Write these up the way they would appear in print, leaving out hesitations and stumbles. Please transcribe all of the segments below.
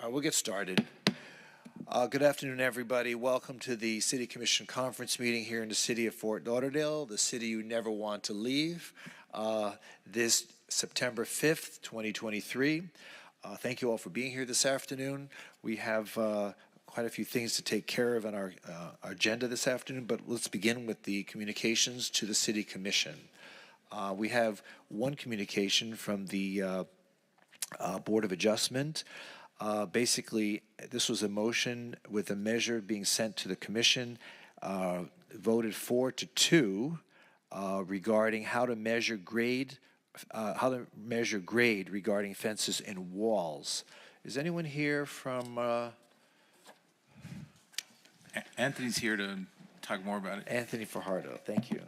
We'll get started. Good afternoon, everybody. Welcome to the City Commission Conference meeting here in the city of Fort Lauderdale, the city you never want to leave, this September 5th, 2023. Thank you all for being here this afternoon. We have quite a few things to take care of on our agenda this afternoon, but let's begin with the communications to the City Commission. We have one communication from the Board of Adjustment. Basically, this was a motion with a measure being sent to the Commission, voted 4-2 regarding how to measure grade regarding fences and walls. Is anyone here from? Anthony's here to talk more about it. Anthony Fajardo, thank you.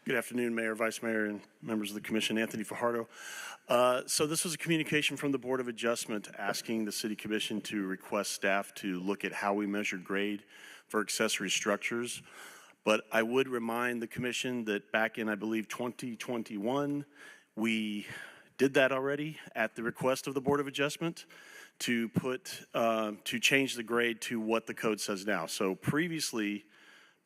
Good afternoon, Mayor, Vice Mayor, and members of the Commission. Anthony Fajardo. So this was a communication from the Board of Adjustment asking the City Commission to request staff to look at how we measure grade for accessory structures. But I would remind the Commission that back in, I believe, 2021, we did that already at the request of the Board of Adjustment to change the grade to what the code says now. So previously,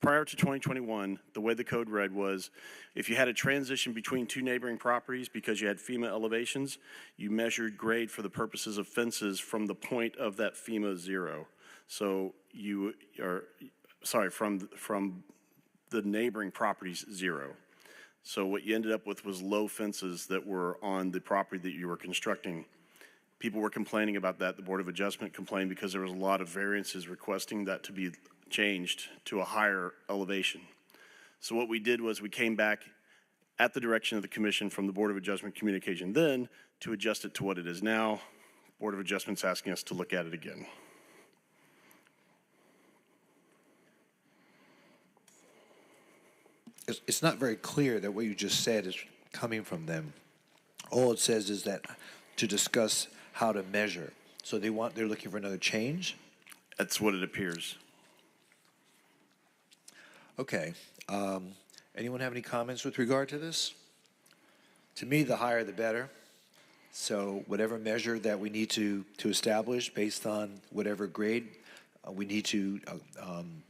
prior to 2021, the way the code read was if you had a transition between two neighboring properties because you had FEMA elevations, you measured grade for the purposes of fences from the point of that FEMA 0. So you are, sorry, from the neighboring properties 0. So what you ended up with was low fences that were on the property that you were constructing. People were complaining about that. The Board of Adjustment complained because there was a lot of variances requesting that to be changed to a higher elevation. So what we did was we came back at the direction of the Commission from the Board of Adjustment communication then to adjust it to what it is now. Board of Adjustment's asking us to look at it again. It's not very clear that what you just said is coming from them. All it says is that to discuss how to measure. So they're looking for another change? That's what it appears. Okay. Anyone have any comments with regard to this? To me, the higher the better. So whatever measure that we need to establish based on whatever grade we need to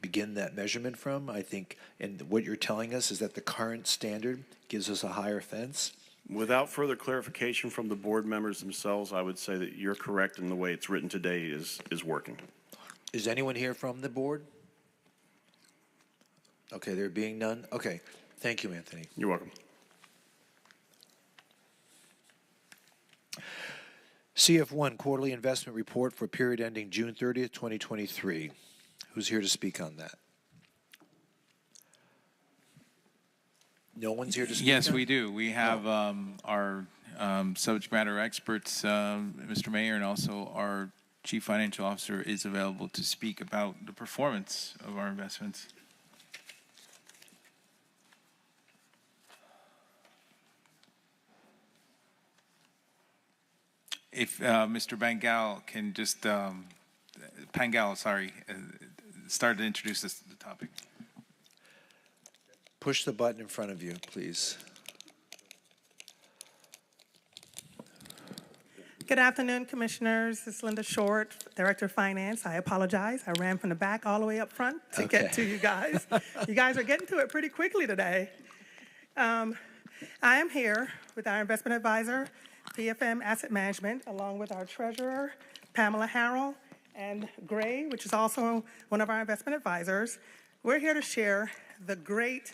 begin that measurement from, I think, and what you're telling us is that the current standard gives us a higher fence. Without further clarification from the board members themselves, I would say that you're correct in the way it's written today is working. Is anyone here from the board? Okay, there being none. Okay, thank you, Anthony. You're welcome. CF1 Quarterly Investment Report for period ending June 30th, 2023. Who's here to speak on that? No one's here to speak Yes, on? we do. We have our subject matter experts, Mr. Mayor, and also our Chief Financial Officer is available to speak about the performance of our investments. If Mr. Pangal can just, start to introduce the topic. Push the button in front of you, please. Good afternoon, Commissioners. This is Linda Short, Director of Finance. I apologize. I ran from the back all the way up front to get to you guys. You guys are getting to it pretty quickly today. I am here with our investment advisor, PFM Asset Management, along with our treasurer, Pamela Harrell, and Gray, which is also one of our investment advisors. We're here to share the great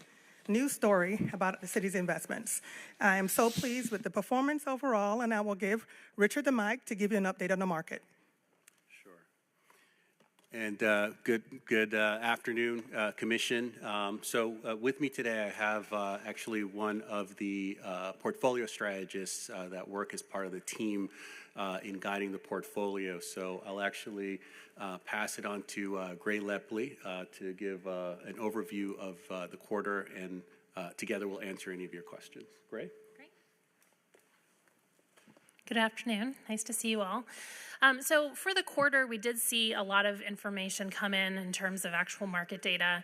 news story about the city's investments. I am so pleased with the performance overall, and I will give Richard the mic to give you an update on the market. Sure. And good afternoon, Commission. With me today, I have actually one of the portfolio strategists that work as part of the team in guiding the portfolio. So I'll actually pass it on to Gray Lepley to give an overview of the quarter, and together we'll answer any of your questions. Gray? Good afternoon. Nice to see you all. So for the quarter, we did see a lot of information come in terms of actual market data.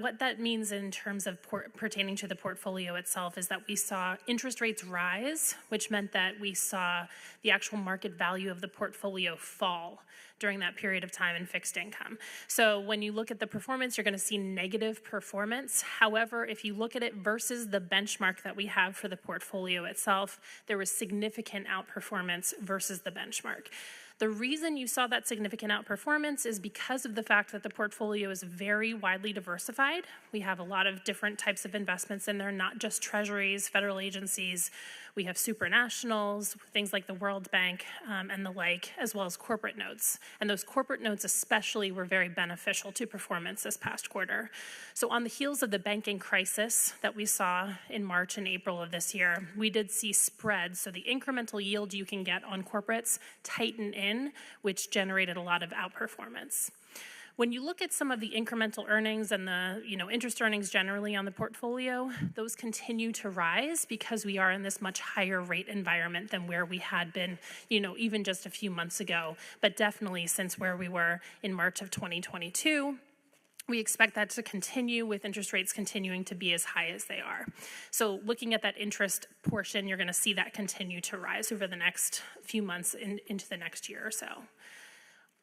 What that means in terms of pertaining to the portfolio itself is that we saw interest rates rise, which meant that we saw the actual market value of the portfolio fall during that period of time in fixed income. So when you look at the performance, you're going to see negative performance. However, if you look at it versus the benchmark that we have for the portfolio itself, there was significant outperformance versus the benchmark. The reason you saw that significant outperformance is because of the fact that the portfolio is very widely diversified. We have a lot of different types of investments in there, not just treasuries, federal agencies. We have supranationals, things like the World Bank and the like, as well as corporate notes. And those corporate notes especially were very beneficial to performance this past quarter. So on the heels of the banking crisis that we saw in March and April of this year, we did see spreads, so the incremental yield you can get on corporates tighten in, which generated a lot of outperformance. When you look at some of the incremental earnings and the interest earnings generally on the portfolio, those continue to rise because we are in this much higher rate environment than where we had been, even just a few months ago, but definitely since where we were in March of 2022. We expect that to continue with interest rates continuing to be as high as they are. So looking at that interest portion, you're going to see that continue to rise over the next few months into the next year or so.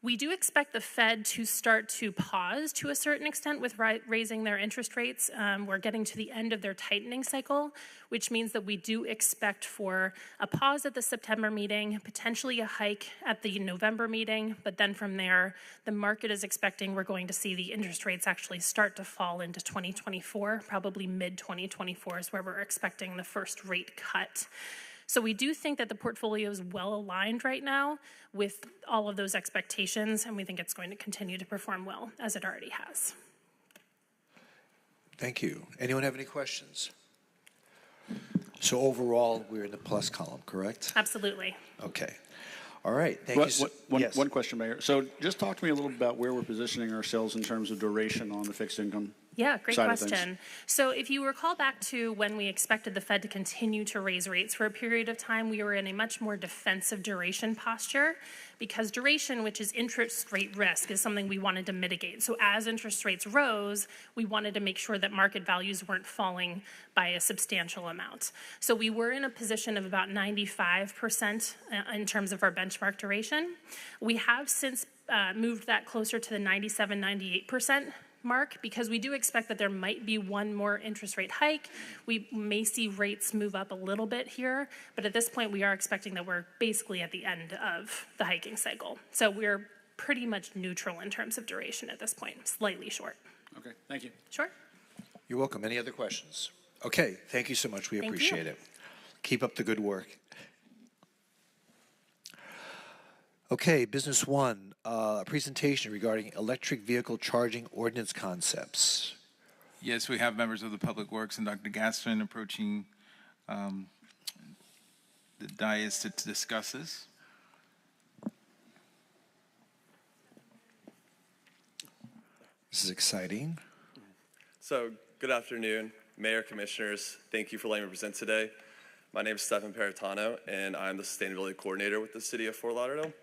We do expect the Fed to start to pause to a certain extent with raising their interest rates. We're getting to the end of their tightening cycle, which means that we do expect for a pause at the September meeting, potentially a hike at the November meeting, but then from there, the market is expecting we're going to see the interest rates actually start to fall into 2024, probably mid-2024 is where we're expecting the first rate cut. So we do think that the portfolio is well aligned right now with all of those expectations, and we think it's going to continue to perform well, as it already has. Thank you. Anyone have any questions? So overall, we're in the plus column, correct? Absolutely. Okay. All right. Thank you. Yes. One question, Mayor. So just talk to me a little about where we're positioning ourselves in terms of duration on the fixed income. Yeah, great question. So if you recall back to when we expected the Fed to continue to raise rates for a period of time, we were in a much more defensive duration posture because duration, which is interest rate risk, is something we wanted to mitigate. So as interest rates rose, we wanted to make sure that market values weren't falling by a substantial amount. So we were in a position of about 95% in terms of our benchmark duration. We have since moved that closer to the 97, 98% mark because we do expect that there might be one more interest rate hike. We may see rates move up a little bit here, but at this point we are expecting that we're basically at the end of the hiking cycle. So we're pretty much neutral in terms of duration at this point, slightly short. Okay, thank you. Sure. You're welcome. Any other questions? Okay, thank you so much. We appreciate it. Keep up the good work. Okay, business one, a presentation regarding electric vehicle charging ordinance concepts. Yes, we have members of the Public Works and Dr. Gaston approaching the dais to discuss this. This is exciting. So, good afternoon, Mayor, Commissioners. Thank you for letting me present today. My name is Stefan Peritano, and I'm the Sustainability Coordinator with the City of Fort Lauderdale.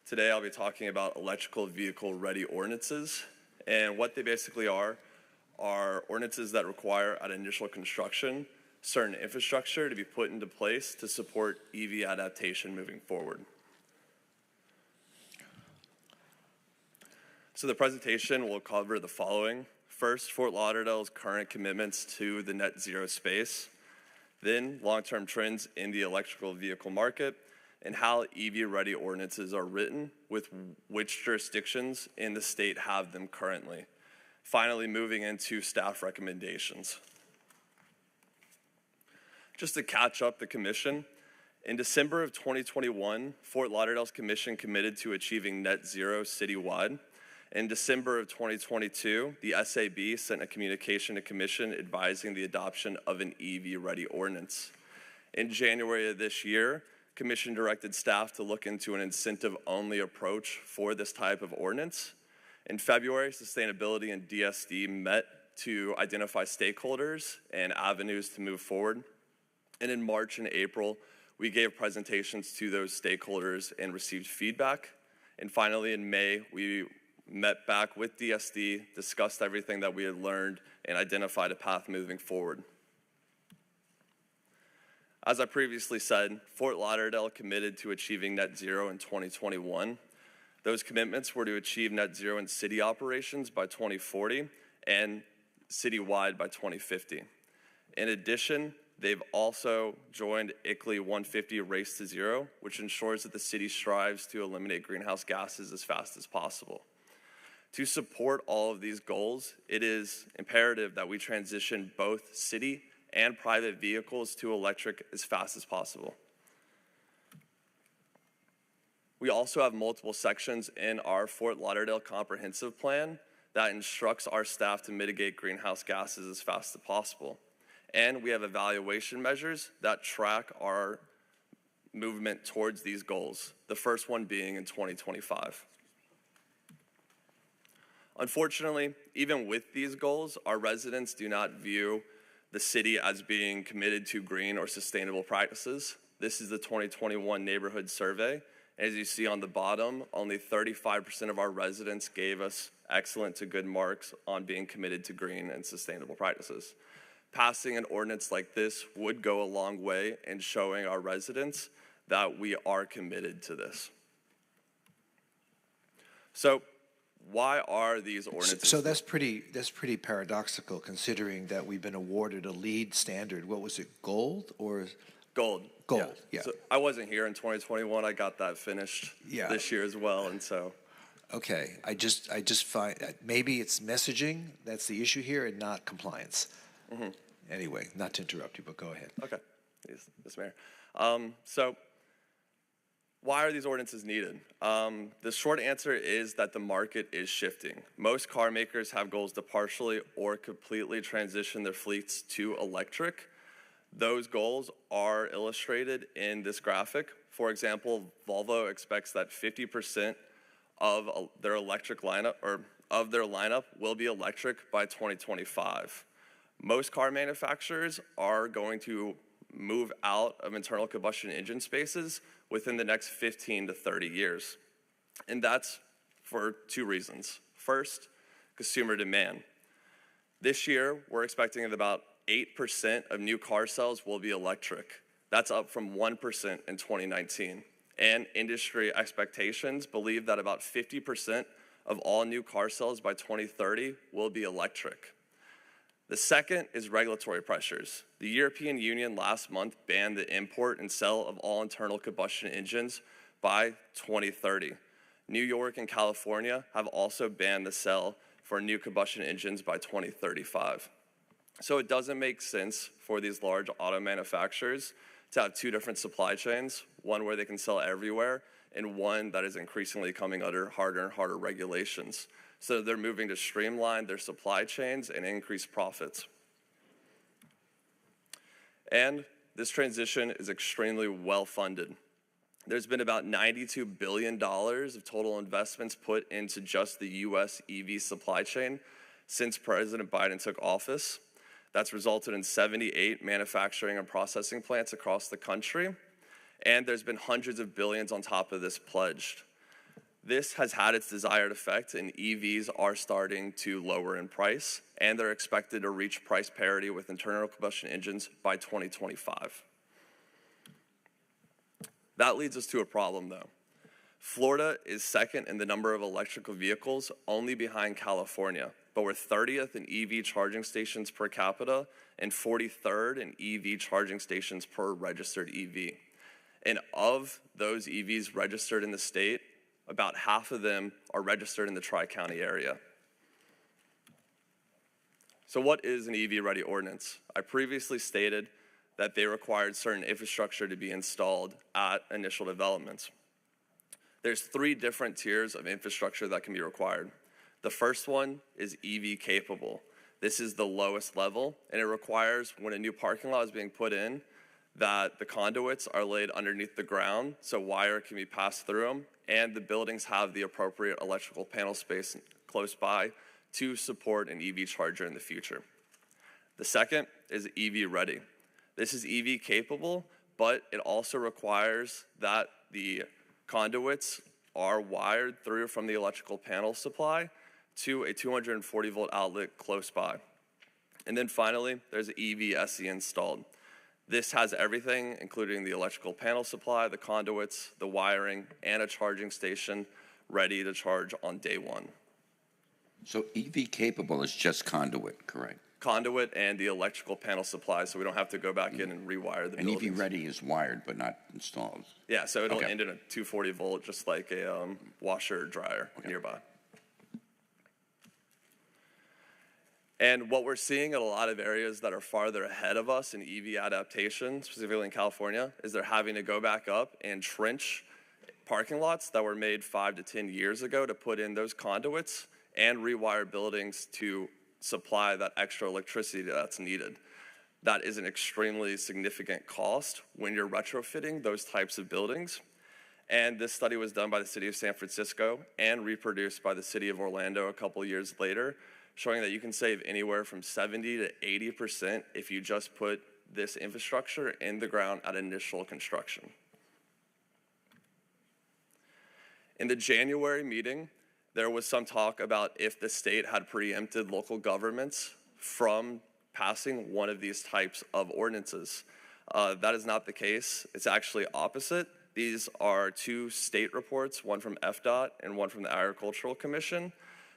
Today, I'll be talking about electrical vehicle ready ordinances, and what they basically are ordinances that require at initial construction certain infrastructure to be put into place to support EV adaptation moving forward. So the presentation will cover the following. First, Fort Lauderdale's current commitments to the net zero space, then long-term trends in the electrical vehicle market, and how EV-ready ordinances are written, with which jurisdictions in the state have them currently. Finally, moving into staff recommendations. Just to catch up the commission, in December of 2021, Fort Lauderdale's commission committed to achieving net zero citywide. In December of 2022, the SAB sent a communication to commission advising the adoption of an EV-ready ordinance. In January of this year, Commission directed staff to look into an incentive-only approach for this type of ordinance. In February, Sustainability and DSD met to identify stakeholders and avenues to move forward. And in March and April, We gave presentations to those stakeholders and received feedback. And finally, in May, we met back with DSD, discussed everything that we had learned, and identified a path moving forward. As I previously said, Fort Lauderdale committed to achieving net zero in 2021. Those commitments were to achieve net zero in city operations by 2040 and citywide by 2050. In addition, they've also joined ICLEI 150 Race to Zero, which ensures that the city strives to eliminate greenhouse gases as fast as possible. To support all of these goals, it is imperative that we transition both city and private vehicles to electric as fast as possible. We also have multiple sections in our Fort Lauderdale Comprehensive Plan that instructs our staff to mitigate greenhouse gases as fast as possible. And we have evaluation measures that track our movement towards these goals, the first one being in 2025. Unfortunately, even with these goals, our residents do not view the city as being committed to green or sustainable practices. This is the 2021 neighborhood survey. As you see on the bottom, only 35% of our residents gave us excellent to good marks on being committed to green and sustainable practices. Passing an ordinance like this would go a long way in showing our residents that we are committed to this. So why are these ordinances? So that's pretty paradoxical, considering that we've been awarded a LEED standard. What was it, gold or? Gold. Gold, yeah. So I wasn't here in 2021. I got that finished this year as well, and so. Okay, I just find maybe it's messaging that's the issue here and not compliance. Mm-hmm. Anyway, not to interrupt you, but go ahead. Okay, yes, Mayor. So why are these ordinances needed? The short answer is that the market is shifting. Most car makers have goals to partially or completely transition their fleets to electric. Those goals are illustrated in this graphic. For example, Volvo expects that 50% of their electric lineup, or of their lineup, will be electric by 2025. Most car manufacturers are going to move out of internal combustion engine spaces within the next 15 to 30 years. And that's for two reasons. First, consumer demand. This year, we're expecting that about 8% of new car sales will be electric. That's up from 1% in 2019. And industry expectations believe that about 50% of all new car sales by 2030 will be electric. The second is regulatory pressures. The European Union last month banned the import and sale of all internal combustion engines by 2030. New York and California have also banned the sale for new combustion engines by 2035. So it doesn't make sense for these large auto manufacturers to have two different supply chains, one where they can sell everywhere and one that is increasingly coming under harder and harder regulations. So they're moving to streamline their supply chains and increase profits. And this transition is extremely well funded. There's been about $92 billion of total investments put into just the US EV supply chain since President Biden took office. That's resulted in 78 manufacturing and processing plants across the country. And there's been hundreds of billions on top of this pledged. This has had its desired effect, and EVs are starting to lower in price, and they're expected to reach price parity with internal combustion engines by 2025. That leads us to a problem, though. Florida is second in the number of electrical vehicles, only behind California, but we're 30th in EV charging stations per capita and 43rd in EV charging stations per registered EV. And of those EVs registered in the state, about half of them are registered in the Tri-County area. So what is an EV-ready ordinance? I previously stated that they required certain infrastructure to be installed at initial developments. There's 3 different tiers of infrastructure that can be required. The first one is EV capable. This is the lowest level, and it requires, when a new parking lot is being put in, that the conduits are laid underneath the ground so wire can be passed through them, and the buildings have the appropriate electrical panel space close by to support an EV charger in the future. The second is EV ready. This is EV capable, but it also requires that the conduits are wired through from the electrical panel supply to a 240 volt outlet close by. And then finally, there's an EV-SE installed. This has everything, including the electrical panel supply, the conduits, the wiring, and a charging station ready to charge on day one. So EV capable is just conduit, correct? Conduit and the electrical panel supply, so we don't have to go back in and rewire the And buildings. EV ready is wired but not installed. Yeah, so it'll Okay. end in a 240 volt, just like a washer or dryer nearby. And what we're seeing in a lot of areas that are farther ahead of us in EV adaptation, specifically in California, is they're having to go back up and trench parking lots that were made 5 to 10 years ago to put in those conduits and rewire buildings to supply that extra electricity that's needed. That is an extremely significant cost when you're retrofitting those types of buildings. And this study was done by the city of San Francisco and reproduced by the city of Orlando a couple years later, showing that you can save anywhere from 70 to 80% if you just put this infrastructure in the ground at initial construction. In the January meeting, there was some talk about if the state had preempted local governments from passing one of these types of ordinances. That is not the case. It's actually opposite. These are two state reports, one from FDOT and one from the Agricultural Commission,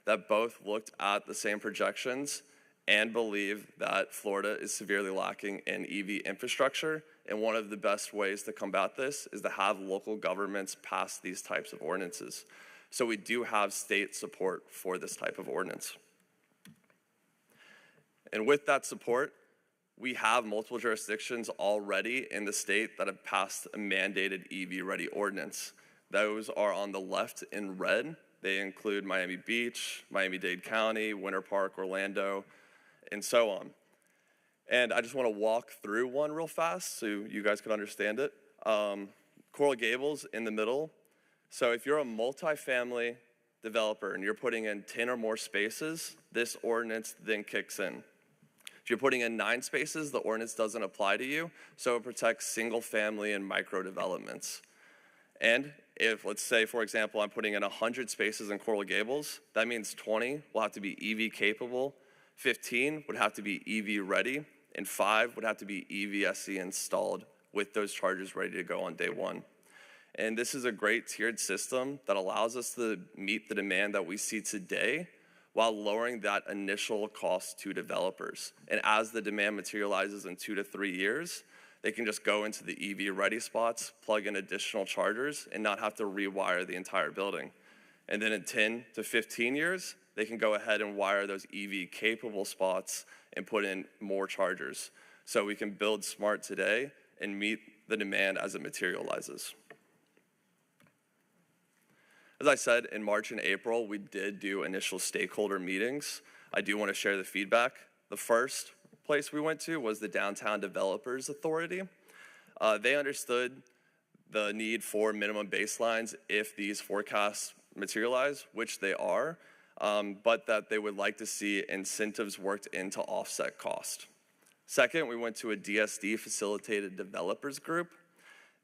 that both looked at the same projections and believe that Florida is severely lacking in EV infrastructure. And one of the best ways to combat this is to have local governments pass these types of ordinances. So we do have state support for this type of ordinance. And with that support, we have multiple jurisdictions already in the state that have passed a mandated EV-ready ordinance. Those are on the left in red. They include Miami Beach, Miami-Dade County, Winter Park, Orlando, and so on. And I just want to walk through one real fast so you guys can understand it. Coral Gables in the middle. So if you're a multifamily developer and you're putting in 10 or more spaces, this ordinance then kicks in. If you're putting in 9 spaces, the ordinance doesn't apply to you, so it protects single family and micro developments. And if, let's say, for example, I'm putting in 100 spaces in Coral Gables, that means 20 will have to be EV capable, 15 would have to be EV ready, and 5 would have to be EV-SE installed with those chargers ready to go on day one. And this is a great tiered system that allows us to meet the demand that we see today while lowering that initial cost to developers. And as the demand materializes in 2 to 3 years, they can just go into the EV ready spots, plug in additional chargers, and not have to rewire the entire building. And then in 10 to 15 years, they can go ahead and wire those EV capable spots and put in more chargers. So we can build smart today and meet the demand as it materializes. As I said, in March and April, we did do initial stakeholder meetings. I do want to share the feedback. The first place we went to was the Downtown Developers Authority. They understood the need for minimum baselines if these forecasts materialize, which they are, but that they would like to see incentives worked in to offset cost. Second, we went to a DSD facilitated developers group.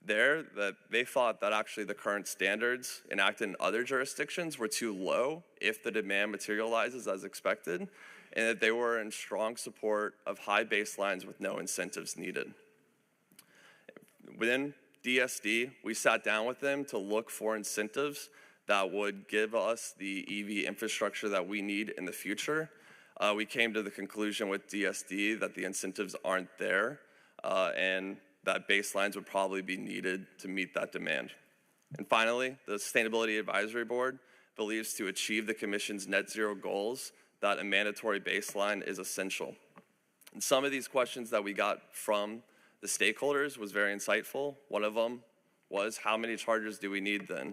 There, that they thought that actually the current standards enacted in other jurisdictions were too low if the demand materializes as expected, and that they were in strong support of high baselines with no incentives needed. Within DSD, we sat down with them to look for incentives that would give us the EV infrastructure that we need in the future. We came to the conclusion with DSD that the incentives aren't there, and that baselines would probably be needed to meet that demand. And finally, the Sustainability Advisory Board believes to achieve the Commission's net zero goals that a mandatory baseline is essential. And some of these questions that we got from the stakeholders was very insightful. One of them was, how many chargers do we need then?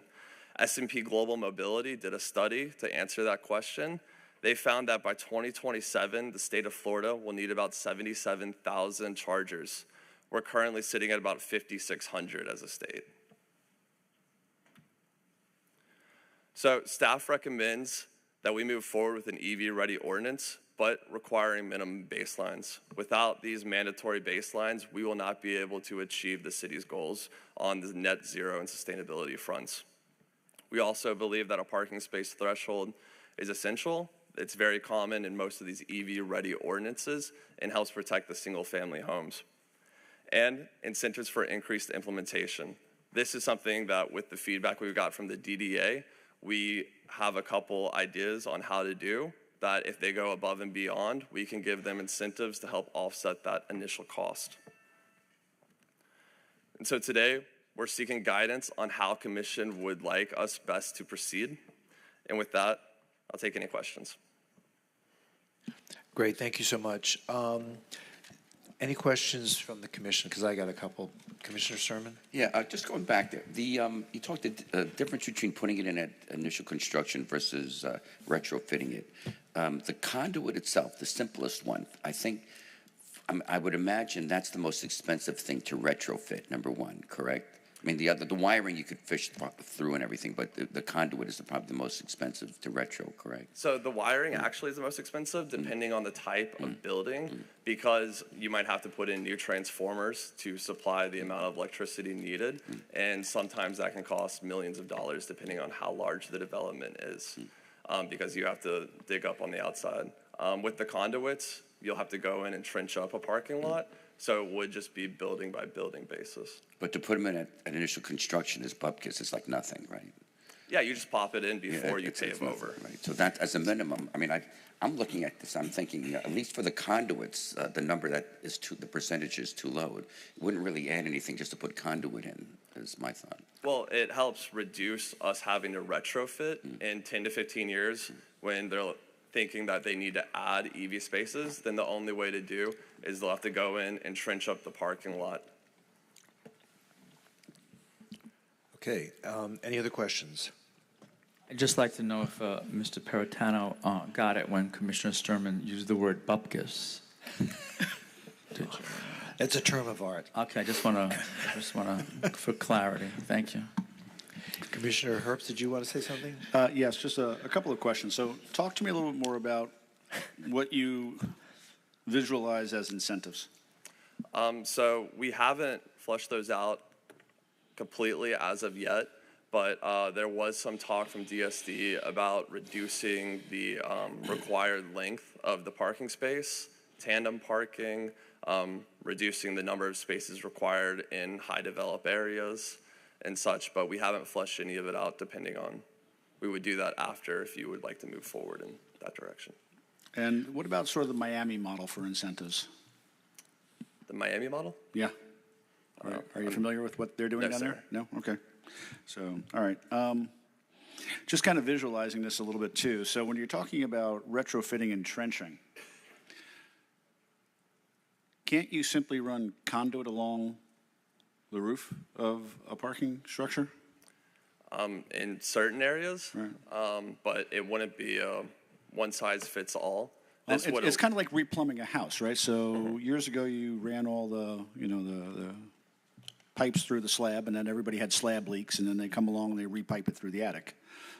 S&P Global Mobility did a study to answer that question. They found that by 2027, the state of Florida will need about 77,000 chargers. We're currently sitting at about 5,600 as a state. So staff recommends that we move forward with an EV-ready ordinance but requiring minimum baselines. Without these mandatory baselines, we will not be able to achieve the city's goals on the net zero and sustainability fronts. We also believe that a parking space threshold is essential. It's very common in most of these EV-ready ordinances and helps protect the single-family homes. And incentives for increased implementation. This is something that, with the feedback we got from the DDA, we have a couple ideas on how to do that. If they go above and beyond, we can give them incentives to help offset that initial cost. And so today, we're seeking guidance on how Commission would like us best to proceed. And with that, I'll take any questions. Great, thank you so much. Any questions from the Commission? Because I got a couple. Commissioner Sermon? Yeah, just going back there. You talked the difference between putting it in at initial construction versus retrofitting it. The conduit itself, the simplest one, I would imagine that's the most expensive thing to retrofit, number one, correct? I mean, the wiring you could fish through and everything, but the conduit is probably the most expensive to retro, correct? So the wiring actually is the most expensive, depending on the type of building, because you might have to put in new transformers to supply the amount of electricity needed, and sometimes that can cost millions of dollars, depending on how large the development is, because you have to dig up on the outside. With the conduits, you'll have to go in and trench up a parking lot. So it would just be building by building basis. But to put them in at initial construction is bupkis. It's like nothing, right? Yeah, you just pop it in before you pave over. Right. So that, as a minimum, I mean, I'm looking at this. I'm thinking, at least for the conduits, the number that is the percentage is too low. It wouldn't really add anything just to put conduit in, is my thought. Well, it helps reduce us having to retrofit in 10 to 15 years when they're thinking that they need to add EV spaces. Then the only way to do is they'll have to go in and trench up the parking lot. Okay, any other questions? I'd just like to know if Mr. Peritano got it when Commissioner Sturman used the word bupkis. It's a term of art. Okay, I just want to, for clarity. Thank you. Commissioner Herbst, did you want to say something? Yes, just a couple of questions. So talk to me a little bit more about what you visualize as incentives. So we haven't flushed those out completely as of yet, but there was some talk from DSD about reducing the required length of the parking space, tandem parking, reducing the number of spaces required in high developed areas and such, but we haven't fleshed any of it out. Depending on, we would do that after if you would like to move forward in that direction. And what about sort of the Miami model for incentives? The Miami model? Yeah. Are you familiar with what they're doing down there? No? Okay. So, all right. Just kind of visualizing this a little bit too. So when you're talking about retrofitting and trenching, can't you simply run conduit along the roof of a parking structure? In certain areas, right. But it wouldn't be a one-size-fits-all. It's kind of like replumbing a house, right? So years ago, you ran all the pipes through the slab, and then everybody had slab leaks, and then they come along and they repipe it through the attic.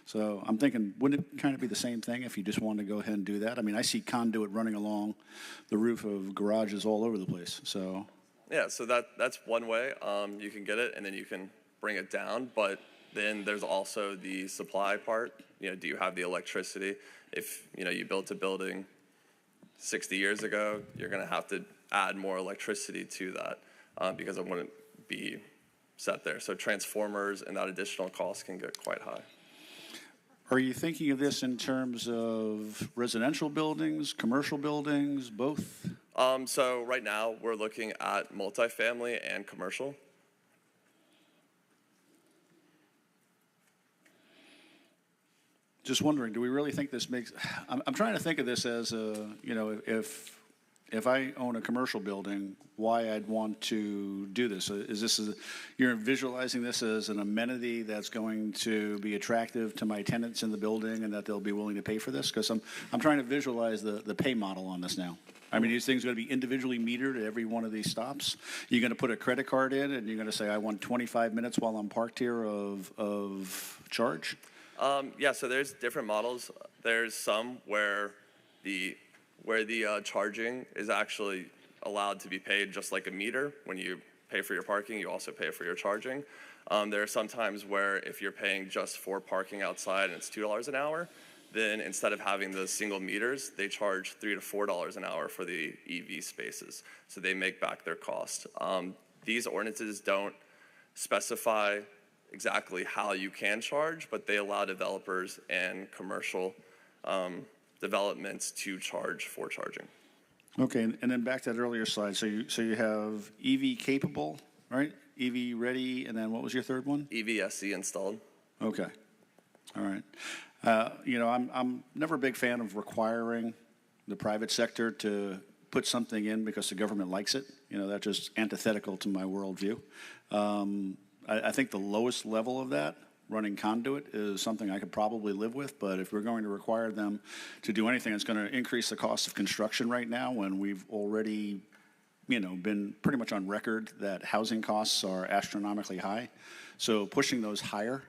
So I'm thinking, wouldn't it kind of be the same thing if you just wanted to go ahead and do that? I mean, I see conduit running along the roof of garages all over the place. So yeah, so that's one way you can get it, and then you can bring it down. But then there's also the supply part. Do you have the electricity? If you built a building 60 years ago, you're going to have to add more electricity to that because it wouldn't be set there. So transformers and that additional cost can get quite high. Are you thinking of this in terms of residential buildings, commercial buildings, both? So right now we're looking at multifamily and commercial. Just wondering, do we really think this makes? I'm trying to think of this as if I own a commercial building, why I'd want to do this. You're visualizing this as an amenity that's going to be attractive to my tenants in the building and that they'll be willing to pay for this? Because I'm trying to visualize the pay model on this now. I mean, these things are going to be individually metered at every one of these stops. You're going to put a credit card in and you're going to say, I want 25 minutes while I'm parked here of charge? Yeah, so there's different models. There's some where the where the charging is actually allowed to be paid just like a meter. When you pay for your parking, you also pay for your charging. There are some times where if you're paying just for parking outside and it's $2 an hour, then instead of having the single meters, they charge $3 to $4 an hour for the EV spaces. So they make back their cost. These ordinances don't specify exactly how you can charge, but they allow developers and commercial developments to charge for charging. Okay, and then back to that earlier slide. So you have EV capable, right? EV ready, and then what was your third one? EVSE installed. Okay, all right. I'm never a big fan of requiring the private sector to put something in because the government likes it. That's just antithetical to my worldview. I think the lowest level of that, running conduit, is something I could probably live with, but if we're going to require them to do anything that's going to increase the cost of construction right now, when we've already been pretty much on record that housing costs are astronomically high, so pushing those higher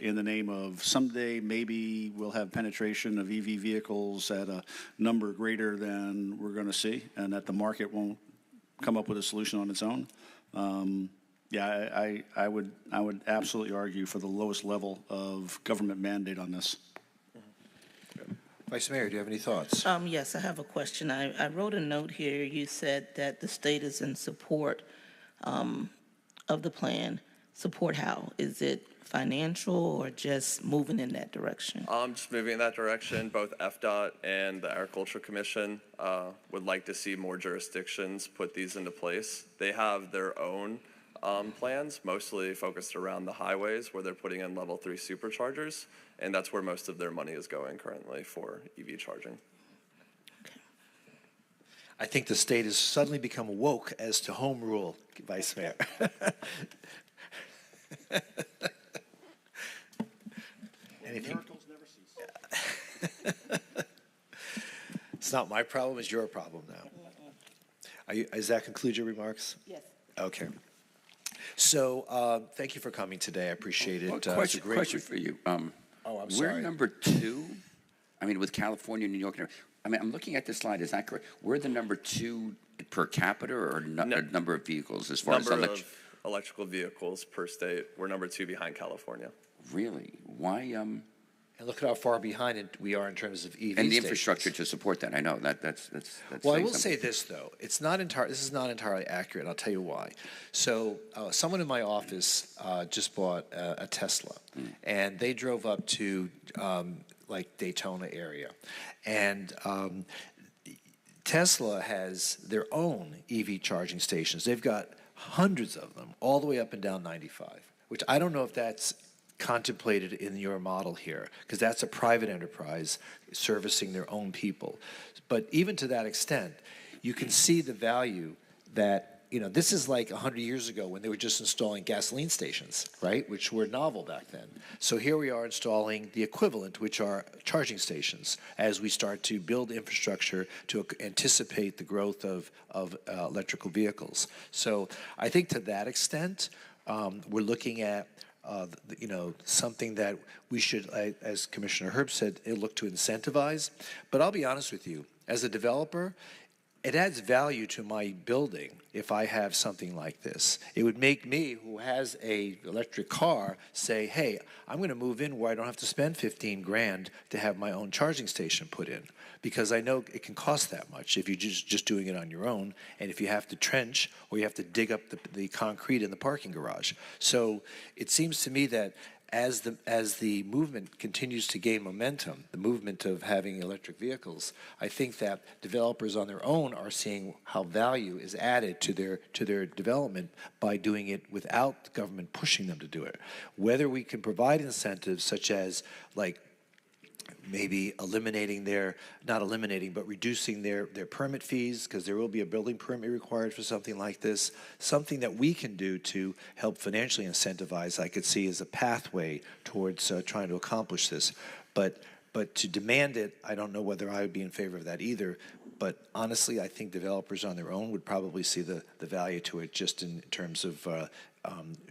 in the name of someday maybe we'll have penetration of EV vehicles at a number greater than we're going to see, and that the market won't come up with a solution on its own. I would absolutely argue for the lowest level of government mandate on this. Vice Mayor, do you have any thoughts? Yes, I have a question. I wrote a note here. You said that the state is in support of the plan. Support how? Is it financial or just moving in that direction? Just moving in that direction. Both FDOT and the Agriculture Commission would like to see more jurisdictions put these into place. They have their own plans, mostly focused around the highways where they're putting in level 3 superchargers, and that's where most of their money is going currently for EV charging. I think the state has suddenly become woke as to home rule, Vice Mayor. Anything? Miracles never cease. It's not my problem, it's your problem now. Does that conclude your remarks? Yes. Okay. So thank you for coming today. I appreciate it. Question for you. I'm sorry. We're number 2. I mean, with California, New York. I mean, I'm looking at this slide. Is that correct? We're the number 2 per capita, or number of vehicles as far as electrical vehicles per state. We're number 2 behind California. Really? Why? And look at how far behind we are in terms of EV and the stations. infrastructure to support that. I know that's. Well, I will say this though: this is not entirely accurate. And I'll tell you why. So, someone in my office just bought a Tesla, and they drove up to like Daytona area, and Tesla has their own EV charging stations. They've got hundreds of them all the way up and down 95, which I don't know if that's contemplated in your model here, because that's a private enterprise servicing their own people. But even to that extent, you can see the value that, this is like 100 years ago when they were just installing gasoline stations, right, which were novel back then. So here we are installing the equivalent, which are charging stations, as we start to build infrastructure to anticipate the growth of electrical vehicles. So I think to that extent, we're looking at something that we should, as Commissioner Herb said, look to incentivize. But I'll be honest with you, as a developer, it adds value to my building if I have something like this. It would make me, who has a electric car, say, hey, I'm going to move in where I don't have to spend 15 grand to have my own charging station put in, because I know it can cost that much if you're just doing it on your own, and if you have to trench or you have to dig up the concrete in the parking garage. So it seems to me that as the movement continues to gain momentum, the movement of having electric vehicles, I think that developers on their own are seeing how value is added to their development by doing it without the government pushing them to do it. Whether we can provide incentives such as maybe reducing their permit fees, because there will be a building permit required for something like this. Something that we can do to help financially incentivize, I could see as a pathway towards trying to accomplish this. But to demand it, I don't know whether I would be in favor of that either. But honestly, I think developers on their own would probably see the value to it, just in terms of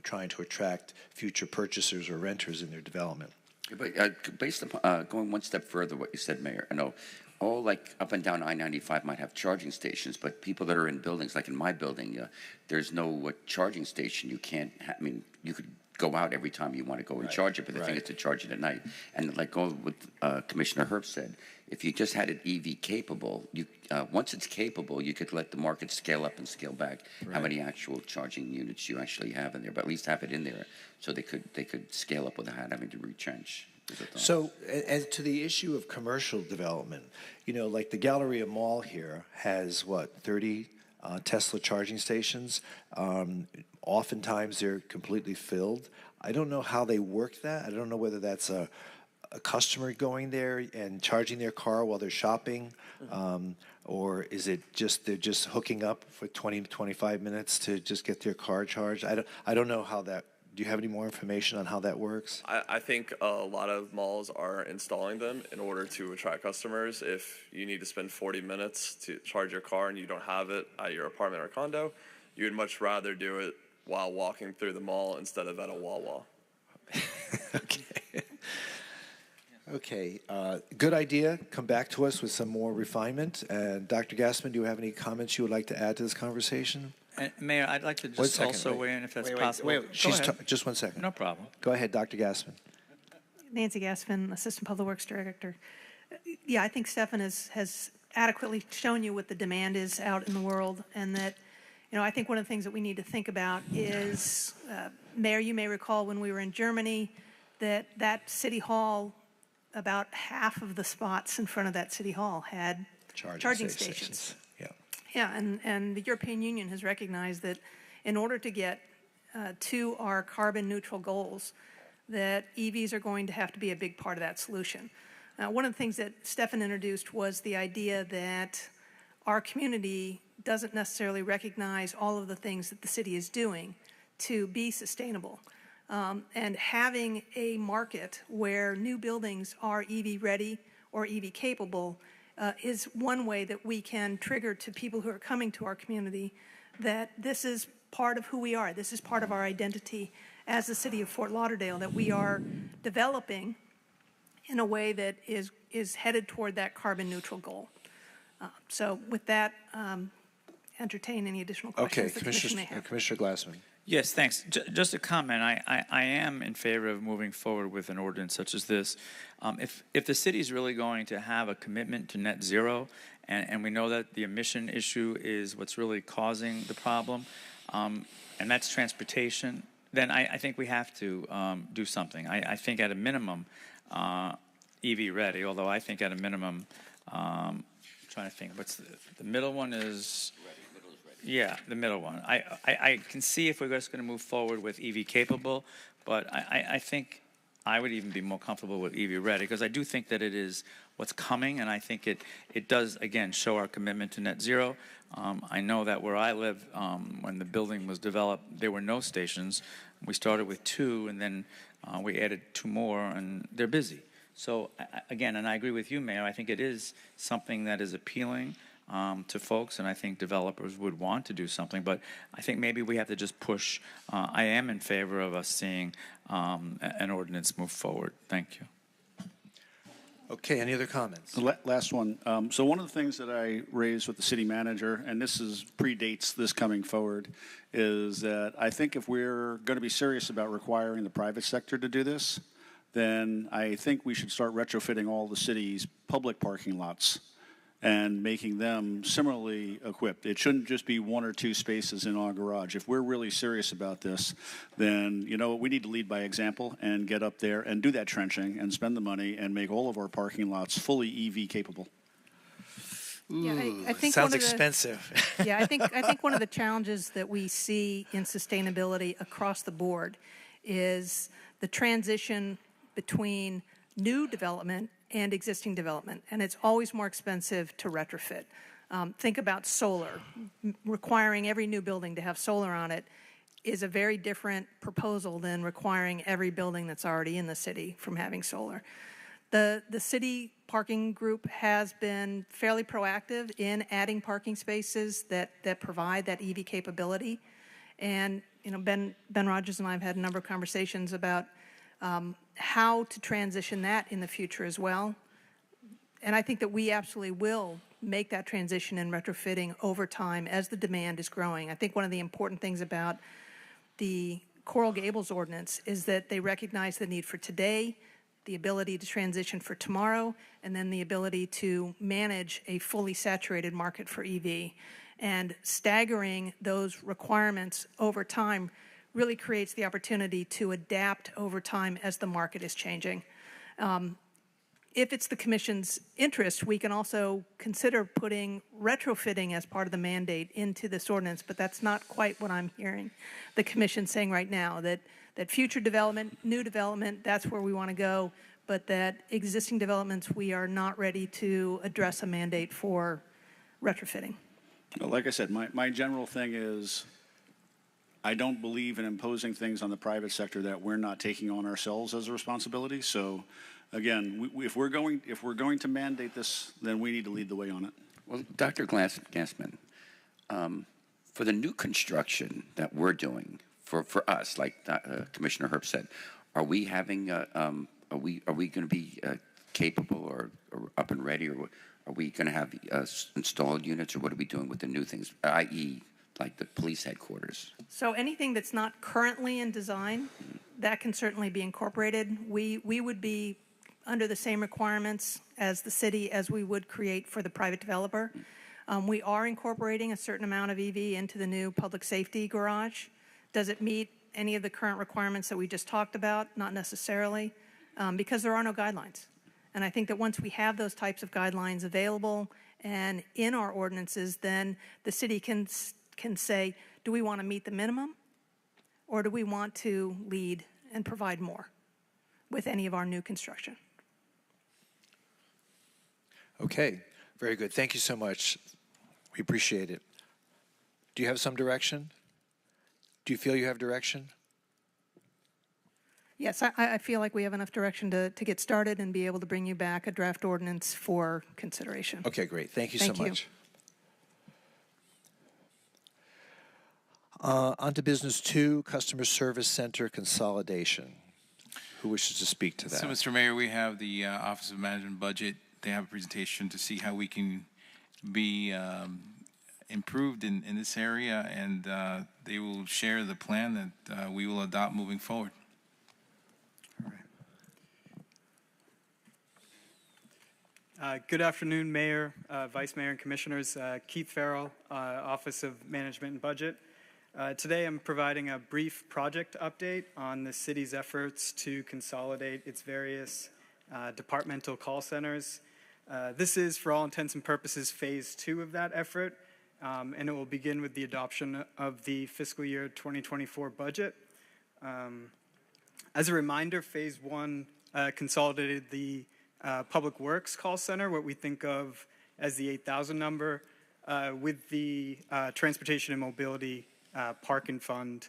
trying to attract future purchasers or renters in their development. But based upon going one step further, what you said, Mayor, I know all like up and down I-95 might have charging stations, but people that are in buildings, like in my building, there's no charging station. You can't, I mean, you could go out every time you want to go and charge it, but the thing is to charge it at night. And like what Commissioner Herb said, if you just had it EV capable, once it's capable, you could let the market scale up and scale back how many actual charging units you actually have in there, but at least have it in there so they could scale up without having to retrench. So, as to the issue of commercial development, you know, like the Galleria Mall here has, 30 Tesla charging stations. Oftentimes they're completely filled. I don't know how they work that. I don't know whether that's a customer going there and charging their car while they're shopping, or is it just they're just hooking up for 20 to 25 minutes to just get their car charged? I don't know how that. Do you have any more information on how that works? I think a lot of malls are installing them in order to attract customers. If you need to spend 40 minutes to charge your car and you don't have it at your apartment or condo, you would much rather do it while walking through the mall instead of at a Wawa. Okay, good idea. Come back to us with some more refinement. And Dr. Gassman, do you have any comments you would like to add to this conversation? Mayor, I'd like to just also weigh in if that's possible. Just 1 second. No problem. Go ahead, Dr. Gassman. Nancy Gassman, Assistant Public Works Director. Yeah, I think Stefan has adequately shown you what the demand is out in the world, and that, you know, I think one of the things that we need to think about is, Mayor, you may recall when we were in Germany, that City Hall, about half of the spots in front of that City Hall had charging stations. Yeah, and the European Union has recognized that in order to get to our carbon neutral goals, that EVs are going to have to be a big part of that solution. One of the things that Stefan introduced was the idea that our community doesn't necessarily recognize all of the things that the city is doing to be sustainable. And having a market where new buildings are EV ready or EV capable is one way that we can trigger to people who are coming to our community that this is part of who we are. This is part of our identity as the city of Fort Lauderdale, that we are developing in a way that is headed toward that carbon neutral goal. So with that, entertain any additional questions the Commission may have. Commissioner Glassman. Yes, thanks. Just a comment. I am in favor of moving forward with an ordinance such as this. If the city is really going to have a commitment to net zero, and we know that the emission issue is what's really causing the problem, and that's transportation, then I think we have to do something. I think at a minimum, EV ready, although I think at a minimum, I'm trying to think, what's the middle one is... Yeah, the middle one. I can see if we're just going to move forward with EV capable, but I think I would even be more comfortable with EV ready, because I do think that it is what's coming, and I think it does, again, show our commitment to net zero. I know that where I live, when the building was developed, there were no stations. We started with 2, and then we added 2 more, and they're busy. So, again, and I agree with you, Mayor, I think it is something that is appealing to folks, and I think developers would want to do something, but I think maybe we have to just push. I am in favor of us seeing an ordinance move forward. Thank you. Okay, any other comments? Last one. So one of the things that I raised with the city manager, and this predates this coming forward, is that I think if we're going to be serious about requiring the private sector to do this, then I think we should start retrofitting all the city's public parking lots and making them similarly equipped. It shouldn't just be 1 or 2 spaces in our garage. If we're really serious about this, then, you know, we need to lead by example and get up there and do that trenching and spend the money and make all of our parking lots fully EV capable. Yeah, I think sounds expensive. Yeah, I think one of the challenges that we see in sustainability across the board is the transition between new development and existing development, and it's always more expensive to retrofit. Think about solar. Requiring every new building to have solar on it is a very different proposal than requiring every building that's already in the city from having solar. The city parking group has been fairly proactive in adding parking spaces that provide that EV capability, and you know, Ben Rogers and I have had a number of conversations about how to transition that in the future as well. And I think that we absolutely will make that transition in retrofitting over time as the demand is growing. I think one of the important things about the Coral Gables ordinance is that they recognize the need for today, the ability to transition for tomorrow, and then the ability to manage a fully saturated market for EV. And staggering those requirements over time really creates the opportunity to adapt over time as the market is changing. If it's the Commission's interest, we can also consider putting retrofitting as part of the mandate into this ordinance, but that's not quite what I'm hearing the Commission saying right now, that future development, new development, that's where we want to go, but that existing developments, we are not ready to address a mandate for retrofitting. Well, like I said, my general thing is I don't believe in imposing things on the private sector that we're not taking on ourselves as a responsibility. So again, if we're going to mandate this, then we need to lead the way on it. Well, Dr. Gassman, for the new construction that we're doing, for us, like Commissioner Herb said, are we having are we going to be capable or up and ready, or are we going to have installed units, or what are we doing with the new things, i.e., like the police headquarters? So anything that's not currently in design, that can certainly be incorporated. We would be under the same requirements as the city as we would create for the private developer. We are incorporating a certain amount of EV into the new public safety garage. Does it meet any of the current requirements that we just talked about? Not necessarily, because there are no guidelines. And I think that once we have those types of guidelines available and in our ordinances, then the city can say, do we want to meet the minimum, or do we want to lead and provide more with any of our new construction? Okay, very good. Thank you so much. We appreciate it. Do you have some direction? Do you feel you have direction? Yes, I feel like we have enough direction to get started and be able to bring you back a draft ordinance for consideration. Okay, great. Thank you so much. On to business 2, customer service center consolidation. Who wishes to speak to that? So, Mr. Mayor, we have the Office of Management Budget. They have a presentation to see how we can be improved in this area, and they will share the plan that we will adopt moving forward. Good afternoon, Mayor, Vice Mayor, and Commissioners. Keith Farrell, Office of Management and Budget. Today I'm providing a brief project update on the city's efforts to consolidate its various departmental call centers. This is, for all intents and purposes, phase 2 of that effort, and it will begin with the adoption of the fiscal year 2024 budget. As a reminder, phase 1 consolidated the Public Works call center, what we think of as the 8,000 number, with the Transportation and Mobility Park and Fund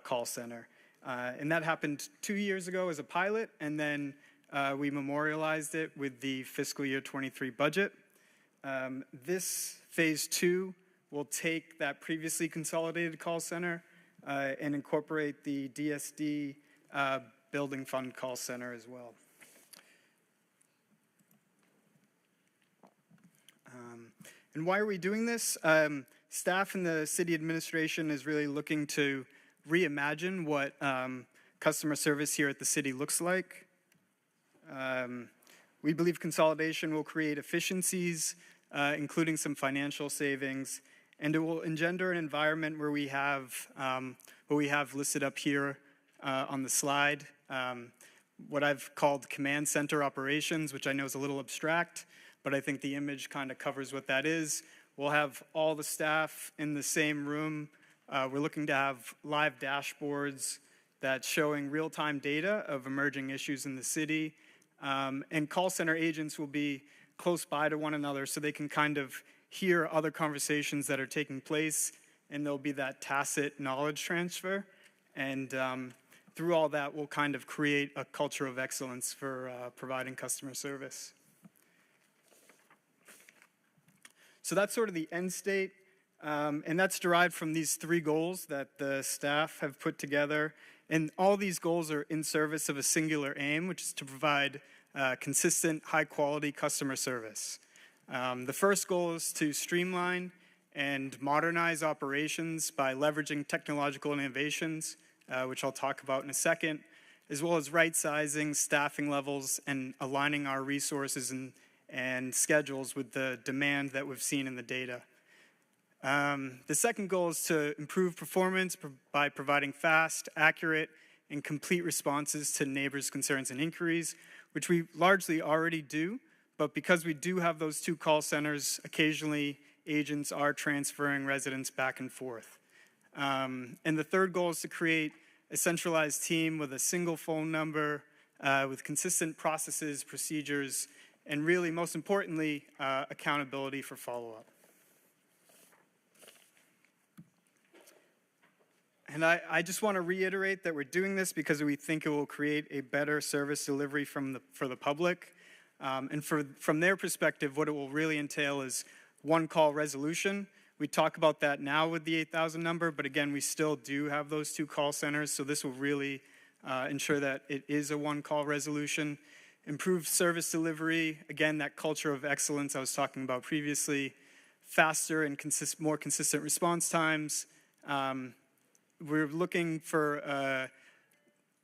call center. And that happened 2 years ago as a pilot, and then we memorialized it with the fiscal year 23 budget. This phase 2 will take that previously consolidated call center and incorporate the DSD Building Fund call center as well. And why are we doing this? Staff and the city administration is really looking to reimagine what customer service here at the city looks like. We believe consolidation will create efficiencies, including some financial savings, and it will engender an environment where we have what we have listed up here on the slide, what I've called command center operations, which I know is a little abstract, but I think the image kind of covers what that is. We'll have all the staff in the same room. We're looking to have live dashboards that's showing real-time data of emerging issues in the city. And call center agents will be close by to one another so they can kind of hear other conversations that are taking place, and there'll be that tacit knowledge transfer. And through all that, we'll kind of create a culture of excellence for providing customer service. So that's sort of the end state, and that's derived from these 3 goals that the staff have put together. And all these goals are in service of a singular aim, which is to provide consistent, high-quality customer service. The first goal is to streamline and modernize operations by leveraging technological innovations, which I'll talk about in a second, as well as right-sizing staffing levels and aligning our resources and schedules with the demand that we've seen in the data. The second goal is to improve performance by providing fast, accurate, and complete responses to neighbors' concerns and inquiries, which we largely already do, but because we do have those 2 call centers, occasionally agents are transferring residents back and forth. And the third goal is to create a centralized team with a single phone number, with consistent processes, procedures, and really, most importantly, accountability for follow-up. And I just want to reiterate that we're doing this because we think it will create a better service delivery for the public. And from their perspective, what it will really entail is one-call resolution. We talk about that now with the 8,000 number, but again, we still do have those 2 call centers, so this will really ensure that it is a one-call resolution. Improved service delivery, again, that culture of excellence I was talking about previously. Faster and more consistent response times. We're looking for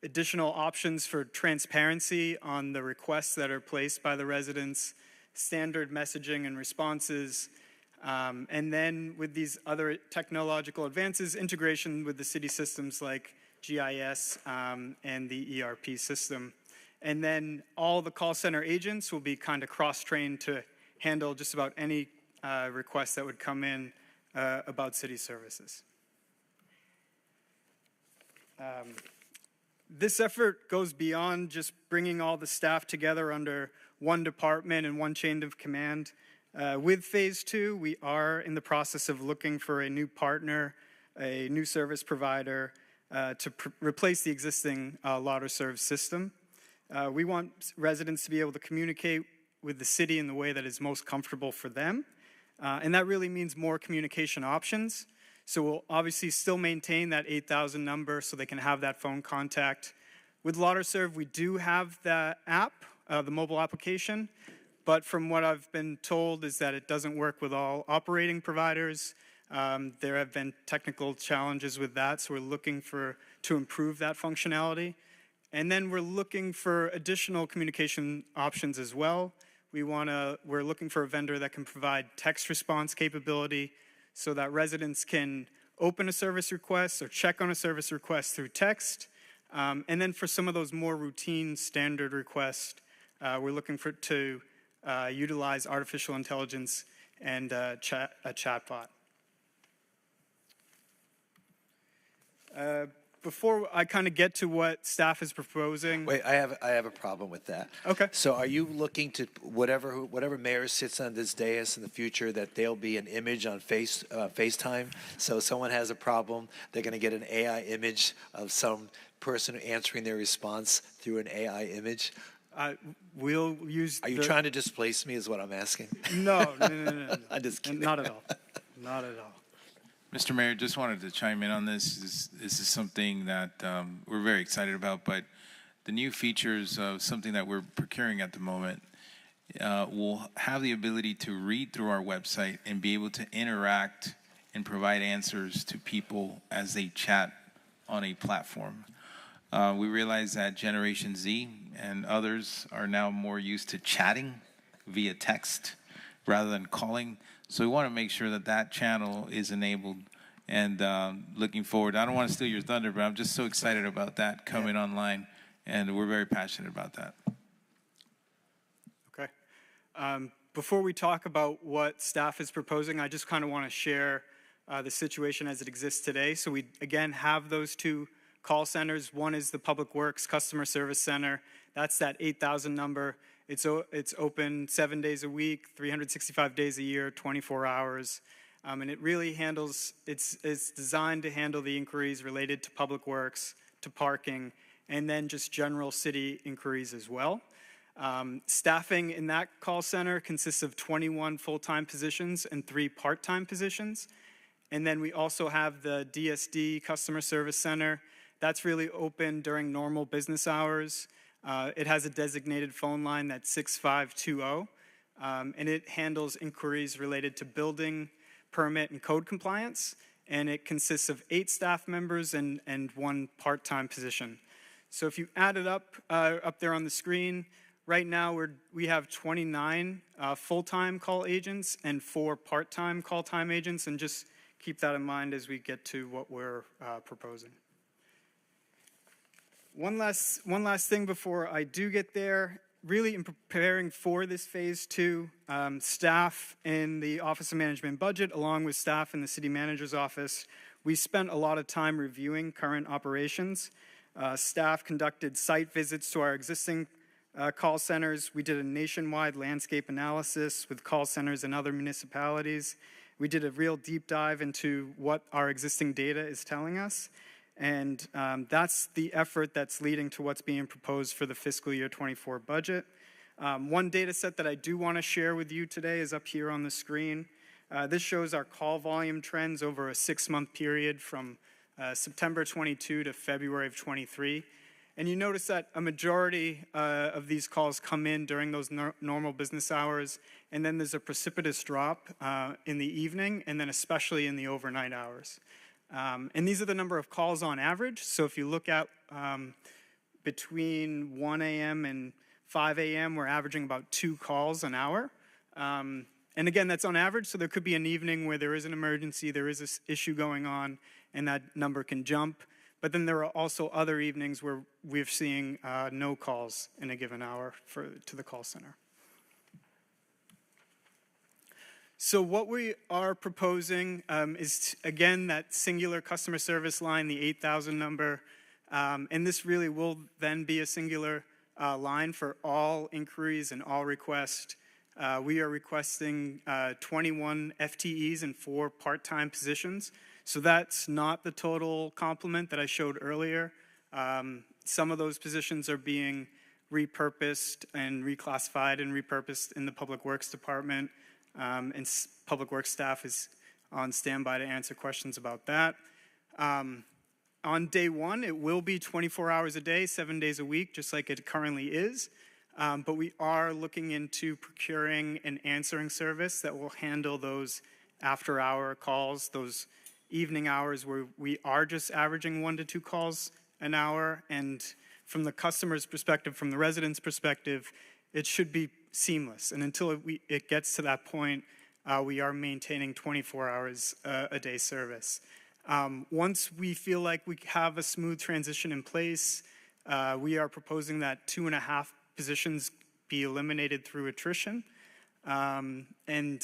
additional options for transparency on the requests that are placed by the residents, standard messaging and responses, and then with these other technological advances, integration with the city systems like GIS and the ERP system. And then all the call center agents will be kind of cross-trained to handle just about any request that would come in about city services. This effort goes beyond just bringing all the staff together under one department and one chain of command. With phase 2, we are in the process of looking for a new partner, a new service provider to replace the existing Lauderdale system. We want residents to be able to communicate with the city in the way that is most comfortable for them. And that really means more communication options. So we'll obviously still maintain that 8,000 number so they can have that phone contact. With Lauderdale, we do have the app, the mobile application, but from what I've been told is that it doesn't work with all operating providers. There have been technical challenges with that, so we're looking to improve that functionality. And then we're looking for additional communication options as well. We're looking for a vendor that can provide text response capability, so that residents can open a service request or check on a service request through text. And then for some of those more routine standard requests, we're looking to utilize artificial intelligence and a chatbot. Before I kind of get to what staff is proposing. Wait, I have a problem with that. Okay. So are you looking to whatever mayor sits on this dais in the future, that there'll be an image on FaceTime? So if someone has a problem, they're going to get an AI image of some person answering their response through an AI image? We'll use. Are you trying to displace me? Is what I'm asking. No. I'm just kidding. Not at all. Not at all. Mr. Mayor, just wanted to chime in on this. This is something that we're very excited about, but the new features of something that we're procuring at the moment will have the ability to read through our website and be able to interact and provide answers to people as they chat on a platform. We realize that Generation Z and others are now more used to chatting via text rather than calling. So we want to make sure that that channel is enabled, and looking forward. I don't want to steal your thunder, but I'm just so excited about that coming online, and we're very passionate about that. Okay. Before we talk about what staff is proposing, I just kind of want to share the situation as it exists today. So we, again, have those 2 call centers. One is the Public Works Customer Service Center. That's that 8,000 number. It's open 7 days a week, 365 days a year, 24 hours. And it really handles, it's designed to handle the inquiries related to public works, to parking, and then just general city inquiries as well. Staffing in that call center consists of 21 full-time positions and 3 part-time positions. And then we also have the DSD Customer Service Center. That's really open during normal business hours. It has a designated phone line that's 6520, and it handles inquiries related to building, permit, and code compliance, and it consists of 8 staff members and 1 part-time position. So if you add it up there on the screen, right now we have 29 full-time call agents and 4 part-time call-time agents, and just keep that in mind as we get to what we're proposing. One last thing before I do get there. Really, in preparing for this phase 2, staff in the Office of Management Budget, along with staff in the City Manager's Office, we spent a lot of time reviewing current operations. Staff conducted site visits to our existing call centers. We did a nationwide landscape analysis with call centers in other municipalities. We did a real deep dive into what our existing data is telling us. And that's the effort that's leading to what's being proposed for the fiscal year 24 budget. One data set that I do want to share with you today is up here on the screen. This shows our call volume trends over a 6-month period from September 22 to February of 23. And you notice that a majority of these calls come in during those normal business hours, and then there's a precipitous drop in the evening, and then especially in the overnight hours. And these are the number of calls on average. So if you look at between 1 a.m. and 5 a.m., we're averaging about 2 calls an hour. And again, that's on average, so there could be an evening where there is an emergency, there is an issue going on, and that number can jump. But then there are also other evenings where we're seeing no calls in a given hour to the call center. So what we are proposing is, again, that singular customer service line, the 8,000 number, and this really will then be a singular line for all inquiries and all requests. We are requesting 21 FTEs and 4 part-time positions. So that's not the total complement that I showed earlier. Some of those positions are being repurposed and reclassified and repurposed in the Public Works Department. And Public Works staff is on standby to answer questions about that. On day 1, it will be 24 hours a day, 7 days a week, just like it currently is. But we are looking into procuring an answering service that will handle those after-hour calls, those evening hours where we are just averaging 1 to 2 calls an hour. And from the customer's perspective, from the resident's perspective, it should be seamless. And until it gets to that point, we are maintaining 24 hours a day service. Once we feel like we have a smooth transition in place, we are proposing that 2.5 positions be eliminated through attrition, and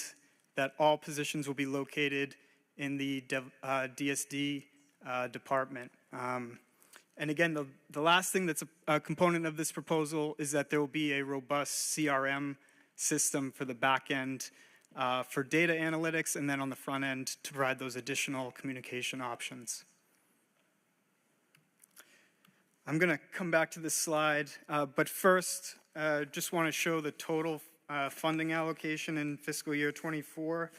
that all positions will be located in the DSD department. And again, the last thing that's a component of this proposal is that there will be a robust CRM system for the back end for data analytics, and then on the front end to provide those additional communication options. I'm going to come back to this slide, but first, just want to show the total funding allocation in fiscal year 24.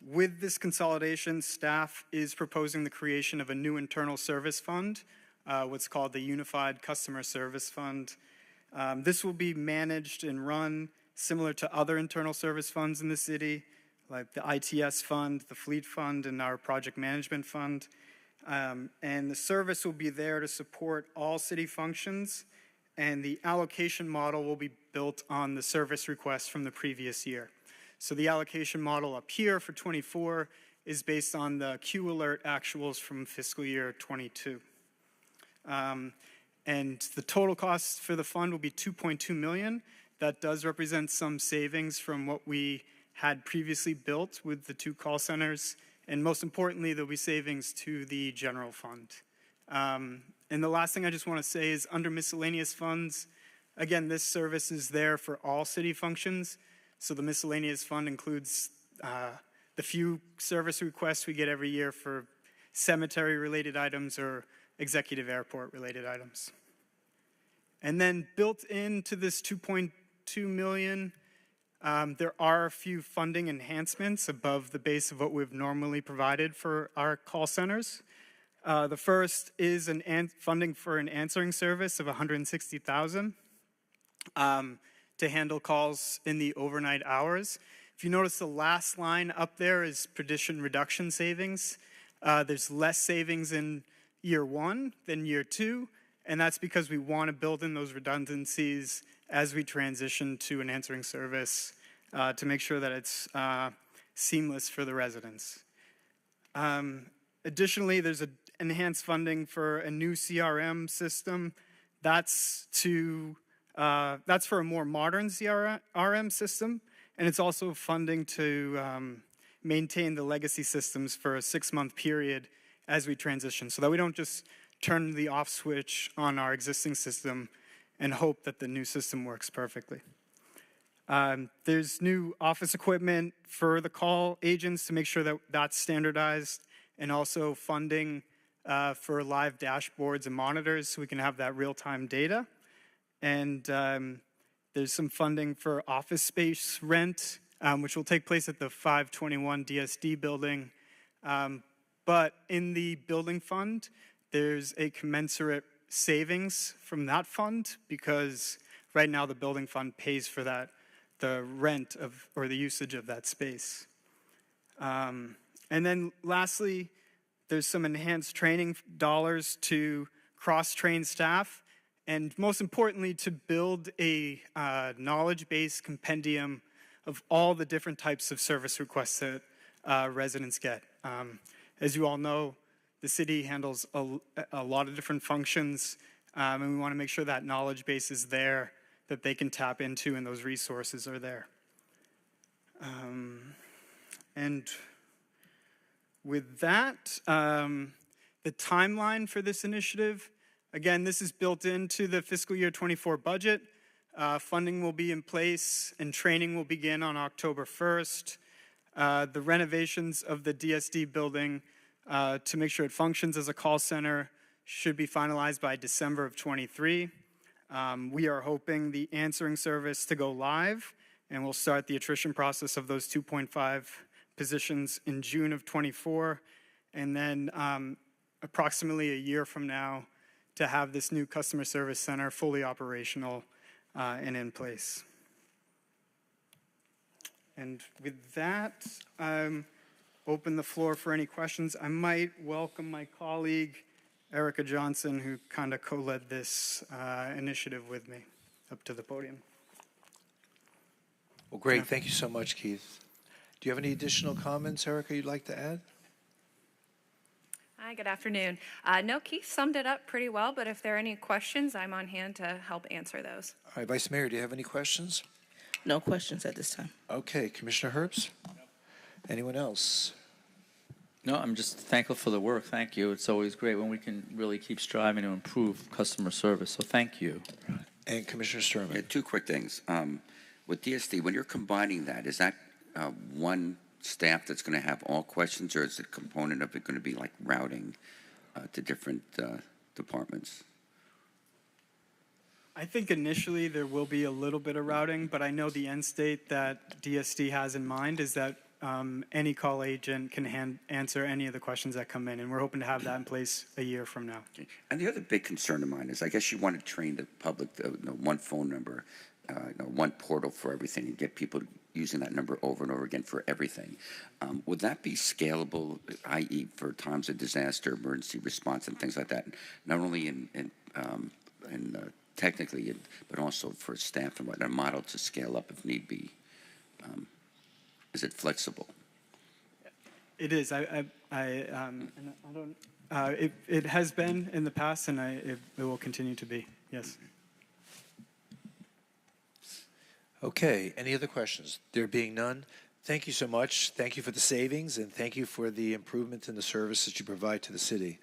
With this consolidation, staff is proposing the creation of a new internal service fund, what's called the Unified Customer Service Fund. This will be managed and run similar to other internal service funds in the city, like the ITS fund, the Fleet Fund, and our Project Management Fund. And the service will be there to support all city functions, and the allocation model will be built on the service requests from the previous year. So the allocation model up here for 24 is based on the Q Alert actuals from fiscal year 22. And the total cost for the fund will be $2.2 million. That does represent some savings from what we had previously built with the 2 call centers. And most importantly, there'll be savings to the general fund. And the last thing I just want to say is under miscellaneous funds, again, this service is there for all city functions. So the miscellaneous fund includes the few service requests we get every year for cemetery-related items or executive airport-related items. And then built into this $2.2 million, there are a few funding enhancements above the base of what we've normally provided for our call centers. The first is funding for an answering service of $160,000 to handle calls in the overnight hours. If you notice, the last line up there is petition reduction savings. There's less savings in year 1 than year 2, and that's because we want to build in those redundancies as we transition to an answering service to make sure that it's seamless for the residents. Additionally, there's enhanced funding for a new CRM system. That's for a more modern CRM system, and it's also funding to maintain the legacy systems for a 6-month period as we transition, so that we don't just turn the off switch on our existing system and hope that the new system works perfectly. There's new office equipment for the call agents to make sure that that's standardized, and also funding for live dashboards and monitors so we can have that real-time data. And there's some funding for office space rent, which will take place at the 521 DSD building. But in the building fund, there's a commensurate savings from that fund, because right now the building fund pays for that, the rent of, or the usage of that space. And then lastly, there's some enhanced training dollars to cross-train staff, and most importantly, to build a knowledge-based compendium of all the different types of service requests that residents get. As you all know, the city handles a lot of different functions, and we want to make sure that knowledge base is there, that they can tap into, and those resources are there. And with that, the timeline for this initiative, again, this is built into the fiscal year 24 budget. Funding will be in place and training will begin on October 1st. The renovations of the DSD building to make sure it functions as a call center should be finalized by December of 23. We are hoping the answering service to go live, and we'll start the attrition process of those 2.5 positions in June of 24, and then approximately a year from now to have this new customer service center fully operational and in place. And with that, open the floor for any questions. I might welcome my colleague, Erica Johnson, who kind of co-led this initiative with me, up to the podium. Well, great. Thank you so much, Keith. Do you have any additional comments, Erica, you'd like to add? Hi, good afternoon. No, Keith summed it up pretty well, but if there are any questions, I'm on hand to help answer those. All right, Vice Mayor, do you have any questions? No questions at this time. Okay, Commissioner Herbst? Anyone else? No, I'm just thankful for the work. Thank you. It's always great when we can really keep striving to improve customer service. So thank you. And Commissioner Sturman? Yeah, 2 quick things. With DSD, when you're combining that, is that one staff that's going to have all questions, or is a component of it going to be like routing to different departments? I think initially there will be a little bit of routing, but I know the end state that DSD has in mind is that any call agent can answer any of the questions that come in, and we're hoping to have that in place a year from now. Okay. And the other big concern of mine is, I guess you want to train the public, one phone number, one portal for everything, and get people using that number over and over again for everything. Would that be scalable, i.e. for times of disaster, emergency response, and things like that, not only in technically, but also for staff and whatnot, a model to scale up if need be? Is it flexible? It is. And I don't. It has been in the past, and it will continue to be. Yes. Okay, any other questions? There being none, thank you so much. Thank you for the savings, and thank you for the improvement in the service that you provide to the city.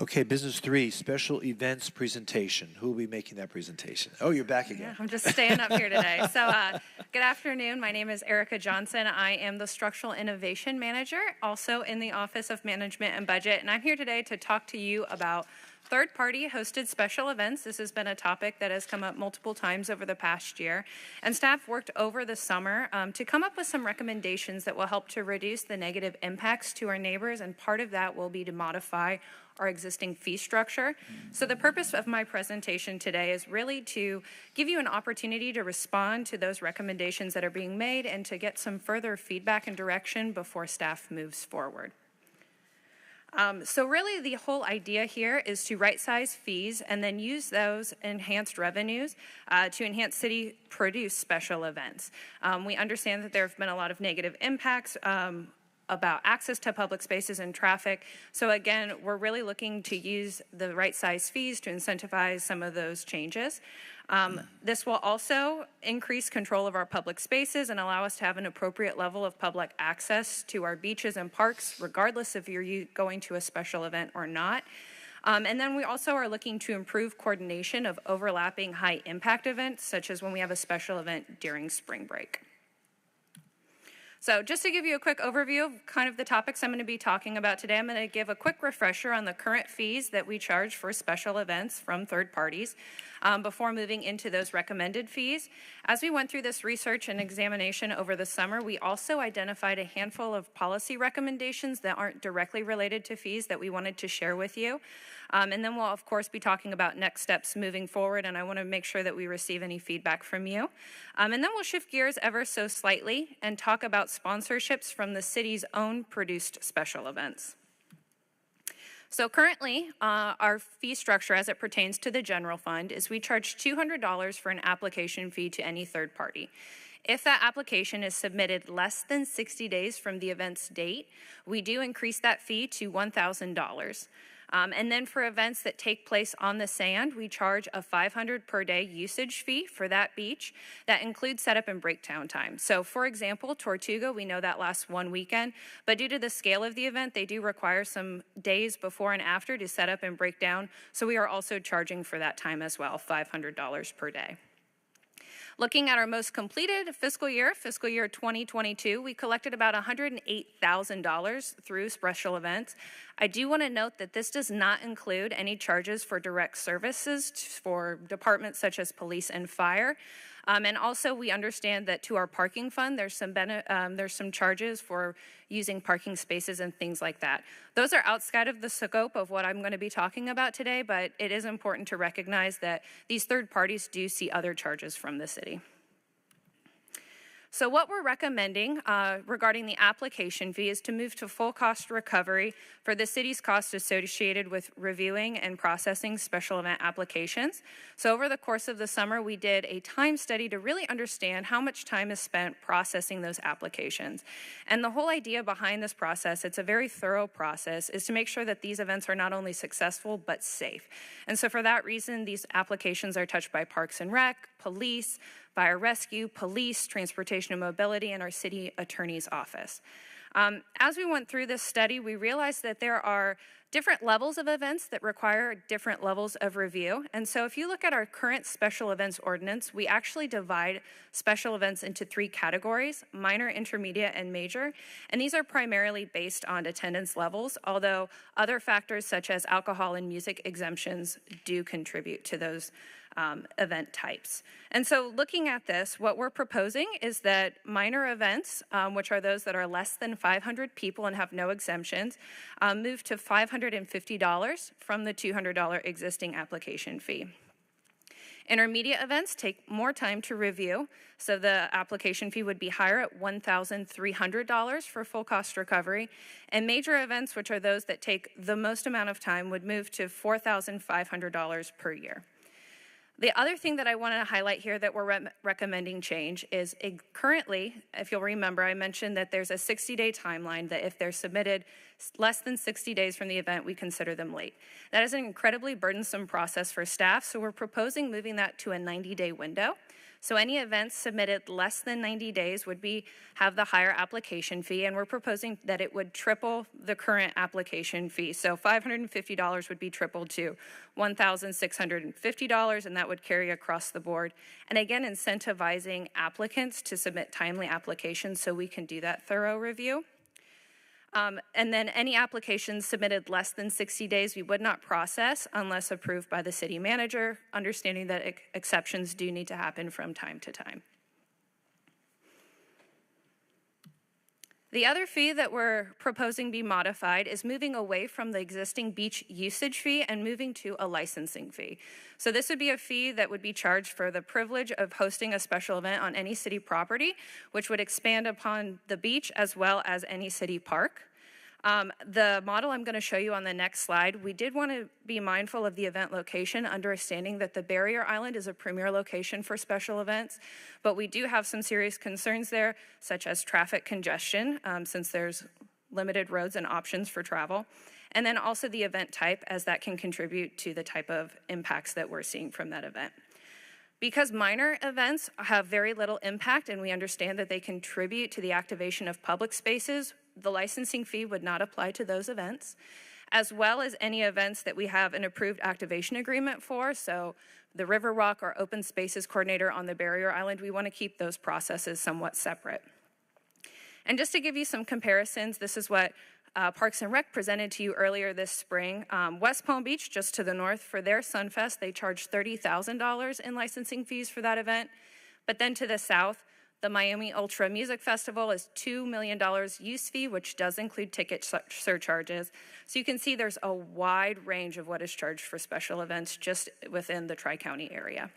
Okay, business 3, special events presentation. Who will be making that presentation? Oh, you're back again. Yeah, I'm just staying up here today. So good afternoon. My name is Erica Johnson. I am the Structural Innovation Manager, also in the Office of Management and Budget. And I'm here today to talk to you about Third-party hosted special events. This has been a topic that has come up multiple times over the past year. And staff worked over the summer to come up with some recommendations that will help to reduce the negative impacts to our neighbors. And part of that will be to modify our existing fee structure. So the purpose of my presentation today is really to give you an opportunity to respond to those recommendations that are being made and to get some further feedback and direction before staff moves forward. So really the whole idea here is to right-size fees and then use those enhanced revenues to enhance city-produced special events. We understand that there have been a lot of negative impacts about access to public spaces and traffic. So again, we're really looking to use the right size fees to incentivize some of those changes. This will also increase control of our public spaces and allow us to have an appropriate level of public access to our beaches and parks, regardless if you're going to a special event or not. And then we also are looking to improve coordination of overlapping high impact events, such as when we have a special event during spring break. So just to give you a quick overview of kind of the topics I'm going to be talking about today, I'm going to give a quick refresher on the current fees that we charge for special events from third parties before moving into those recommended fees. As we went through this research and examination over the summer, we also identified a handful of policy recommendations that aren't directly related to fees that we wanted to share with you. And then we'll, of course, be talking about next steps moving forward, and I want to make sure that we receive any feedback from you. And then we'll shift gears ever so slightly and talk about sponsorships from the city's own produced special events. So currently, our fee structure as it pertains to the general fund is we charge $200 for an application fee to any third party. If that application is submitted less than 60 days from the event's date, we do increase that fee to $1,000. And then for events that take place on the sand, we charge a $500 per day usage fee for that beach. That includes setup and breakdown time. So for example, Tortuga, we know that lasts one weekend, but due to the scale of the event, they do require some days before and after to set up and break down. So we are also charging for that time as well, $500 per day. Looking at our most completed fiscal year 2022, we collected about $108,000 through special events. I do want to note that this does not include any charges for direct services for departments such as police and fire. And also, we understand that to our parking fund, there's some charges for using parking spaces and things like that. Those are outside of the scope of what I'm going to be talking about today, but it is important to recognize that these third parties do see other charges from the city. So what we're recommending regarding the application fee is to move to full cost recovery for the city's costs associated with reviewing and processing special event applications. So over the course of the summer, we did a time study to really understand how much time is spent processing those applications. And the whole idea behind this process, it's a very thorough process, is to make sure that these events are not only successful, but safe. And so for that reason, these applications are touched by Parks and Rec, police, fire rescue, police, transportation and mobility, and our city attorney's office. As we went through this study, we realized that there are different levels of events that require different levels of review. And so if you look at our current special events ordinance, we actually divide special events into three categories: minor, intermediate, and major. And these are primarily based on attendance levels, although other factors such as alcohol and music exemptions do contribute to those event types. And so looking at this, what we're proposing is that minor events, which are those that are less than 500 people and have no exemptions, move to $550 from the $200 existing application fee. Intermediate events take more time to review, so the application fee would be higher at $1,300 for full cost recovery. And major events, which are those that take the most amount of time, would move to $4,500 per year. The other thing that I want to highlight here that we're recommending change is currently, if you'll remember, I mentioned that there's a 60-day timeline that if they're submitted less than 60 days from the event, we consider them late. That is an incredibly burdensome process for staff, so we're proposing moving that to a 90-day window. So any events submitted less than 90 days would have the higher application fee, and we're proposing that it would triple the current application fee. So $550 would be tripled to $1,650, and that would carry across the board. And again, incentivizing applicants to submit timely applications so we can do that thorough review. And then any applications submitted less than 60 days, we would not process unless approved by the city manager, understanding that exceptions do need to happen from time to time. The other fee that we're proposing be modified is moving away from the existing beach usage fee and moving to a licensing fee. So this would be a fee that would be charged for the privilege of hosting a special event on any city property, which would expand upon the beach as well as any city park. The model I'm going to show you on the next slide, we did want to be mindful of the event location, understanding that the barrier island is a premier location for special events, but we do have some serious concerns there, such as traffic congestion, since there's limited roads and options for travel, and then also the event type, as that can contribute to the type of impacts that we're seeing from that event. Because minor events have very little impact and we understand that they contribute to the activation of public spaces, the licensing fee would not apply to those events, as well as any events that we have an approved activation agreement for. So the Riverwalk or Open Spaces Coordinator on the Barrier Island, we want to keep those processes somewhat separate. And just to give you some comparisons, this is what Parks and Rec presented to you earlier this spring. West Palm Beach, just to the north, for their Sunfest, they charged $30,000 in licensing fees for that event. But then to the south, the Miami Ultra Music Festival is $2 million use fee, which does include ticket surcharges. So you can see there's a wide range of what is charged for special events just within the Tri-County area.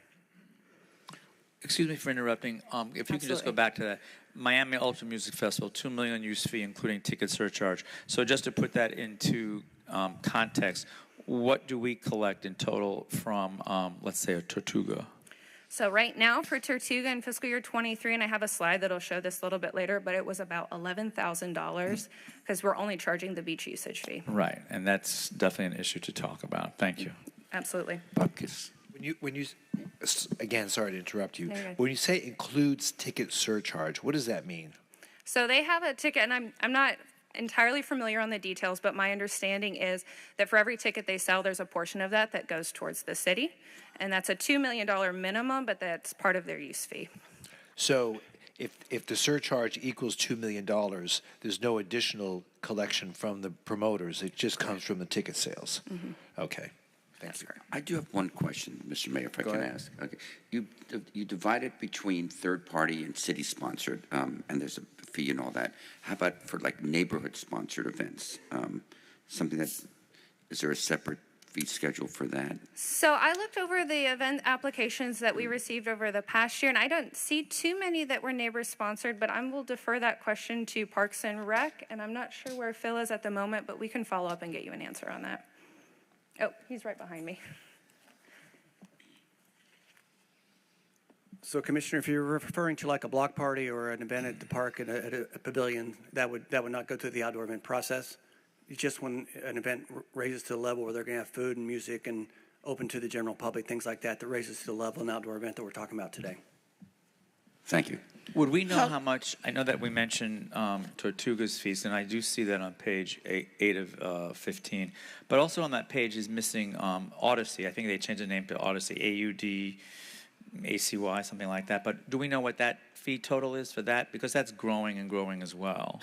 Excuse me for interrupting. If you could just go back to that. Miami Ultra Music Festival, $2 million use fee, including ticket surcharge. So just to put that into context, what do we collect in total from, let's say, a Tortuga? So right now for Tortuga in fiscal year 23, and I have a slide that'll show this a little bit later, but it was about $11,000 because we're only charging the beach usage fee. Right, and that's definitely an issue to talk about. Thank you. Absolutely. Buckus. When you again, sorry to interrupt you. No, you're good. When you say includes ticket surcharge, what does that mean? So they have a ticket, and I'm not entirely familiar on the details, but my understanding is that for every ticket they sell, there's a portion of that that goes towards the city. And that's a $2 million minimum, but that's part of their use fee. So if the surcharge equals $2 million, there's no additional collection from the promoters. It just comes from the ticket sales. Mm-hmm. Okay. Thank you. I do have one question, Mr. Mayor, if I Go can ahead. ask. Okay. You divide it between third-party and city-sponsored, and there's a fee and all that. How about for like neighborhood-sponsored events? Something that, is there a separate fee schedule for that? So I looked over the event applications that we received over the past year, and I don't see too many that were neighbor-sponsored, but I will defer that question to Parks and Rec, and I'm not sure where Phil is at the moment, but we can follow up and get you an answer on that. Oh, he's right behind me. So, Commissioner, if you're referring to like a block party or an event at the park at a pavilion, that would not go through the outdoor event process. It's just when an event raises to the level where they're going to have food and music and open to the general public, things like that, that raises to the level of an outdoor event that we're talking about today. Thank you. Would we know how much, I know that we mentioned Tortuga's fees, and I do see that on page 8 of 15, but also on that page is missing Odyssey. I think they changed the name to Odyssey, AUD-ACY, something like that. But do we know what that fee total is for that? Because that's growing and growing as well.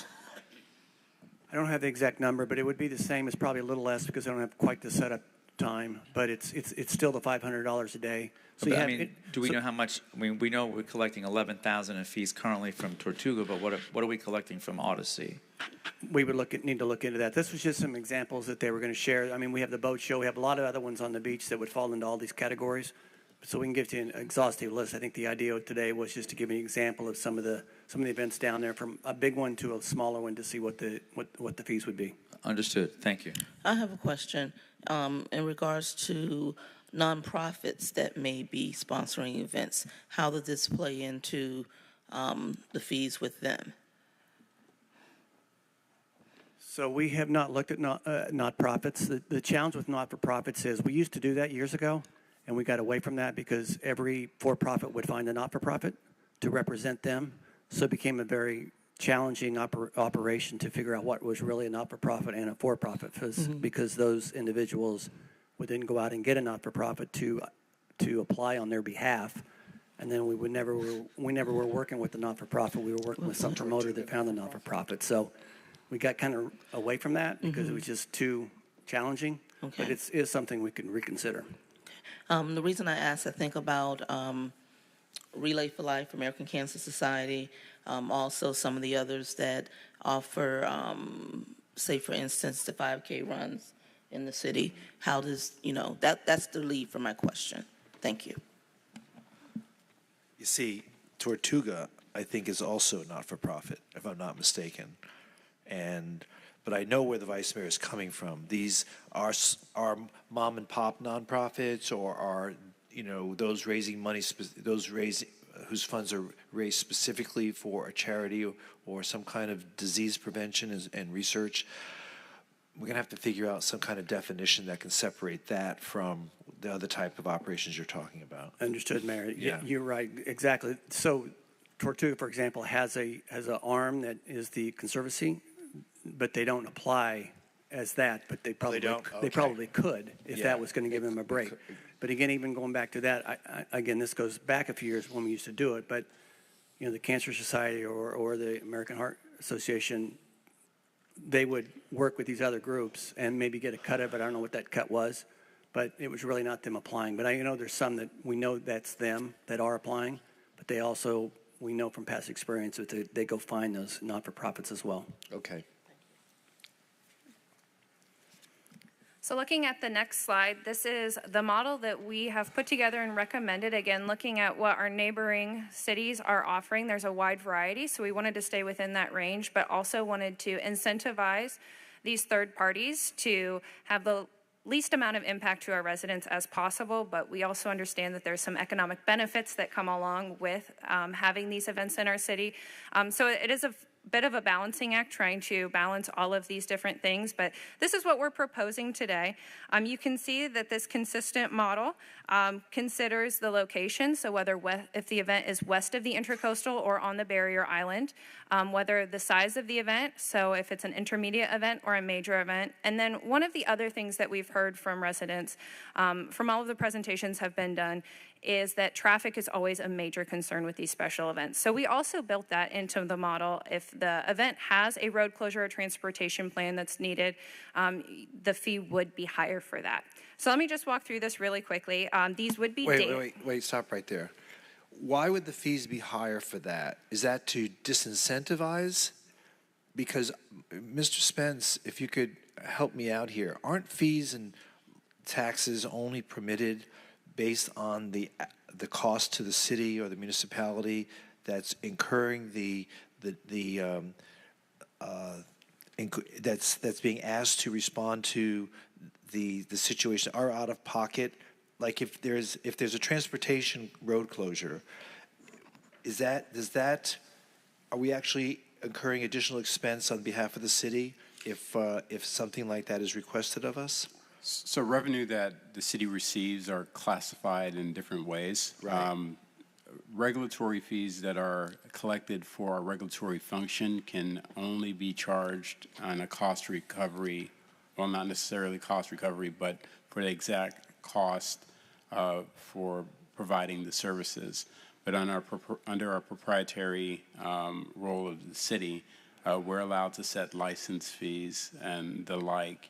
I don't have the exact number, but it would be the same. It's probably a little less because I don't have quite the setup time, but it's still the $500 a day. So I mean, do we know how much? I mean, we know we're collecting $11,000 in fees currently from Tortuga, but what are we collecting from Odyssey? We would need to look into that. This was just some examples that they were going to share. I mean, we have the boat show. We have a lot of other ones on the beach that would fall into all these categories. So we can give you an exhaustive list. I think the idea today was just to give you an example of some of the events down there, from a big one to a smaller one, to see what the fees would be. Understood. Thank you. I have a question in regards to nonprofits that may be sponsoring events. How does this play into the fees with them? So we have not looked at not-for-profits. The challenge with not-for-profits is we used to do that years ago, and we got away from that because every for-profit would find a not-for-profit to represent them. So it became a very challenging operation to figure out what was really a not-for-profit and a for-profit, because those individuals would then go out and get a not-for-profit to apply on their behalf, and then we never were working with the not-for-profit. We were working with some promoter that found the not-for-profit. So we got kind of away from that because it was just too challenging. Okay. But it is something we can reconsider. The reason I asked, I think about Relay for Life, American Cancer Society, also some of the others that offer, say, for instance, the 5K runs in the city. How does, that's the lead for my question. Thank you. You see, Tortuga, I think, is also not-for-profit, if I'm not mistaken. But I know where the vice mayor is coming from. These are mom and pop nonprofits, or are those raising money, whose funds are raised specifically for a charity or some kind of disease prevention and research. We're going to have to figure out some kind of definition that can separate that from the other type of operations you're talking about. Understood, Mayor. Yeah. You're right, exactly. So Tortuga, for example, has an arm that is the Conservancy, but they don't apply as that, but they probably they probably could if that was going to give them a break. But again, even going back to that, again, this goes back a few years when we used to do it, but the Cancer Society or the American Heart Association, they would work with these other groups and maybe get a cut of it. I don't know what that cut was, but it was really not them applying. But I know there's some that we know that's them that are applying, but they also, we know from past experience that they go find those not-for-profits as well. Okay. So looking at the next slide, this is the model that we have put together and recommended. Again, looking at what our neighboring cities are offering, there's a wide variety, so we wanted to stay within that range, but also wanted to incentivize these third parties to have the least amount of impact to our residents as possible, but we also understand that there's some economic benefits that come along with having these events in our city. So it is a bit of a balancing act, trying to balance all of these different things, but this is what we're proposing today. You can see that this consistent model considers the location, so whether if the event is west of the Intracoastal or on the Barrier Island, whether the size of the event, so if it's an intermediate event or a major event. And then one of the other things that we've heard from residents, from all of the presentations have been done, is that traffic is always a major concern with these special events. So we also built that into the model. If the event has a road closure or transportation plan that's needed, the fee would be higher for that. So let me just walk through this really quickly. These would be Wait, stop right there. Why would the fees be higher for that? Is that to disincentivize? Because, Mr. Spence, if you could help me out here, aren't fees and taxes only permitted based on the cost to the city or the municipality that's incurring that's being asked to respond to the situation, are out of pocket? Like if there's a transportation road closure, are we actually incurring additional expense on behalf of the city if something like that is requested of us? So revenue that the city receives are classified in different ways. Right. Regulatory fees that are collected for our regulatory function can only be charged on a cost recovery, well, not necessarily cost recovery, but for the exact cost for providing the services. But under our proprietary role of the city, we're allowed to set license fees and the like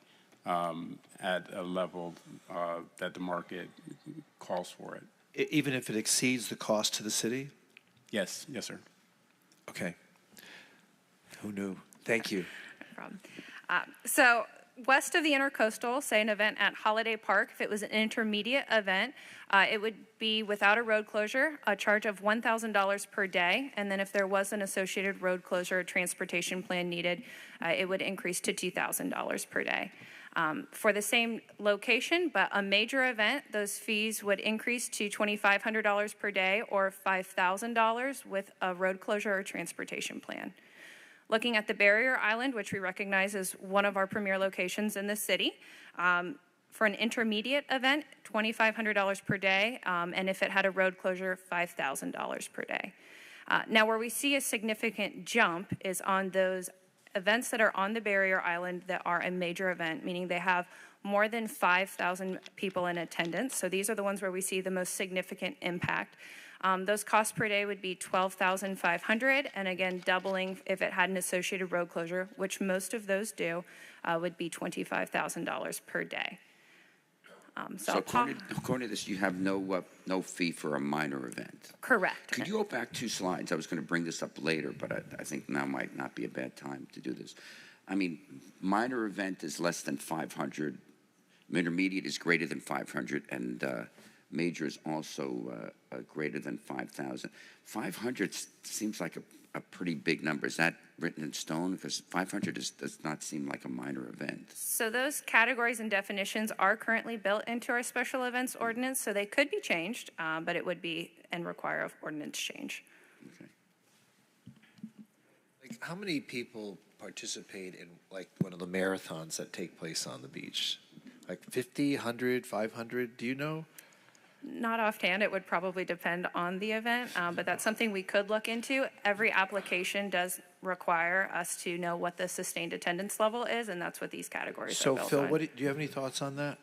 at a level that the market calls for it. Even if it exceeds the cost to the city? Yes, sir. Okay. Who knew? Thank you. No problem. So west of the Intercoastal, say an event at Holiday Park, if it was an intermediate event, it would be without a road closure, a charge of $1,000 per day, and then if there was an associated road closure or transportation plan needed, it would increase to $2,000 per day. For the same location, but a major event, those fees would increase to $2,500 per day or $5,000 with a road closure or transportation plan. Looking at the Barrier Island, which we recognize as one of our premier locations in the city, for an intermediate event, $2,500 per day, and if it had a road closure, $5,000 per day. Now, where we see a significant jump is on those events that are on the Barrier Island that are a major event, meaning they have more than 5,000 people in attendance. So these are the ones where we see the most significant impact. Those costs per day would be $12,500, and again, doubling if it had an associated road closure, which most of those do, would be $25,000 per day. So according to this, you have no fee for a minor event. Correct. Could you go back 2 slides? I was going to bring this up later, but I think now might not be a bad time to do this. I mean, minor event is less than 500. Intermediate is greater than 500, and major is also greater than 5,000. 500 seems like a pretty big number. Is that written in stone? Because 500 does not seem like a minor event. So those categories and definitions are currently built into our special events ordinance, so they could be changed, but it would be and require an ordinance change. Okay. Like, how many people participate in like one of the marathons that take place on the beach? Like 50, 100, 500, do you know? Not offhand, it would probably depend on the event, but that's something we could look into. Every application does require us to know what the sustained attendance level is, and that's what these categories are built on. So Phil, do you have any thoughts on that?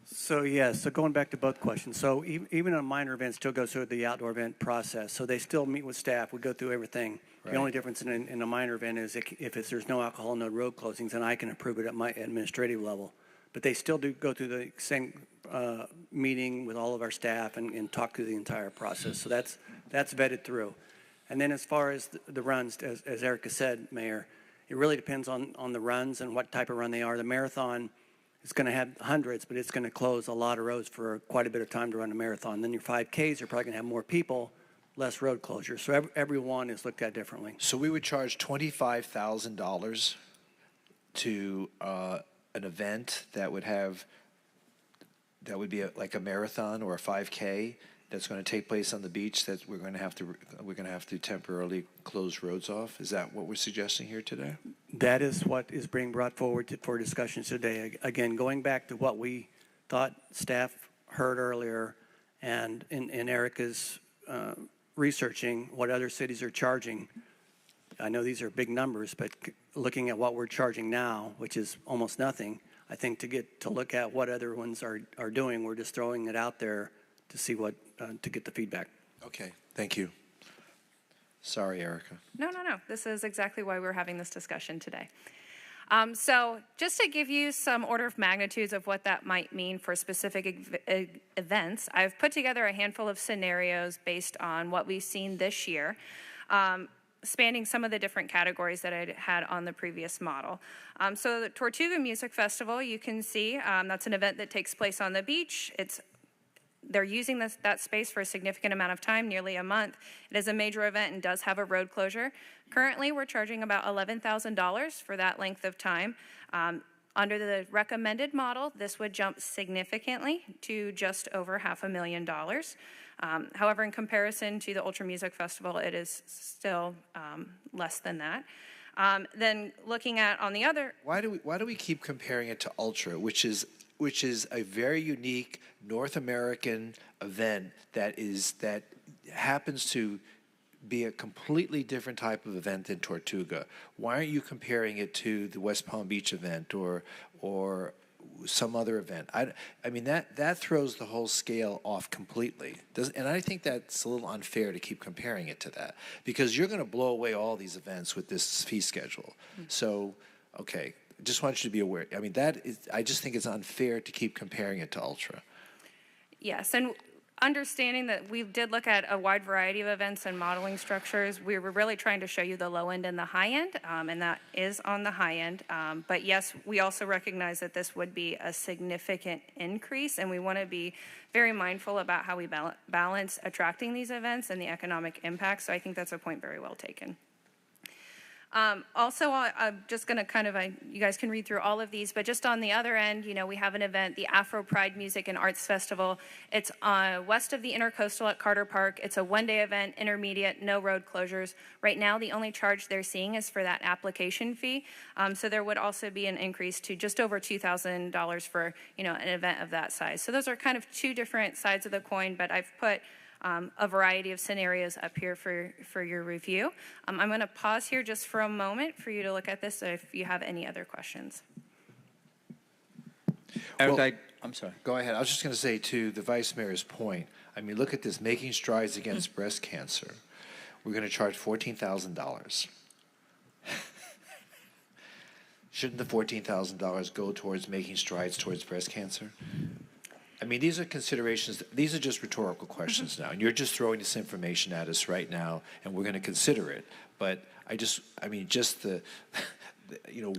So yes, so going back to both questions. So even a minor event still goes through the outdoor event process. So they still meet with staff. We go through everything. Right. The only difference in a minor event is if there's no alcohol, no road closings, then I can approve it at my administrative level. But they still do go through the same meeting with all of our staff and talk through the entire process. So that's vetted through. And then as far as the runs, as Erica said, Mayor, it really depends on the runs and what type of run they are. The marathon is going to have hundreds, but it's going to close a lot of roads for quite a bit of time to run a marathon. Then your 5Ks are probably going to have more people, less road closures. So every one is looked at differently. So we would charge $25,000 to an event that would be like a marathon or a 5K that's going to take place on the beach that we're going to have to temporarily close roads off. Is that what we're suggesting here today? That is what is being brought forward for discussions today. Again, going back to what we thought staff heard earlier, and in Erica's researching what other cities are charging. I know these are big numbers, but looking at what we're charging now, which is almost nothing, I think to look at what other ones are doing, we're just throwing it out there to see what to get the feedback. Okay, thank you. Sorry, Erica. No. This is exactly why we're having this discussion today. So just to give you some order of magnitudes of what that might mean for specific events, I've put together a handful of scenarios based on what we've seen this year, spanning some of the different categories that I had on the previous model. So the Tortuga Music Festival, you can see that's an event that takes place on the beach. They're using that space for a significant amount of time, nearly a month. It is a major event and does have a road closure. Currently, we're charging about $11,000 for that length of time. Under the recommended model, this would jump significantly to just over $500,000. However, in comparison to the Ultra Music Festival, it is still less than that. Then looking at on the other... Why do we keep comparing it to Ultra, which is a very unique North American event that happens to be a completely different type of event than Tortuga? Why aren't you comparing it to the West Palm Beach event or some other event? I mean that throws the whole scale off completely. And I think that's a little unfair to keep comparing it to that, because you're going to blow away all these events with this fee schedule. So, okay. Just want you to be aware. I mean, I just think it's unfair to keep comparing it to Ultra. Yes, and understanding that we did look at a wide variety of events and modeling structures, we were really trying to show you the low end and the high end, and that is on the high end. But yes, we also recognize that this would be a significant increase, and we want to be very mindful about how we balance attracting these events and the economic impact. So I think that's a point very well taken. Also, I'm just going to you guys can read through all of these, but just on the other end, we have an event, the Afro Pride Music and Arts Festival. It's west of the Intercoastal at Carter Park. It's a one-day event, intermediate, no road closures. Right now, the only charge they're seeing is for that application fee. So there would also be an increase to just over $2,000 for, an event of that size. So those are kind of two different sides of the coin, but I've put a variety of scenarios up here for your review. I'm going to pause here just for a moment for you to look at this if you have any other questions. Eric, Well, I'm sorry. Go ahead. I was just going to say to the Vice Mayor's point, I mean, look at this, making strides against breast cancer. We're going to charge $14,000. Shouldn't the $14,000 go towards making strides towards breast cancer? I mean, these are considerations, these are just rhetorical questions now, and you're just throwing this information at us right now, and we're going to consider it. But just the,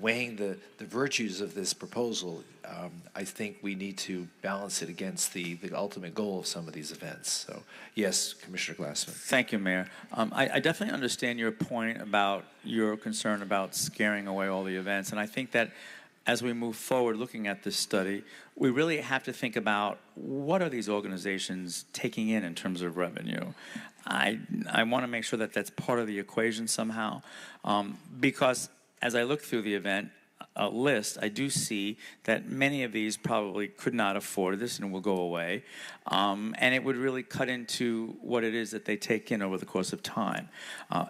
weighing the virtues of this proposal, I think we need to balance it against the ultimate goal of some of these events. So, yes, Commissioner Glassman. Thank you, Mayor. I definitely understand your point about your concern about scaring away all the events, and I think that as we move forward looking at this study, we really have to think about what are these organizations taking in terms of revenue. I want to make sure that that's part of the equation somehow, because as I look through the event list, I do see that many of these probably could not afford this and will go away, and it would really cut into what it is that they take in over the course of time.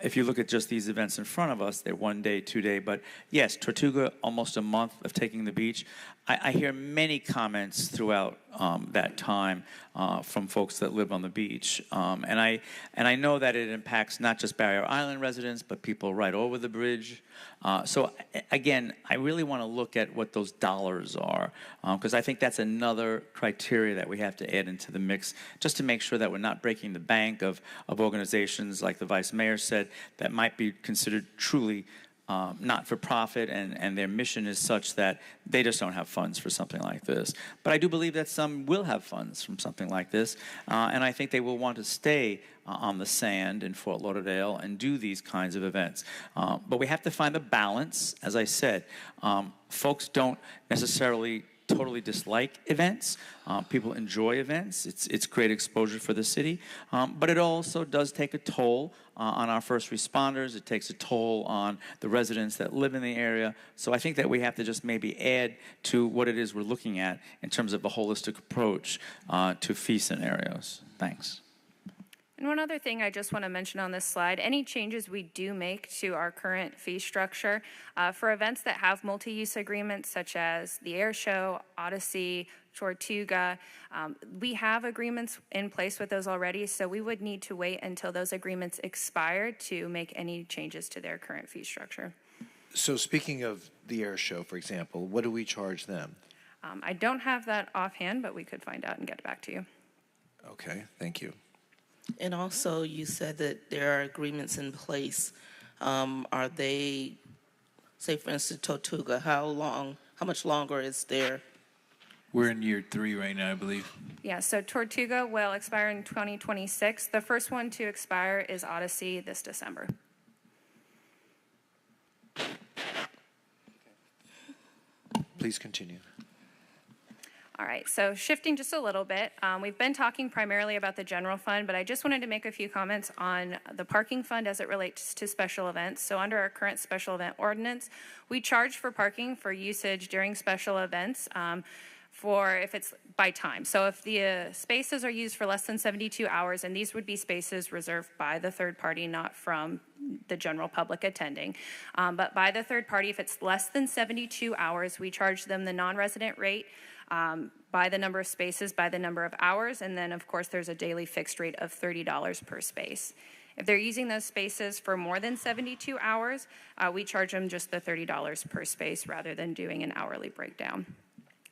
If you look at just these events in front of us, they're 1 day, 2 day, but yes, Tortuga, almost a month of taking the beach. I hear many comments throughout that time from folks that live on the beach, and I know that it impacts not just Barrier Island residents, but people right over the bridge. So again, I really want to look at what those dollars are, because I think that's another criteria that we have to add into the mix, just to make sure that we're not breaking the bank of organizations, like the Vice Mayor said, that might be considered truly not-for-profit, and their mission is such that they just don't have funds for something like this. But I do believe that some will have funds from something like this, and I think they will want to stay on the sand in Fort Lauderdale and do these kinds of events. But we have to find a balance. As I said, folks don't necessarily totally dislike events. People enjoy events. It's great exposure for the city, but it also does take a toll on our first responders. It takes a toll on the residents that live in the area. So I think that we have to just maybe add to what it is we're looking at in terms of a holistic approach to fee scenarios. Thanks. And one other thing I just want to mention on this slide, any changes we do make to our current fee structure for events that have multi-use agreements such as the Air Show, Odyssey, Tortuga, we have agreements in place with those already, so we would need to wait until those agreements expire to make any changes to their current fee structure. So speaking of the Air Show, for example, what do we charge them? I don't have that offhand, but we could find out and get back to you. Okay, thank you. And also, you said that there are agreements in place. Are they, say for instance, Tortuga, how much longer is there? We're in year 3 right now, I believe. Yeah, so Tortuga will expire in 2026. The first one to expire is Odyssey this December. Please continue. All right, so shifting just a little bit, we've been talking primarily about the general fund, but I just wanted to make a few comments on the parking fund as it relates to special events. So under our current special event ordinance, we charge for parking for usage during special events for if it's by time. So if the spaces are used for less than 72 hours, and these would be spaces reserved by the third party, not from the general public attending, but by the third party, if it's less than 72 hours, we charge them the non-resident rate by the number of spaces, by the number of hours, and then of course there's a daily fixed rate of $30 per space. If they're using those spaces for more than 72 hours, we charge them just the $30 per space rather than doing an hourly breakdown.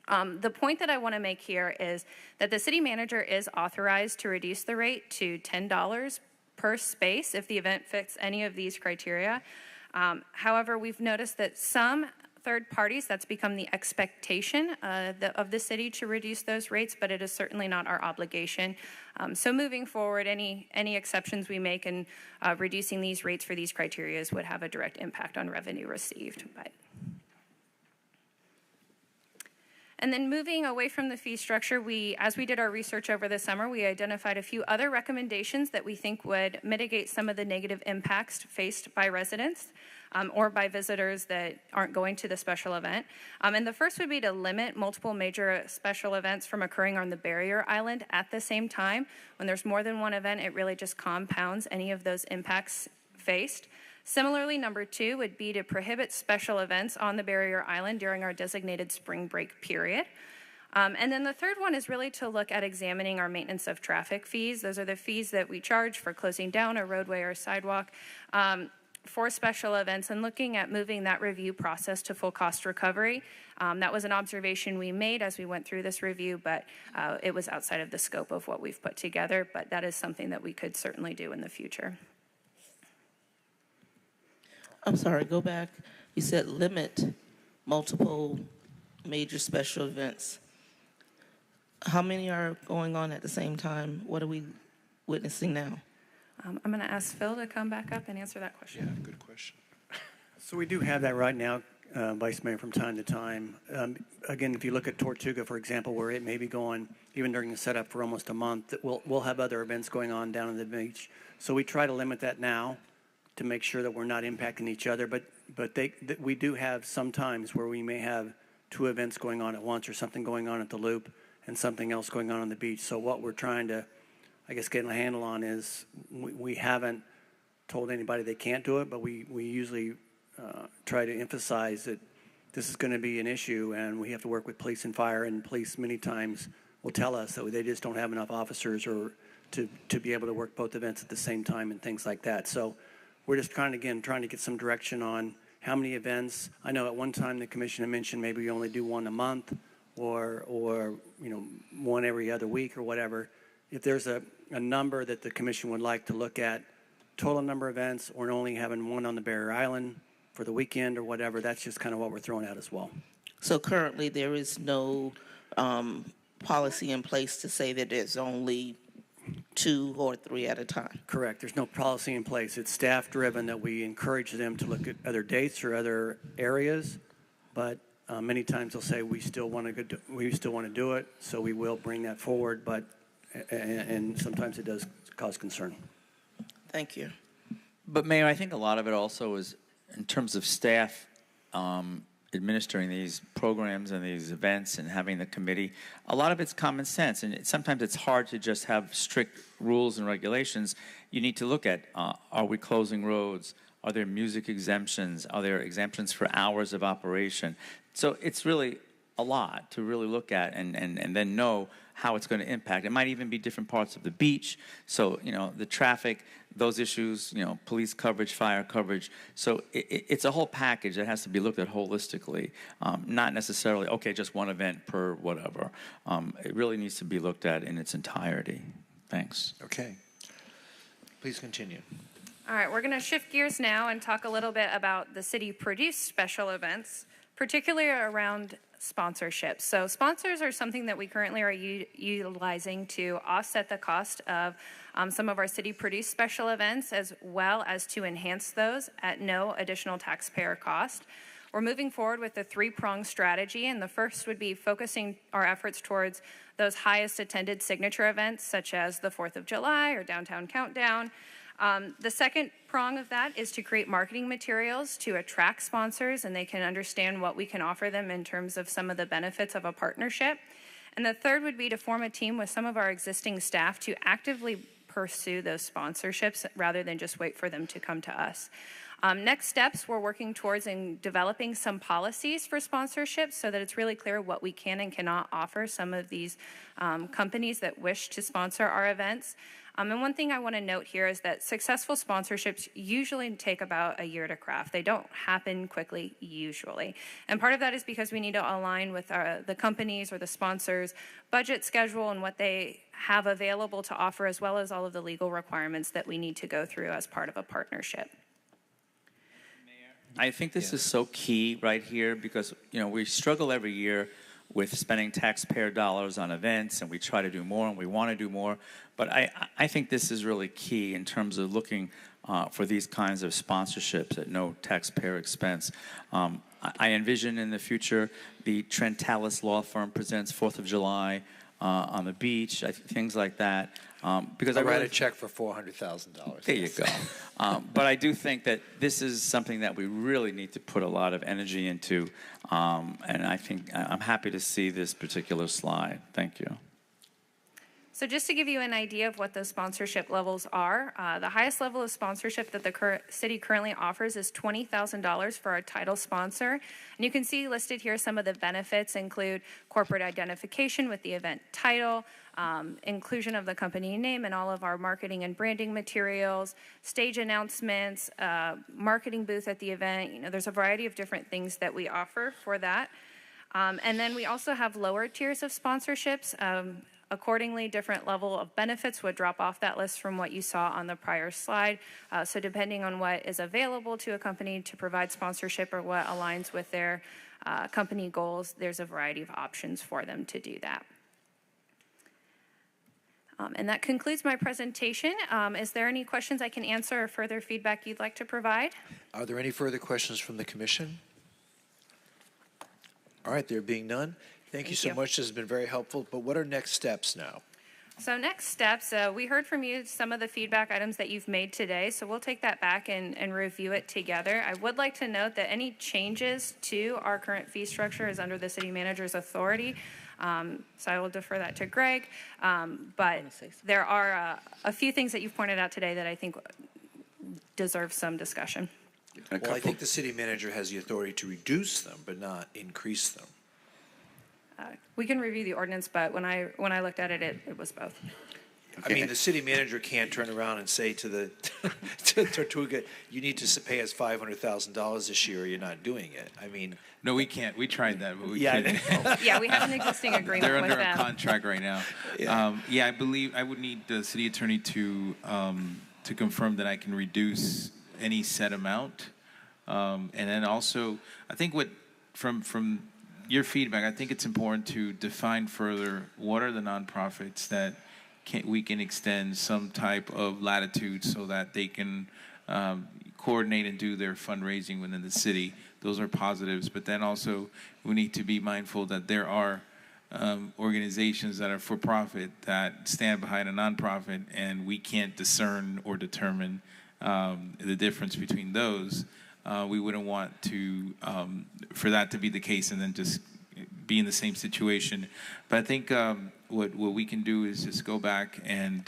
The point that I want to make here is that the city manager is authorized to reduce the rate to $10 per space if the event fits any of these criteria. However, we've noticed that some third parties, that's become the expectation of the city to reduce those rates, but it is certainly not our obligation. So moving forward, any exceptions we make in reducing these rates for these criteria would have a direct impact on revenue received. And then moving away from the fee structure, as we did our research over the summer, we identified a few other recommendations that we think would mitigate some of the negative impacts faced by residents or by visitors that aren't going to the special event. And the first would be to limit multiple major special events from occurring on the barrier island at the same time. When there's more than one event, it really just compounds any of those impacts faced. Similarly, number 2 would be to prohibit special events on the barrier island during our designated spring break period. And then the third one is really to look at examining our maintenance of traffic fees. Those are the fees that we charge for closing down a roadway or sidewalk for special events, and looking at moving that review process to full cost recovery. That was an observation we made as we went through this review, but it was outside of the scope of what we've put together, but that is something that we could certainly do in the future. I'm sorry, go back. You said limit multiple major special events. How many are going on at the same time? What are we witnessing now? I'm going to ask Phil to come back up and answer that question. Yeah, good question. So we do have that right now, Vice Mayor, from time to time. Again, if you look at Tortuga, for example, where it may be going, even during the setup for almost a month, we'll have other events going on down on the beach. So we try to limit that now to make sure that we're not impacting each other. But we do have some times where we may have two events going on at once, or something going on at the Loop and something else going on the beach. So what we're trying to, I guess, get a handle on is we haven't told anybody they can't do it, but we usually try to emphasize that this is going to be an issue, and we have to work with police and fire, and police many times will tell us that they just don't have enough officers or to be able to work both events at the same time and things like that. So we're just trying to get some direction on how many events. I know at one time the commission had mentioned maybe we only do one a month or one every other week or whatever. If there's a number that the commission would like to look at, total number of events, or only having one on the Barrier Island for the weekend or whatever, that's just kind of what we're throwing out as well. So currently there is no policy in place to say that there's only 2 or 3 at a time? Correct. There's no policy in place. It's staff-driven that we encourage them to look at other dates or other areas, but many times they'll say we still want to do it, so we will bring that forward, but and sometimes it does cause concern. Thank you. But Mayor, I think a lot of it also is in terms of staff administering these programs and these events and having the committee. A lot of it's common sense, and sometimes it's hard to just have strict rules and regulations. You need to look at, are we closing roads? Are there music exemptions? Are there exemptions for hours of operation? So it's really a lot to really look at and then know how it's going to impact. It might even be different parts of the beach. So, the traffic, those issues, police coverage, fire coverage. So it's a whole package that has to be looked at holistically, not necessarily, okay, just one event per whatever. It really needs to be looked at in its entirety. Thanks. Okay. Please continue. All right, we're going to shift gears now and talk a little bit about the city-produced special events, particularly around sponsorships. So sponsors are something that we currently are utilizing to offset the cost of some of our city-produced special events, as well as to enhance those at no additional taxpayer cost. We're moving forward with a 3-pronged strategy, and the first would be focusing our efforts towards those highest attended signature events, such as the 4th of July or Downtown Countdown. The second prong of that is to create marketing materials to attract sponsors, and they can understand what we can offer them in terms of some of the benefits of a partnership. And the third would be to form a team with some of our existing staff to actively pursue those sponsorships rather than just wait for them to come to us. Next steps, we're working towards in developing some policies for sponsorships so that it's really clear what we can and cannot offer some of these companies that wish to sponsor our events. And one thing I want to note here is that successful sponsorships usually take about a year to craft. They don't happen quickly, usually. And part of that is because we need to align with the companies or the sponsors' budget schedule and what they have available to offer, as well as all of the legal requirements that we need to go through as part of a partnership. I think this is so key right here because, we struggle every year with spending taxpayer dollars on events, and we try to do more and we want to do more. But I think this is really key in terms of looking for these kinds of sponsorships at no taxpayer expense. I envision in the future the Trentalis Law Firm presents 4th of July on the beach, things like that. Because I write a check for $400,000. There you go. But I do think that this is something that we really need to put a lot of energy into, and I think I'm happy to see this particular slide. Thank you. So just to give you an idea of what those sponsorship levels are, the highest level of sponsorship that the city currently offers is $20,000 for our title sponsor. And you can see listed here some of the benefits include corporate identification with the event title, inclusion of the company name in all of our marketing and branding materials, stage announcements, marketing booth at the event. You know, there's a variety of different things that we offer for that. And then we also have lower tiers of sponsorships. Accordingly, different level of benefits would drop off that list from what you saw on the prior slide. So depending on what is available to a company to provide sponsorship or what aligns with their company goals, there's a variety of options for them to do that. And that concludes my presentation. Is there any questions I can answer or further feedback you'd like to provide? Are there any further questions from the commission? All right, there being none, thank you so much. This has been very helpful. But what are next steps now? So next steps, we heard from you some of the feedback items that you've made today, so we'll take that back and review it together. I would like to note that any changes to our current fee structure is under the city manager's authority. So I will defer that to Greg. But there are a few things that you've pointed out today that I think deserve some discussion. Well, I think the city manager has the authority to reduce them, but not increase them. We can review the ordinance, but when I looked at it, it was both. I mean, the city manager can't turn around and say to the to Tortuga, you need to pay us $500,000 this year or you're not doing it. I mean. No, we can't. We tried that, but we Yeah. couldn't. Yeah, we have an existing agreement They're with under them. a contract right now. Yeah. I believe I would need the city attorney to confirm that I can reduce any set amount. And then also, I think from your feedback, I think it's important to define further what are the nonprofits that we can extend some type of latitude so that they can coordinate and do their fundraising within the city. Those are positives. But then also, we need to be mindful that there are organizations that are for profit that stand behind a nonprofit, and we can't discern or determine the difference between those. We wouldn't want to for that to be the case and then just be in the same situation. But I think what we can do is just go back and,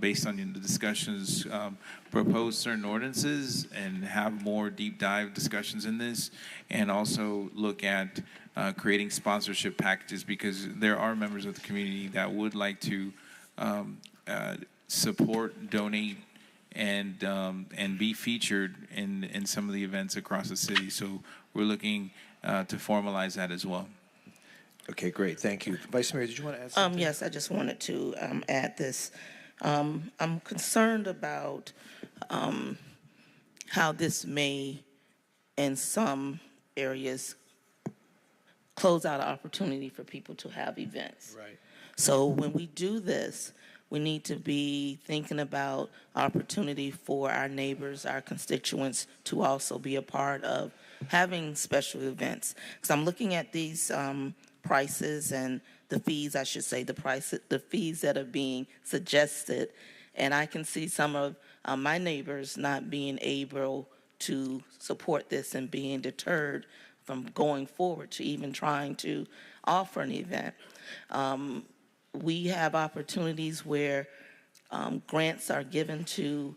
based on the discussions, propose certain ordinances and have more deep dive discussions in this, and also look at creating sponsorship packages, because there are members of the community that would like to support, donate, and be featured in some of the events across the city. So we're looking to formalize that as well. Okay, great. Thank you. Vice Mayor, did you want to add something? Yes, I just wanted to add this. I'm concerned about how this may, in some areas, close out an opportunity for people to have events. Right. So when we do this, we need to be thinking about opportunity for our neighbors, our constituents, to also be a part of having special events. Because I'm looking at these prices and the fees, I should say, the fees that are being suggested, and I can see some of my neighbors not being able to support this and being deterred from going forward to even trying to offer an event. We have opportunities where grants are given to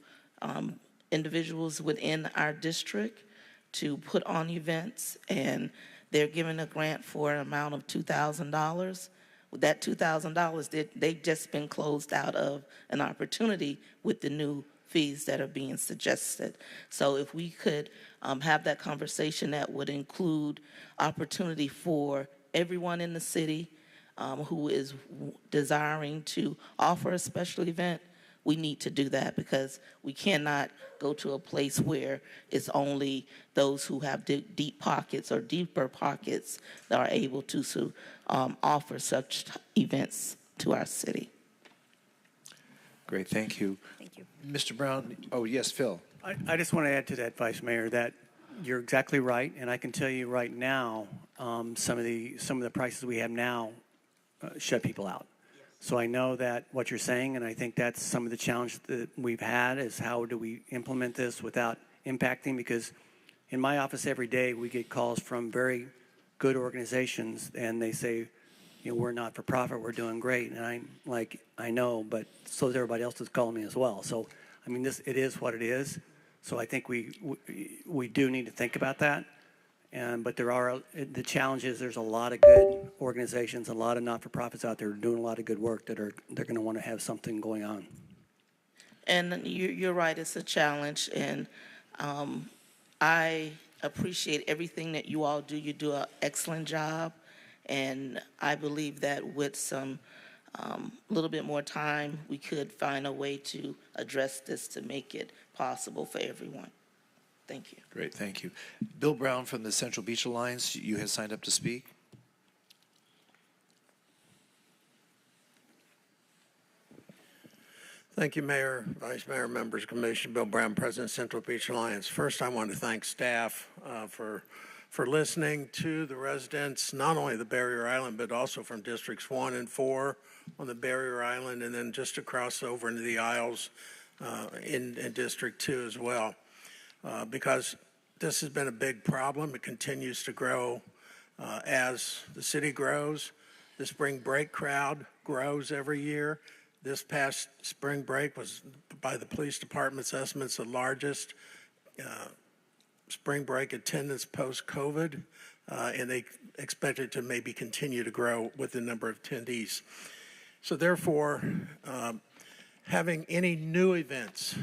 individuals within our district to put on events, and they're given a grant for an amount of $2,000. That $2,000, they've just been closed out of an opportunity with the new fees that are being suggested. So if we could have that conversation, that would include opportunity for everyone in the city who is desiring to offer a special event. We need to do that, because we cannot go to a place where it's only those who have deep pockets or deeper pockets that are able to offer such events to our city. Great, thank you. Thank you. Mr. Brown, oh yes, Phil. I just want to add to that, Vice Mayor, that you're exactly right, and I can tell you right now, some of the prices we have now shut people out. So I know that what you're saying, and I think that's some of the challenge that we've had, is how do we implement this without impacting, because in my office every day we get calls from very good organizations, and they say, we're not for profit, we're doing great. And I know, but so is everybody else that's calling me as well. So, I mean, it is what it is. So I think we do need to think about that. But the challenge is there's a lot of good organizations, a lot of not-for-profits out there doing a lot of good work they're going to want to have something going on. And you're right, it's a challenge, and I appreciate everything that you all do. You do an excellent job, and I believe that with some little bit more time, we could find a way to address this to make it possible for everyone. Thank you. Great, thank you. Bill Brown from the Central Beach Alliance, you have signed up to speak. Thank you, Mayor, Vice Mayor, members of the Commission. Bill Brown, President, Central Beach Alliance. First, I want to thank staff for listening to the residents, not only the Barrier Island, but also from Districts 1 and 4 on the Barrier Island, and then just across over into the Isles in District 2 as well. Because this has been a big problem. It continues to grow as the city grows. The spring break crowd grows every year. This past spring break was, by the police department's estimates, the largest spring break attendance post-COVID, and they expect it to maybe continue to grow with the number of attendees. So therefore, having any new events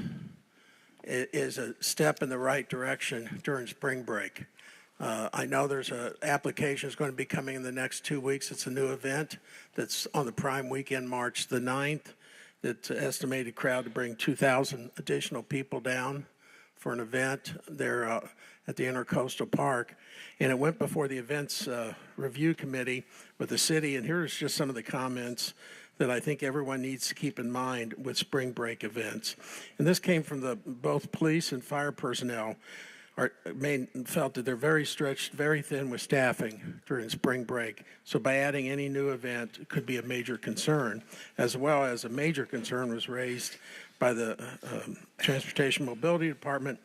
is a step in the right direction during spring break. I know there's an application that's going to be coming in the next 2 weeks. It's a new event that's on the prime weekend, March the 9th. That's an estimated crowd to bring 2,000 additional people down for an event there at the Intercoastal Park. And it went before the events review committee with the city. And here's just some of the comments that I think everyone needs to keep in mind with spring break events. And this came from both police and fire personnel felt that they're very stretched, very thin with staffing during spring break. So by adding any new event, it could be a major concern, as well as a major concern was raised by the Transportation Mobility Department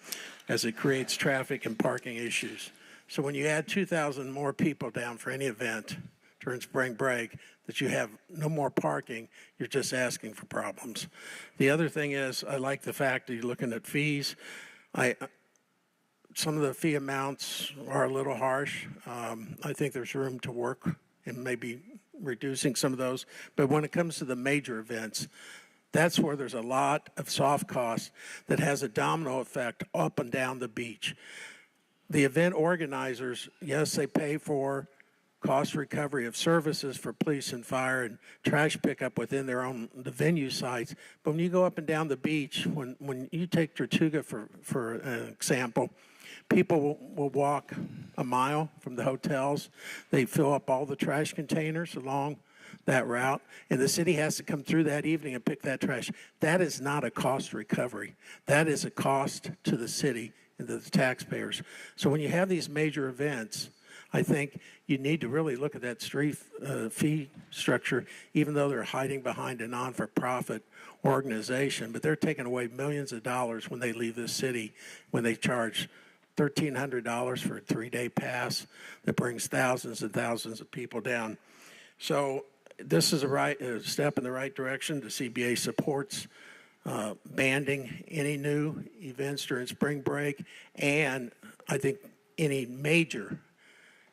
as it creates traffic and parking issues. So when you add 2,000 more people down for any event during spring break, that you have no more parking, you're just asking for problems. The other thing is, I like the fact that you're looking at fees. Some of the fee amounts are a little harsh. I think there's room to work in maybe reducing some of those. But when it comes to the major events, that's where there's a lot of soft costs that has a domino effect up and down the beach. The event organizers, yes, they pay for cost recovery of services for police and fire and trash pickup within the venue sites. But when you go up and down the beach, when you take Tortuga for an example, people will walk a mile from the hotels. They fill up all the trash containers along that route, and the city has to come through that evening and pick that trash. That is not a cost recovery. That is a cost to the city and to the taxpayers. So when you have these major events, I think you need to really look at that street fee structure, even though they're hiding behind a non-for-profit organization, but they're taking away millions of dollars when they leave this city, when they charge $1,300 for a 3-day pass that brings thousands and thousands of people down. So this is a step in the right direction. The CBA supports banning any new events during spring break, and I think any major,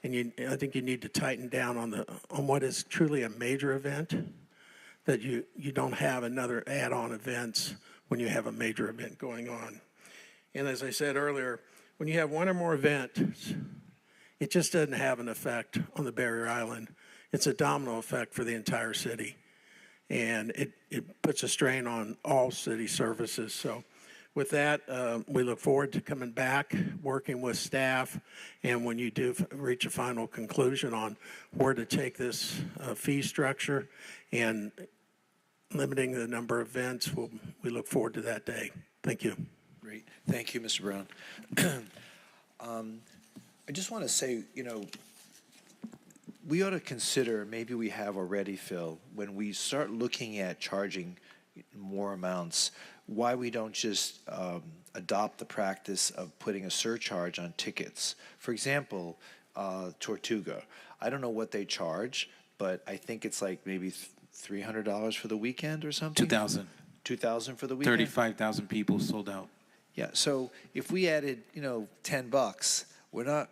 and I think you need to tighten down on what is truly a major event, that you don't have another add-on events when you have a major event going on. And as I said earlier, when you have one or more events, it just doesn't have an effect on the Barrier Island. It's a domino effect for the entire city. And it puts a strain on all city services. So with that, we look forward to coming back, working with staff, and when you do reach a final conclusion on where to take this fee structure and limiting the number of events, we look forward to that day. Thank you. Great. Thank you, Mr. Brown. I just want to say, we ought to consider, maybe we have already, Phil, when we start looking at charging more amounts, why we don't just adopt the practice of putting a surcharge on tickets. For example, Tortuga. I don't know what they charge but I think it's like maybe $300 for the weekend or something. 2,000. 2,000 for the weekend. 35,000 people sold out. Yeah. So if we added, $10, we're not,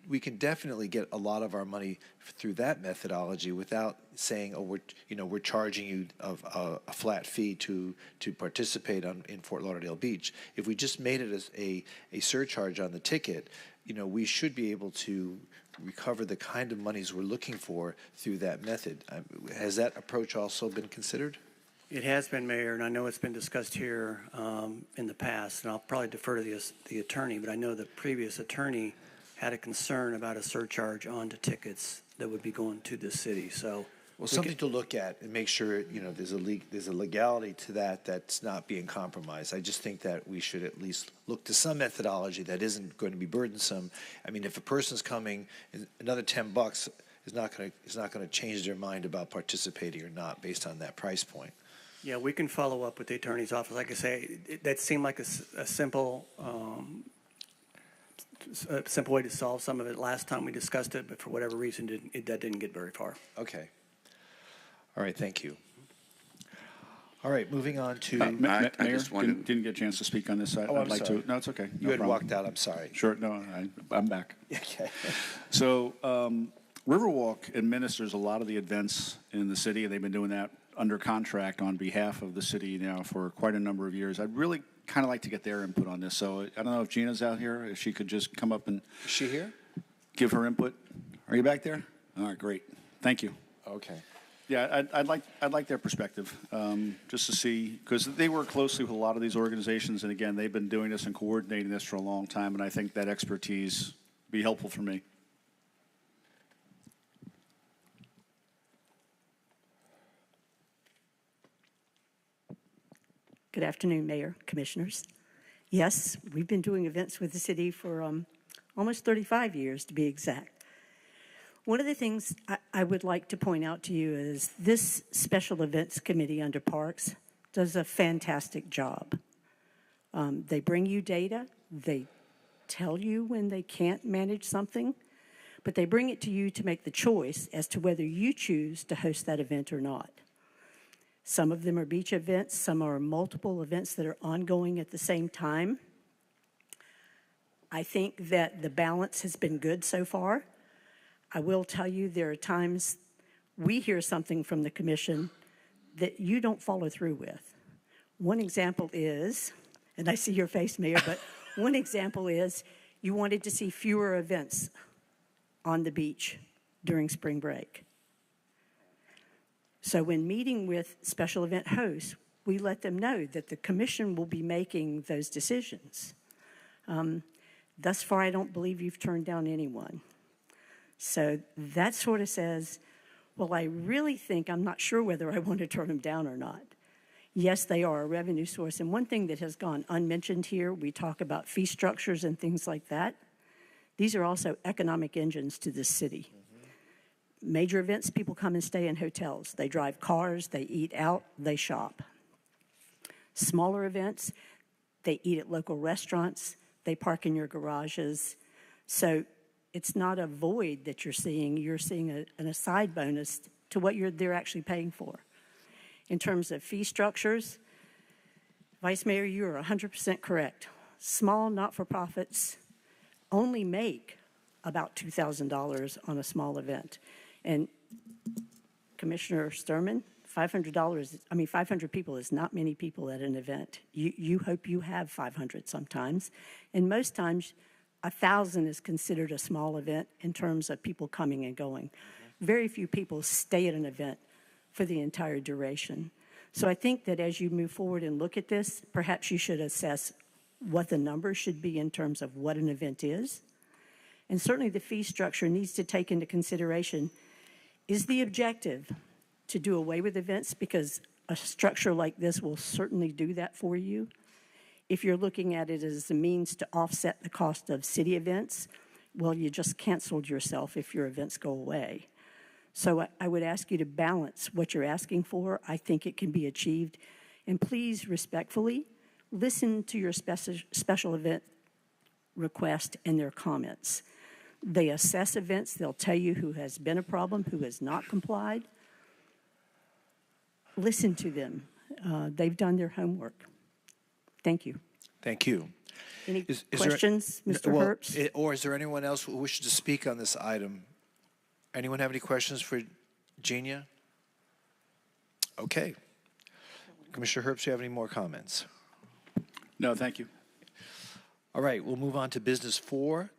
we can definitely get a lot of our money through that methodology without saying, oh, we're charging you a flat fee to participate in Fort Lauderdale Beach. If we just made it as a surcharge on the ticket, we should be able to recover the kind of monies we're looking for through that method. Has that approach also been considered? It has been, Mayor, and I know it's been discussed here in the past, and I'll probably defer to the attorney, but I know the previous attorney had a concern about a surcharge onto tickets that would be going to the city. So, something to look at and make sure there's a legality to that's not being compromised. I just think that we should at least look to some methodology that isn't going to be burdensome. I mean, if a person's coming, another $10 is not going to change their mind about participating or not based on that price point. Yeah, we can follow up with the attorney's office. Like I say, that seemed like a simple way to solve some of it last time we discussed it, but for whatever reason, that didn't get very far. Okay. All right, thank you. All right, moving on to... Mayor, didn't get a chance to speak on this. I'd like sorry. to. No, it's okay. You had walked out, I'm sorry. Sure, no, I'm back. Okay. So Riverwalk administers a lot of the events in the city, and they've been doing that under contract on behalf of the city now for quite a number of years. I'd really kind of like to get their input on this. So I don't know if Gina's out here, if she could just come up and... Is she here? Give her input. Are you back there? All right, great. Thank you. Okay. Yeah, I'd like their perspective, just to see, because they work closely with a lot of these organizations, and again, they've been doing this and coordinating this for a long time, and I think that expertise would be helpful for me. Good afternoon, Mayor, Commissioners. Yes, we've been doing events with the city for almost 35 years, to be exact. One of the things I would like to point out to you is this Special Events Committee under Parks does a fantastic job. They bring you data, they tell you when they can't manage something, but they bring it to you to make the choice as to whether you choose to host that event or not. Some of them are beach events, some are multiple events that are ongoing at the same time. I think that the balance has been good so far. I will tell you there are times we hear something from the commission that you don't follow through with. One example is, and I see your face, Mayor, but one example is you wanted to see fewer events on the beach during spring break. So when meeting with special event hosts, we let them know that the commission will be making those decisions. Thus far, I don't believe you've turned down anyone. So that sort of says, well, I really think I'm not sure whether I want to turn them down or not. Yes, they are a revenue source. And one thing that has gone unmentioned here, we talk about fee structures and things like that. These are also economic engines to this city. Major events, people come and stay in hotels. They drive cars, they eat out, they shop. Smaller events, they eat at local restaurants, they park in your garages. So it's not a void that you're seeing an aside bonus to what they're actually paying for. In terms of fee structures, Vice Mayor, you are 100% correct. Small not-for-profits only make about $2,000 on a small event. And Commissioner Sturman, $500 people is not many people at an event. You hope you have 500 sometimes. And most times, 1,000 is considered a small event in terms of people coming and going. Very few people stay at an event for the entire duration. So I think that as you move forward and look at this, perhaps you should assess what the numbers should be in terms of what an event is. And certainly the fee structure needs to take into consideration, is the objective to do away with events? Because a structure like this will certainly do that for you. If you're looking at it as a means to offset the cost of city events, well, you just canceled yourself if your events go away. So I would ask you to balance what you're asking for. I think it can be achieved. And please, respectfully, listen to your special event request and their comments. They assess events. They'll tell you who has been a problem, who has not complied. Listen to them. They've done their homework. Thank you. Thank you. Any Is questions, Mr. Well, Herbst? or is there anyone else who wishes to speak on this item? Anyone have any questions for Genia? Okay. Commissioner Herbst, do you have any more comments? No, thank you. All right, we'll move on to business 4.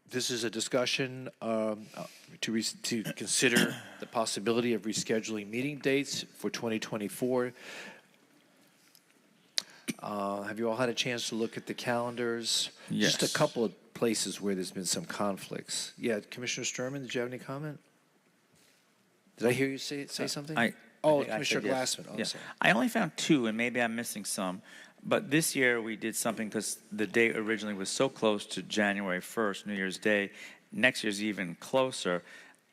This is a discussion to consider the possibility of rescheduling meeting dates for 2024. Have you all had a chance to look at the calendars? Yes. Just a couple of places where there's been some conflicts. Yeah, Commissioner Sturman, did you have any comment? Did I hear you say something? Commissioner Glassman. Oh, yeah. sorry. I only found 2, and maybe I'm missing some. But this year we did something because the date originally was so close to January 1st, New Year's Day. Next year's even closer.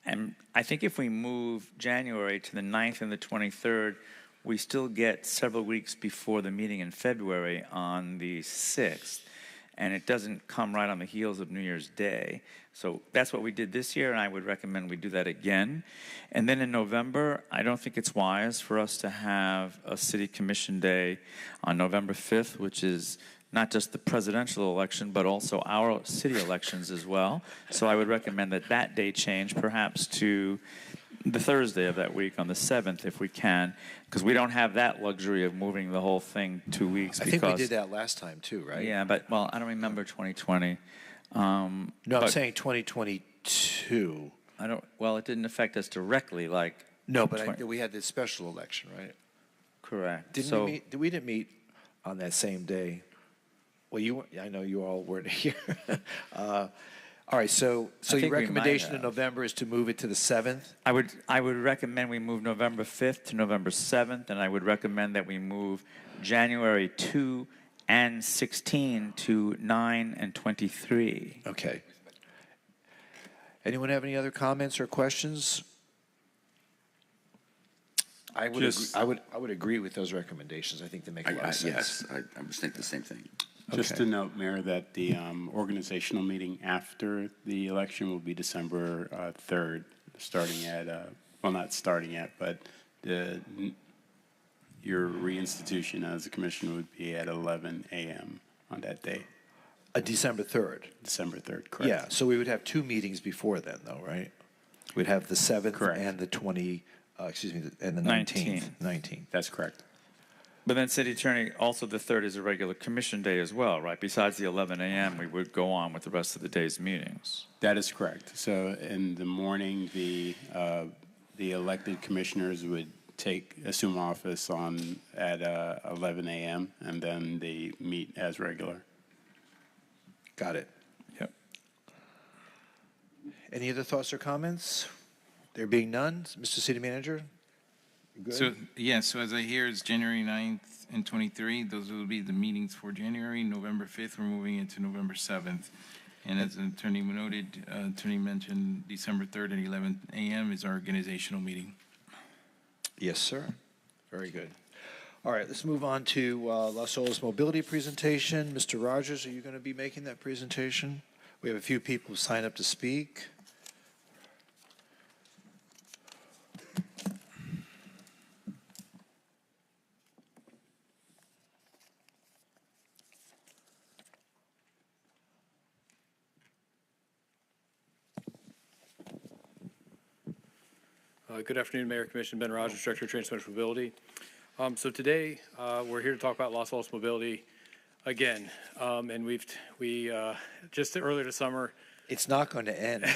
And I think if we move January to the 9th and the 23rd, we still get several weeks before the meeting in February on the 6th. And it doesn't come right on the heels of New Year's Day. So that's what we did this year, and I would recommend we do that again. And then in November, I don't think it's wise for us to have a city commission day on November 5th, which is not just the presidential election, but also our city elections as well. So I would recommend that day change perhaps to the Thursday of that week on the 7th if we can, because we don't have that luxury of moving the whole thing 2 weeks. I think we did that last time too, right? Yeah, but, well, I don't remember 2020. No, I'm saying 2022. Well, it didn't affect us directly like... No, but we had this special election, right? Correct. We didn't meet on that same day. Well, I know you all weren't here. All right, so your recommendation in November is to move it to the 7th? I would recommend we move November 5th to November 7th, and I would recommend that we move January 2 and 16 to 9 and 23. Okay. Anyone have any other comments or questions? I would agree with those recommendations. I think they make a lot of sense. Yes, I was thinking the same thing. Just to note, Mayor, that the organizational meeting after the election will be December 3rd, starting at, well, not starting at, but your reinstitution as a commission would be at 11 a.m. on that day. December 3rd? December 3rd, correct. Yeah, so we would have 2 meetings before then, though, right? We'd have the 7th correct. And the 19th. 19th. That's correct. But then, City Attorney, also the 3rd is a regular commission day as well, right? Besides the 11 a.m., we would go on with the rest of the day's meetings. That is correct. So in the morning, the elected commissioners would assume office at 11 a.m. and then they meet as regular. Got it. Yep. Any other thoughts or comments? There being none, Mr. City Manager? Good? So as I hear, it's January 9th and 23. Those will be the meetings for January. November 5th, we're moving into November 7th. And as the attorney noted, attorney mentioned December 3rd at 11 a.m. is our organizational meeting. Yes, sir. Very good. All right, let's move on to Las Olas Mobility presentation. Mr. Rogers, are you going to be making that presentation? We have a few people who signed up to speak. Good afternoon, Mayor, Commission. Ben Rogers, Director of Transportation Mobility. So today we're here to talk about Las Olas Mobility again, and we just earlier this summer. It's not going to end.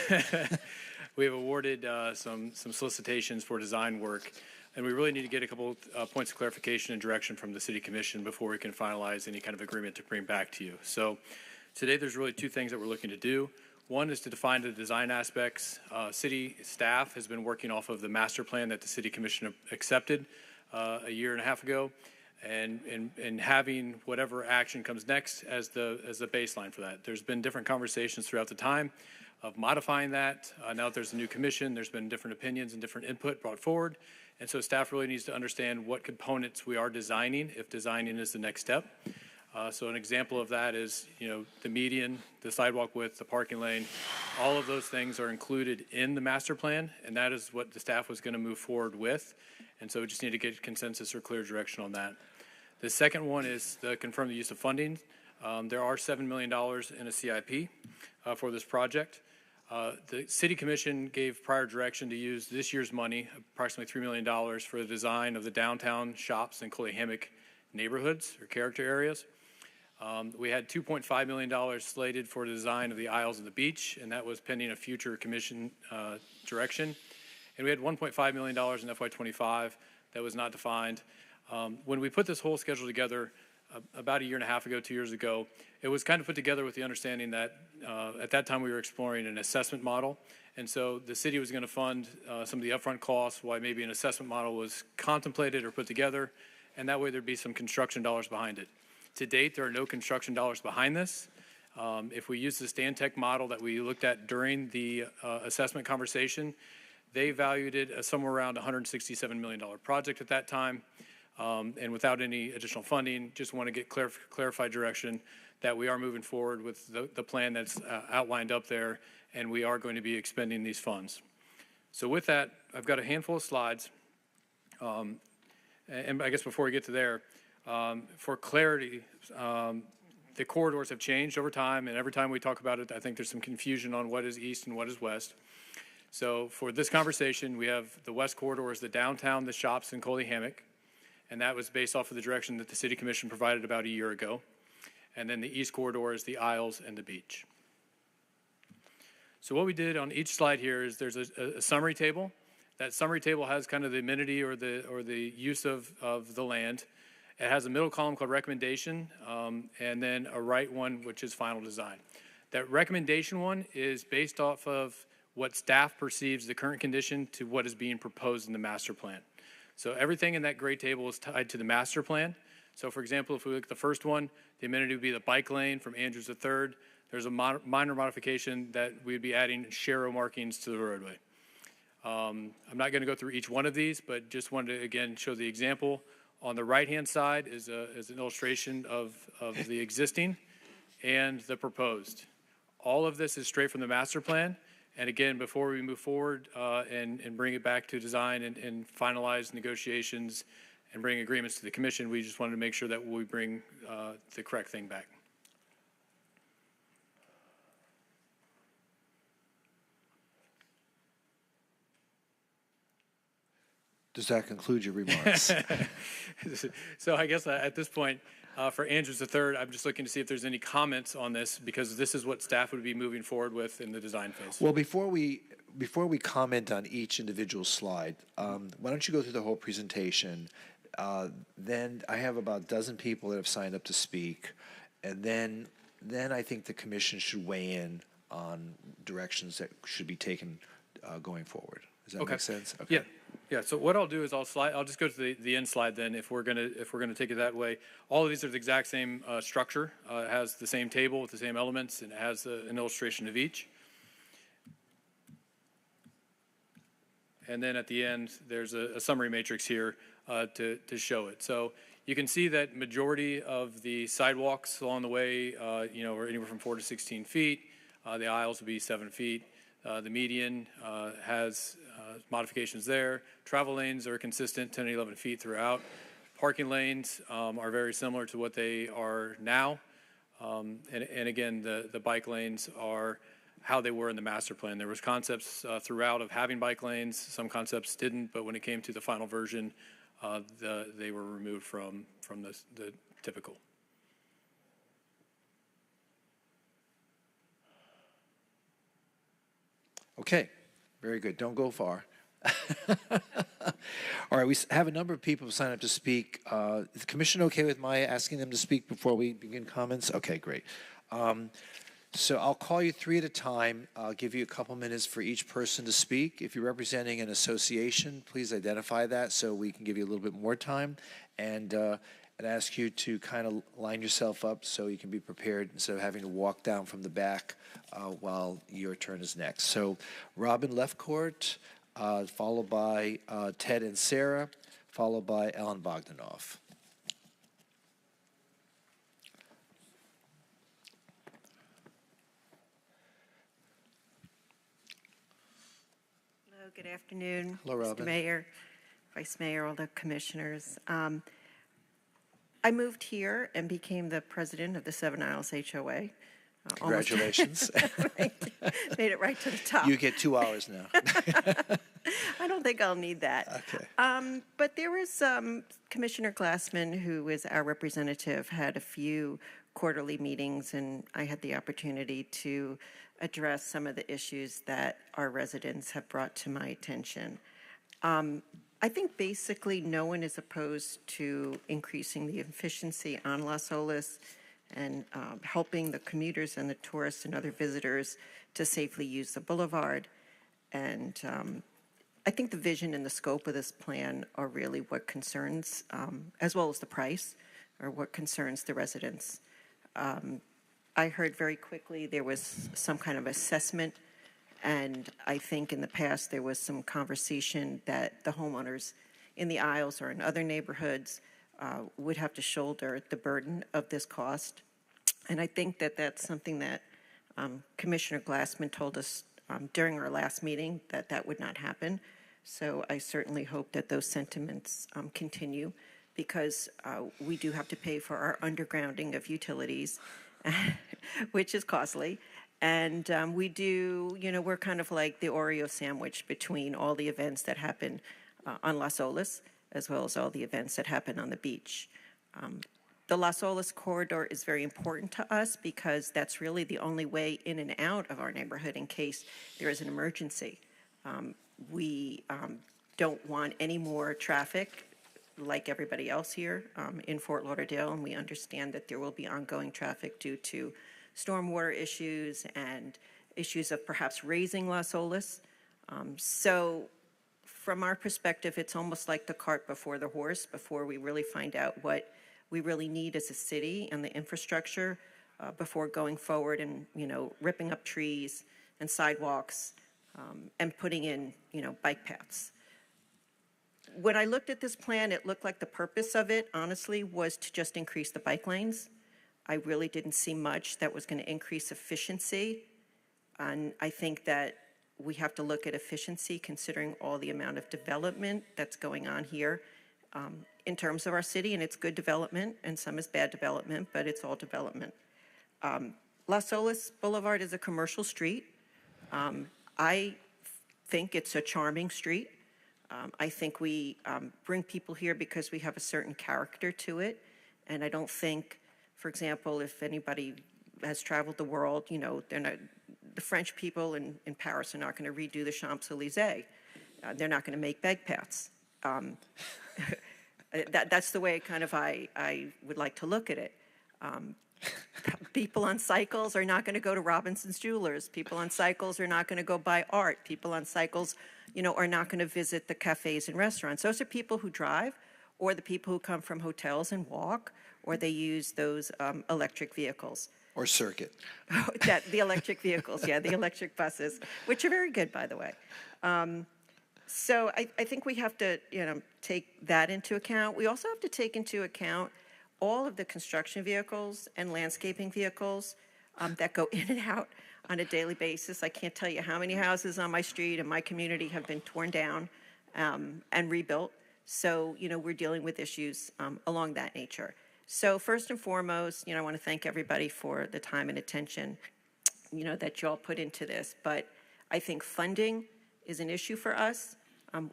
We have awarded some solicitations for design work, and we really need to get a couple points of clarification and direction from the City Commission before we can finalize any kind of agreement to bring back to you. So today there's really 2 things that we're looking to do. One is to define the design aspects. City staff has been working off of the master plan that the City Commission accepted a year and a half ago, and having whatever action comes next as the baseline for that. There's been different conversations throughout the time of modifying that. Now that there's a new commission, there's been different opinions and different input brought forward, and so staff really needs to understand what components we are designing, if designing is the next step. So an example of that is, the median, the sidewalk width, the parking lane, all of those things are included in the master plan, and that is what the staff was going to move forward with. And so we just need to get consensus or clear direction on that. The second one is to confirm the use of funding. There are $7 million in a CIP for this project. The City Commission gave prior direction to use this year's money, approximately $3 million, for the design of the downtown shops and Coley-Hammock neighborhoods or character areas. We had $2.5 million slated for the design of the aisles of the beach, and that was pending a future commission direction. And we had $1.5 million in FY25 that was not defined. When we put this whole schedule together about a year and a half ago, 2 years ago, it was kind of put together with the understanding that at that time we were exploring an assessment model. And so the city was going to fund some of the upfront costs while maybe an assessment model was contemplated or put together, and that way there'd be some construction dollars behind it. To date, there are no construction dollars behind this. If we use the Stantec model that we looked at during the assessment conversation, they valued it as somewhere around $167 million project at that time. And without any additional funding, just want to get clarified direction that we are moving forward with the plan that's outlined up there, and we are going to be expending these funds. So with that, I've got a handful of slides. And I guess before we get to there, for clarity, the corridors have changed over time, and every time we talk about it, I think there's some confusion on what is east and what is west. So for this conversation, we have the west corridor is the downtown, the shops, and Coley-Hammock, and that was based off of the direction that the City Commission provided about a year ago. And then the east corridor is the aisles and the beach. So what we did on each slide here is there's a summary table. That summary table has kind of the amenity or the use of the land. It has a middle column called recommendation, and then a right one, which is final design. That recommendation one is based off of what staff perceives the current condition to what is being proposed in the master plan. So everything in that gray table is tied to the master plan. So for example, if we look at the first one, the amenity would be the bike lane from Andrews to 3rd. There's a minor modification that we'd be adding share markings to the roadway. I'm not going to go through each one of these, but just wanted to, again, show the example. On the right-hand side is an illustration of the existing and the proposed. All of this is straight from the master plan. And again, before we move forward and bring it back to design and finalize negotiations and bring agreements to the commission, we just wanted to make sure that we bring the correct thing back. Does that conclude your remarks? So I guess at this point, for Andrews III, I'm just looking to see if there's any comments on this, because this is what staff would be moving forward with in the design phase. Well, before we comment on each individual slide, why don't you go through the whole presentation? Then I have about a dozen people that have signed up to speak, and then I think the commission should weigh in on directions that should be taken going forward. Does that make sense? Okay. Yeah. So what I'll do is I'll just go to the end slide then. If we're gonna take it that way, all of these are the exact same structure. It has the same table with the same elements, and it has an illustration of each. And then at the end, there's a summary matrix here to show it. So you can see that majority of the sidewalks along the way, are anywhere from 4 to 16 feet. The aisles will be 7 feet. The median has modifications there. Travel lanes are consistent, 10 and 11 feet throughout. Parking lanes are very similar to what they are now. And again, the bike lanes are how they were in the master plan. There was concepts throughout of having bike lanes. Some concepts didn't, but when it came to the final version, they were removed from the typical. Okay, very good. Don't go far. All right, we have a number of people who signed up to speak. Is the commission okay with my asking them to speak before we begin comments? Okay, great. So I'll call you 3 at a time. I'll give you a couple minutes for each person to speak. If you're representing an association, please identify that so we can give you a little bit more time. And ask you to kind of line yourself up so you can be prepared instead of having to walk down from the back while your turn is next. So Robin Lefcourt, followed by Ted and Sarah, followed by Ellen Bogdanoff. good afternoon. Hello, Robin. Mr. Mayor, Vice Mayor, all the commissioners. I moved here and became the president of the Seven Isles HOA. Congratulations. Made it right to the top. You get 2 hours now. I don't think I'll need that. Okay. But there was Commissioner Glassman, who is our representative, had a few quarterly meetings, and I had the opportunity to address some of the issues that our residents have brought to my attention. I think basically no one is opposed to increasing the efficiency on Las Olas and helping the commuters and the tourists and other visitors to safely use the boulevard. And I think the vision and the scope of this plan are really what concerns, as well as the price, or what concerns the residents. I heard very quickly there was some kind of assessment, and I think in the past there was some conversation that the homeowners in the Isles or in other neighborhoods would have to shoulder the burden of this cost. And I think that that's something that Commissioner Glassman told us during our last meeting, that that would not happen. So I certainly hope that those sentiments continue, because we do have to pay for our undergrounding of utilities, which is costly. And we do, we're kind of like the Oreo sandwich between all the events that happen on Las Olas, as well as all the events that happen on the beach. The Las Olas corridor is very important to us because that's really the only way in and out of our neighborhood in case there is an emergency. We don't want any more traffic like everybody else here in Fort Lauderdale, and we understand that there will be ongoing traffic due to stormwater issues and issues of perhaps raising Las Olas. So from our perspective, it's almost like the cart before the horse, before we really find out what we really need as a city and the infrastructure before going forward and, ripping up trees and sidewalks and putting in, bike paths. When I looked at this plan, it looked like the purpose of it, honestly, was to just increase the bike lanes. I really didn't see much that was going to increase efficiency. And I think that we have to look at efficiency considering all the amount of development that's going on here in terms of our city, and it's good development, and some is bad development, but it's all development. Las Olas Boulevard is a commercial street. I think it's a charming street. I think we bring people here because we have a certain character to it, and I don't think, for example, if anybody has traveled the world, they're not, the French people in Paris are not going to redo the Champs-Élysées. They're not going to make bike paths. That's the way kind of I would like to look at it. People on cycles are not going to go to Robinson's Jewelers. People on cycles are not going to go buy art. People on cycles, are not going to visit the cafes and restaurants. Those are people who drive, or the people who come from hotels and walk, or they use those electric vehicles. Or circuit. The electric vehicles, yeah, the electric buses, which are very good, by the way. So I think we have to, take that into account. We also have to take into account all of the construction vehicles and landscaping vehicles that go in and out on a daily basis. I can't tell you how many houses on my street and my community have been torn down and rebuilt. So, we're dealing with issues along that nature. So first and foremost, I want to thank everybody for the time and attention, that you all put into this. But I think funding is an issue for us.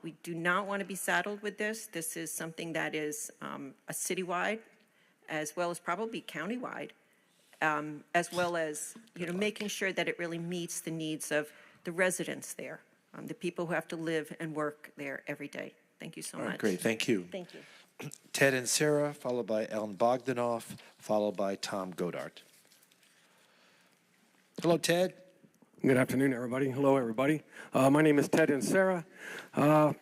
We do not want to be saddled with this. This is something that is a citywide, as well as probably countywide, as well as, making sure that it really meets the needs of the residents there, the people who have to live and work there every day. Thank you so much. Great, thank you. Thank you. Ted and Sarah, followed by Ellen Bogdanoff, followed by Tom Godart. Hello, Ted. Good afternoon, everybody. Hello, everybody. My name is Ted and Sarah. What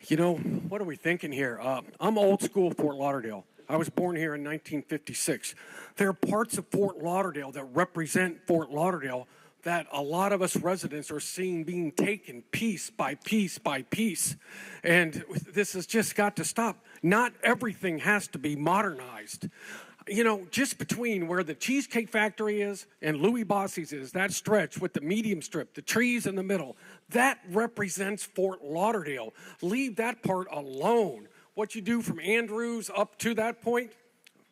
are we thinking here? I'm old school Fort Lauderdale. I was born here in 1956. There are parts of Fort Lauderdale that represent Fort Lauderdale that a lot of us residents are seeing being taken piece by piece by piece. And this has just got to stop. Not everything has to be modernized. just between where the Cheesecake Factory is and Louis Bossi's is, that stretch with the medium strip, the trees in the middle, that represents Fort Lauderdale. Leave that part alone. What you do from Andrews up to that point,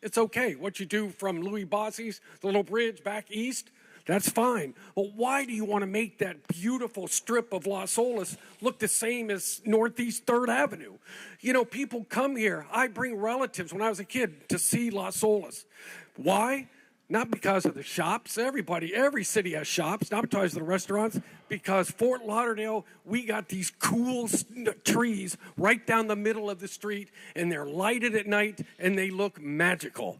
it's okay. What you do from Louis Bossi's, the little bridge back east, that's fine. But why do you want to make that beautiful strip of Las Olas look the same as Northeast 3rd Avenue? People come here. I bring relatives when I was a kid to see Las Olas. Why? Not because of the shops. Every city has shops, not because of the restaurants. Because Fort Lauderdale, we got these cool trees right down the middle of the street, and they're lighted at night, and they look magical.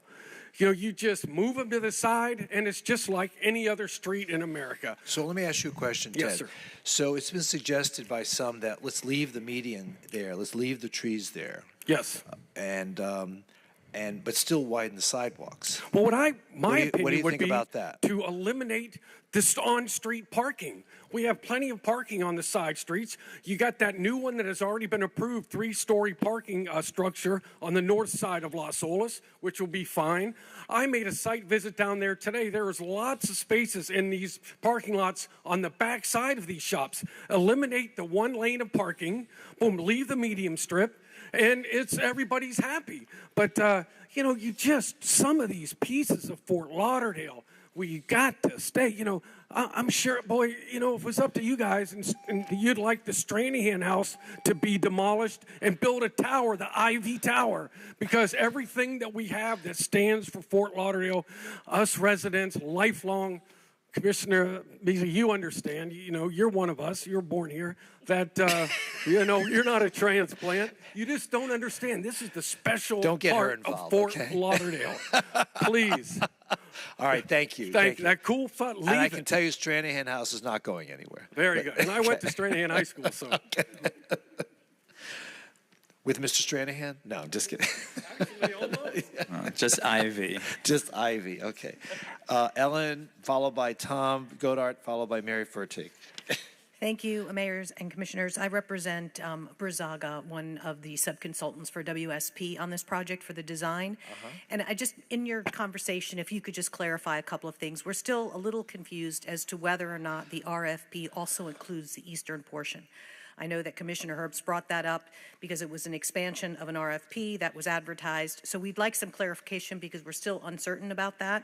You just move them to the side, and it's just like any other street in America. So let me ask you a question, Ted. Yes, sir. So it's been suggested by some that let's leave the median there, let's leave the trees there. Yes. But still widen the sidewalks. Well, what do opinion you would think be about that? to eliminate this on-street parking. We have plenty of parking on the side streets. You got that new one that has already been approved, 3-story parking structure on the north side of Las Olas, which will be fine. I made a site visit down there today. There is lots of spaces in these parking lots on the back side of these shops. Eliminate the one lane of parking, boom, leave the medium strip, and everybody's happy. But, some of these pieces of Fort Lauderdale, we got to stay. I'm sure, boy, if it was up to you guys and you'd like the Stranahan house to be demolished and build a tower, the Ivy Tower, because everything that we have that stands for Fort Lauderdale, us residents, lifelong, Commissioner Beasley, you understand, you're one of us, you're born here, that, you're not a transplant. You just don't understand. This is the special part of Fort Lauderdale. Please. All right, thank you. Thank you. That cool thought. And I can tell you Stranahan House is not going anywhere. Very good. And I went to Stranahan High School, so. With Mr. Stranahan? No, I'm just kidding. Just Ivy. Just Ivy, okay. Ellen, followed by Tom Godart, followed by Mary Furtick. Thank you, mayors and commissioners. I represent Brazaga, one of the subconsultants for WSP on this project for the design. And in your conversation, if you could just clarify a couple of things. We're still a little confused as to whether or not the RFP also includes the eastern portion. I know that Commissioner Herbst brought that up because it was an expansion of an RFP that was advertised. So we'd like some clarification because we're still uncertain about that.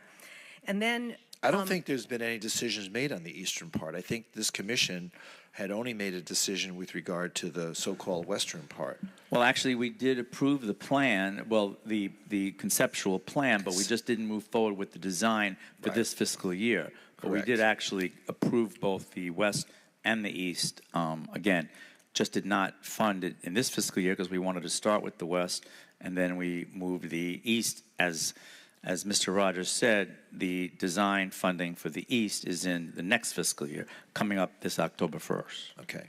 And then I don't think there's been any decisions made on the eastern part. I think this commission had only made a decision with regard to the so-called western part. Well, actually, we did approve the plan, the conceptual plan, but we just didn't move forward with the design for this fiscal year. But we did actually approve both the west and the east. Again, just did not fund it in this fiscal year because we wanted to start with the west, and then we moved the east. As Mr. Rogers said, the design funding for the east is in the next fiscal year, coming up this October 1st. Okay.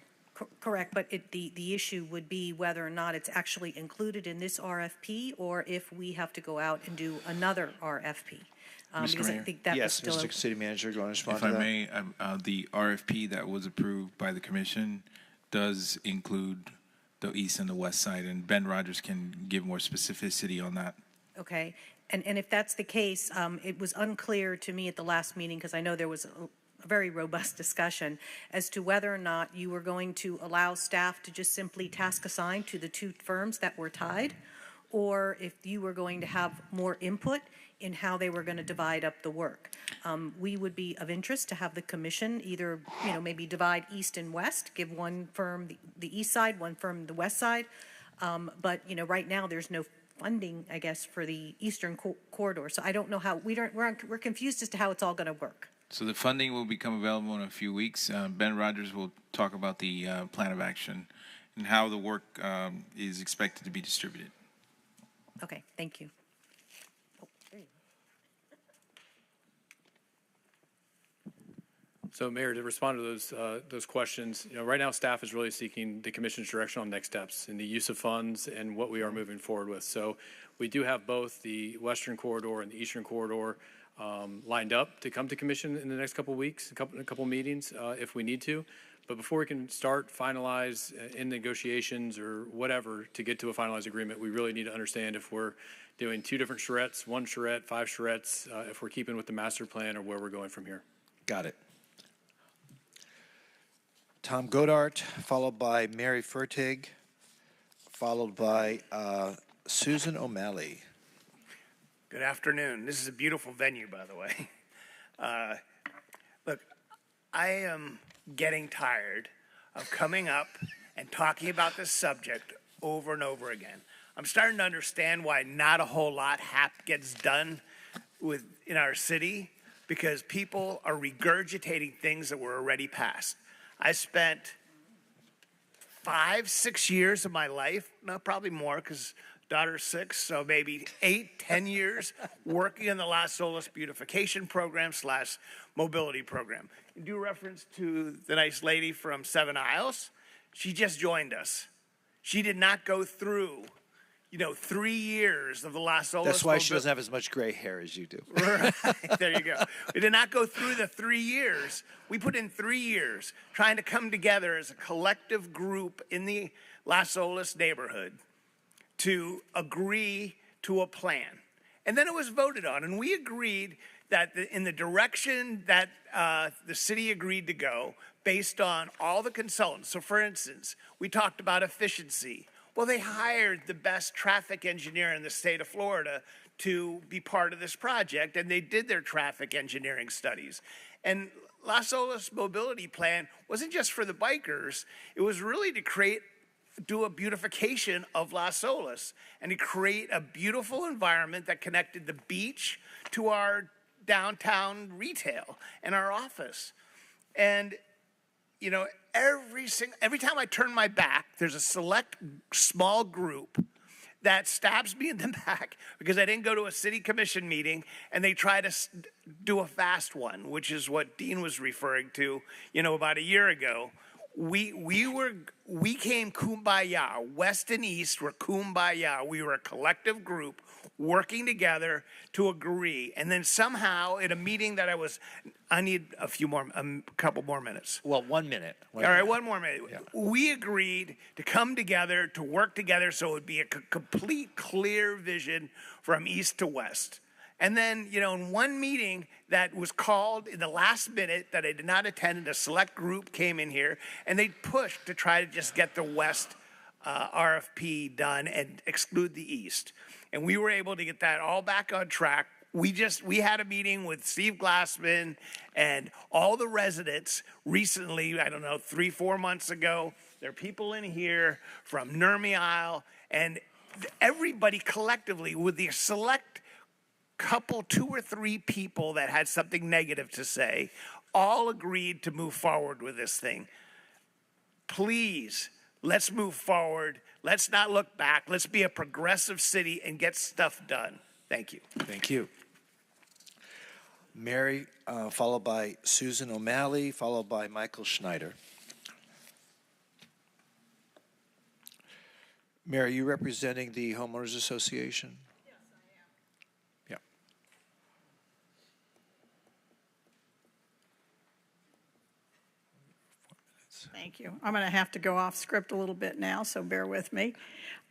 Correct, but the issue would be whether or not it's actually included in this RFP or if we have to go out and do another RFP. Because I think that was still Mr. City Manager, going to respond if to I that? may, the RFP that was approved by the commission does include the east and the west side, and Ben Rogers can give more specificity on that. Okay, and if that's the case, it was unclear to me at the last meeting, because I know there was a very robust discussion as to whether or not you were going to allow staff to just simply task assign to the two firms that were tied, or if you were going to have more input in how they were going to divide up the work. We would be of interest to have the commission either, maybe divide east and west, give one firm the east side, one firm the west side. But, right now there's no funding, I guess, for the eastern corridor. So I don't know how, we're confused as to how it's all going to work. So the funding will become available in a few weeks. Ben Rogers will talk about the plan of action and how the work is expected to be distributed. Okay, thank you. So, Mayor, to respond to those questions, right now staff is really seeking the Commission's direction on next steps in the use of funds and what we are moving forward with. So, we do have both the Western Corridor and the Eastern Corridor lined up to come to Commission in the next couple of weeks, a couple meetings if we need to. But before we can start, finalize in negotiations or whatever to get to a finalized agreement, we really need to understand if we're doing 2 different charrettes, 1 charrette, 5 charrettes, if we're keeping with the master plan or where we're going from here. Got it. Tom Godart, followed by Mary Fertig, followed by Susan O'Malley. Good afternoon. This is a beautiful venue, by the way. Look, I am getting tired of coming up and talking about this subject over and over again. I'm starting to understand why not a whole lot gets done in our city, because people are regurgitating things that were already passed. I spent 5-6 years of my life, no, probably more, because daughter's 6, so maybe 8-10 years working in the Las Olas beautification program / mobility program. In due reference to the nice lady from Seven Isles, she just joined us. She did not go through, 3 years of the Las Olas. That's why she doesn't have as much gray hair as you do. Right, there you go. We did not go through the 3 years. We put in 3 years trying to come together as a collective group in the Las Olas neighborhood to agree to a plan. And then it was voted on, and we agreed that in the direction that the city agreed to go based on all the consultants. So for instance, we talked about efficiency. Well, they hired the best traffic engineer in the state of Florida to be part of this project, and they did their traffic engineering studies. And Las Olas Mobility Plan wasn't just for the bikers, it was really to do a beautification of Las Olas and to create a beautiful environment that connected the beach to our downtown retail and our office. And every time I turn my back, there's a select small group that stabs me in the back because I didn't go to a city commission meeting, and they try to do a fast one, which is what Dean was referring to, about a year ago. We came kumbaya. West and East were kumbaya. We were a collective group working together to agree. And then somehow in a meeting that I need a couple more minutes. Well, 1 minute. All right, 1 more minute. Yeah. We agreed to come together, to work together so it would be a complete, clear vision from east to west. And then, in one meeting that was called in the last minute that I did not attend, and a select group came in here, and they pushed to try to just get the West RFP done and exclude the East. And we were able to get that all back on track. We had a meeting with Steve Glassman and all the residents recently, 3-4 months ago. There are people in here from Nurmi Isle, and everybody collectively with the select couple, 2 or 3 people that had something negative to say, all agreed to move forward with this thing. Please, let's move forward. Let's not look back. Let's be a progressive city and get stuff done. Thank you. Thank you. Mary, followed by Susan O'Malley, followed by Michael Schneider. Mary, are you representing the Homeowners Association? Thank you. I'm going to have to go off script a little bit now, so bear with me.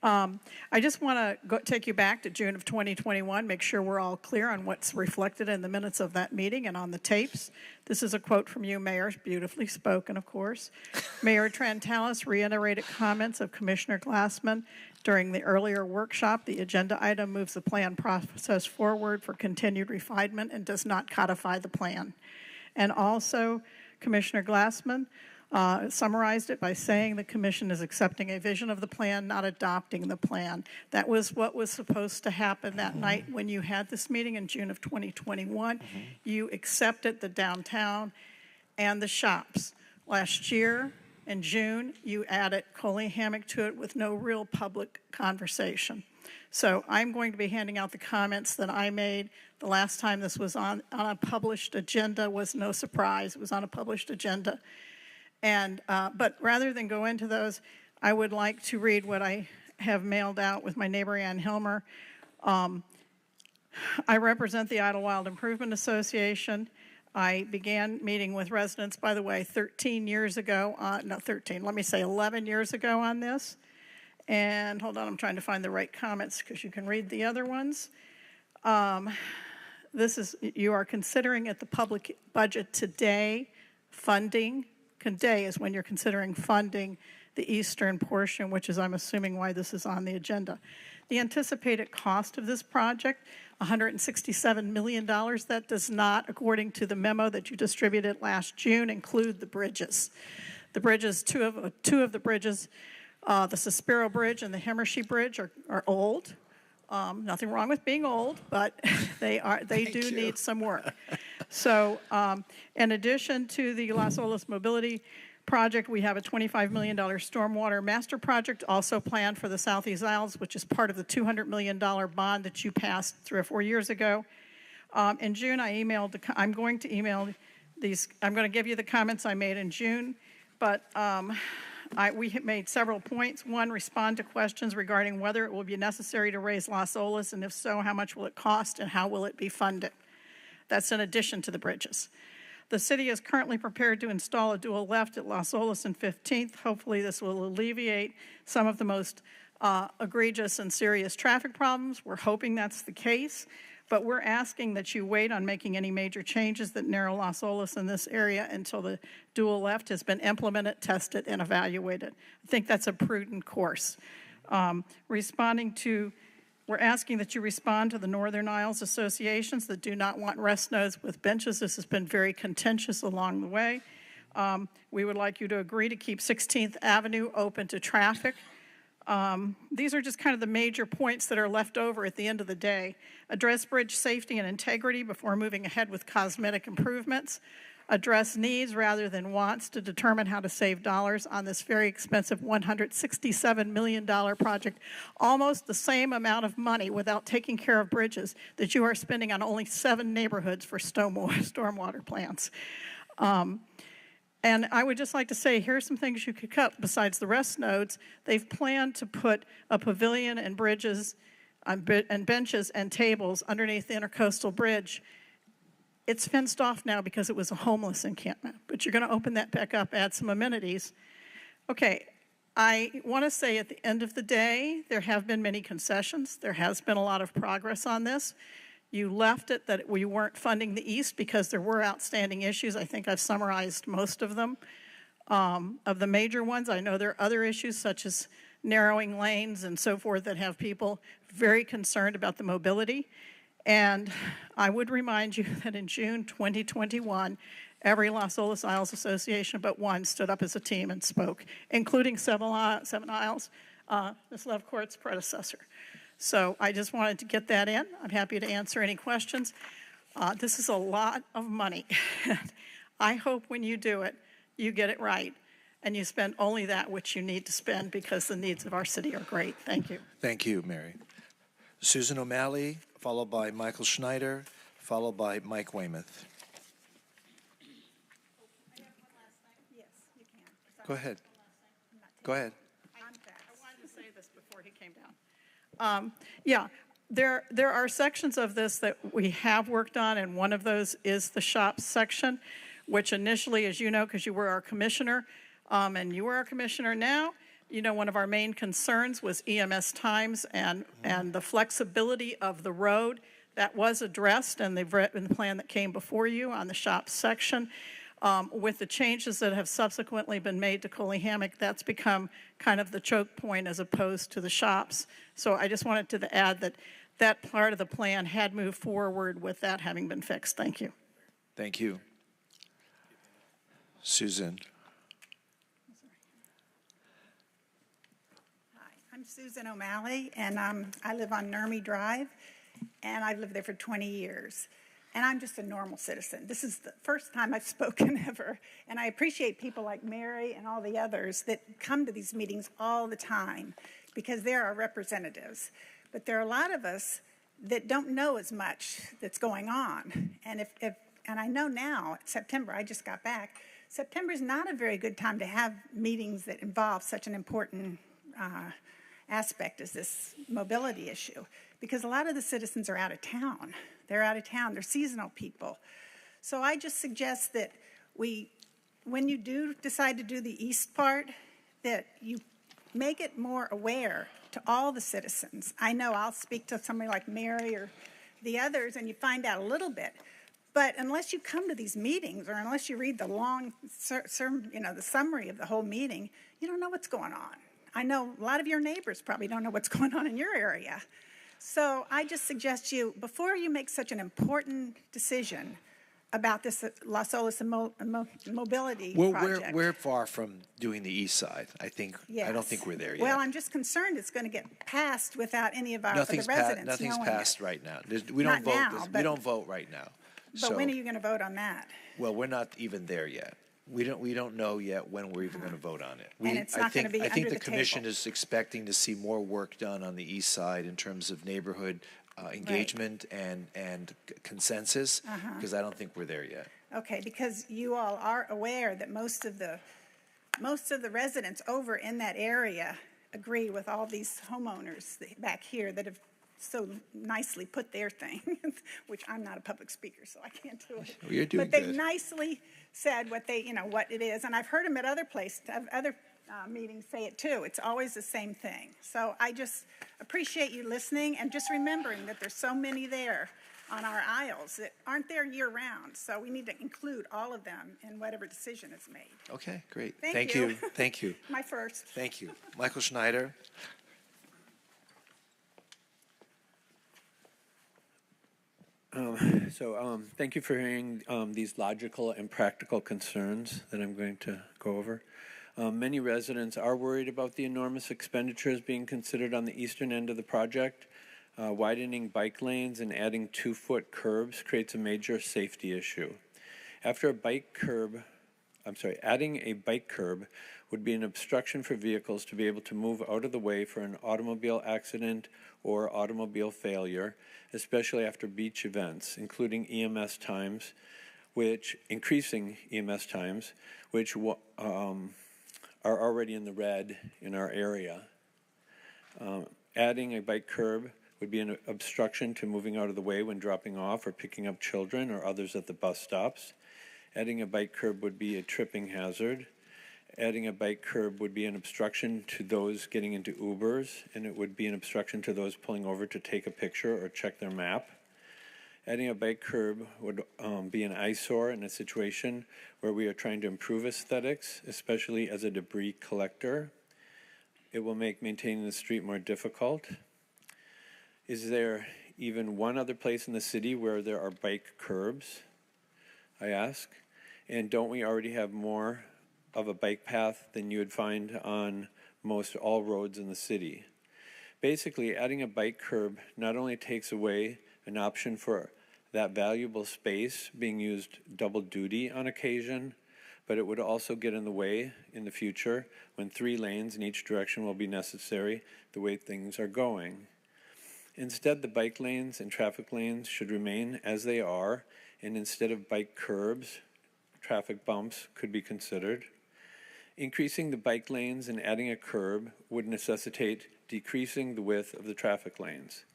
I just want to take you back to June of 2021, make sure we're all clear on what's reflected in the minutes of that meeting and on the tapes. This is a quote from you, Mayor, beautifully spoken, of course. Mayor Trantalis reiterated comments of Commissioner Glassman during the earlier workshop. The agenda item moves the plan process forward for continued refinement and does not codify the plan. And also, Commissioner Glassman summarized it by saying the commission is accepting a vision of the plan, not adopting the plan. That was what was supposed to happen that night when you had this meeting in June of 2021. You accepted the downtown and the shops. Last year in June, you added Coley Hammock to it with no real public conversation. So I'm going to be handing out the comments that I made the last time this was on a published agenda. Was no surprise. It was on a published agenda. And but rather than go into those, I would like to read what I have mailed out with my neighbor Ann Hilmer. I represent the Idlewild Improvement Association. I began meeting with residents, by the way, 11 years ago on this. And hold on, I'm trying to find the right comments because you can read the other ones. You are considering at the public budget today funding. Today is when you're considering funding the eastern portion, which is, I'm assuming, why this is on the agenda. The anticipated cost of this project, $167 million. That does not, according to the memo that you distributed last June, include the bridges. The bridges, two of the bridges, the Sospiro Bridge and the Himmershey Bridge are old. Nothing wrong with being old, but they do need some work. So in addition to the Las Olas Mobility Project, we have a $25 million stormwater master project also planned for the Southeast Isles, which is part of the $200 million bond that you passed 3 or 4 years ago. In June, I'm going to email these, I'm going to give you the comments I made in June, but we have made several points. One, respond to questions regarding whether it will be necessary to raise Las Olas, and if so, how much will it cost and how will it be funded? That's in addition to the bridges. The city is currently prepared to install a dual left at Las Olas and 15th. Hopefully this will alleviate some of the most egregious and serious traffic problems. We're hoping that's the case, but we're asking that you wait on making any major changes that narrow Las Olas in this area until the dual left has been implemented, tested, and evaluated. I think that's a prudent course. We're asking that you respond to the Northern Isles associations that do not want rest nodes with benches. This has been very contentious along the way. We would like you to agree to keep 16th Avenue open to traffic. These are just kind of the major points that are left over at the end of the day. Address bridge safety and integrity before moving ahead with cosmetic improvements. Address needs rather than wants to determine how to save dollars on this very expensive $167 million project. Almost the same amount of money without taking care of bridges that you are spending on only 7 neighborhoods for stormwater plants. And I would just like to say, here's some things you could cut besides the rest nodes. They've planned to put a pavilion and bridges and benches and tables underneath the Intercoastal Bridge. It's fenced off now because it was a homeless encampment, but you're going to open that back up, add some amenities. Okay, I want to say at the end of the day, there have been many concessions. There has been a lot of progress on this. You left it that we weren't funding the East because there were outstanding issues. I think I've summarized most of them. Of the major ones, I know there are other issues such as narrowing lanes and so forth that have people very concerned about the mobility. And I would remind you that in June 2021, every Las Olas Isles Association but one stood up as a team and spoke, including Seven Isles, Ms. Levecourt's predecessor. So I just wanted to get that in. I'm happy to answer any questions. This is a lot of money. I hope when you do it, you get it right, and you spend only that which you need to spend because the needs of our city are great. Thank you. Thank you, Mary. Susan O'Malley, followed by Michael Schneider, followed by Mike Weymouth. Go ahead. Go ahead. I wanted to say this before he came down. There are sections of this that we have worked on, and one of those is the shops section, which initially, as you know, because you were our commissioner, and you are our commissioner now, you know, one of our main concerns was EMS times and the flexibility of the road. That was addressed in the plan that came before you on the shops section. With the changes that have subsequently been made to Coley Hammock, that's become kind of the choke point as opposed to the shops. So I just wanted to add that that part of the plan had moved forward with that having been fixed. Thank you. Thank you. Susan. I'm Susan O'Malley, and I live on Nurmi Drive, and I've lived there for 20 years. And I'm just a normal citizen. This is the first time I've spoken ever, and I appreciate people like Mary and all the others that come to these meetings all the time because they're our representatives. But there are a lot of us that don't know as much that's going on. And and I know now, September, I just got back, September is not a very good time to have meetings that involve such an important aspect as this mobility issue, because a lot of the citizens are out of town. They're out of town. They're seasonal people. So I just suggest that when you do decide to do the east part, that you make it more aware to all the citizens. I know I'll speak to somebody like Mary or the others, and you find out a little bit. But unless you come to these meetings, or unless you read the long, the summary of the whole meeting, you don't know what's going on. I know a lot of your neighbors probably don't know what's going on in your area. So I just suggest you, before you make such an important decision about this Las Olas mobility project. We're far from doing the east side. I don't think we're there yet. Well, I'm just concerned it's going to get passed without any of the residents nothing's knowing passed it. right now. We don't vote. Now, We don't vote right now. But when are you going to vote on that? Well, we're not even there yet. We don't know yet when we're even going to vote on it. And it's not going to be I think under the the commission table. is expecting to see more work done on the east side in terms of neighborhood engagement and consensus, because I don't think we're there yet. Okay, because you all are aware that most of the residents over in that area agree with all these homeowners back here that have so nicely put their thing, which I'm not a public speaker, so I can't do it. Well, you're doing but they've good. nicely said what what it is, and I've heard them at other places, other meetings say it too. It's always the same thing. So I just appreciate you listening and just remembering that there's so many there on our aisles that aren't there year round. So we need to include all of them in whatever decision is made. Okay, great. Thank you. Thank you. My first. Thank you. Michael Schneider. Thank you for hearing these logical and practical concerns that I'm going to go over. Many residents are worried about the enormous expenditures being considered on the eastern end of the project. Widening bike lanes and adding 2-foot curbs creates a major safety issue. Adding a bike curb would be an obstruction for vehicles to be able to move out of the way for an automobile accident or automobile failure, especially after beach events, including increasing EMS times, which are already in the red in our area. Adding a bike curb would be an obstruction to moving out of the way when dropping off or picking up children or others at the bus stops. Adding a bike curb would be a tripping hazard. Adding a bike curb would be an obstruction to those getting into Ubers, and it would be an obstruction to those pulling over to take a picture or check their map. Adding a bike curb would be an eyesore in a situation where we are trying to improve aesthetics, especially as a debris collector. It will make maintaining the street more difficult. Is there even one other place in the city where there are bike curbs, I ask? And don't we already have more of a bike path than you would find on most all roads in the city? Basically, adding a bike curb not only takes away an option for that valuable space being used double duty on occasion, but it would also get in the way in the future when 3 lanes in each direction will be necessary the way things are going. Instead, the bike lanes and traffic lanes should remain as they are, and instead of bike curbs, traffic bumps could be considered. Increasing the bike lanes and adding a curb would necessitate decreasing the width of the traffic lanes.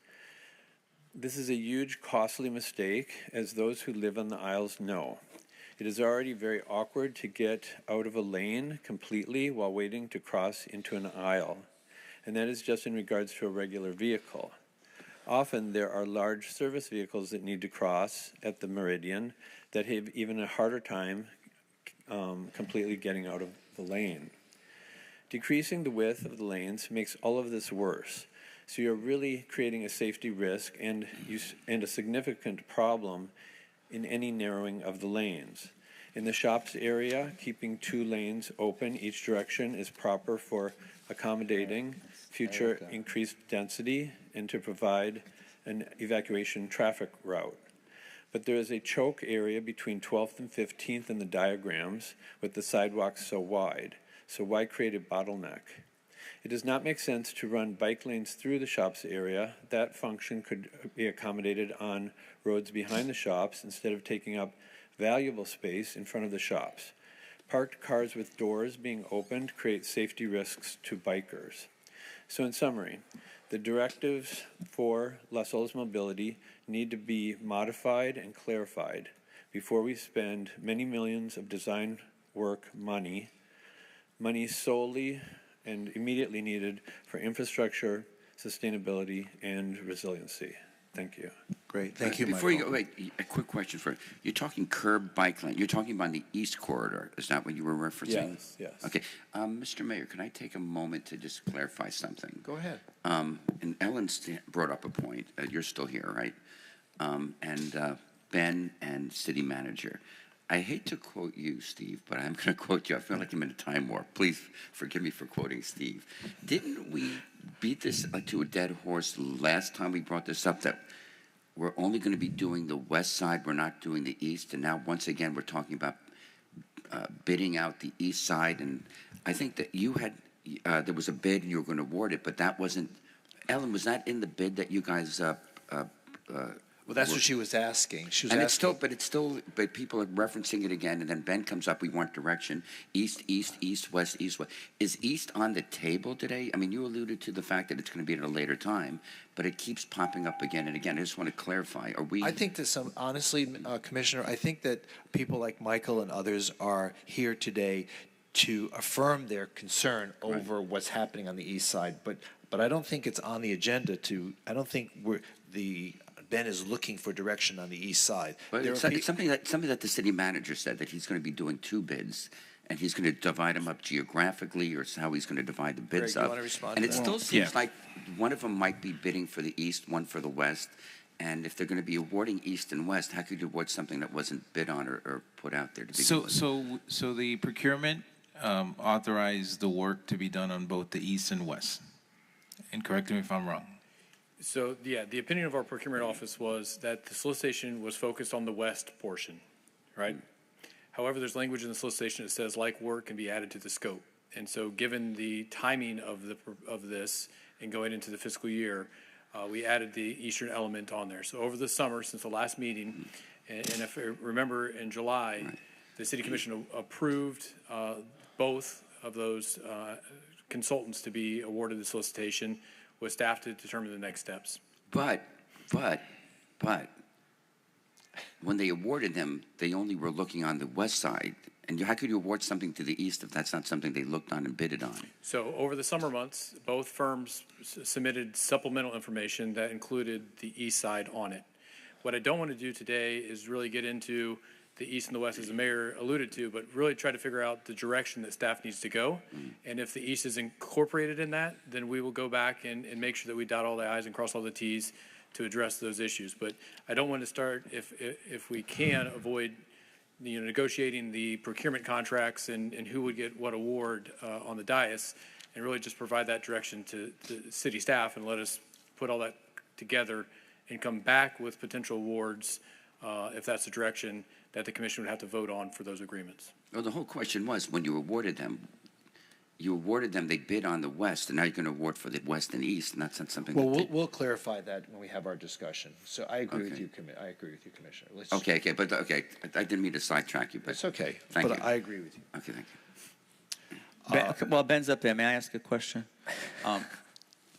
This is a huge, costly mistake, as those who live on the aisles know. It is already very awkward to get out of a lane completely while waiting to cross into an aisle, and that is just in regards to a regular vehicle. Often there are large service vehicles that need to cross at the meridian that have even a harder time completely getting out of the lane. Decreasing the width of the lanes makes all of this worse. So you're really creating a safety risk and a significant problem in any narrowing of the lanes. In the shops area, keeping 2 lanes open each direction is proper for accommodating future increased density and to provide an evacuation traffic route. But there is a choke area between 12th and 15th in the diagrams with the sidewalks so wide. So why create a bottleneck? It does not make sense to run bike lanes through the shops area. That function could be accommodated on roads behind the shops instead of taking up valuable space in front of the shops. Parked cars with doors being opened create safety risks to bikers. So in summary, the directives for Las Olas Mobility need to be modified and clarified before we spend many millions of design work money solely and immediately needed for infrastructure, sustainability, and resiliency. Thank you. Great. Thank you, Before you Michael. go, wait, a quick question for you. You're talking curb bike lane. You're talking about the east corridor. Is that what you were referencing? Yes, yes. Okay. Mr. Mayor, can I take a moment to just clarify something? Go ahead. And Ellen brought up a point. You're still here, right? And Ben and city manager. I hate to quote you, Steve, but I'm going to quote you. I feel like I'm in a time warp. Please forgive me for quoting Steve. Didn't we beat this to a dead horse last time we brought this up, that we're only going to be doing the west side, we're not doing the east, and now once again we're talking about bidding out the east side? And I think that you had, there was a bid and you were going to award it, but that wasn't, Ellen, was that in the bid that you guys Well, that's what she was asking. She was and asking. but people are referencing it again, and then Ben comes up, we want direction, east, west. Is east on the table today? I mean, you alluded to the fact that it's going to be at a later time, but it keeps popping up again and again. I just want to clarify, are we? I think that honestly, Commissioner, I think that people like Michael and others are here today to affirm their concern over what's happening on the east side, but I don't think it's on the agenda I don't think Ben is looking for direction on the east side. But it's something that the city manager said, that he's going to be doing two bids, and he's going to divide them up geographically, or how he's going to divide the bids Greg, you up. want to respond And to it that? still seems like one of them might be bidding for the east, one for the west. And if they're going to be awarding east and west, how could you award something that wasn't bid on or put out there to be? So the procurement authorized the work to be done on both the east and west. And correct me if I'm wrong. So, yeah, the opinion of our procurement office was that the solicitation was focused on the west portion, right? However, there's language in the solicitation that says like work can be added to the scope. And so given the timing of this and going into the fiscal year, we added the eastern element on there. So over the summer, since the last meeting, and if I remember in July, the City Commission approved both of those consultants to be awarded the solicitation, with staff to determine the next steps. But when they awarded them, they only were looking on the west side. And how could you award something to the east if that's not something they looked on and bidded on? So over the summer months, both firms submitted supplemental information that included the east side on it. What I don't want to do today is really get into the east and the west, as the mayor alluded to, but really try to figure out the direction that staff needs to go. And if the east is incorporated in that, then we will go back and make sure that we dot all the i's and cross all the t's to address those issues. But I don't want to start, if we can, avoid negotiating the procurement contracts and who would get what award on the dais, and really just provide that direction to the city staff and let us put all that together and come back with potential awards if that's the direction that the commission would have to vote on for those agreements. Well, the whole question was, when you awarded them, they bid on the west, and now you're going to award for the west and east, and that's not something. Well, we'll clarify that when we have our discussion. So I agree with you, Commissioner. Okay, I didn't mean to sidetrack you, but it's okay. Thank you. I agree with you. Okay, thank you. Well, Ben's up there. May I ask a question?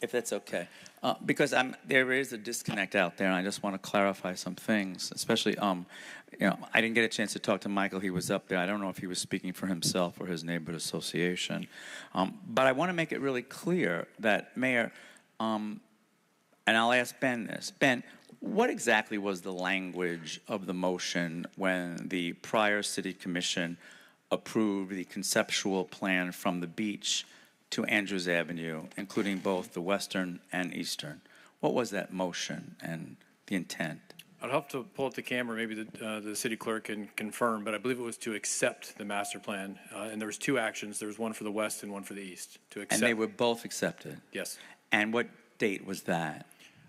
If that's okay. Because there is a disconnect out there, and I just want to clarify some things, especially, I didn't get a chance to talk to Michael. He was up there. I don't know if he was speaking for himself or his neighborhood association. But I want to make it really clear that, Mayor, and I'll ask Ben this. Ben, what exactly was the language of the motion when the prior city commission approved the conceptual plan from the beach to Andrews Avenue, including both the western and eastern? What was that motion and the intent? I'd have to pull up the camera. Maybe the city clerk can confirm, but I believe it was to accept the master plan. And there was two actions. There was one for the west and one for the east. To accept. And they were both accepted? Yes. And what date was that?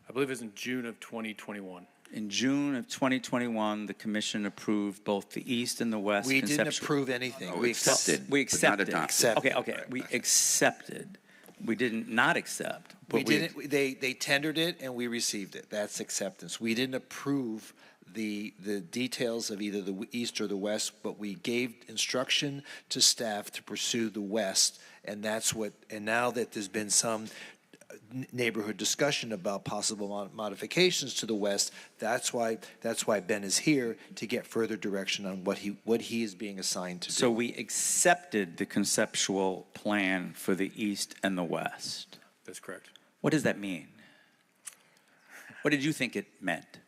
I believe it was in June of 2021. In June of 2021, the commission approved both the east and the west. We didn't approve anything. Oh, we accepted. We accepted. But not adopted. Okay. We accepted. We didn't not accept. But we didn't. They tendered it and we received it. That's acceptance. We didn't approve the details of either the east or the west, but we gave instruction to staff to pursue the west, and that's what. And now that there's been some neighborhood discussion about possible modifications to the west. That's why Ben is here, to get further direction on what he is being assigned to do. So we accepted the conceptual plan for the east and the west. That's correct. What does that mean? What did you think it meant?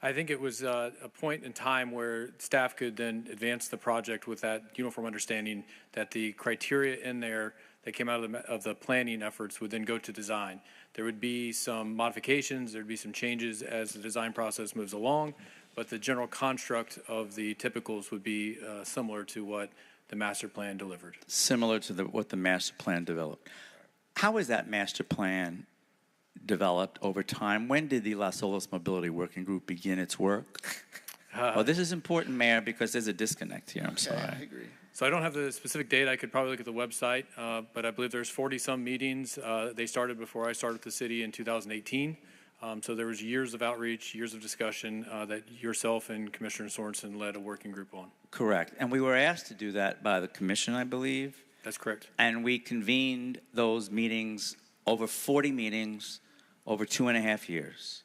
I think it was a point in time where staff could then advance the project with that uniform understanding that the criteria in there that came out of the planning efforts would then go to design. There would be some modifications, there'd be some changes as the design process moves along, but the general construct of the typicals would be similar to what the master plan delivered. Similar to what the master plan developed. How is that master plan developed over time? When did the Las Olas Mobility Working Group begin its work? Well, this is important, Mayor, because there's a disconnect here. I'm sorry. I agree. So I don't have the specific date. I could probably look at the website, but I believe there's 40-some meetings. They started before I started with the city in 2018. So there was years of outreach, years of discussion that yourself and Commissioner Sorensen led a working group on. Correct. And we were asked to do that by the commission, I believe. That's correct. And we convened those meetings, over 40 meetings, over 2.5 years.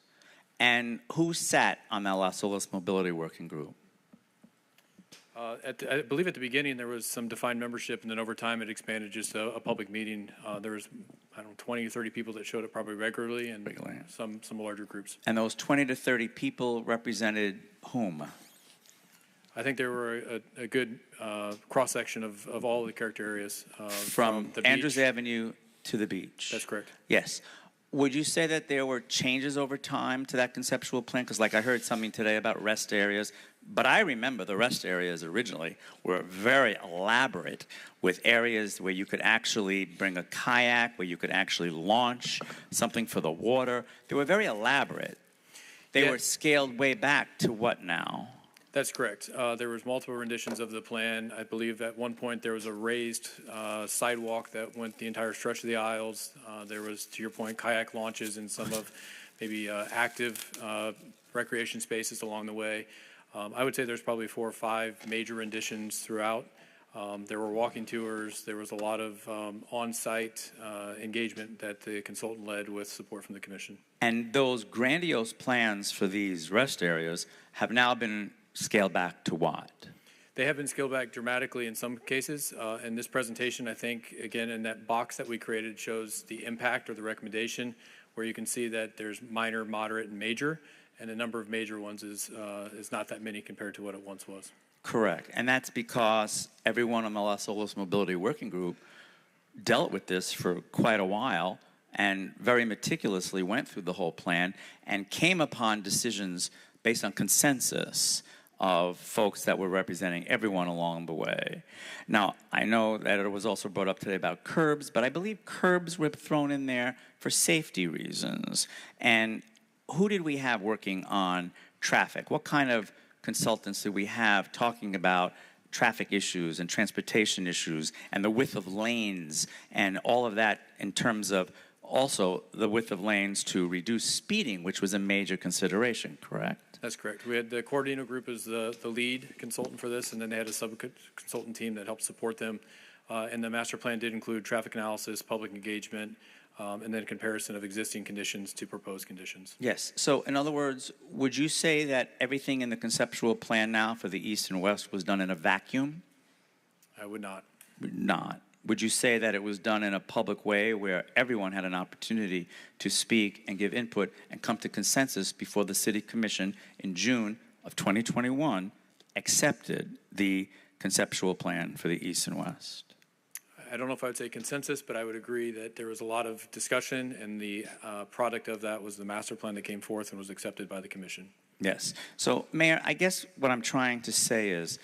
And who sat on that Las Olas Mobility Working Group? I believe at the beginning there was some defined membership, and then over time it expanded just a public meeting. There was, I don't know, 20 or 30 people that showed up probably regularly, and some larger groups. And those 20 to 30 people represented whom? I think there were a good cross-section of all the character areas. From the Andrews beach. Avenue to the beach. That's correct. Yes. Would you say that there were changes over time to that conceptual plan? Because like I heard something today about rest areas, but I remember the rest areas originally were very elaborate, with areas where you could actually bring a kayak, where you could actually launch something for the water. They were very elaborate. They were scaled way back to what now? That's correct. There was multiple renditions of the plan. I believe at one point there was a raised sidewalk that went the entire stretch of the aisles. There was, to your point, kayak launches in some of maybe active recreation spaces along the way. I would say there's probably 4 or 5 major renditions throughout. There were walking tours. There was a lot of on-site engagement that the consultant led with support from the commission. And those grandiose plans for these rest areas have now been scaled back to what? They have been scaled back dramatically in some cases. In this presentation, I think, again, in that box that we created shows the impact or the recommendation, where you can see that there's minor, moderate, and major, and the number of major ones is not that many compared to what it once was. Correct. And that's because everyone on the Las Olas Mobility Working Group dealt with this for quite a while and very meticulously went through the whole plan and came upon decisions based on consensus of folks that were representing everyone along the way. Now, I know that it was also brought up today about curbs, but I believe curbs were thrown in there for safety reasons. And who did we have working on traffic? What kind of consultants did we have talking about traffic issues and transportation issues and the width of lanes and all of that, in terms of also the width of lanes to reduce speeding, which was a major consideration, correct? That's correct. We had the Coordinator group as the lead consultant for this, and then they had a sub-consultant team that helped support them. And the master plan did include traffic analysis, public engagement, and then comparison of existing conditions to proposed conditions. Yes. So in other words, would you say that everything in the conceptual plan now for the East and West was done in a vacuum? I would not. Not. Would you say that it was done in a public way where everyone had an opportunity to speak and give input and come to consensus before the City Commission in June of 2021 accepted the conceptual plan for the East and West? I don't know if I would say consensus, but I would agree that there was a lot of discussion, and the product of that was the master plan that came forth and was accepted by the commission. Yes. So, Mayor, I guess what I'm trying to say is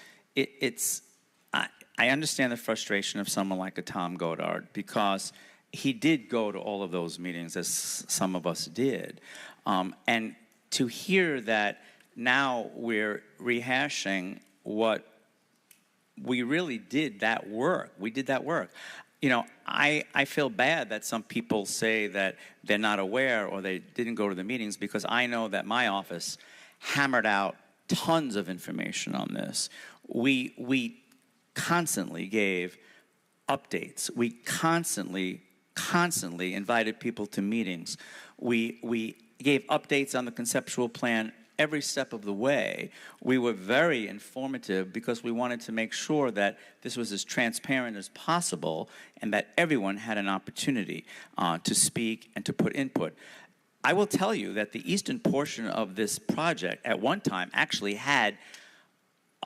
I understand the frustration of someone like a Tom Godard, because he did go to all of those meetings, as some of us did. And to hear that now we're rehashing what we really did that work. We did that work. You know, I feel bad that some people say that they're not aware or they didn't go to the meetings, because I know that my office hammered out tons of information on this. We constantly gave updates. We constantly constantly invited people to meetings. We gave updates on the conceptual plan every step of the way. We were very informative because we wanted to make sure that this was as transparent as possible and that everyone had an opportunity to speak and to put input. I will tell you that the eastern portion of this project at one time actually had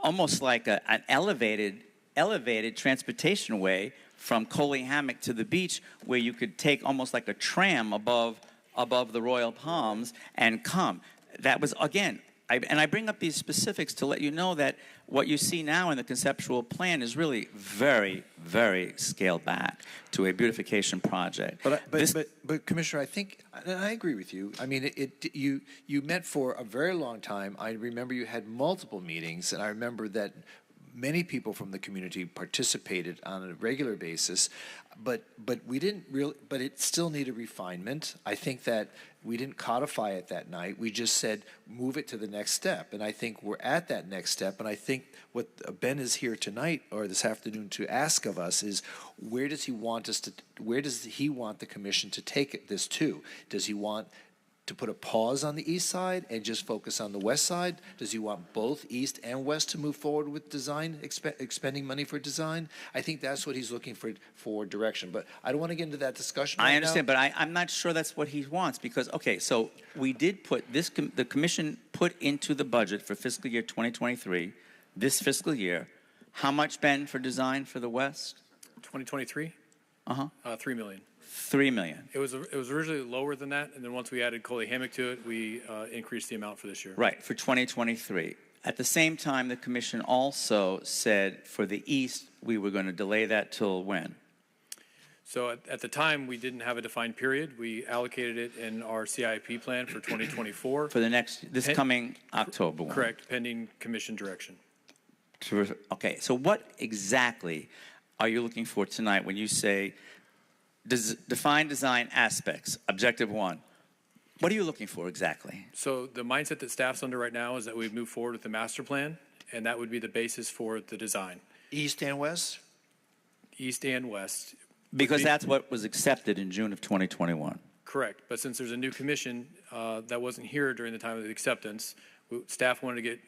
almost like an elevated transportation way from Coley Hammock to the beach, where you could take almost like a tram above the Royal Palms and come. That was, again, I bring up these specifics to let you know that what you see now in the conceptual plan is really very, very scaled back to a beautification project. But Commissioner, I think, and I agree with you. I mean, you met for a very long time. I remember you had multiple meetings, and I remember that many people from the community participated on a regular basis, but we didn't really. But it still needed refinement. I think that we didn't codify it that night. We just said move it to the next step, and I think we're at that next step. And I think what Ben is here tonight or this afternoon to ask of us is where does he want us to? Where does he want the commission to take this to? Does he want to put a pause on the east side and just focus on the west side? Does he want both east and west to move forward with design, expending money for design? I think that's what he's looking for direction. But I don't want to get into that discussion right I understand, now. but I'm not sure that's what he wants because, okay, so we did put this, the commission put into the budget for fiscal year 2023, this fiscal year, how much, Ben, for design for the west? 2023? Uh-huh. $3 million. $3 million. It was originally lower than that, and then once we added Coley Hammock to it, we increased the amount for this year. Right, for 2023. At the same time, the commission also said for the east, we were going to delay that till when? So at the time, we didn't have a defined period. We allocated it in our CIP plan for 2024. For the next, this coming October one. Correct, pending commission direction. Okay, so what exactly are you looking for tonight when you say define design aspects, objective one? What are you looking for exactly? So the mindset that staff's under right now is that we've moved forward with the master plan, and that would be the basis for the design. East and west? East and west. Because that's what was accepted in June of 2021. Correct, but since there's a new commission that wasn't here during the time of the acceptance, staff wanted to get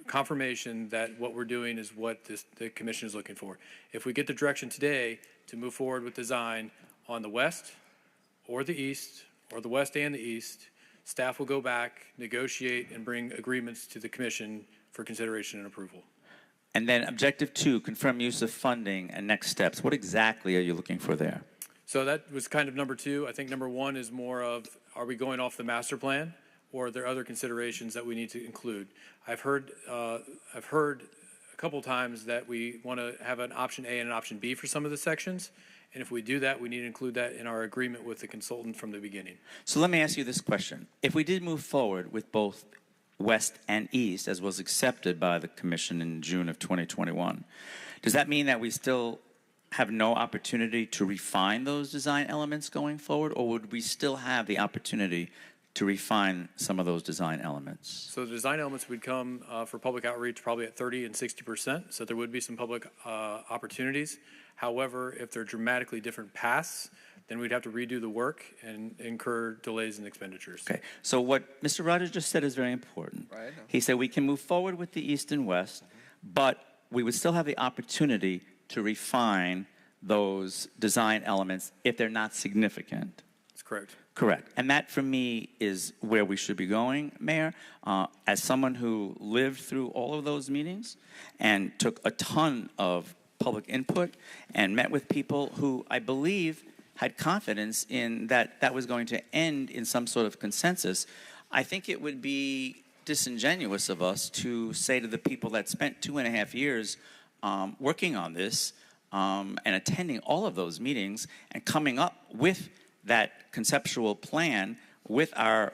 confirmation that what we're doing is what the commission is looking for. If we get the direction today to move forward with design on the west or the east or the west and the east, staff will go back, negotiate, and bring agreements to the commission for consideration and approval. And then objective two, confirm use of funding and next steps. What exactly are you looking for there? So that was kind of number two. I think number one is more of, are we going off the master plan, or are there other considerations that we need to include? I've heard a couple times that we want to have an option A and an option B for some of the sections. And if we do that, we need to include that in our agreement with the consultant from the beginning. So let me ask you this question. If we did move forward with both west and east, as was accepted by the commission in June of 2021, does that mean that we still have no opportunity to refine those design elements going forward, or would we still have the opportunity to refine some of those design elements? So the design elements would come for public outreach probably at 30 and 60%, so there would be some public opportunities. However, if they're dramatically different paths, then we'd have to redo the work and incur delays in expenditures. Okay, so what Mr. Rogers just said is very important. Right. He said we can move forward with the east and west, but we would still have the opportunity to refine those design elements if they're not significant. That's correct. Correct. And that, for me, is where we should be going, Mayor. As someone who lived through all of those meetings and took a ton of public input and met with people who I believe had confidence in that was going to end in some sort of consensus, I think it would be disingenuous of us to say to the people that spent 2.5 years working on this and attending all of those meetings and coming up with that conceptual plan with our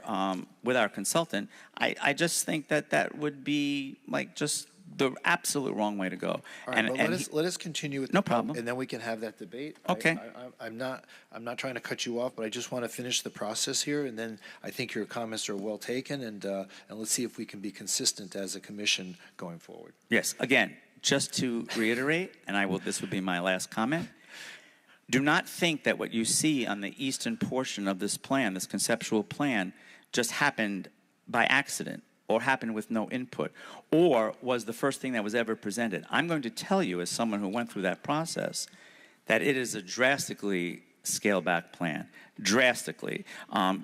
consultant, I just think that would be like just the absolute wrong way to go. All right, but let us continue with no the problem, and then we can have that debate. Okay. I'm not trying to cut you off, but I just want to finish the process here, and then I think your comments are well taken, and let's see if we can be consistent as a commission going forward. Yes. Again, just to reiterate, and this would be my last comment. Do not think that what you see on the eastern portion of this plan, this conceptual plan, just happened by accident or happened with no input or was the first thing that was ever presented. I'm going to tell you, as someone who went through that process, that it is a drastically scale back plan, drastically.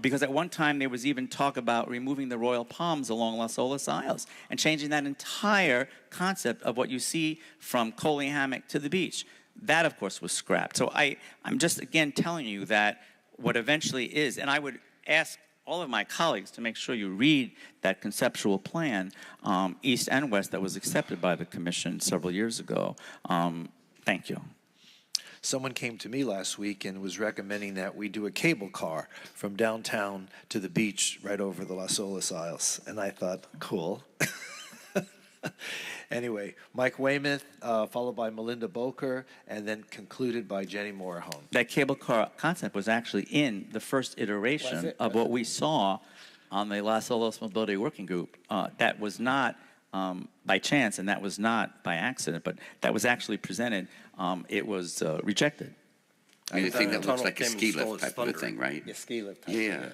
Because at one time there was even talk about removing the royal palms along Las Olas Isles and changing that entire concept of what you see from Coley Hammock to the beach. That, of course, was scrapped. So I'm just, again, telling you that what eventually is, and I would ask all of my colleagues to make sure you read that conceptual plan, east and west, that was accepted by the commission several years ago. Thank you. Someone came to me last week and was recommending that we do a cable car from downtown to the beach right over the Las Olas Isles. And I thought, cool. Anyway, Mike Weymouth, followed by Melinda Boker, and then concluded by Jenny Morahone. That cable car concept was actually in the first iteration of what we saw on the Las Olas Mobility Working Group. That was not by chance, and that was not by accident, but that was actually presented. It was rejected. I mean, the thing that looks like a ski lift type of a thing, right? Yeah, ski lift. Yeah.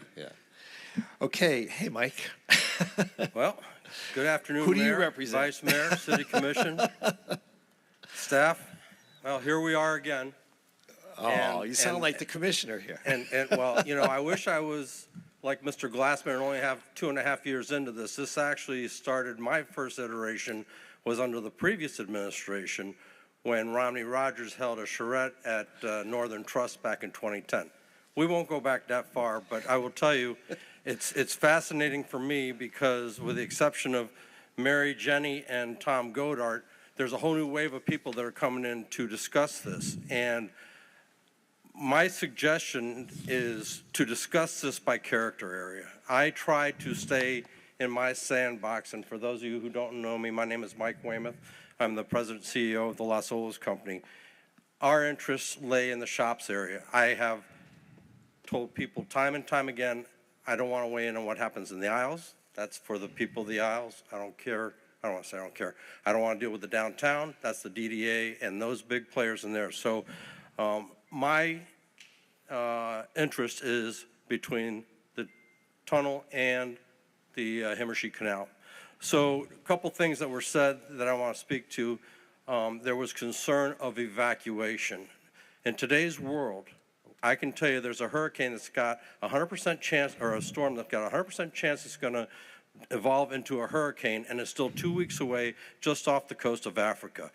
Okay. Hey, Mike. Well, good afternoon, Who do you Mayor, represent? Vice Mayor, City Commission, staff. Well, here we are again. Oh, you sound like the commissioner here. And well, you know, I wish I was like Mr. Glassman and only have 2.5 years into this. This actually started, my first iteration was under the previous administration when Romney Rogers held a charrette at Northern Trust back in 2010. We won't go back that far, but I will tell you, it's fascinating for me because with the exception of Mary, Jenny, and Tom Godart, there's a whole new wave of people that are coming in to discuss this. And my suggestion is to discuss this by character area. I try to stay in my sandbox, and for those of you who don't know me, my name is Mike Weymouth. I'm the president and CEO of the Las Olas Company. Our interests lay in the shops area. I have told people time and time again, I don't want to weigh in on what happens in the aisles. That's for the people of the aisles. I don't care. I don't want to say I don't care. I don't want to deal with the downtown. That's the DDA and those big players in there. So my interest is between the tunnel and the Himmershey Canal. So a couple things that were said that I want to speak to. There was concern of evacuation. In today's world, I can tell you there's a hurricane that's got 100% chance, or a storm that's got 100% chance it's going to evolve into a hurricane, and it's still 2 weeks away just off the coast of Africa.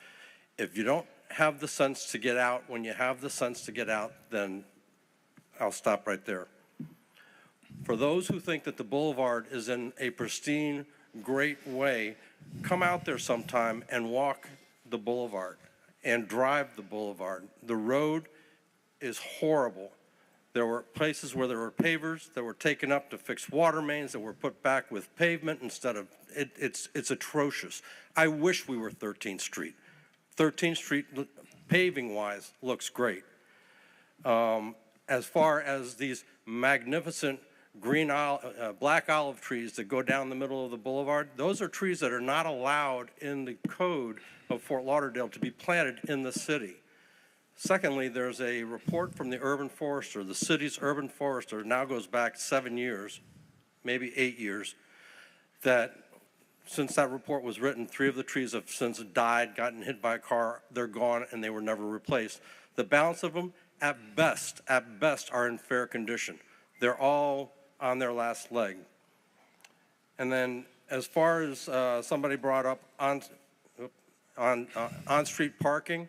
If you don't have the sense to get out, when you have the sense to get out, then I'll stop right there. For those who think that the boulevard is in a pristine, great way, come out there sometime and walk the boulevard and drive the boulevard. The road is horrible. There were places where there were pavers that were taken up to fix water mains that were put back with pavement instead of, it's atrocious. I wish we were 13th Street. 13th Street, paving-wise, looks great. As far as these magnificent black olive trees that go down the middle of the boulevard, those are trees that are not allowed in the code of Fort Lauderdale to be planted in the city. Secondly, there's a report from the urban forester, the city's urban forester, now goes back 7 years, maybe 8 years, that since that report was written, 3 of the trees have since died, gotten hit by a car, they're gone, and they were never replaced. The balance of them, at best, are in fair condition. They're all on their last leg. And then as far as somebody brought up on-street parking,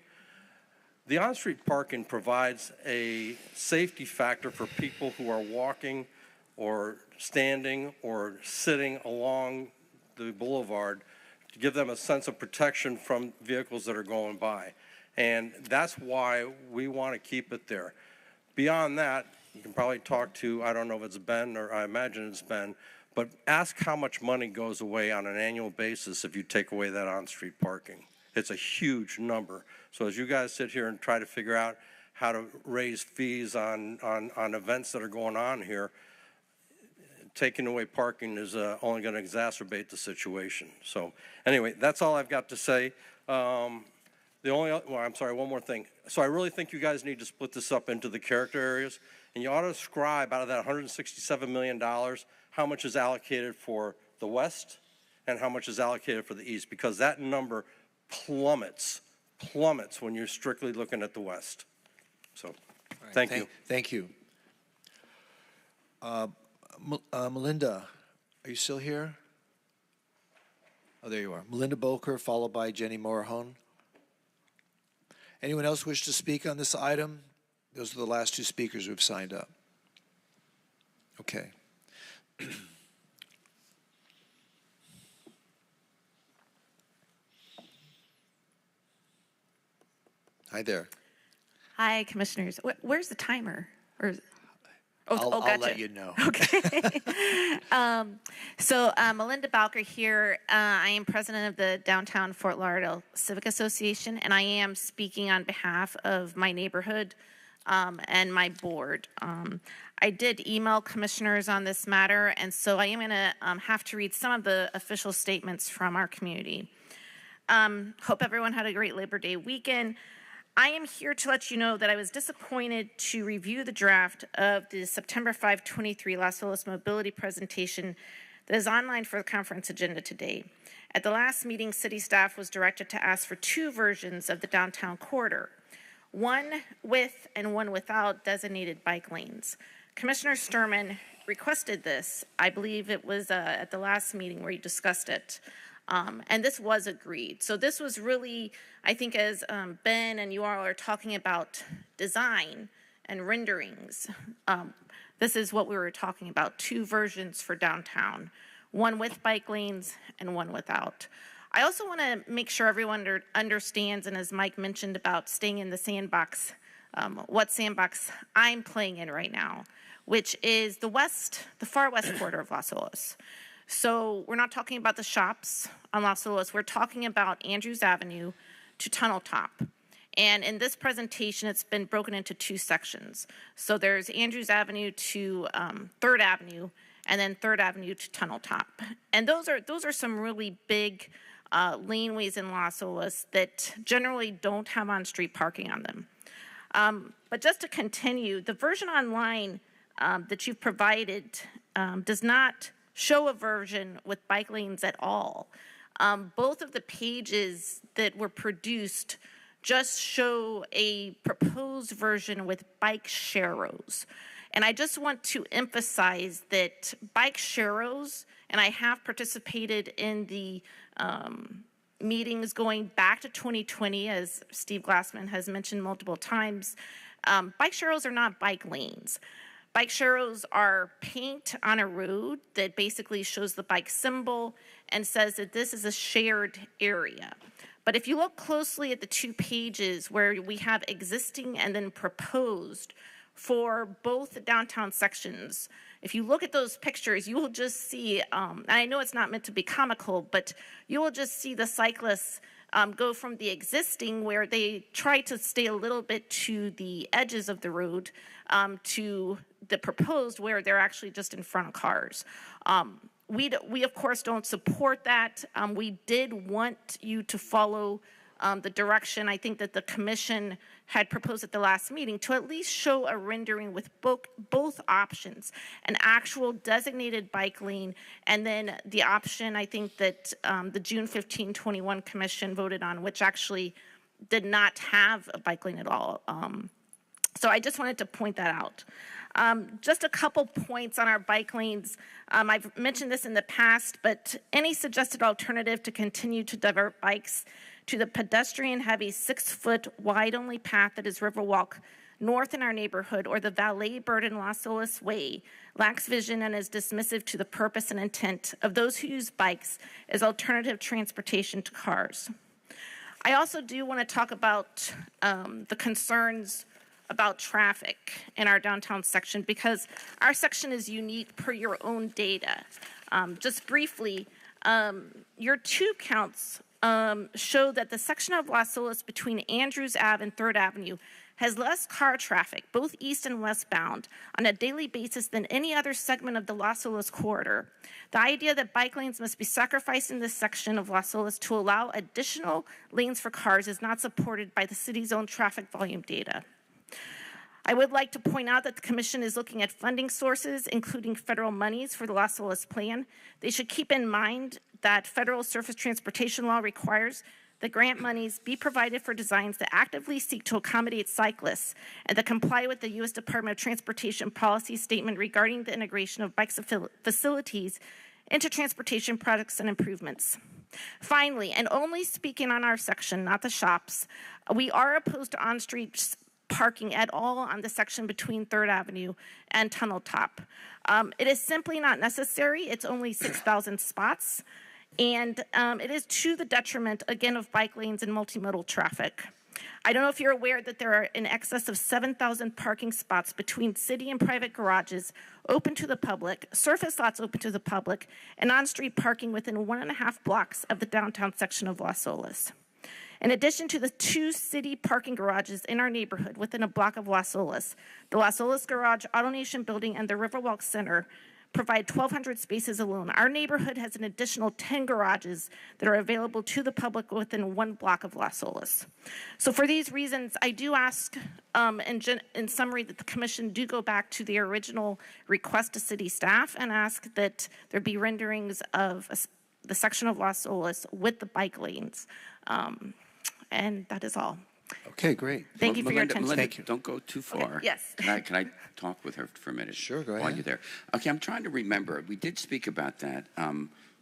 the on-street parking provides a safety factor for people who are walking or standing or sitting along the boulevard to give them a sense of protection from vehicles that are going by. And that's why we want to keep it there. Beyond that, you can probably talk to, I don't know if it's Ben or I imagine it's Ben, but ask how much money goes away on an annual basis if you take away that on-street parking. It's a huge number. So as you guys sit here and try to figure out how to raise fees on events that are going on here, taking away parking is only going to exacerbate the situation. So anyway, that's all I've got to say. I'm sorry, one more thing. So I really think you guys need to split this up into the character areas, and you ought to describe out of that $167 million, how much is allocated for the west and how much is allocated for the east, because that number plummets when you're strictly looking at the west. So, thank you. Thank you. Melinda, are you still here? Oh, there you are. Melinda Boker, followed by Jenny Morahone. Anyone else wish to speak on this item? Those are the last two speakers who have signed up. Okay. Hi there. Hi, commissioners. Where's the timer? Or I'll gotcha. let you know. Okay. Melinda Balker here. I am president of the Downtown Fort Lauderdale Civic Association, and I am speaking on behalf of my neighborhood and my board. I did email commissioners on this matter, and so I am going to have to read some of the official statements from our community. Hope everyone had a great Labor Day weekend. I am here to let you know that I was disappointed to review the draft of the September 5, 23 Las Olas Mobility presentation that is online for the conference agenda today. At the last meeting, city staff was directed to ask for two versions of the downtown corridor, one with and one without designated bike lanes. Commissioner Sturman requested this. I believe it was at the last meeting where you discussed it. And this was agreed. So this was really, I think, as Ben and you all are talking about design and renderings, this is what we were talking about, two versions for downtown, one with bike lanes and one without. I also want to make sure everyone understands, and as Mike mentioned about staying in the sandbox, what sandbox I'm playing in right now, which is the far west quarter of Las Olas. So we're not talking about the shops on Las Olas. We're talking about Andrews Avenue to Tunnel Top. And in this presentation, it's been broken into two sections. So there's Andrews Avenue to 3rd Avenue, and then 3rd Avenue to Tunnel Top. And those are some really big laneways in Las Olas that generally don't have on-street parking on them. But just to continue, the version online that you've provided does not show a version with bike lanes at all. Both of the pages that were produced just show a proposed version with bike sharrows. And I just want to emphasize that bike sharrows, and I have participated in the meetings going back to 2020, as Steve Glassman has mentioned multiple times, bike sharrows are not bike lanes. Bike sharrows are paint on a road that basically shows the bike symbol and says that this is a shared area. But if you look closely at the two pages where we have existing and then proposed for both downtown sections, if you look at those pictures, you will just see, and I know it's not meant to be comical, but you will just see the cyclists go from the existing, where they try to stay a little bit to the edges of the road, to the proposed, where they're actually just in front of cars. We of course don't support that. We did want you to follow the direction I think that the commission had proposed at the last meeting, to at least show a rendering with both options, an actual designated bike lane, and then the option I think that the June 15, 21 commission voted on, which actually did not have a bike lane at all. So I just wanted to point that out. Just a couple points on our bike lanes. I've mentioned this in the past, but any suggested alternative to continue to divert bikes to the pedestrian-heavy 6-foot wide-only path that is Riverwalk North in our neighborhood, or the valet-burdened Las Olas Way, lacks vision and is dismissive to the purpose and intent of those who use bikes as alternative transportation to cars. I also do want to talk about the concerns about traffic in our downtown section, because our section is unique per your own data. Just briefly, your two counts show that the section of Las Olas between Andrews Ave and 3rd Avenue has less car traffic, both east and westbound, on a daily basis than any other segment of the Las Olas corridor. The idea that bike lanes must be sacrificed in this section of Las Olas to allow additional lanes for cars is not supported by the city's own traffic volume data. I would like to point out that the Commission is looking at funding sources, including federal monies for the Las Olas plan. They should keep in mind that federal surface transportation law requires that grant monies be provided for designs that actively seek to accommodate cyclists and that comply with the U.S. Department of Transportation policy statement regarding the integration of bike facilities into transportation products and improvements. Finally, and only speaking on our section, not the shops, we are opposed to on-street parking at all on the section between 3rd Avenue and Tunnel Top. It is simply not necessary. It's only 6,000 spots. And it is to the detriment, again, of bike lanes and multimodal traffic. I don't know if you're aware that there are in excess of 7,000 parking spots between city and private garages open to the public, surface lots open to the public, and on-street parking within 1.5 blocks of the downtown section of Las Olas. In addition to the 2 city parking garages in our neighborhood within a block of Las Olas, the Las Olas Garage, AutoNation Building, and the Riverwalk Center provide 1,200 spaces alone. Our neighborhood has an additional 10 garages that are available to the public within 1 block of Las Olas. So for these reasons, I do ask, in summary, that the Commission do go back to the original request to city staff and ask that there be renderings of the section of Las Olas with the bike lanes. And that is all. Okay, great. Thank you for your attention. Melinda, Thank you. Don't go too far. Okay, yes. Can I talk with her for a minute? Sure, go While ahead. you're there. Okay, I'm trying to remember. We did speak about that.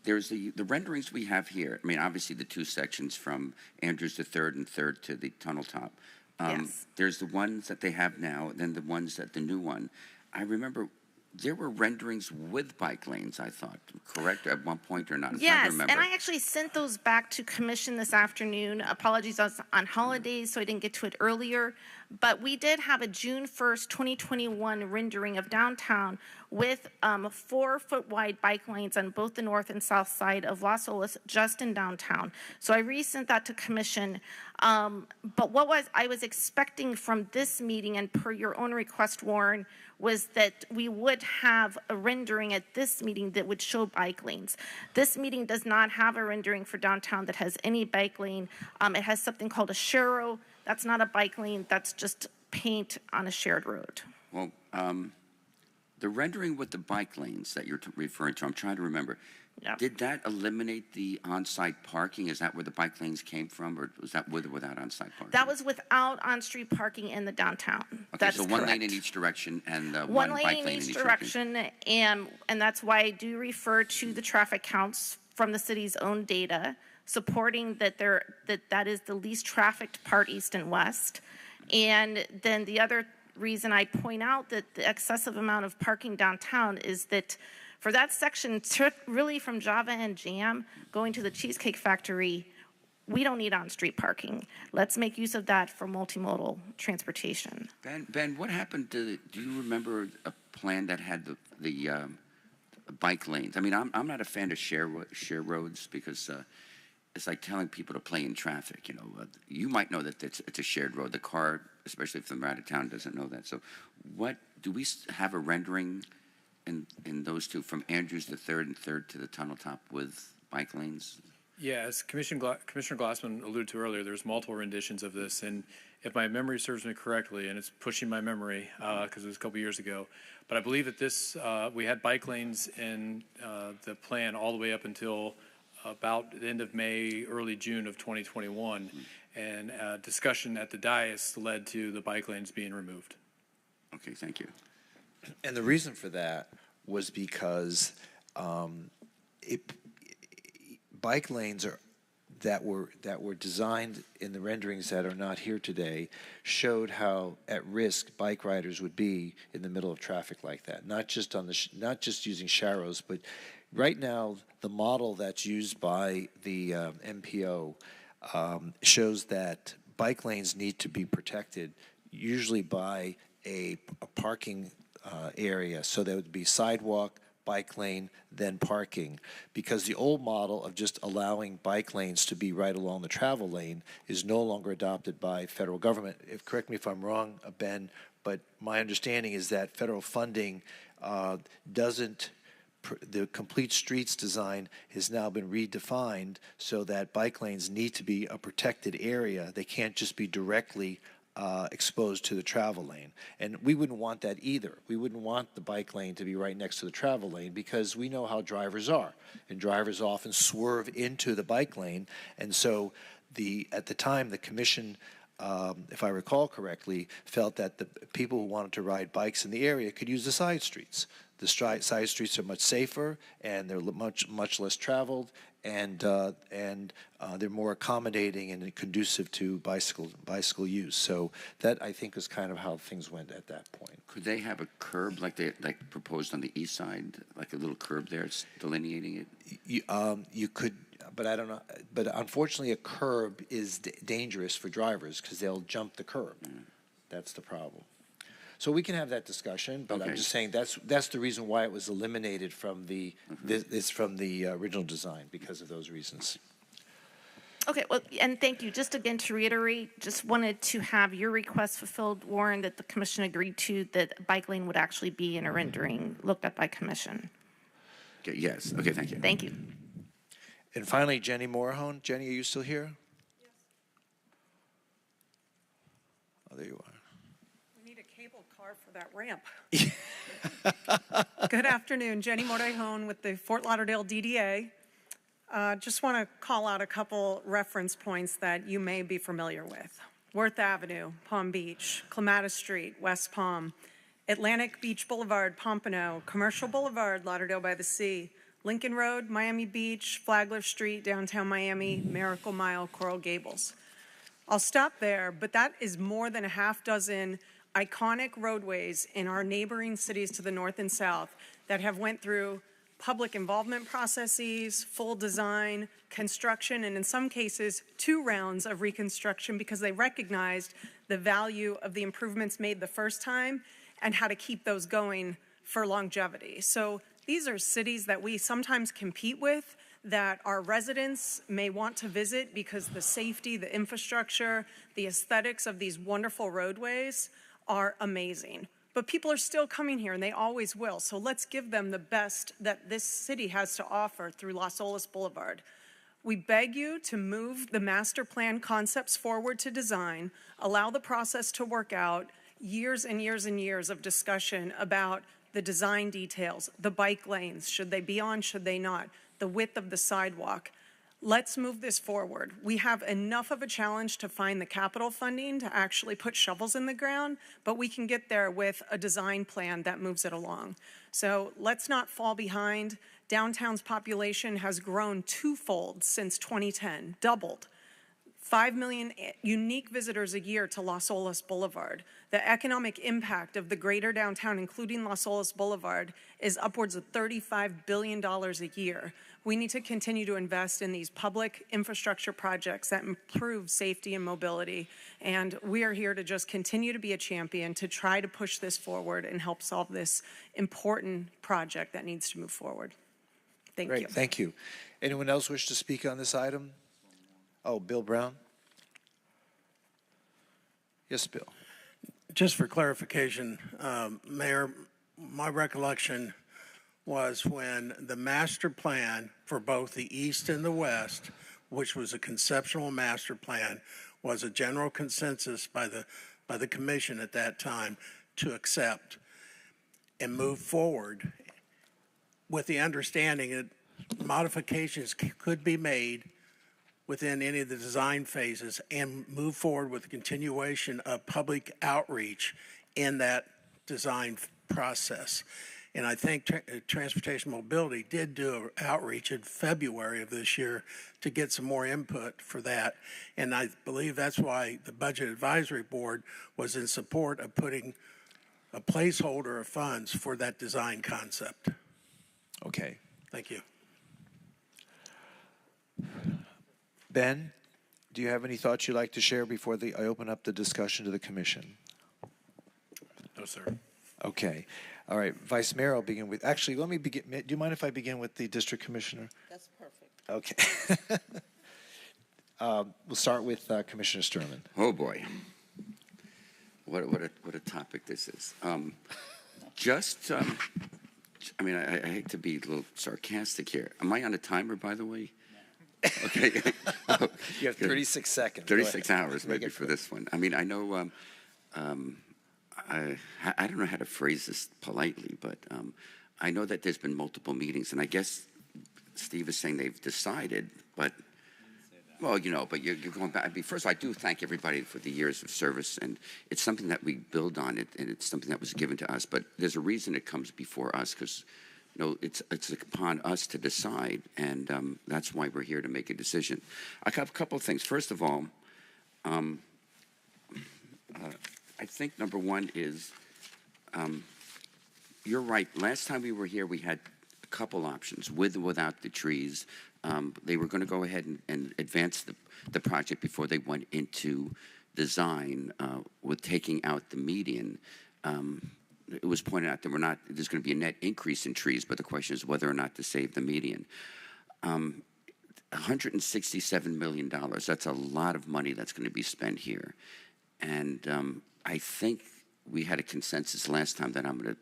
There's the renderings we have here. I mean, obviously the 2 sections from Andrews to 3rd and 3rd to the Tunnel Top. Yes. There's the ones that they have now, and then the ones that the new one. I remember there were renderings with bike lanes, I thought, correct, at one point or not? I'm trying to Yes, remember. and I actually sent those back to Commission this afternoon. Apologies, I was on holidays, so I didn't get to it earlier. But we did have a June 1st, 2021 rendering of downtown with 4-foot wide bike lanes on both the north and south side of Las Olas, just in downtown. So I resent that to Commission. But what I was expecting from this meeting, and per your own request, Warren, was that we would have a rendering at this meeting that would show bike lanes. This meeting does not have a rendering for downtown that has any bike lane. It has something called a sharrow. That's not a bike lane. That's just paint on a shared road. Well, the rendering with the bike lanes that you're referring to, I'm trying to remember. Yep. Did that eliminate the on-site parking? Is that where the bike lanes came from, or was that with or without on-site parking? That was without on-street parking in the downtown. Okay, That's so one correct. lane in each direction and One bike lane in each direction, and that's why I do refer to the traffic counts from the city's own data, supporting that that is the least trafficked part east and west. And then the other reason I point out that the excessive amount of parking downtown is that for that section, really from Java and Jam going to the Cheesecake Factory, we don't need on-street parking. Let's make use of that for multimodal transportation. Ben, what happened to, do you remember a plan that had the bike lanes? I mean, I'm not a fan of share roads because it's like telling people to play in traffic. You might know that it's a shared road. The car, especially if they're out of town, doesn't know that. So what, do we have a rendering in those 2 from Andrews to 3rd and 3rd to the Tunnel Top with bike lanes? Yeah, as Commissioner Glassman alluded to earlier, there's multiple renditions of this, and if my memory serves me correctly, and it's pushing my memory because it was a couple years ago, but I believe that this we had bike lanes in the plan all the way up until about the end of May, early June of 2021, and discussion at the dais led to the bike lanes being removed. Okay, thank you. And the reason for that was because bike lanes that were designed in the renderings that are not here today showed how at risk bike riders would be in the middle of traffic like that. Not just not just using sharrows, but right now the model that's used by the MPO shows that bike lanes need to be protected, usually by a parking area. So there would be sidewalk, bike lane, then parking. Because the old model of just allowing bike lanes to be right along the travel lane is no longer adopted by federal government. Correct me if I'm wrong, Ben, but my understanding is that federal funding doesn't, the complete streets design has now been redefined so that bike lanes need to be a protected area. They can't just be directly exposed to the travel lane. And we wouldn't want that either. We wouldn't want the bike lane to be right next to the travel lane because we know how drivers are. And drivers often swerve into the bike lane. And so at the time, the commission, if I recall correctly, felt that the people who wanted to ride bikes in the area could use the side streets. The side streets are much safer and they're much less traveled, and they're more accommodating and conducive to bicycle use. So that, I think, is kind of how things went at that point. Could they have a curb like they proposed on the east side, like a little curb there, delineating it? You could, but I don't know. But unfortunately, a curb is dangerous for drivers because they'll jump the curb. That's the problem. So we can have that discussion, but I'm just saying that's the reason why it was eliminated from the from the original design, because of those reasons. Okay, well, and thank you. Just again to reiterate, just wanted to have your request fulfilled, Warren, that the commission agreed to that bike lane would actually be in a rendering looked at by commission. Okay, yes. Okay, thank you. Thank you. And finally, Jenny Morahone. Jenny, are you still here? Yes. Oh, there you are. Cable car for that ramp. Good afternoon, Jenny Morahone with the Fort Lauderdale DDA. Just want to call out a couple reference points that you may be familiar with. Worth Avenue, Palm Beach, Clematis Street, West Palm, Atlantic Beach Boulevard, Pompano, Commercial Boulevard, Lauderdale by the Sea, Lincoln Road, Miami Beach, Flagler Street, downtown Miami, Miracle Mile, Coral Gables. I'll stop there, but that is more than a half dozen iconic roadways in our neighboring cities to the north and south that have went through public involvement processes, full design, construction, and in some cases, 2 rounds of reconstruction because they recognized the value of the improvements made the first time and how to keep those going for longevity. So these are cities that we sometimes compete with that our residents may want to visit because the safety, the infrastructure, the aesthetics of these wonderful roadways are amazing. But people are still coming here, and they always will. So let's give them the best that this city has to offer through Las Olas Boulevard. We beg you to move the master plan concepts forward to design, allow the process to work out, years and years and years of discussion about the design details, the bike lanes, should they be on, should they not, the width of the sidewalk. Let's move this forward. We have enough of a challenge to find the capital funding to actually put shovels in the ground, but we can get there with a design plan that moves it along. So let's not fall behind. Downtown's population has grown 2-fold since 2010, doubled. 5 million unique visitors a year to Las Olas Boulevard. The economic impact of the greater downtown, including Las Olas Boulevard, is upwards of $35 billion a year. We need to continue to invest in these public infrastructure projects that improve safety and mobility. And we are here to just continue to be a champion to try to push this forward and help solve this important project that needs to move forward. Thank you. Great, thank you. Anyone else wish to speak on this item? Oh, Bill Brown. Yes, Bill. Just for clarification, Mayor, my recollection was when the master plan for both the east and the west, which was a conceptual master plan, was a general consensus by the commission at that time to accept and move forward with the understanding that modifications could be made within any of the design phases and move forward with the continuation of public outreach in that design process. And I think Transportation Mobility did do an outreach in February of this year to get some more input for that. And I believe that's why the Budget Advisory Board was in support of putting a placeholder of funds for that design concept. Okay. Thank you. Ben, do you have any thoughts you'd like to share before I open up the discussion to the commission? No, sir. Okay. All right, Vice Mayor, I'll begin with, actually, let me begin, do you mind if I begin with the District Commissioner? That's perfect. Okay. We'll start with Commissioner Sturman. Oh, boy. What a topic this is. I mean, I hate to be a little sarcastic here. Am I on a timer, by the way? Okay. You have 36 seconds. 36 hours maybe for this one. I mean, I know, I don't know how to phrase this politely, but I know that there's been multiple meetings, and I guess Steve is saying they've decided, but, well, you know, but you're going back. I mean, first of all, I do thank everybody for the years of service, and it's something that we build on it, and it's something that was given to us, but there's a reason it comes before us, because you know, it's upon us to decide, and that's why we're here to make a decision. I have a couple of things. First of all, I think number one is, you're right. Last time we were here, we had a couple options, with or without the trees. They were going to go ahead and advance the project before they went into design with taking out the median. It was pointed out that there's going to be a net increase in trees, but the question is whether or not to save the median. $167 million, that's a lot of money that's going to be spent here. And I think we had a consensus last time that I'm going to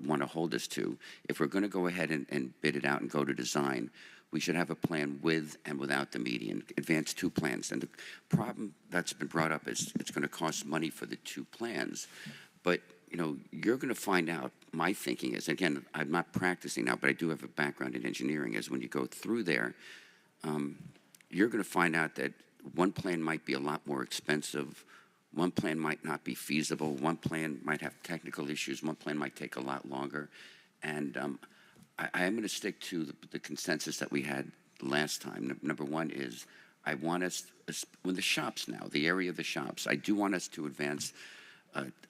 want to hold us to. If we're going to go ahead and bid it out and go to design, we should have a plan with and without the median, advance two plans. And the problem that's been brought up is it's going to cost money for the two plans. But you know, you're going to find out, my thinking is, again, I'm not practicing now, but I do have a background in engineering, is when you go through there, you're going to find out that one plan might be a lot more expensive, one plan might not be feasible, one plan might have technical issues, one plan might take a lot longer. And I am going to stick to the consensus that we had last time. Number one is, I want us, with the shops now, the area of the shops, I do want us to advance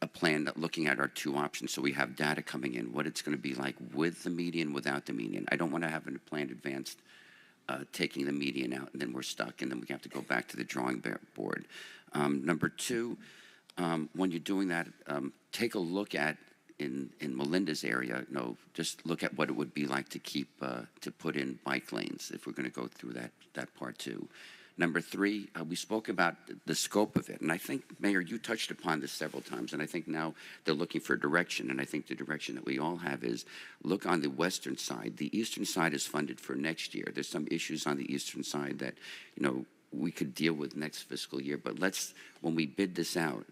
a plan that looking at our two options, so we have data coming in, what it's going to be like with the median, without the median. I don't want to have a plan advanced taking the median out, and then we're stuck, and then we have to go back to the drawing board. Number two, when you're doing that, take a look at, in Melinda's area, you know, just look at what it would be like to keep, to put in bike lanes if we're going to go through that part too. Number three, we spoke about the scope of it, and I think, Mayor, you touched upon this several times, and I think now they're looking for direction, and I think the direction that we all have is look on the western side. The eastern side is funded for next year. There's some issues on the eastern side that, you know, we could deal with next fiscal year, but when we bid this out,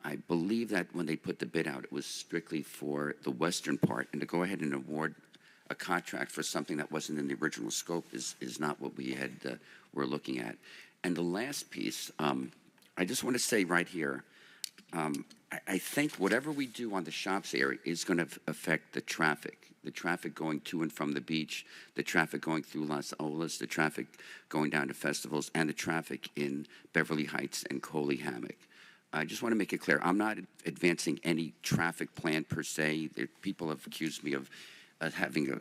I believe that when they put the bid out, it was strictly for the western part, and to go ahead and award a contract for something that wasn't in the original scope is not what we had were looking at. And the last piece, I just want to say right here, I think whatever we do on the shops area is going to affect the traffic going to and from the beach, the traffic going through Las Olas, the traffic going down to festivals, and the traffic in Beverly Heights and Coley Hammock. I just want to make it clear, I'm not advancing any traffic plan per se. People have accused me of having you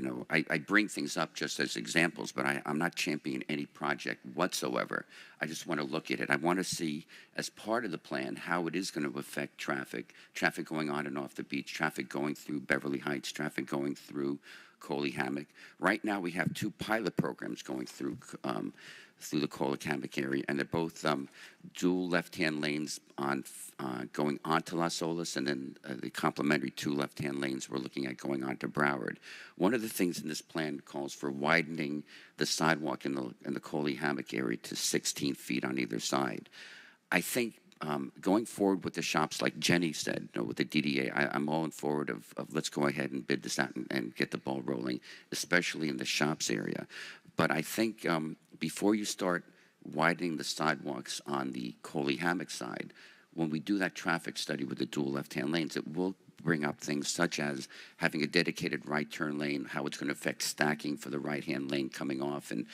know, I bring things up just as examples, but I'm not championing any project whatsoever. I just want to look at it. I want to see, as part of the plan, how it is going to affect traffic going on and off the beach, traffic going through Beverly Heights, traffic going through Coley Hammock. Right now, we have two pilot programs going through the Coley Hammock area, and they're both dual left-hand lanes going onto Las Olas, and then the complementary two left-hand lanes we're looking at going on to Broward. One of the things in this plan calls for widening the sidewalk in the Coley Hammock area to 16 feet on either side. I think going forward with the shops, like Jenny said, you know, with the DDA, I'm all in forward of let's go ahead and bid this out and get the ball rolling, especially in the shops area. But I think before you start widening the sidewalks on the Coley Hammock side, when we do that traffic study with the dual left-hand lanes, it will bring up things such as having a dedicated right turn lane, how it's going to affect stacking for the right-hand lane coming off, and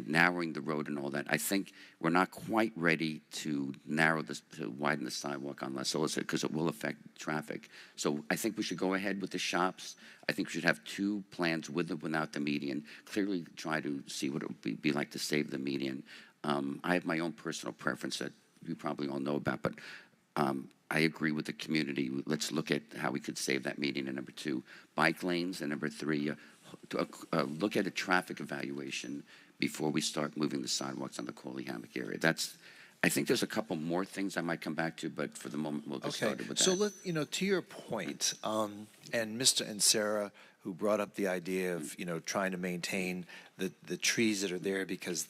narrowing the road and all that. I think we're not quite ready to widen the sidewalk on Las Olas because it will affect traffic. So I think we should go ahead with the shops. I think we should have two plans with and without the median. Clearly try to see what it would be like to save the median. I have my own personal preference that you probably all know about, but I agree with the community. Let's look at how we could save that median. And number 2, bike lanes. And number 3, look at a traffic evaluation before we start moving the sidewalks on the Coley Hammock area. I think there's a couple more things I might come back to, but for the moment, we'll get started with that. So to your point, and Mr. and Sarah, who brought up the idea of trying to maintain the trees that are there because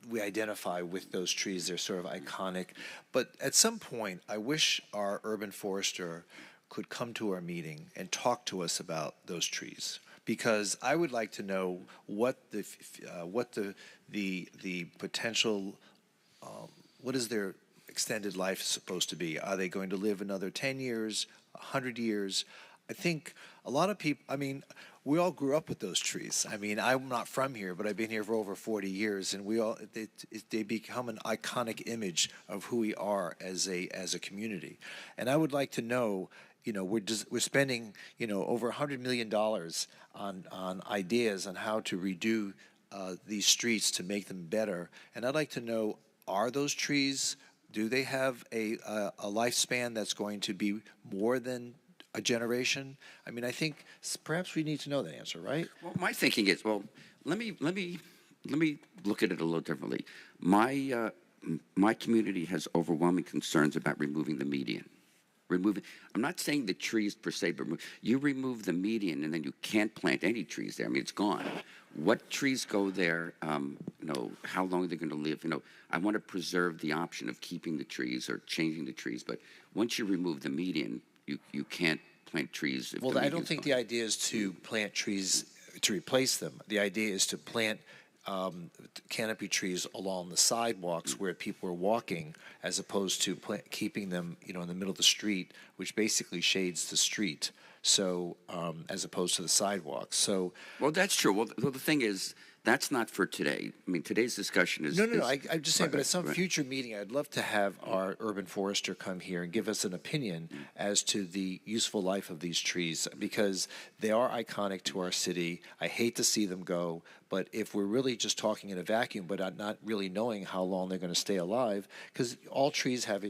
we identify with those trees. They're sort of iconic. But at some point, I wish our urban forester could come to our meeting and talk to us about those trees, because I would like to know what the potential, what is their extended life supposed to be? Are they going to live another 10 years, 100 years? I think a lot of people, we all grew up with those trees. I'm not from here, but I've been here for over 40 years, and they become an iconic image of who we are as a community. And I would like to know, we're spending, over $100 million on ideas on how to redo these streets to make them better. And I'd like to know, are those trees, do they have a lifespan that's going to be more than a generation? I think perhaps we need to know the answer, right? Well, my thinking is, let me look at it a little differently. My community has overwhelming concerns about removing the median. I'm not saying the trees per se, but you remove the median and then you can't plant any trees there. It's gone. What trees go there? How long they're going to live? I want to preserve the option of keeping the trees or changing the trees. But once you remove the median, you can't plant trees. Well, I don't think the idea is to plant trees to replace them. The idea is to plant canopy trees along the sidewalks where people are walking, as opposed to keeping them, in the middle of the street, which basically shades the street. So, as opposed to the sidewalks. So, well, that's true. Well, the thing is, that's not for today. Today's discussion is... No. I'm just saying, but at some future meeting, I'd love to have our urban forester come here and give us an opinion as to the useful life of these trees, because they are iconic to our city. I hate to see them go, but if we're really just talking in a vacuum, but not really knowing how long they're going to stay alive, because all trees have a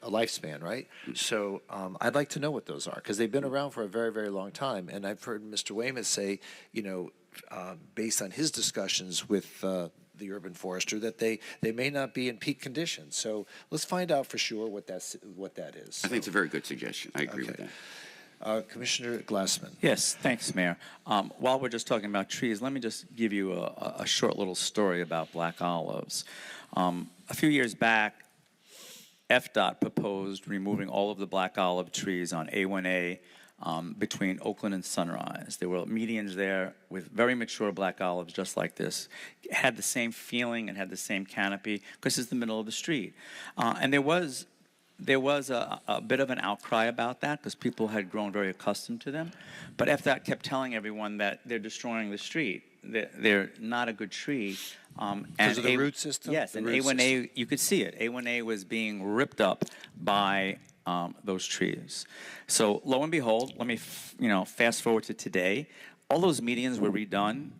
lifespan, right? So I'd like to know what those are, because they've been around for a very, very long time. And I've heard Mr. Weymouth say, based on his discussions with the urban forester, that they may not be in peak condition. So let's find out for sure what that is. I think it's a very good suggestion. I agree with that. Commissioner Glassman. Yes, thanks, Mayor. While we're just talking about trees, let me just give you a short little story about black olives. A few years back, FDOT proposed removing all of the black olive trees on A1A between Oakland and Sunrise. There were medians there with very mature black olives just like this. It had the same feeling and had the same canopy because it's the middle of the street. And there was a bit of an outcry about that because people had grown very accustomed to them. But FDOT kept telling everyone that they're destroying the street. They're not a good tree. Because of the root system? Yes, and A1A, you could see it. A1A was being ripped up by those trees. So lo and behold, let me fast forward to today. All those medians were redone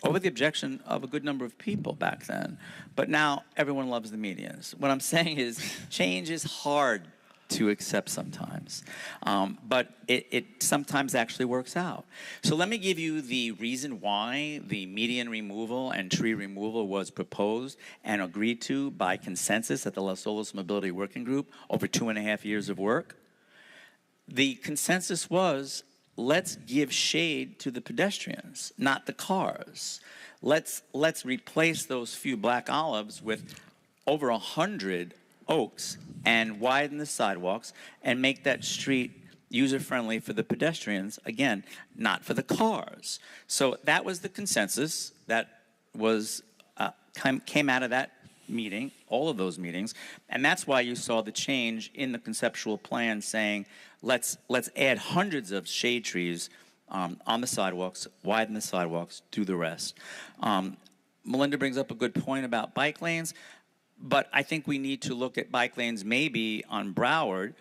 over the objection of a good number of people back then. But now everyone loves the medians. What I'm saying is change is hard to accept sometimes. But it sometimes actually works out. So let me give you the reason why the median removal and tree removal was proposed and agreed to by consensus at the Las Olas Mobility Working Group over 2.5 years of work. The consensus was, let's give shade to the pedestrians, not the cars. Let's replace those few black olives with over 100 oaks and widen the sidewalks and make that street user-friendly for the pedestrians, again, not for the cars. So that was the consensus that was came out of that meeting, all of those meetings, and that's why you saw the change in the conceptual plan saying, let's add hundreds of shade trees on the sidewalks, widen the sidewalks, do the rest. Melinda brings up a good point about bike lanes. But I think we need to look at bike lanes maybe on Broward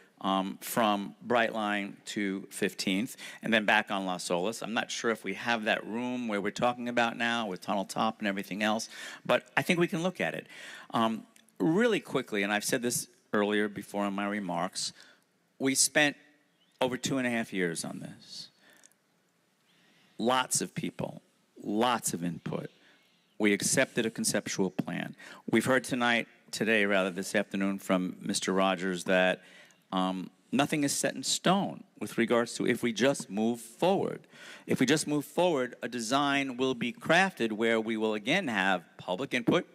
from Brightline to 15th and then back on Las Olas. I'm not sure if we have that room where we're talking about now with Tunnel Top and everything else, but I think we can look at it. really quickly, and I've said this earlier before in my remarks, we spent over 2.5 years on this. Lots of people, lots of input. We accepted a conceptual plan. We've heard this afternoon from Mr. Rogers that nothing is set in stone with regards to if we just move forward. If we just move forward, a design will be crafted where we will again have public input,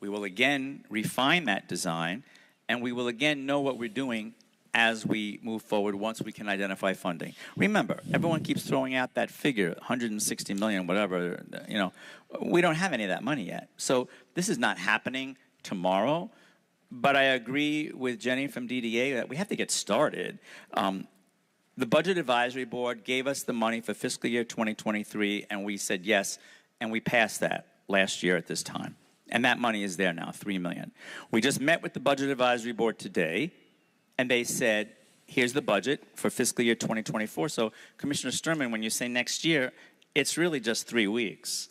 we will again refine that design, and we will again know what we're doing as we move forward once we can identify funding. Remember, everyone keeps throwing out that figure, 160 million, whatever, we don't have any of that money yet. So this is not happening tomorrow, but I agree with Jenny from DDA that we have to get started. The Budget Advisory Board gave us the money for fiscal year 2023, and we said yes, and we passed that last year at this time. And that money is there now, $3 million. We just met with the Budget Advisory Board today, and they said, here's the budget for fiscal year 2024. So, Commissioner Sturman, when you say next year, it's really just 3 weeks.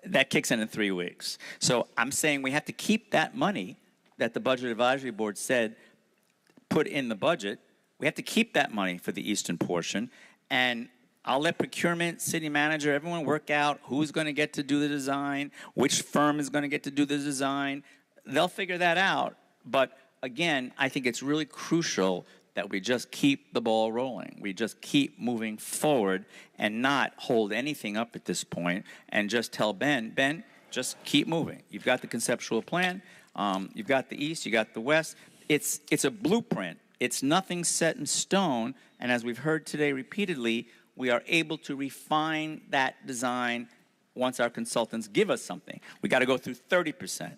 That kicks in 3 weeks. So I'm saying we have to keep that money that the Budget Advisory Board said put in the budget. We have to keep that money for the eastern portion. And I'll let procurement, city manager, everyone work out who's going to get to do the design, which firm is going to get to do the design. They'll figure that out. But again, I think it's really crucial that we just keep the ball rolling. We just keep moving forward and not hold anything up at this point and just tell Ben, just keep moving. You've got the conceptual plan. You've got the east. You got the west. It's a blueprint. It's nothing set in stone. And as we've heard today repeatedly, we are able to refine that design once our consultants give us something. We got to go through 30%.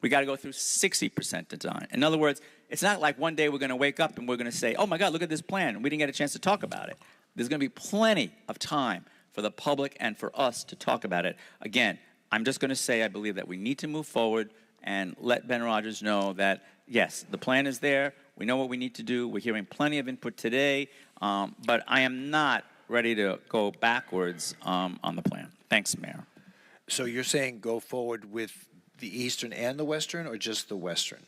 We got to go through 60% design. In other words, it's not like one day we're going to wake up and we're going to say, oh my God, look at this plan. We didn't get a chance to talk about it. There's going to be plenty of time for the public and for us to talk about it. Again, I'm just going to say I believe that we need to move forward and let Ben Rogers know that, yes, the plan is there. We know what we need to do. We're hearing plenty of input today, but I am not ready to go backwards on the plan. Thanks, Mayor. So you're saying go forward with the eastern and the western, or just the western?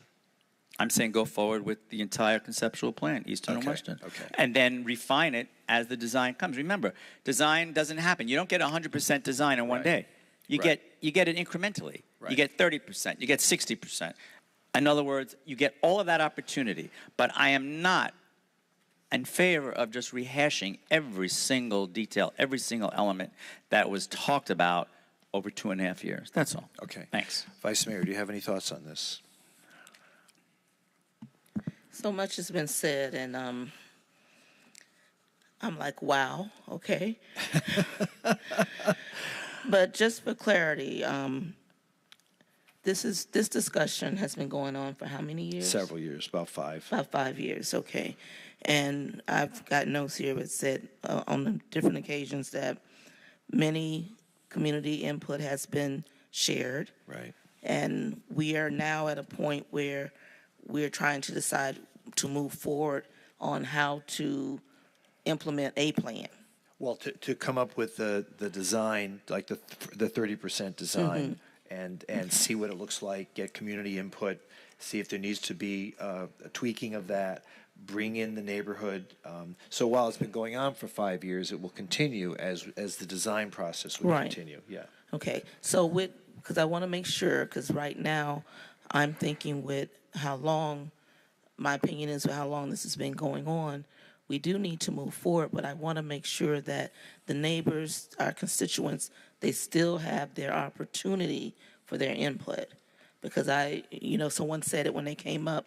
I'm saying go forward with the entire conceptual plan, eastern and western. Okay. And then refine it as the design comes. Remember, design doesn't happen. You don't get 100% design in one day. You get it incrementally. Right. You get 30%. You get 60%. In other words, you get all of that opportunity. But I am not in favor of just rehashing every single detail, every single element that was talked about over 2.5 years. That's all. Okay. Thanks. Vice Mayor, do you have any thoughts on this? So much has been said, and I'm like, wow, okay. But just for clarity, this discussion has been going on for how many years? Several years, about 5. About 5 years, okay. And I've got notes here that said on the different occasions that many community input has been shared. Right. And we are now at a point where we're trying to decide to move forward on how to implement a plan. Well, to come up with the design, like the 30% design, and see what it looks like, get community input, see if there needs to be a tweaking of that, bring in the neighborhood. So while it's been going on for 5 years, it will continue as the design process will continue. Yeah. Okay. So because I want to make sure, because right now I'm thinking with how long, my opinion is how long this has been going on, we do need to move forward, but I want to make sure that the neighbors, our constituents, they still have their opportunity for their input. Because someone said it when they came up,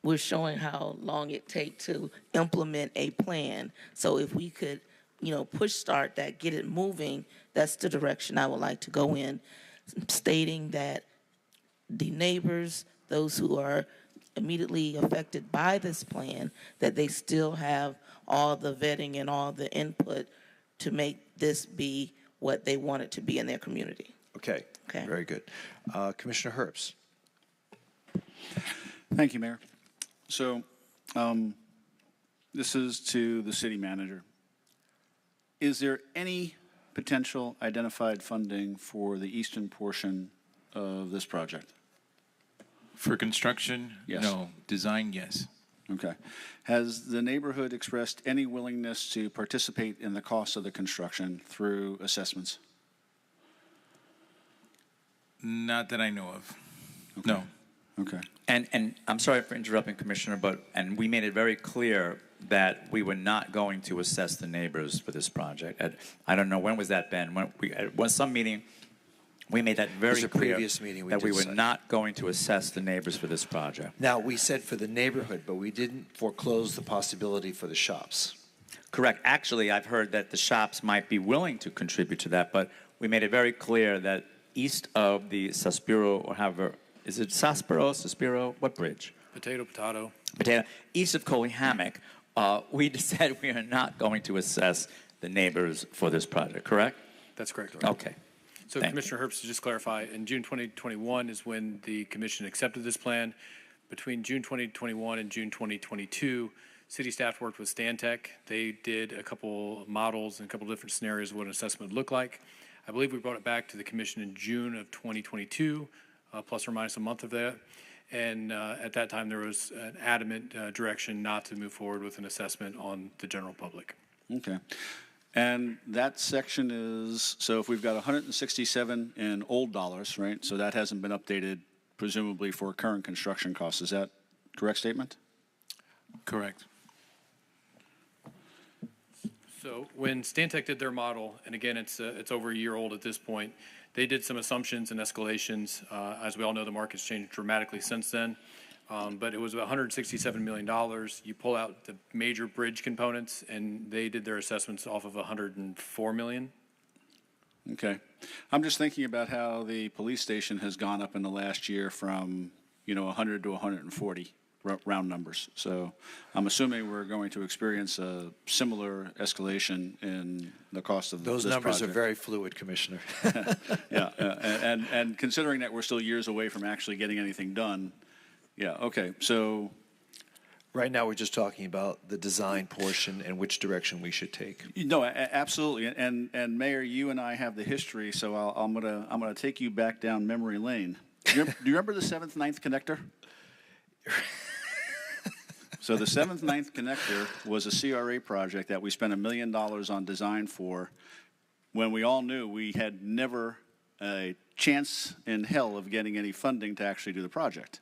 we're showing how long it takes to implement a plan. So if we could, push start that, get it moving, that's the direction I would like to go in, stating that the neighbors, those who are immediately affected by this plan, that they still have all the vetting and all the input to make this be what they want it to be in their community. Okay. Very good. Commissioner Herbst. Thank you, Mayor. So this is to the city manager. Is there any potential identified funding for the eastern portion of this project? For construction, Yes. no. Design, yes. Okay. Has the neighborhood expressed any willingness to participate in the cost of the construction through assessments? Not that I know of. No. Okay. And I'm sorry for interrupting, Commissioner, and we made it very clear that we were not going to assess the neighbors for this project. I don't know, when was that, Ben? At some meeting, we made that very There's a clear previous meeting we that we did were such. not going to assess the neighbors for this project. Now, we said for the neighborhood, but we didn't foreclose the possibility for the shops. Correct. Actually, I've heard that the shops might be willing to contribute to that, but we made it very clear that east of the Suspiro, or however, is it Suspiro? What bridge? Potato. Potato. East of Coley Hammock, we said we are not going to assess the neighbors for this project, correct? That's correct. Okay. So Thank Commissioner Herbst, to just clarify, in June 2021 is when the commission accepted this plan. Between June 2021 and June 2022, city staff worked with Stantec. They did a couple models and a couple different scenarios of what an assessment would look like. I believe we brought it back to the commission in June of 2022, plus or minus a month of that. And at that time, there was an adamant direction not to move forward with an assessment on the general public. Okay. And that section is, so if we've got 167 in old dollars, right? So that hasn't been updated, presumably for current construction costs. Is that a correct statement? Correct. So when Stantec did their model, and again, it's over a year old at this point, they did some assumptions and escalations. As we all know, the market's changed dramatically since then. But it was about $167 million. You pull out the major bridge components, and they did their assessments off of $104 million. Okay. I'm just thinking about how the police station has gone up in the last year from, 100 to 140, round numbers. So I'm assuming we're going to experience a similar escalation in the cost of Those this numbers project. are very fluid, Commissioner. Yeah, and considering that we're still years away from actually getting anything done, yeah, okay, so. Right now, we're just talking about the design portion and which direction we should take. No, absolutely, and Mayor, you and I have the history, so I'm gonna take you back down memory lane. Do you remember the 7th, 9th connector? So the 7th, 9th connector was a CRA project that we spent $1 million on design for, when we all knew we had never a chance in hell of getting any funding to actually do the project.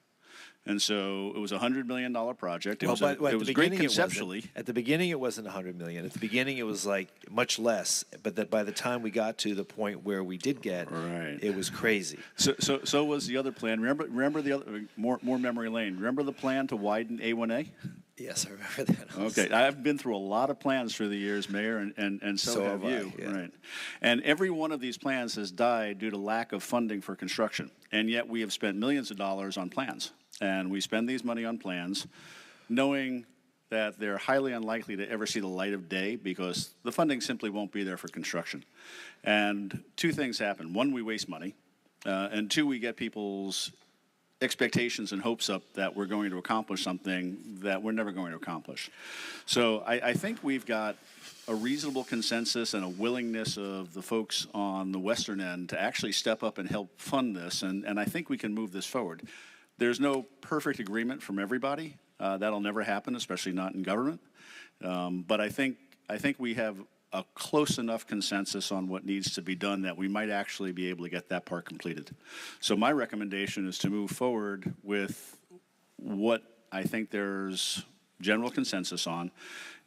And so it was a $100 million project. It was great conceptually. At the beginning, it wasn't $100 million. At the beginning, it was like much less. But that by the time we got to the point where we did get, it was crazy. So was the other plan. Remember the other more memory lane. Remember the plan to widen A1A? Yes, I remember that. Okay, I've been through a lot of plans through the years, Mayor, and so have you. I, yeah. Right. And every one of these plans has died due to lack of funding for construction. And yet we have spent millions of dollars on plans. And we spend these money on plans knowing that they're highly unlikely to ever see the light of day because the funding simply won't be there for construction. And two things happen. One, we waste money. And two, we get people's expectations and hopes up that we're going to accomplish something that we're never going to accomplish. So I think we've got a reasonable consensus and a willingness of the folks on the western end to actually step up and help fund this. And I think we can move this forward. There's no perfect agreement from everybody. That'll never happen, especially not in government. But I think we have a close enough consensus on what needs to be done that we might actually be able to get that part completed. So my recommendation is to move forward with what I think there's general consensus on.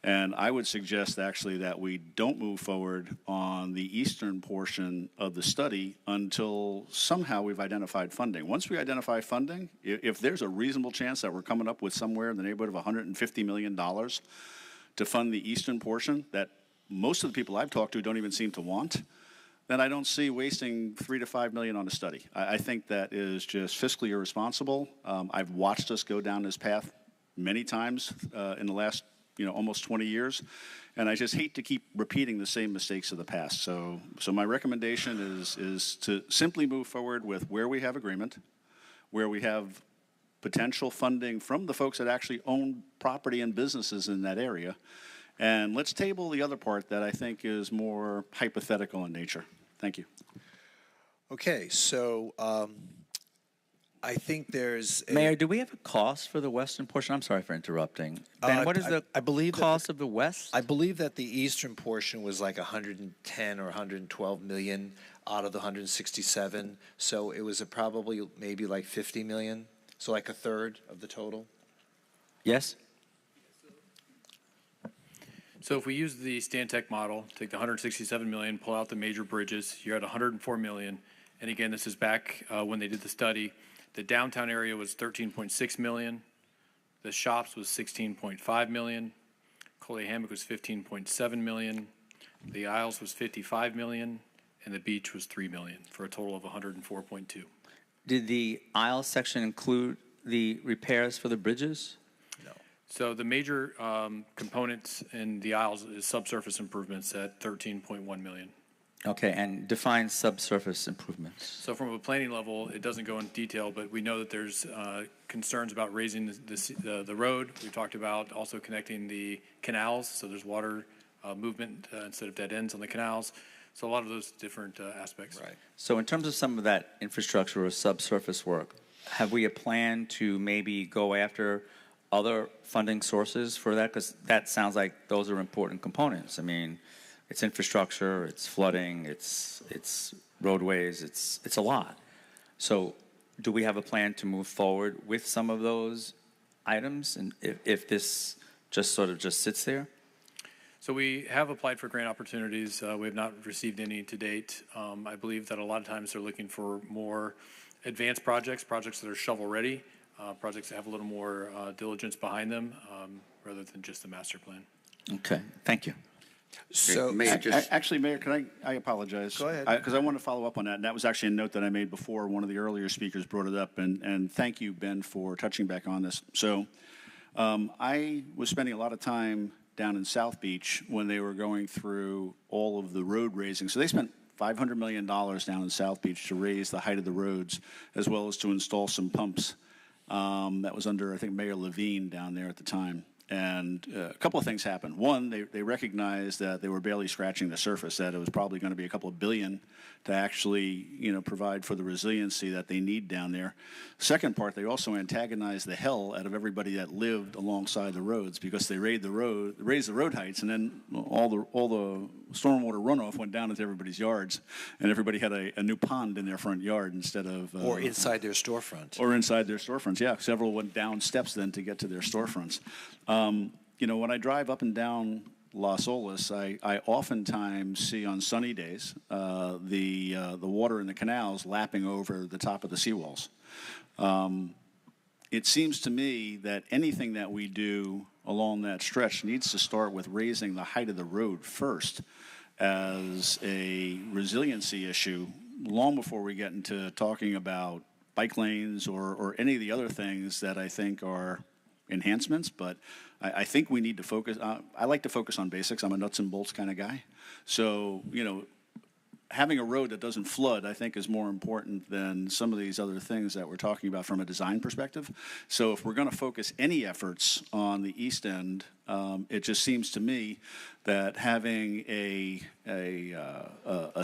And I would suggest actually that we don't move forward on the eastern portion of the study until somehow we've identified funding. Once we identify funding, if there's a reasonable chance that we're coming up with somewhere in the neighborhood of $150 million to fund the eastern portion that most of the people I've talked to don't even seem to want, then I don't see wasting $3 to $5 million on a study. I think that is just fiscally irresponsible. I've watched us go down this path many times in the last almost 20 years, and I just hate to keep repeating the same mistakes of the past. So my recommendation is to simply move forward with where we have agreement, where we have potential funding from the folks that actually own property and businesses in that area, and let's table the other part that I think is more hypothetical in nature. Thank you. Okay, so I think there's Mayor, do we have a cost for the western portion? I'm sorry for interrupting. Ben, what is the I believe cost of the west? I believe that the eastern portion was like 110 or 112 million out of the 167. So it was probably maybe like 50 million. So like a third of the total. Yes? So if we use the Stantec model, take the 167 million, pull out the major bridges, you're at 104 million. And again, this is back when they did the study. The downtown area was 13.6 million. The shops was 16.5 million. Coley Hammock was 15.7 million. The aisles was 55 million. And the beach was 3 million for a total of 104.2. Did the aisle section include the repairs for the bridges? So the major components in the aisles is subsurface improvements at 13.1 million. Okay, and define subsurface improvements. So from a planning level, it doesn't go into detail, but we know that there's concerns about raising the road. We talked about also connecting the canals, so there's water movement instead of dead ends on the canals. So a lot of those different aspects. Right. So in terms of some of that infrastructure or subsurface work, have we a plan to maybe go after other funding sources for that? Because that sounds like those are important components. I mean, it's infrastructure, it's flooding, it's roadways, it's a lot. So do we have a plan to move forward with some of those items, and if this just sort of just sits there? So we have applied for grant opportunities. We have not received any to date. I believe that a lot of times they're looking for more advanced projects that are shovel-ready, projects that have a little more diligence behind them, rather than just the master plan. Okay, thank you. So, Mayor, actually, Mayor, can I apologize? Go ahead. Because I want to follow up on that. And that was actually a note that I made before one of the earlier speakers brought it up. And thank you, Ben, for touching back on this. So I was spending a lot of time down in South Beach when they were going through all of the road raising. So they spent $500 million down in South Beach to raise the height of the roads, as well as to install some pumps. That was under, I think, Mayor Levine down there at the time. And a couple of things happened. One, they recognized that they were barely scratching the surface, that it was probably going to be a couple of billion to actually, provide for the resiliency that they need down there. Second part, they also antagonized the hell out of everybody that lived alongside the roads, because they raised the road heights, and then all the stormwater runoff went down into everybody's yards, and everybody had a new pond in their front yard instead of or inside their storefront. Or inside their storefronts, yeah. Several went down steps then to get to their storefronts. When I drive up and down Las Olas, I oftentimes see on sunny days the water in the canals lapping over the top of the seawalls. It seems to me that anything that we do along that stretch needs to start with raising the height of the road first as a resiliency issue, long before we get into talking about bike lanes or any of the other things that I think are enhancements. But I think we need to focus. I like to focus on basics. I'm a nuts and bolts kind of guy. So, having a road that doesn't flood, I think, is more important than some of these other things that we're talking about from a design perspective. So if we're going to focus any efforts on the east end, it just seems to me that having a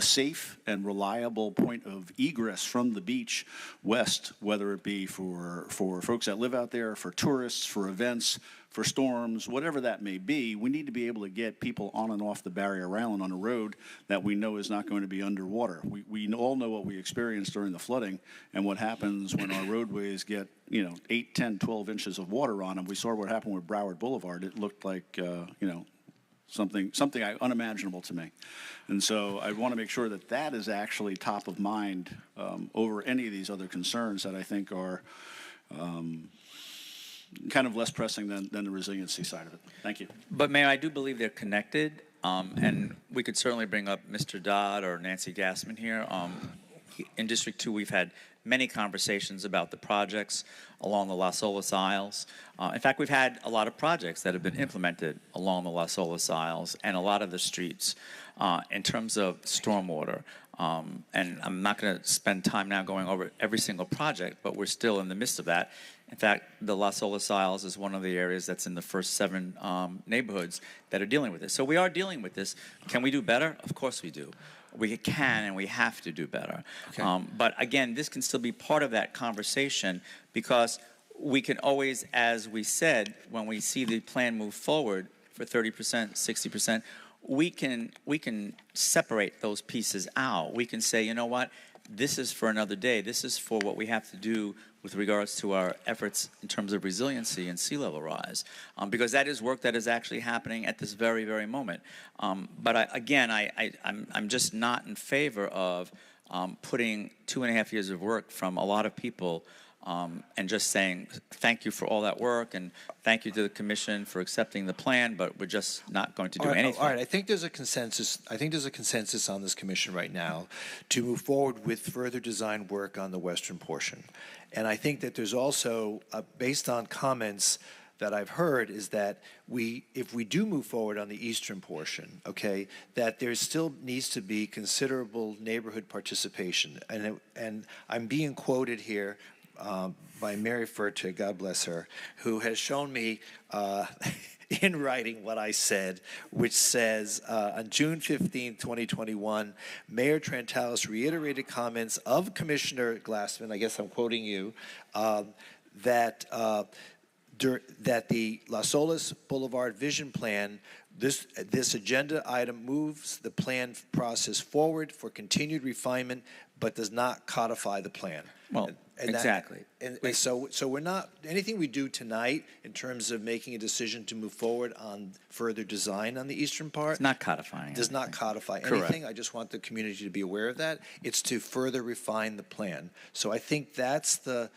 safe and reliable point of egress from the beach west, whether it be for folks that live out there, for tourists, for events, for storms, whatever that may be, we need to be able to get people on and off the barrier island on a road that we know is not going to be underwater. We all know what we experienced during the flooding and what happens when our roadways get 8, 10, 12 inches of water on them. We saw what happened with Broward Boulevard. It looked like something unimaginable to me. And so I want to make sure that is actually top of mind over any of these other concerns that I think are kind of less pressing than the resiliency side of it. Thank you. But Mayor, I do believe they're connected, and we could certainly bring up Mr. Dodd or Nancy Gassman here. In District 2, we've had many conversations about the projects along the Las Olas Isles. In fact, we've had a lot of projects that have been implemented along the Las Olas Isles and a lot of the streets in terms of stormwater. And I'm not going to spend time now going over every single project, but we're still in the midst of that. In fact, the Las Olas Isles is one of the areas that's in the first 7 neighborhoods that are dealing with this. So we are dealing with this. Can we do better? Of course we do. we can and we have to do better. Okay. But again, this can still be part of that conversation because we can always, as we said, when we see the plan move forward for 30%, 60%, we can separate those pieces out. We can say, you know what, this is for another day. This is for what we have to do with regards to our efforts in terms of resiliency and sea level rise, because that is work that is actually happening at this very, very moment. But I'm just not in favor of putting 2.5 years of work from a lot of people and just saying thank you for all that work and thank you to the commission for accepting the plan, but we're just not going to do anything. All right, I think there's a consensus. I think there's a consensus on this commission right now to move forward with further design work on the western portion. And I think that there's also, based on comments that I've heard, is that if we do move forward on the eastern portion, okay, that there still needs to be considerable neighborhood participation. And I'm being quoted here by Mary Furtick, God bless her, who has shown me in writing what I said, which says, on June 15, 2021, Mayor Trantalis reiterated comments of Commissioner Glassman, I guess I'm quoting you, that the Las Olas Boulevard Vision Plan, this agenda item moves the plan process forward for continued refinement, but does not codify the plan. Well, exactly. And so we're not, anything we do tonight in terms of making a decision to move forward on further design on the eastern part. It's not codifying. Does not codify Correct. anything. I just want the community to be aware of that. It's to further refine the plan. So I think that's the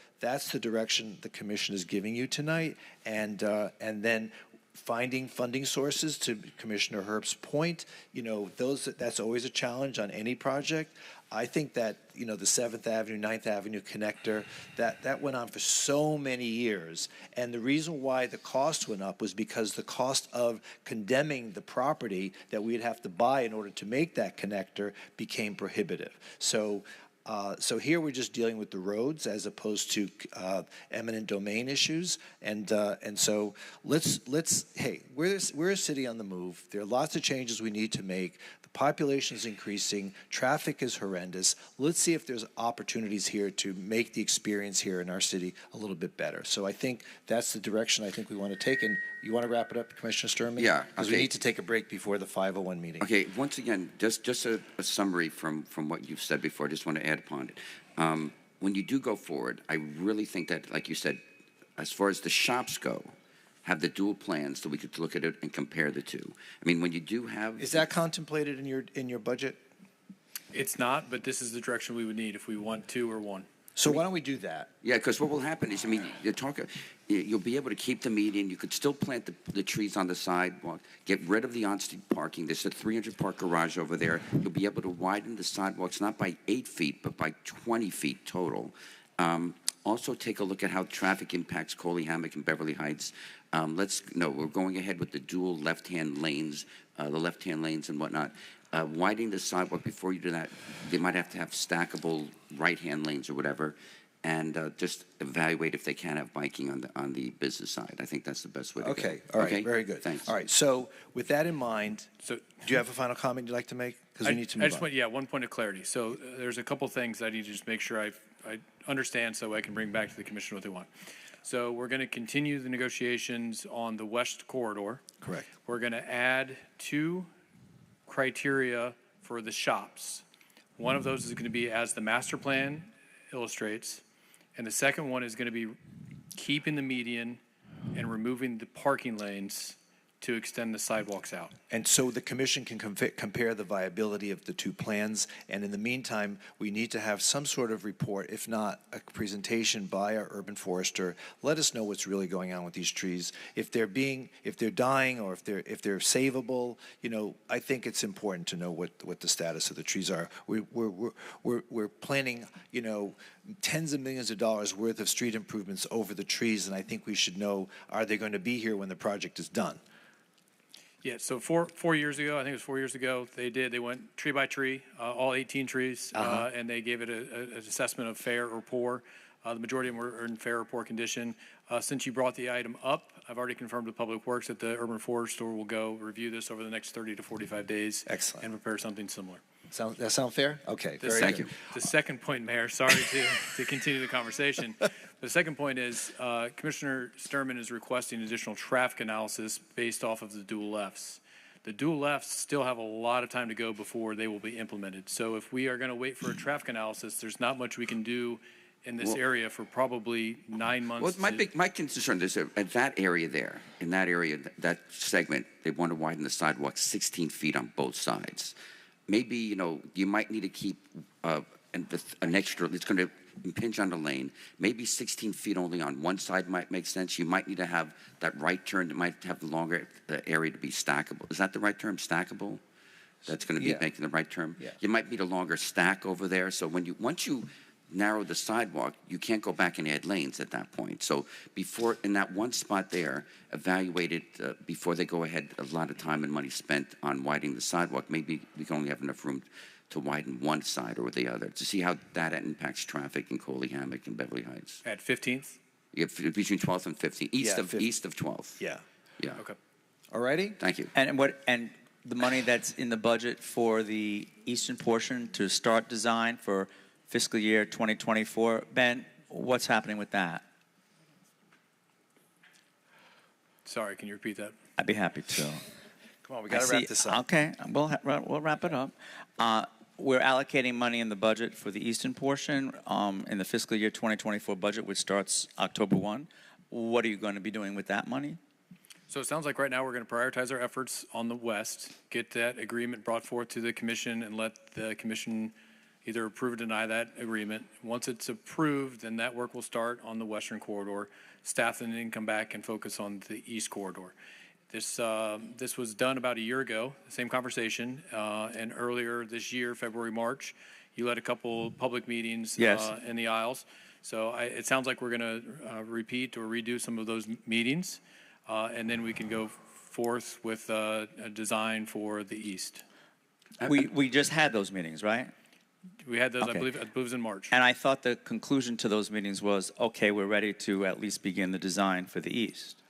direction the commission is giving you tonight. And then finding funding sources, to Commissioner Herbst's point, that's always a challenge on any project. I think that, the 7th Avenue, 9th Avenue connector, that went on for so many years. And the reason why the cost went up was because the cost of condemning the property that we'd have to buy in order to make that connector became prohibitive. So here we're just dealing with the roads as opposed to eminent domain issues, and so hey, we're a city on the move. There are lots of changes we need to make. The population is increasing. Traffic is horrendous. Let's see if there's opportunities here to make the experience here in our city a little bit better. So I think that's the direction I think we want to take. And you want to wrap it up, Commissioner Sturman? Yeah. Because we need to take a break before the 5:01 meeting. Okay. Once again, just a summary from what you've said before. I just want to add upon it. When you do go forward, I really think that, like you said, as far as the shops go, have the dual plans so we could look at it and compare the two. I mean, when you do have... Is that contemplated in your budget? It's not, but this is the direction we would need if we want two or one. So why don't we do that? Yeah, because what will happen is, you'll be able to keep the median. You could still plant the trees on the sidewalk, get rid of the on-street parking. There's a 300 park garage over there. You'll be able to widen the sidewalks, not by 8 feet, but by 20 feet total. Also take a look at how traffic impacts Coley Hammock and Beverly Heights. We're going ahead with the dual left-hand lanes, and whatnot. Widening the sidewalk before you do that, they might have to have stackable right-hand lanes or whatever, and just evaluate if they can have biking on the business side. I think that's the best way to go. Okay, all right, very good. Thanks. All right, so with that in mind, So, do you have a final comment you'd like to make? Because we need to move on. one point of clarity. So there's a couple things I need to just make sure I understand so I can bring back to the commission what they want. So we're going to continue the negotiations on the west corridor. Correct. We're going to add 2 criteria for the shops. One of those is going to be as the master plan illustrates, and the second one is going to be keeping the median and removing the parking lanes to extend the sidewalks out. And so the commission can compare the viability of the two plans, and in the meantime, we need to have some sort of report, if not a presentation by our urban forester. Let us know what's really going on with these trees. If they're dying, or if they're savable, I think it's important to know what the status of the trees are. We're planning, tens of millions of dollars worth of street improvements over the trees, and I think we should know, are they going to be here when the project is done? Yeah, so 4 years ago, I think it was 4 years ago, they went tree by tree, all 18 trees, and they gave it an assessment of fair or poor. The majority of them were in fair or poor condition. Since you brought the item up, I've already confirmed with Public Works that the urban forester will go review this over the next 30 to 45 days. Excellent. And prepare something similar. That sound fair? Okay, very Thank good. you. The second point, Mayor, sorry to continue the conversation. The second point is Commissioner Sturman is requesting additional traffic analysis based off of the dual lefts. The dual lefts still have a lot of time to go before they will be implemented. So if we are going to wait for a traffic analysis, there's not much we can do in this area for probably 9 months. Well, my concern is at that area there, in that area, that segment, they want to widen the sidewalk 16 feet on both sides. Maybe, you might need to keep an extra, it's going to impinge on the lane. Maybe 16 feet only on one side might make sense. You might need to have that right turn that might have the longer area to be stackable. Is that the right term, stackable? That's going to be making the right term? Yeah. You might need a longer stack over there. So once you narrow the sidewalk, you can't go back and add lanes at that point. So before, in that one spot there, evaluate it before they go ahead, a lot of time and money spent on widening the sidewalk. Maybe we can only have enough room to widen one side or the other to see how that impacts traffic in Coley Hammock and Beverly Heights. At 15th? Yeah, between 12th and 15th, east of 12th. Yeah. Yeah. Okay. All righty? Thank you. And the money that's in the budget for the eastern portion to start design for fiscal year 2024, Ben, what's happening with that? Sorry, can you repeat that? I'd be happy to. Come on, we got to wrap this up. Okay, we'll wrap it up. We're allocating money in the budget for the eastern portion in the fiscal year 2024 budget, which starts October 1. What are you going to be doing with that money? So it sounds like right now we're going to prioritize our efforts on the west, get that agreement brought forth to the commission, and let the commission either approve or deny that agreement. Once it's approved, then that work will start on the western corridor. Staff then come back and focus on the east corridor. This was done about a year ago, the same conversation, and earlier this year, February, March, you led a couple public meetings in the aisles. So it sounds like we're going to repeat or redo some of those meetings, and then we can go forth with a design for the east. We just had those meetings, right? We had those, Okay. I believe it was in March. And I thought the conclusion to those meetings was, okay, we're ready to at least begin the design for the east.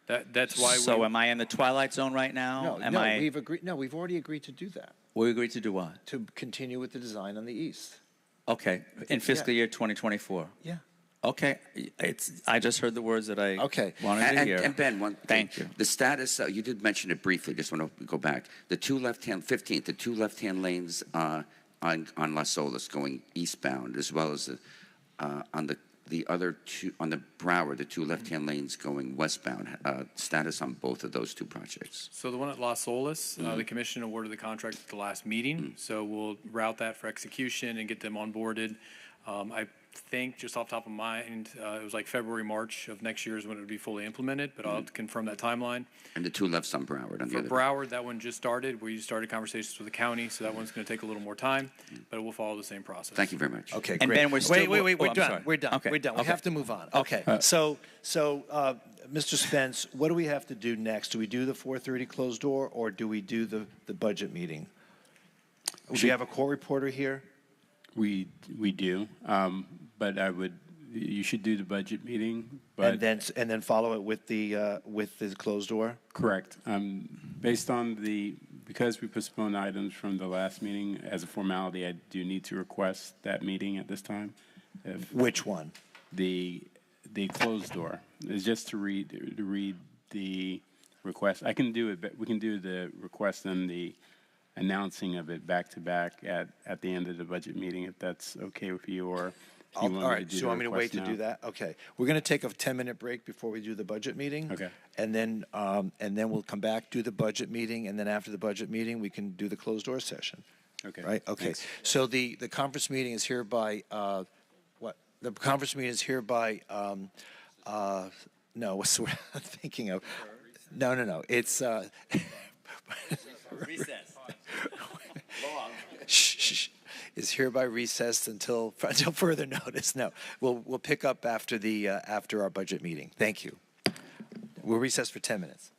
That's why. So am I in the twilight zone right now? We've agreed. No, we've already agreed to do that. We agreed to do what? To continue with the design on the east. Okay, in fiscal year 2024. Yeah. Okay, I just heard the words that I wanted to hear. And Ben, Thank you. The status, you did mention it briefly, just want to go back. The two left-hand, 15th, the two left-hand lanes on Las Olas going eastbound, as well as on the other two, on the Broward, the two left-hand lanes going westbound, status on both of those two projects. So the one at Las Olas, the commission awarded the contract at the last meeting. So we'll route that for execution and get them onboarded. I think, just off the top of mind, it was like February, March of next year is when it would be fully implemented, but I'll confirm that timeline. And the two lefts on Broward. For Broward, that one just started. We started conversations with the county, so that one's going to take a little more time, but it will follow the same process. Thank you very much. Okay, And great. Ben, we're still- Wait, we're I'm done. sorry. We're done. Okay. We're done. We Okay. have to move on. Okay. So, Mr. Spence, what do we have to do next? Do we do the 4:30 closed door, or do we do the budget meeting? Do we have a court reporter here? We do, but you should do the budget meeting. But And then follow it with the closed door? Correct. Based on because we postponed items from the last meeting, as a formality, I do need to request that meeting at this time. Which one? The closed door. It's just to read the request. I can do it, but we can do the request and the announcing of it back to back at the end of the budget meeting, if that's okay with you, or All right, so you want me to wait to do that? Okay. We're going to take a 10-minute break before we do the budget meeting. Okay. And then we'll come back, do the budget meeting, and then after the budget meeting, we can do the closed door session. Okay. Right? Okay. Thanks. So the conference meeting is hereby, The conference meeting is hereby, no, what's the word I'm thinking of? No. It's, Recess. Shh. Is hereby recessed until further notice. No, we'll pick up after our budget meeting. Thank you. We'll recess for 10 minutes.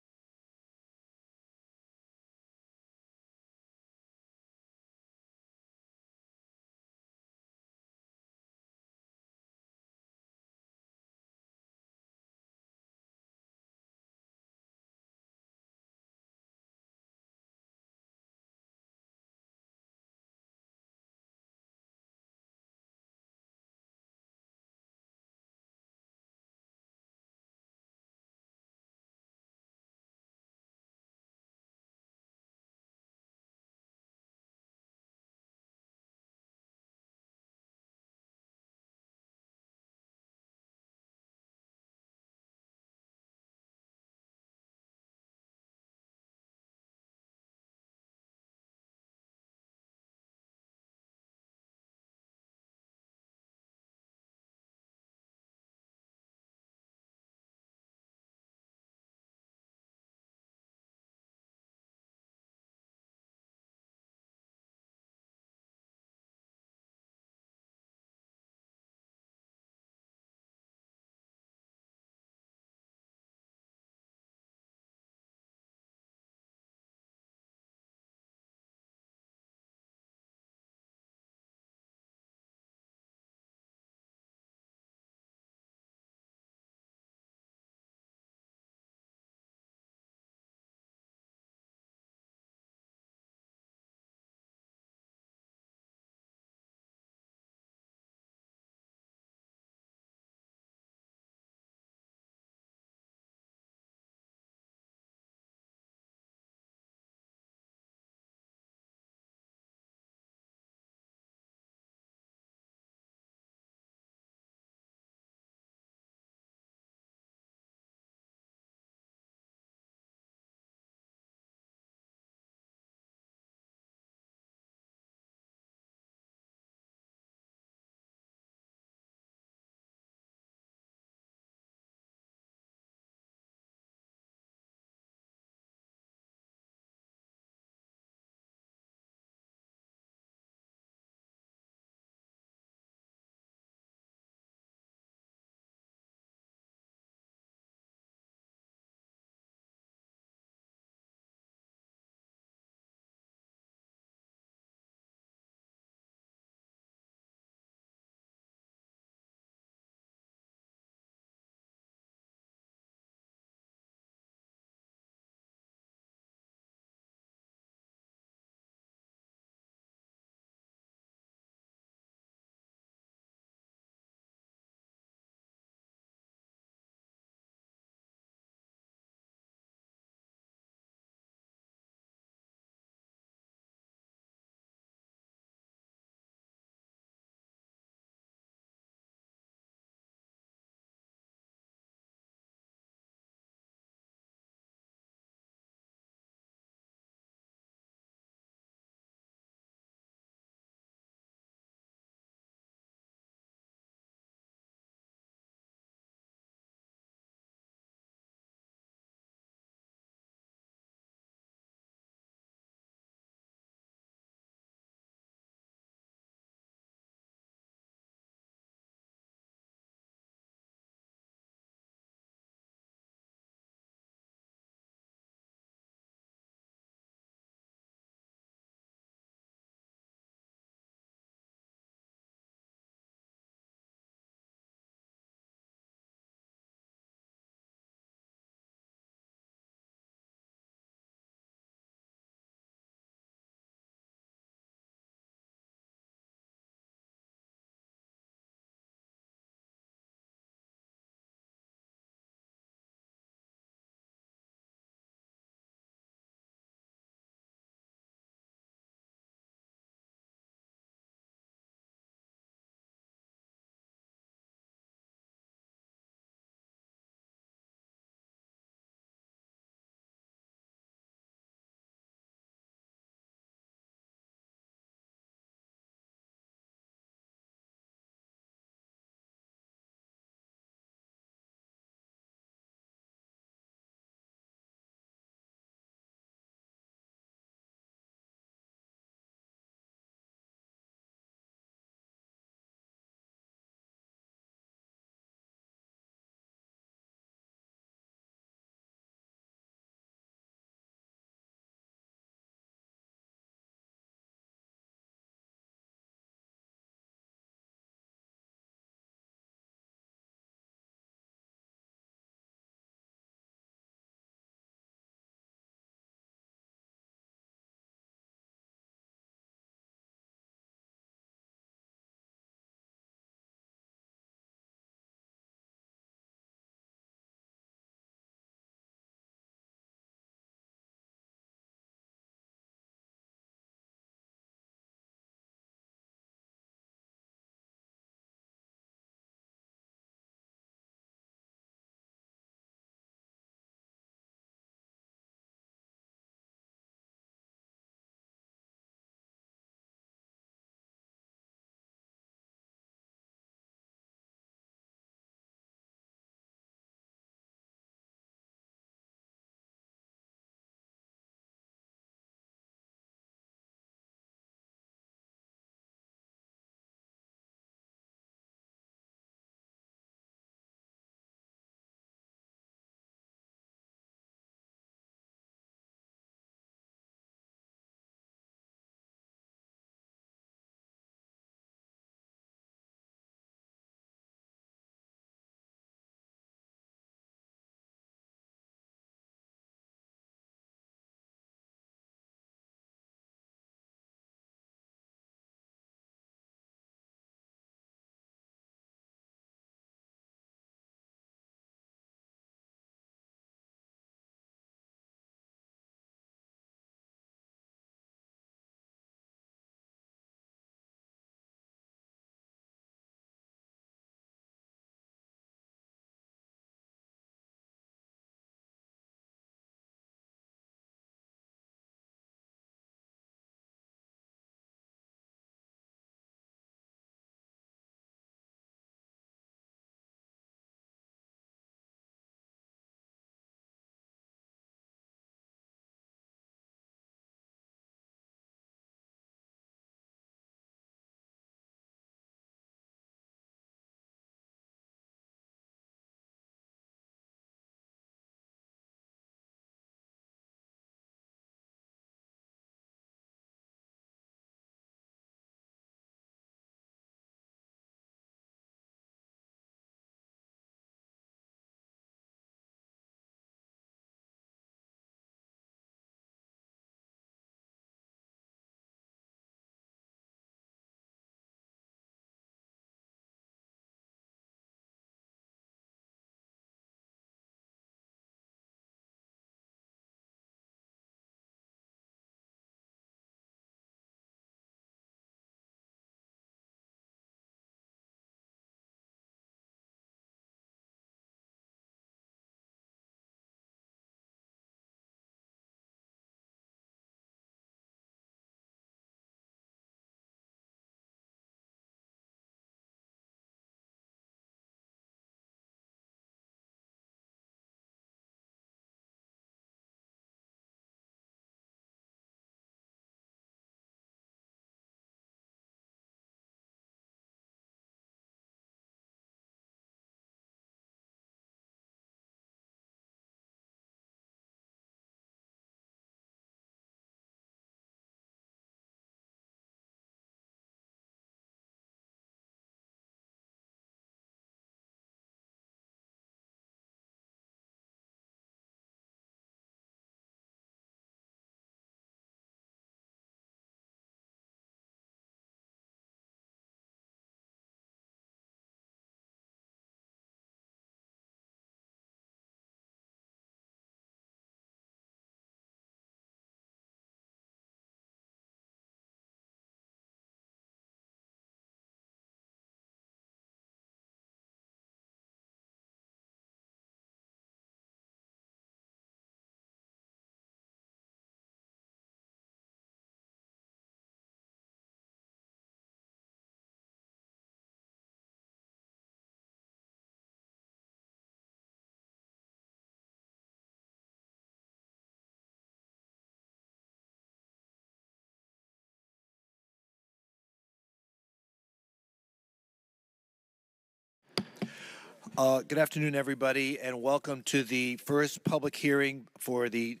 Good afternoon, everybody, and welcome to the first public hearing for the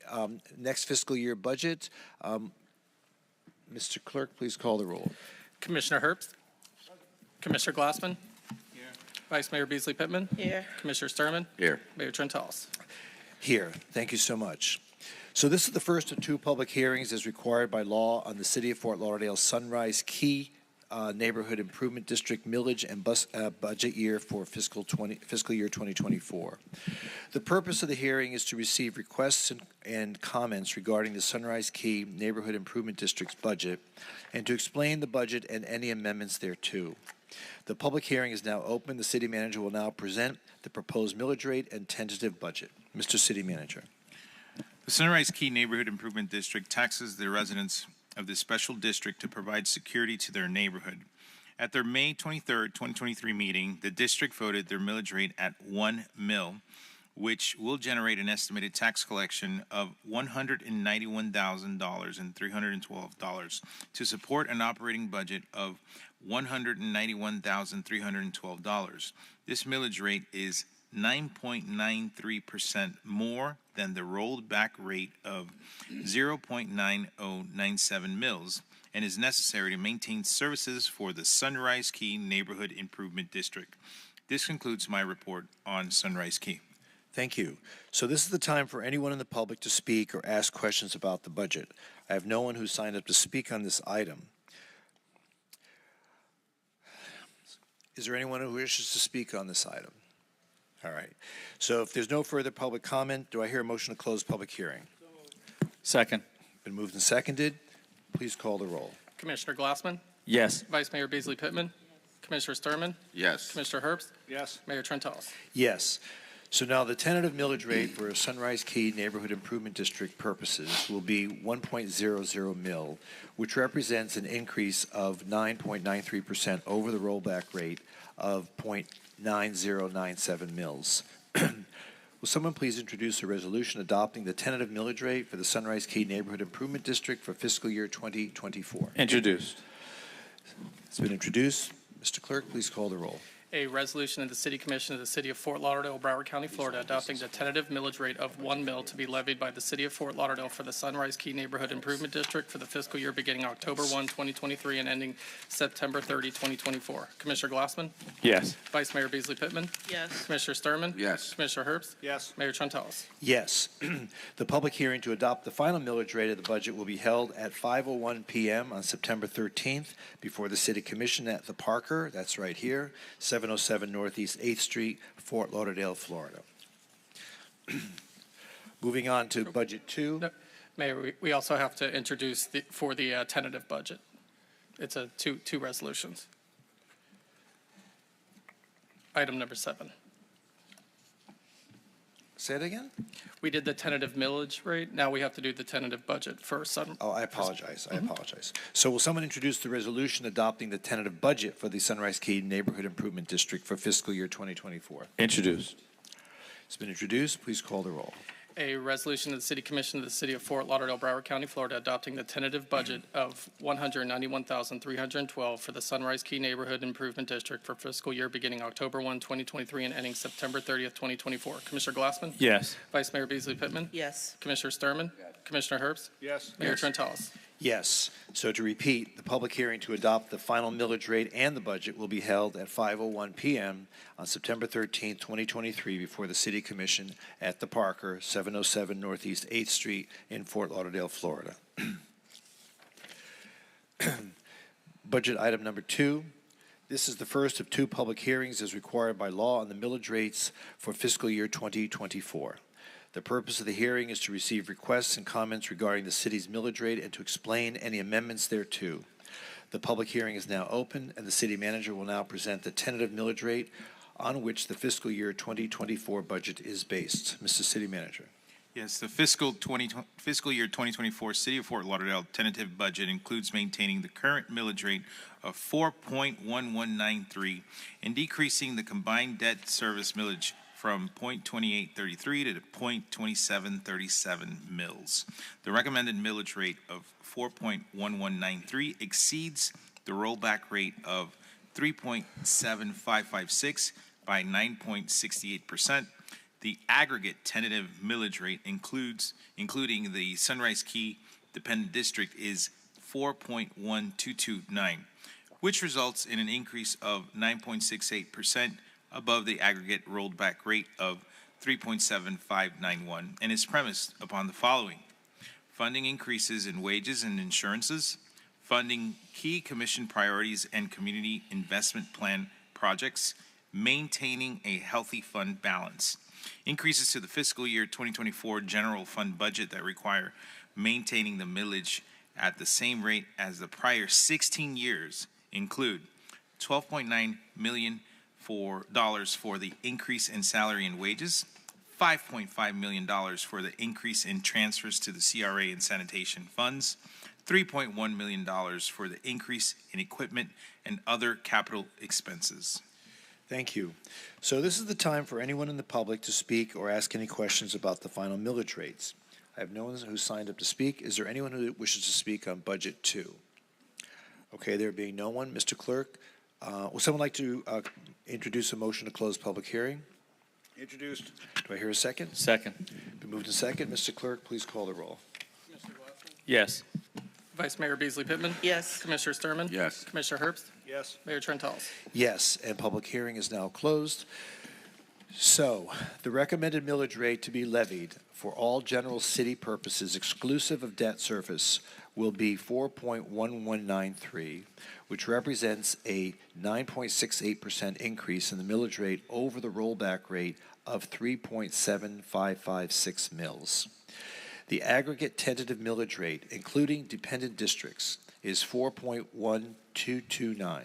next fiscal year budget. Mr. Clerk, please call the roll. Commissioner Herbst? Commissioner Glassman? Here. Vice Mayor Beasley Pittman? Here. Commissioner Sturman? Here. Mayor Trentalis? Here. Thank you so much. So this is the first of two public hearings as required by law on the City of Fort Lauderdale Sunrise Key Neighborhood Improvement District millage and budget year for fiscal year 2024. The purpose of the hearing is to receive requests and comments regarding the Sunrise Key Neighborhood Improvement District's budget and to explain the budget and any amendments thereto. The public hearing is now open. The city manager will now present the proposed millage rate and tentative budget. Mr. City Manager. The Sunrise Key Neighborhood Improvement District taxes the residents of this special district to provide security to their neighborhood. At their May 23, 2023 meeting, the district voted their millage rate at 1 mil, which will generate an estimated tax collection of $191,312 to support an operating budget of $191,312. This millage rate is 9.93% more than the rolled back rate of 0.9097 mils and is necessary to maintain services for the Sunrise Key Neighborhood Improvement District. This concludes my report on Sunrise Key. Thank you. So this is the time for anyone in the public to speak or ask questions about the budget. I have no one who signed up to speak on this item. Is there anyone who wishes to speak on this item? All right. So if there's no further public comment, do I hear a motion to close public hearing? Second. Been moved and seconded. Please call the roll. Commissioner Glassman? Yes. Vice Mayor Beasley Pittman? Commissioner Sturman? Yes. Commissioner Herbst? Yes. Mayor Trentalis? Yes. So now the tentative millage rate for Sunrise Key Neighborhood Improvement District purposes will be 1.00 mil, which represents an increase of 9.93% over the rollback rate of 0.9097 mils. Will someone please introduce a resolution adopting the tentative millage rate for the Sunrise Key Neighborhood Improvement District for fiscal year 2024? Introduced. It's been introduced. Mr. Clerk, please call the roll. A resolution of the City Commission of the City of Fort Lauderdale, Broward County, Florida, adopting the tentative millage rate of 1 mil to be levied by the City of Fort Lauderdale for the Sunrise Key Neighborhood Improvement District for the fiscal year beginning October 1, 2023 and ending September 30, 2024. Commissioner Glassman? Yes. Vice Mayor Beasley Pittman? Yes. Commissioner Sturman? Yes. Commissioner Herbst? Yes. Mayor Trentalis? Yes. The public hearing to adopt the final millage rate of the budget will be held at 5:01 p.m. on September 13th before the City Commission at the Parker, that's right here, 707 Northeast 8th Street, Fort Lauderdale, Florida. Moving on to Budget 2. No, Mayor, we also have to introduce the tentative budget. It's a two resolutions. Item number 7. Say it again? We did the tentative millage rate. Now we have to do the tentative budget for Oh, I apologize. I apologize. So will someone introduce the resolution adopting the tentative budget for the Sunrise Key Neighborhood Improvement District for fiscal year 2024? Introduced. It's been introduced. Please call the roll. A resolution of the City Commission of the City of Fort Lauderdale, Broward County, Florida, adopting the tentative budget of $191,312 for the Sunrise Key Neighborhood Improvement District for fiscal year beginning October 1, 2023 and ending September 30th, 2024. Commissioner Glassman? Yes. Vice Mayor Beasley Pittman? Yes. Commissioner Sturman? Yes. Commissioner Herbst? Yes. Mayor Trentalis? Yes. So to repeat, the public hearing to adopt the final millage rate and the budget will be held at 5:01 p.m. on September 13, 2023 before the City Commission at the Parker, 707 Northeast 8th Street in Fort Lauderdale, Florida. Budget item number 2. This is the first of 2 public hearings as required by law on the millage rates for fiscal year 2024. The purpose of the hearing is to receive requests and comments regarding the city's millage rate and to explain any amendments thereto. The public hearing is now open, and the city manager will now present the tentative millage rate on which the fiscal year 2024 budget is based. Mr. City Manager. Yes, the fiscal year 2024 City of Fort Lauderdale tentative budget includes maintaining the current millage rate of 4.1193 and decreasing the combined debt service millage from 0.2833 to 0.2737 mils. The recommended millage rate of 4.1193 exceeds the rollback rate of 3.7556 by 9.68%. The aggregate tentative millage rate including the Sunrise Key Dependent District is 4.1229, which results in an increase of 9.68% above the aggregate rolled back rate of 3.7591 and is premised upon the following: funding increases in wages and insurances, funding key commission priorities and community investment plan projects, maintaining a healthy fund balance, increases to the fiscal year 2024 general fund budget that require maintaining the millage at the same rate as the prior 16 years include $12.9 million for the increase in salary and wages, $5.5 million for the increase in transfers to the CRA and sanitation funds, $3.1 million for the increase in equipment and other capital expenses. Thank you. So this is the time for anyone in the public to speak or ask any questions about the final millage rates. I have no one who signed up to speak. Is there anyone who wishes to speak on Budget 2? Okay, there being no one, Mr. Clerk, would someone like to introduce a motion to close public hearing? Introduced. Do I hear a second? Second. Been moved to second. Mr. Clerk, please call the roll. Yes. Vice Mayor Beasley Pittman? Yes. Commissioner Sturman? Yes. Commissioner Herbst? Yes. Mayor Trentalis? Yes, and public hearing is now closed. So, the recommended millage rate to be levied for all general city purposes exclusive of debt service will be 4.1193, which represents a 9.68% increase in the millage rate over the rollback rate of 3.7556 mils. The aggregate tentative millage rate, including dependent districts, is 4.1229,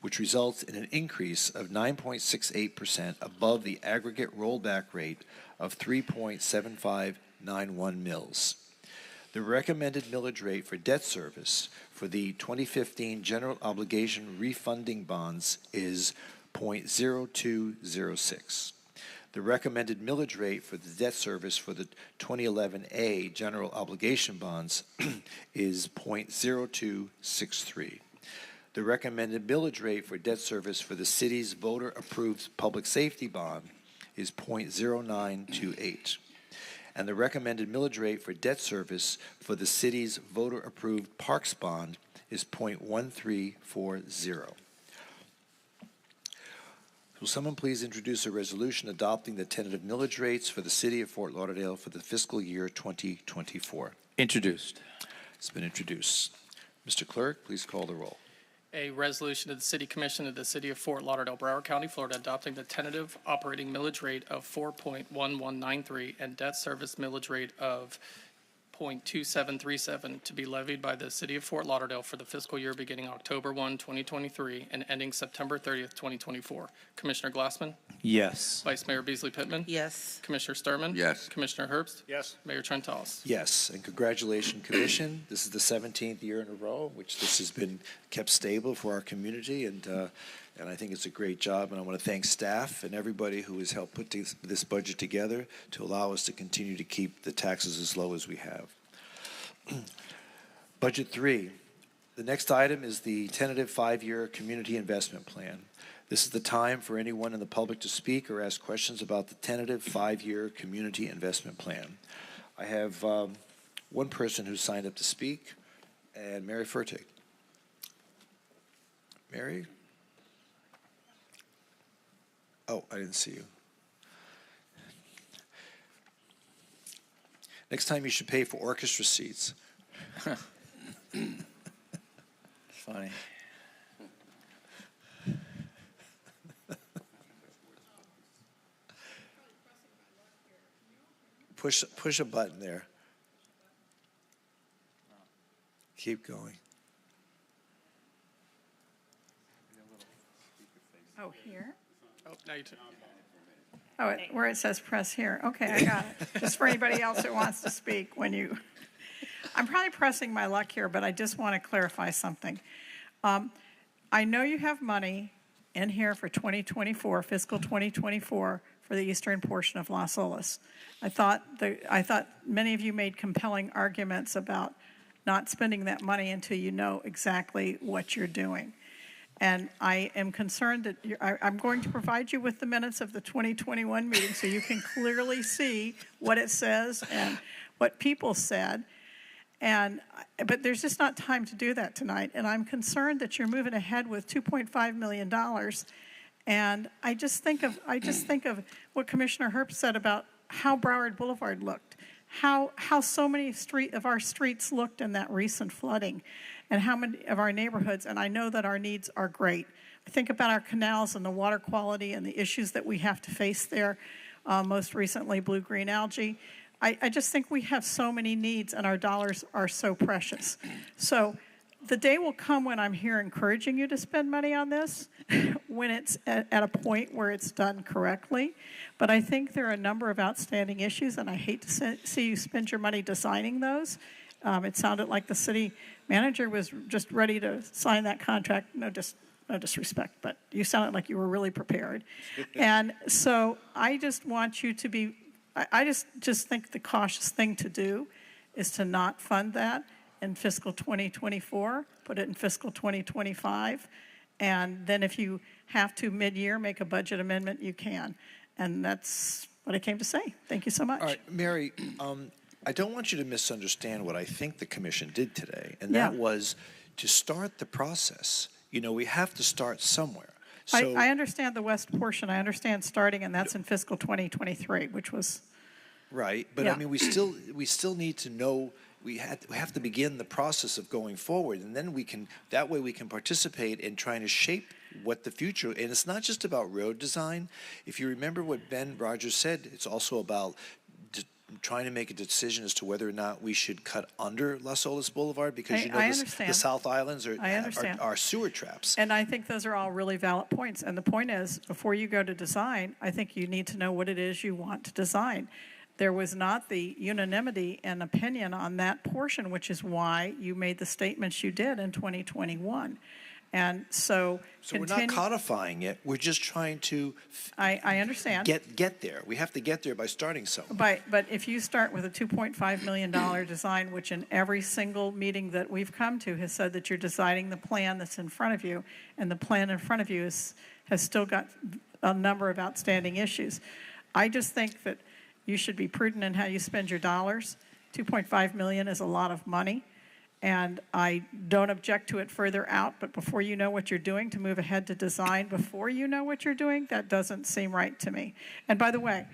which results in an increase of 9.68% above the aggregate rollback rate of 3.7591 mils. The recommended millage rate for debt service for the 2015 general obligation refunding bonds is 0.0206. The recommended millage rate for the debt service for the 2011A general obligation bonds is 0.0263. The recommended millage rate for debt service for the city's voter-approved public safety bond is 0.0928. And the recommended millage rate for debt service for the city's voter-approved parks bond is 0.1340. Will someone please introduce a resolution adopting the tentative millage rates for the city of Fort Lauderdale for the fiscal year 2024? Introduced. It's been introduced. Mr. Clerk, please call the roll. A resolution of the City Commission of the City of Fort Lauderdale, Broward County, Florida, adopting the tentative operating millage rate of 4.1193 and debt service millage rate of 0.2737 to be levied by the City of Fort Lauderdale for the fiscal year beginning October 1, 2023 and ending September 30th, 2024. Commissioner Glassman? Yes. Vice Mayor Beasley Pittman? Yes. Commissioner Sturman? Yes. Commissioner Herbst? Yes. Mayor Trentalis? Yes, and congratulations, Commission. This is the 17th year in a row which this has been kept stable for our community, and I think it's a great job, and I want to thank staff and everybody who has helped put this budget together to allow us to continue to keep the taxes as low as we have. Budget 3. The next item is the tentative 5-year community investment plan. This is the time for anyone in the public to speak or ask questions about the tentative 5-year community investment plan. I have one person who signed up to speak, and Mary Furtick. Mary? Oh, I didn't see you. Next time you should pay for orchestra seats. Funny. Push a button there. Keep going. Oh, here? Oh, now you took. Oh, where it says press here. Okay, I got it. Just for anybody else who wants to speak when you... I'm probably pressing my luck here, but I just want to clarify something. I know you have money in here for 2024, fiscal 2024, for the eastern portion of Las Olas. I thought many of you made compelling arguments about not spending that money until you know exactly what you're doing. And I am concerned that I'm going to provide you with the minutes of the 2021 meeting so you can clearly see what it says and what people said. But there's just not time to do that tonight. And I'm concerned that you're moving ahead with $2.5 million. And I just think of what Commissioner Herbst said about how Broward Boulevard looked, how so many of our streets looked in that recent flooding, and how many of our neighborhoods, and I know that our needs are great. I think about our canals and the water quality and the issues that we have to face there, most recently blue-green algae. I just think we have so many needs and our dollars are so precious. So the day will come when I'm here encouraging you to spend money on this, when it's at a point where it's done correctly. But I think there are a number of outstanding issues, and I hate to see you spend your money designing those. It sounded like the city manager was just ready to sign that contract. No disrespect, but you sounded like you were really prepared. And so I just want you to be, I just think the cautious thing to do is to not fund that in fiscal 2024, put it in fiscal 2025, and then if you have to mid-year make a budget amendment, you can. And that's what I came to say. Thank you so much. All right, Mary, I don't want you to misunderstand what I think the commission did today, and that was to start the process. You know, we have to start somewhere. So, I understand the west portion. I understand starting, and that's in fiscal 2023, which was right. But I mean, we still need to know. We have to begin the process of going forward, and then that way we can participate in trying to shape what the future. And it's not just about road design. If you remember what Ben Rogers said, it's also about trying to make a decision as to whether or not we should cut under Las Olas Boulevard, because the South Islands are sewer traps. And I think those are all really valid points. And the point is, before you go to design, I think you need to know what it is you want to design. There was not the unanimity and opinion on that portion, which is why you made the statements you did in 2021. And so we're not codifying it. We're just trying to I understand. Get there. We have to get there by starting somewhere. But if you start with a $2.5 million design, which in every single meeting that we've come to has said that you're designing the plan that's in front of you, and the plan in front of you has still got a number of outstanding issues. I just think that you should be prudent in how you spend your dollars. $2.5 million is a lot of money. And I don't object to it further out, but before you know what you're doing, to move ahead to design before you know what you're doing, that doesn't seem right to me. And by the way,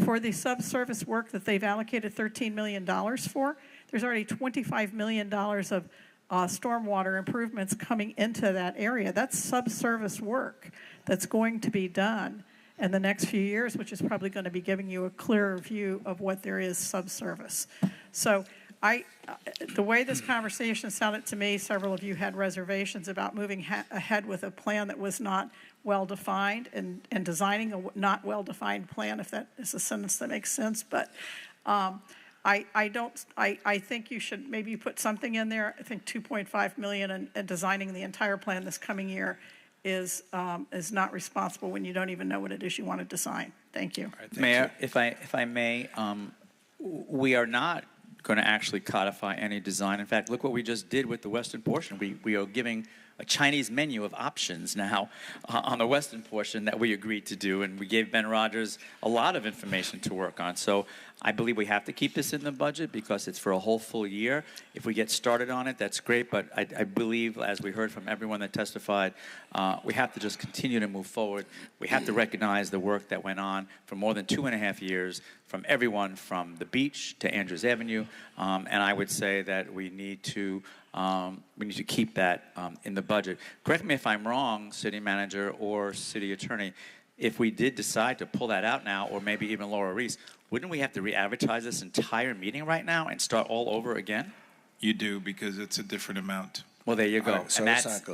for the subsurface work that they've allocated $13 million for, there's already $25 million of stormwater improvements coming into that area. That's subsurface work that's going to be done in the next few years, which is probably going to be giving you a clearer view of what there is subsurface. So the way this conversation sounded to me, several of you had reservations about moving ahead with a plan that was not well-defined and designing a not well-defined plan, if that is a sentence that makes sense. But I think you should maybe put something in there. I think $2.5 million and designing the entire plan this coming year is not responsible when you don't even know what it is you want to design. Thank you. Right, Mayor, if I may, we are not going to actually codify any design. In fact, look what we just did with the western portion. We are giving a Chinese menu of options now on the western portion that we agreed to do, and we gave Ben Rogers a lot of information to work on. So I believe we have to keep this in the budget because it's for a whole full year. If we get started on it, that's great, but I believe, as we heard from everyone that testified, we have to just continue to move forward. We have to recognize the work that went on for more than 2.5 years from everyone from the beach to Andrews Avenue, and I would say that we need to keep that in the budget. Correct me if I'm wrong, City Manager or City Attorney, if we did decide to pull that out now, or maybe even Laura Reese, wouldn't we have to re-advertise this entire meeting right now and start all over again? You do, because it's a different amount. Well, there you go. Right, so and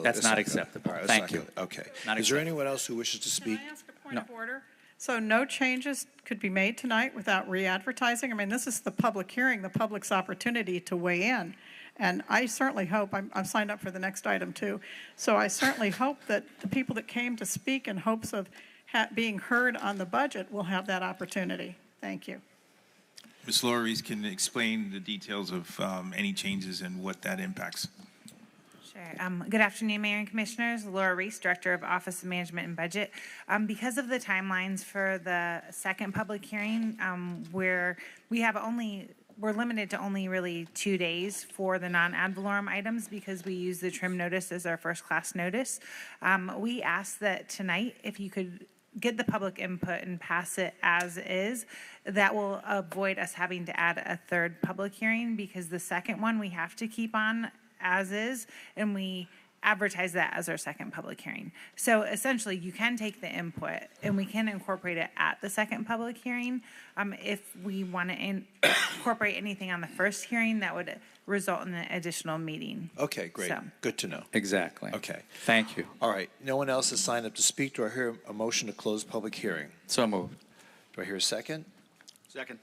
that's not acceptable. Right, Thank you. Okay. Not Is there anyone else who wishes to speak? Can I ask a point of order? So no changes could be made tonight without re-advertising? I mean, this is the public hearing, the public's opportunity to weigh in. And I certainly hope, I'm signed up for the next item too, so I certainly hope that the people that came to speak in hopes of being heard on the budget will have that opportunity. Thank you. Ms. Loris can explain the details of any changes and what that impacts. Sure. Good afternoon, Mayor and Commissioners. Laura Reese, Director of Office of Management and Budget. Because of the timelines for the second public hearing, we're limited to only really 2 days for the non-ad valorem items because we use the trim notice as our first class notice. We ask that tonight, if you could get the public input and pass it as is, that will avoid us having to add a third public hearing because the second one we have to keep on as is, and we advertise that as our second public hearing. So essentially, you can take the input and we can incorporate it at the second public hearing. If we want to incorporate anything on the first hearing, that would result in an additional meeting. Okay, great. So. Good to know. Exactly. Okay. Thank you. All right. No one else has signed up to speak. Do I hear a motion to close public hearing? So moved. Do I hear a second? Second.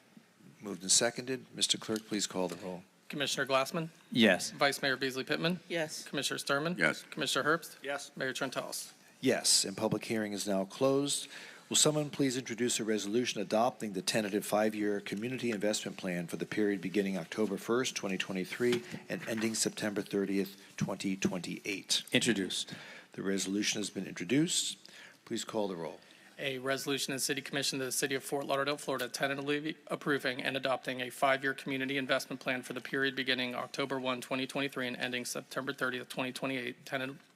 Moved and seconded. Mr. Clerk, please call the roll. Commissioner Glassman? Yes. Vice Mayor Beasley Pittman? Yes. Commissioner Sturman? Yes. Commissioner Herbst? Yes. Mayor Trentalis. Yes, and public hearing is now closed. Will someone please introduce a resolution adopting the tentative 5-year community investment plan for the period beginning October 1st, 2023 and ending September 30th, 2028? Introduced. The resolution has been introduced. Please call the roll. A resolution of the City Commission of the City of Fort Lauderdale, Florida, tentatively approving and adopting a 5-year community investment plan for the period beginning October 1, 2023 and ending September 30th, 2028,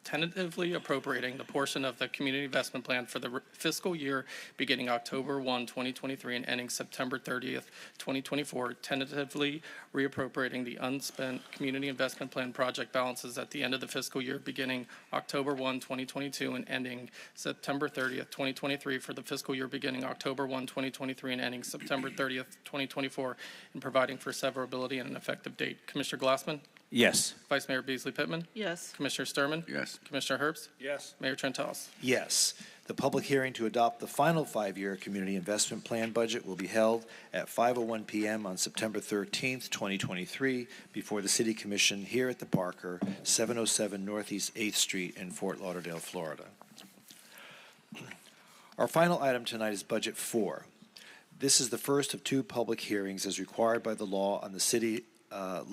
tentatively appropriating the portion of the community investment plan for the fiscal year beginning October 1, 2023 and ending September 30th, 2024, tentatively reappropriating the unspent community investment plan project balances at the end of the fiscal year beginning October 1, 2022 and ending September 30th, 2023 for the fiscal year beginning October 1, 2023 and ending September 30th, 2024, and providing for severability and an effective date. Commissioner Glassman? Yes. Vice Mayor Beasley Pittman? Yes. Commissioner Sturman? Yes. Commissioner Herbst? Yes. Mayor Trentalis. Yes. The public hearing to adopt the final 5-year community investment plan budget will be held at 5:01 p.m. on September 13th, 2023, before the City Commission here at the Parker, 707 Northeast 8th Street in Fort Lauderdale, Florida. Our final item tonight is Budget 4. This is the first of 2 public hearings as required by the law on the City of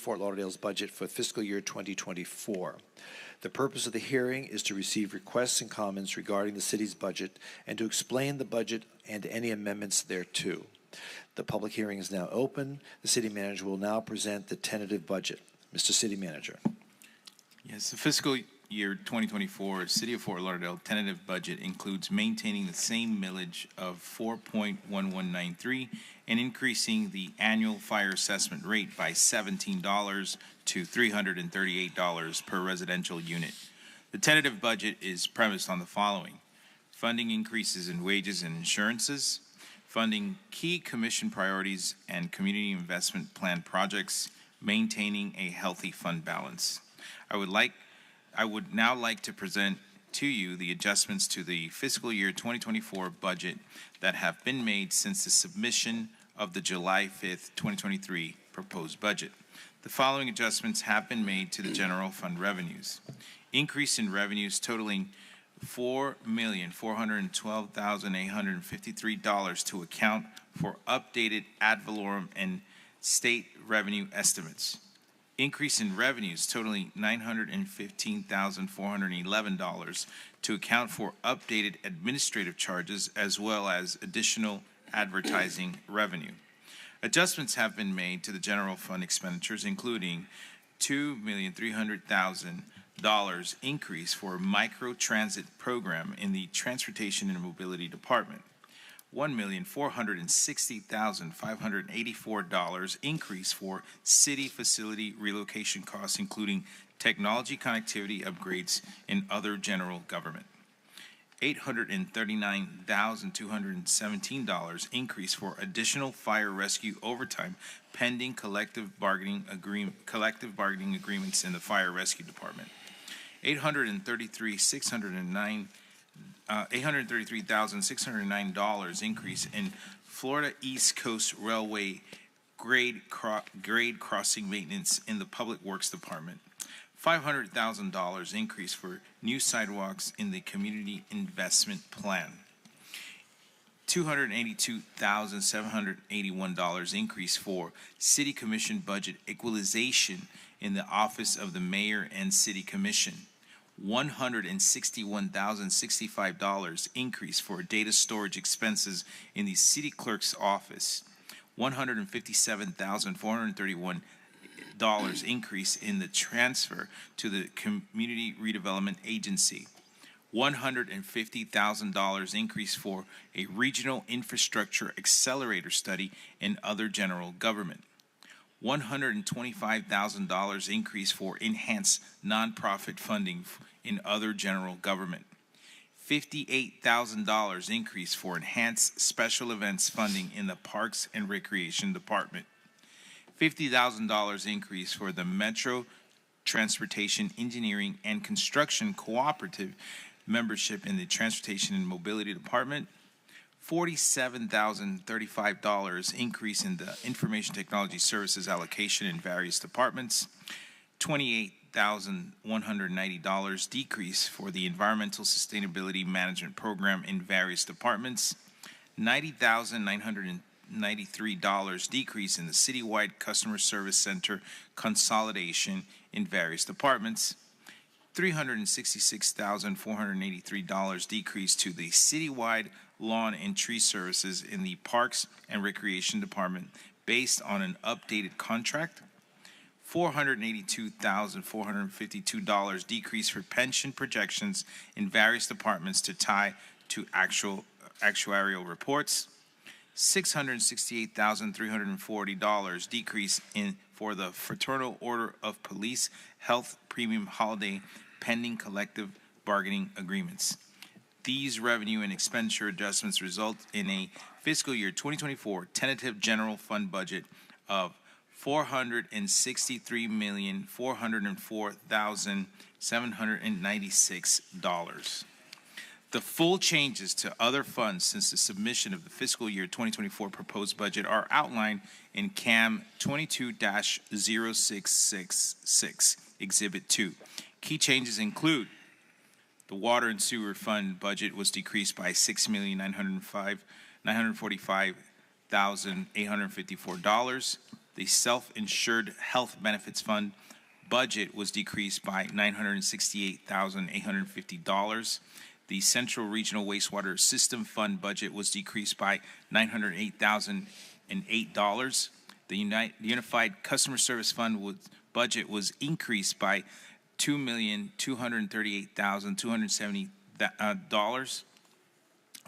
Fort Lauderdale's budget for fiscal year 2024. The purpose of the hearing is to receive requests and comments regarding the city's budget and to explain the budget and any amendments thereto. The public hearing is now open. The city manager will now present the tentative budget. Mr. City Manager. Yes, the fiscal year 2024 City of Fort Lauderdale tentative budget includes maintaining the same millage of 4.1193 and increasing the annual fire assessment rate by $17 to $338 per residential unit. The tentative budget is premised on the following: funding increases in wages and insurances, funding key commission priorities and community investment plan projects, maintaining a healthy fund balance. I would now like to present to you the adjustments to the fiscal year 2024 budget that have been made since the submission of the July 5th, 2023 proposed budget. The following adjustments have been made to the general fund revenues. Increase in revenues totaling $4,412,853 to account for updated ad valorem and state revenue estimates. Increase in revenues totaling $915,411 to account for updated administrative charges as well as additional advertising revenue. Adjustments have been made to the general fund expenditures, including $2,300,000 increase for micro-transit program in the Transportation and Mobility Department. $1,460,584 increase for city facility relocation costs, including technology connectivity upgrades and other general government. $839,217 increase for additional fire rescue overtime pending collective bargaining agreements in the fire rescue department. $833,609 increase in Florida East Coast Railway grade crossing maintenance in the Public Works Department. $500,000 increase for new sidewalks in the Community Investment Plan. $282,781 increase for City Commission budget equalization in the Office of the Mayor and City Commission. $161,065 increase for data storage expenses in the City Clerk's office. $157,431 increase in the transfer to the Community Redevelopment Agency. $150,000 increase for a regional infrastructure accelerator study in other general government. $125,000 increase for enhanced nonprofit funding in other general government. $58,000 increase for enhanced special events funding in the Parks and Recreation Department. $50,000 increase for the Metro Transportation Engineering and Construction Cooperative membership in the Transportation and Mobility Department. $47,035 increase in the Information Technology Services allocation in various departments. $28,190 decrease for the Environmental Sustainability Management Program in various departments. $90,993 decrease in the Citywide Customer Service Center consolidation in various departments. $366,483 decrease to the Citywide Lawn and Tree Services in the Parks and Recreation Department based on an updated contract. $482,452 decrease for pension projections in various departments to tie to actuarial reports. $668,340 decrease for the Fraternal Order of Police Health Premium Holiday pending collective bargaining agreements. These revenue and expenditure adjustments result in a fiscal year 2024 tentative general fund budget of $463,404,796. The full changes to other funds since the submission of the fiscal year 2024 proposed budget are outlined in CAM 22-0666, Exhibit 2. Key changes include the Water and Sewer Fund budget was decreased by $6,945,854. The Self-Insured Health Benefits Fund budget was decreased by $968,850. The Central Regional Wastewater System Fund budget was decreased by $908,008. The Unified Customer Service Fund budget was increased by $2,238,270.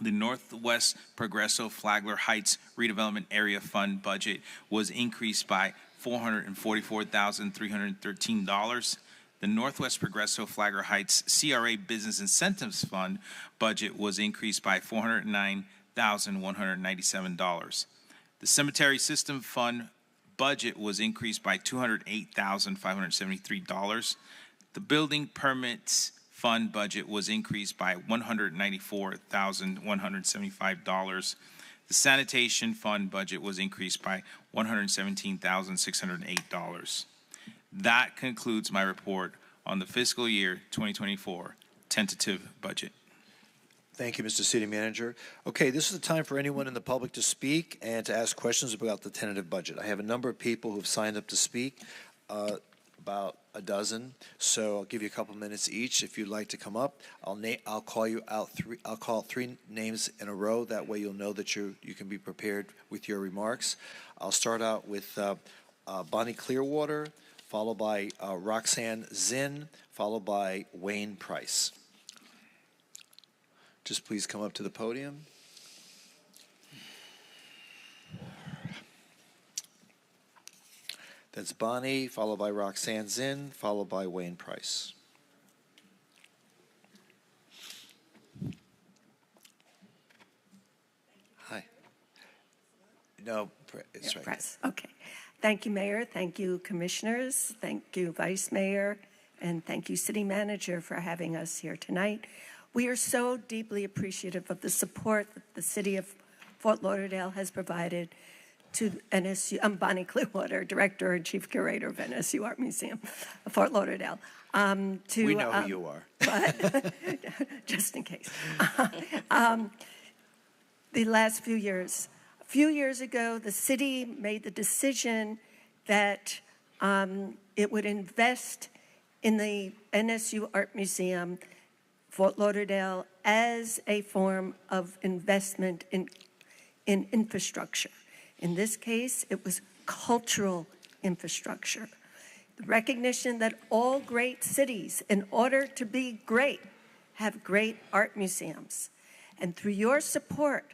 The Northwest Progresso Flagler Heights Redevelopment Area Fund budget was increased by $444,313. The Northwest Progresso Flagler Heights CRA Business Incentives Fund budget was increased by $409,197. The Cemetery System Fund budget was increased by $208,573. The Building Permits Fund budget was increased by $194,175. The Sanitation Fund budget was increased by $117,608. That concludes my report on the fiscal year 2024 tentative budget. Thank you, Mr. City Manager. Okay, this is the time for anyone in the public to speak and to ask questions about the tentative budget. I have a number of people who have signed up to speak, about a dozen. So I'll give you a couple minutes each. If you'd like to come up, I'll call you out I'll call three names in a row. That way you'll know that you can be prepared with your remarks. I'll start out with Bonnie Clearwater, followed by Roxanne Zinn, followed by Wayne Price. Just please come up to the podium. That's Bonnie, followed by Roxanne Zinn, followed by Wayne Price. Hi. No, it's right. Press. Okay. Thank you, Mayor. Thank you, Commissioners. Thank you, Vice Mayor. And thank you, City Manager, for having us here tonight. We are so deeply appreciative of the support that the City of Fort Lauderdale has provided to NSU. I'm Bonnie Clearwater, Director and Chief Curator of NSU Art Museum of Fort Lauderdale. We know who you are. But just in case. The last few years ago, the city made the decision that It would invest in the NSU Art Museum, Fort Lauderdale, as a form of investment in infrastructure. In this case, it was cultural infrastructure. The recognition that all great cities, in order to be great, have great art museums. And through your support,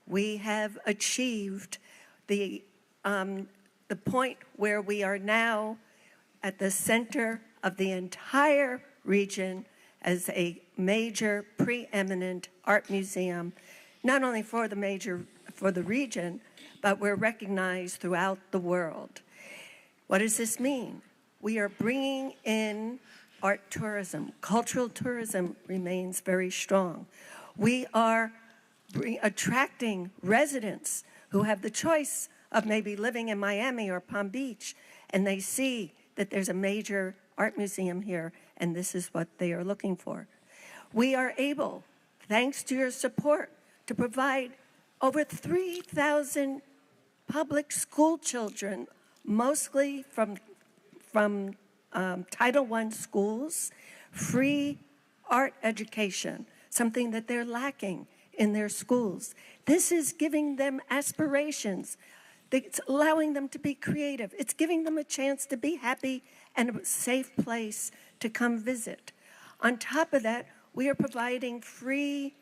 we have achieved the point where we are now at the center of the entire region as a major preeminent art museum, not only for the region, but we're recognized throughout the world. What does this mean? We are bringing in art tourism. Cultural tourism remains very strong. We are attracting residents who have the choice of maybe living in Miami or Palm Beach, and they see that there's a major art museum here, and this is what they are looking for. We are able, thanks to your support, to provide over 3,000 public school children, mostly from Title I schools, free art education, something that they're lacking in their schools. This is giving them aspirations. It's allowing them to be creative. It's giving them a chance to be happy and a safe place to come visit. On top of that, we are providing free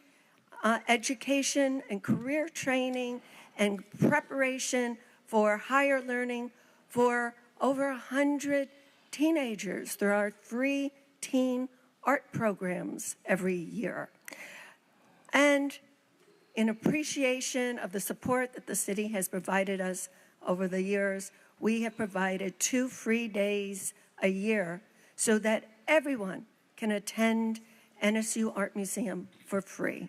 education and career training and preparation for higher learning for over 100 teenagers through our free teen art programs every year. And in appreciation of the support that the city has provided us over the years, we have provided 2 free days a year so that everyone can attend NSU Art Museum for free.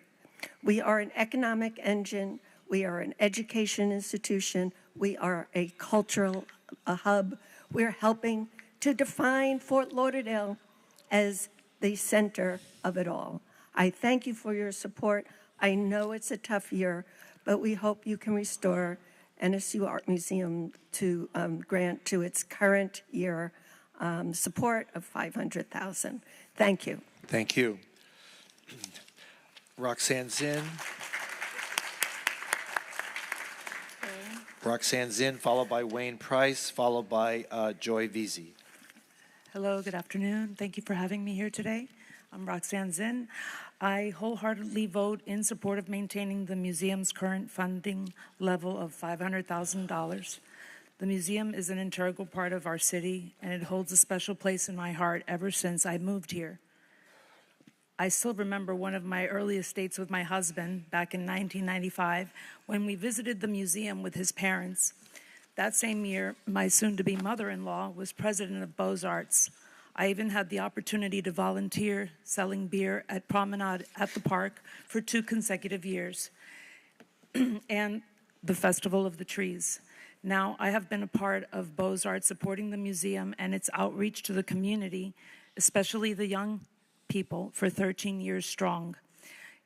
We are an economic engine. We are an education institution. We are a cultural hub. We're helping to define Fort Lauderdale as the center of it all. I thank you for your support. I know it's a tough year, but we hope you can restore NSU Art Museum to grant to its current year support of $500,000. Thank you. Thank you. Roxanne Zinn. Roxanne Zinn, followed by Wayne Price, followed by Joy Veazey. Hello, good afternoon. Thank you for having me here today. I'm Roxanne Zinn. I wholeheartedly vote in support of maintaining the museum's current funding level of $500,000. The museum is an integral part of our city, and it holds a special place in my heart ever since I moved here. I still remember one of my earliest dates with my husband back in 1995 when we visited the museum with his parents. That same year, my soon-to-be mother-in-law was president of Beaux-Arts. I even had the opportunity to volunteer selling beer at Promenade at the park for 2 consecutive years, and the Festival of the Trees. Now, I have been a part of Beaux-Arts supporting the museum and its outreach to the community, especially the young people, for 13 years strong.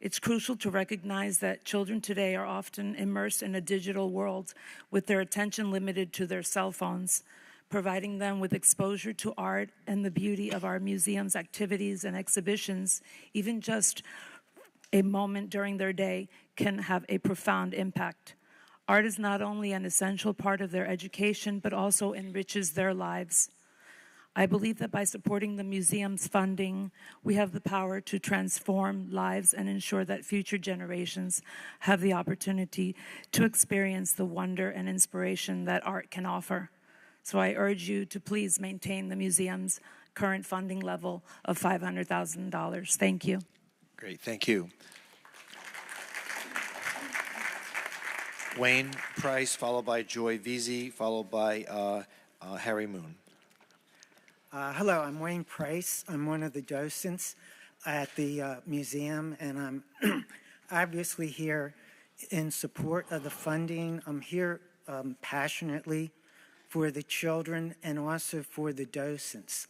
It's crucial to recognize that children today are often immersed in a digital world with their attention limited to their cell phones. Providing them with exposure to art and the beauty of our museum's activities and exhibitions, even just a moment during their day, can have a profound impact. Art is not only an essential part of their education, but also enriches their lives. I believe that by supporting the museum's funding, we have the power to transform lives and ensure that future generations have the opportunity to experience the wonder and inspiration that art can offer. So I urge you to please maintain the museum's current funding level of $500,000. Thank you. Great, thank you. Wayne Price, followed by Joy Veazey, followed by Harry Moon. Hello, I'm Wayne Price. I'm one of the docents at the museum, and I'm obviously here in support of the funding. I'm here passionately for the children and also for the docents.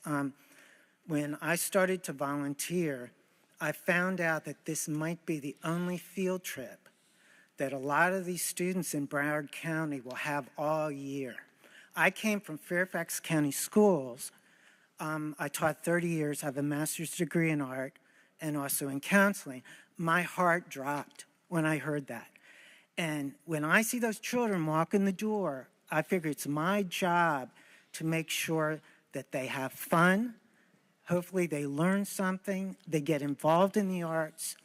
When I started to volunteer, I found out that this might be the only field trip that a lot of these students in Broward County will have all year. I came from Fairfax County Schools. I taught 30 years. I have a master's degree in art and also in counseling. My heart dropped when I heard that. And when I see those children walk in the door, I figure it's my job to make sure that they have fun. Hopefully they learn something, they get involved in the arts.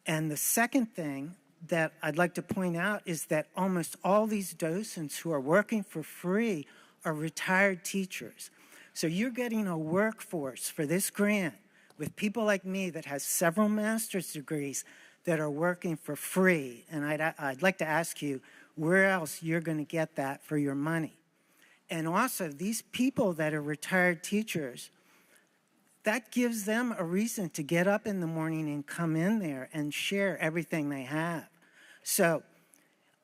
And the second thing that I'd like to point out is that almost all these docents who are working for free are retired teachers. So you're getting a workforce for this grant with people like me that has several master's degrees that are working for free. And I'd like to ask you where else you're going to get that for your money. And also, these people that are retired teachers, that gives them a reason to get up in the morning and come in there and share everything they have. So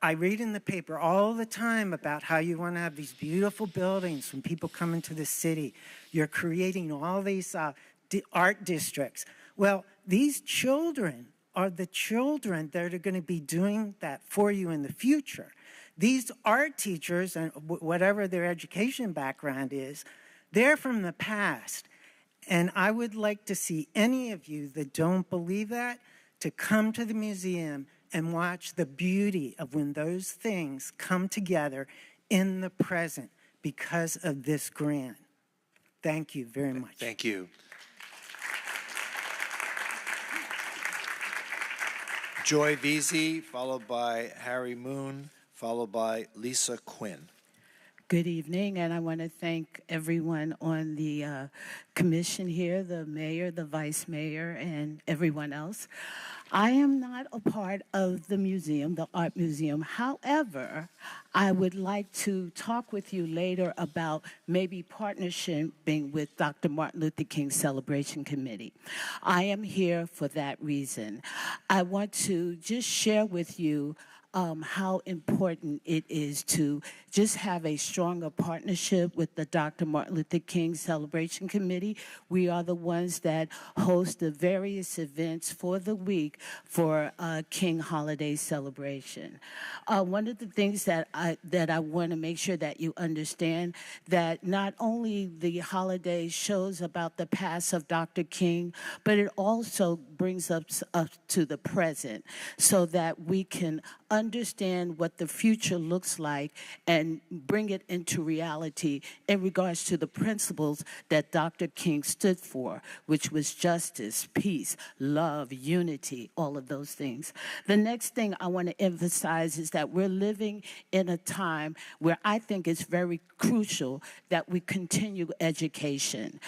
I read in the paper all the time about how you want to have these beautiful buildings when people come into the city. You're creating all these art districts. Well, these children are the children that are going to be doing that for you in the future. These art teachers, and whatever their education background is, they're from the past. And I would like to see any of you that don't believe that to come to the museum and watch the beauty of when those things come together in the present because of this grant. Thank you very much. Thank you. Joy Veazey, followed by Harry Moon, followed by Lisa Quinn. Good evening, and I want to thank everyone on the commission here, the mayor, the vice mayor, and everyone else. I am not a part of the museum, the art museum. However, I would like to talk with you later about maybe partnering with Dr. Martin Luther King Celebration Committee. I am here for that reason. I want to just share with you how important it is to just have a stronger partnership with the Dr. Martin Luther King Celebration Committee. We are the ones that host the various events for the week for King Holiday celebration. One of the things that I want to make sure that you understand that not only the holiday shows about the past of Dr. King, but it also brings us up to the present so that we can understand what the future looks like and bring it into reality in regards to the principles that Dr. King stood for, which was justice, peace, love, unity, all of those things. The next thing I want to emphasize is that we're living in a time where I think it's very crucial that we continue education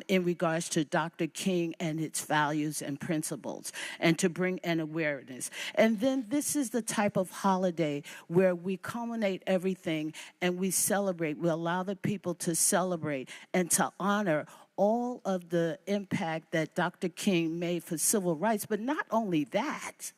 in regards to Dr. King and its values and principles, and to bring an awareness. And then this is the type of holiday where we culminate everything and we celebrate. We allow the people to celebrate and to honor all of the impact that Dr. King made for civil rights, but not only that,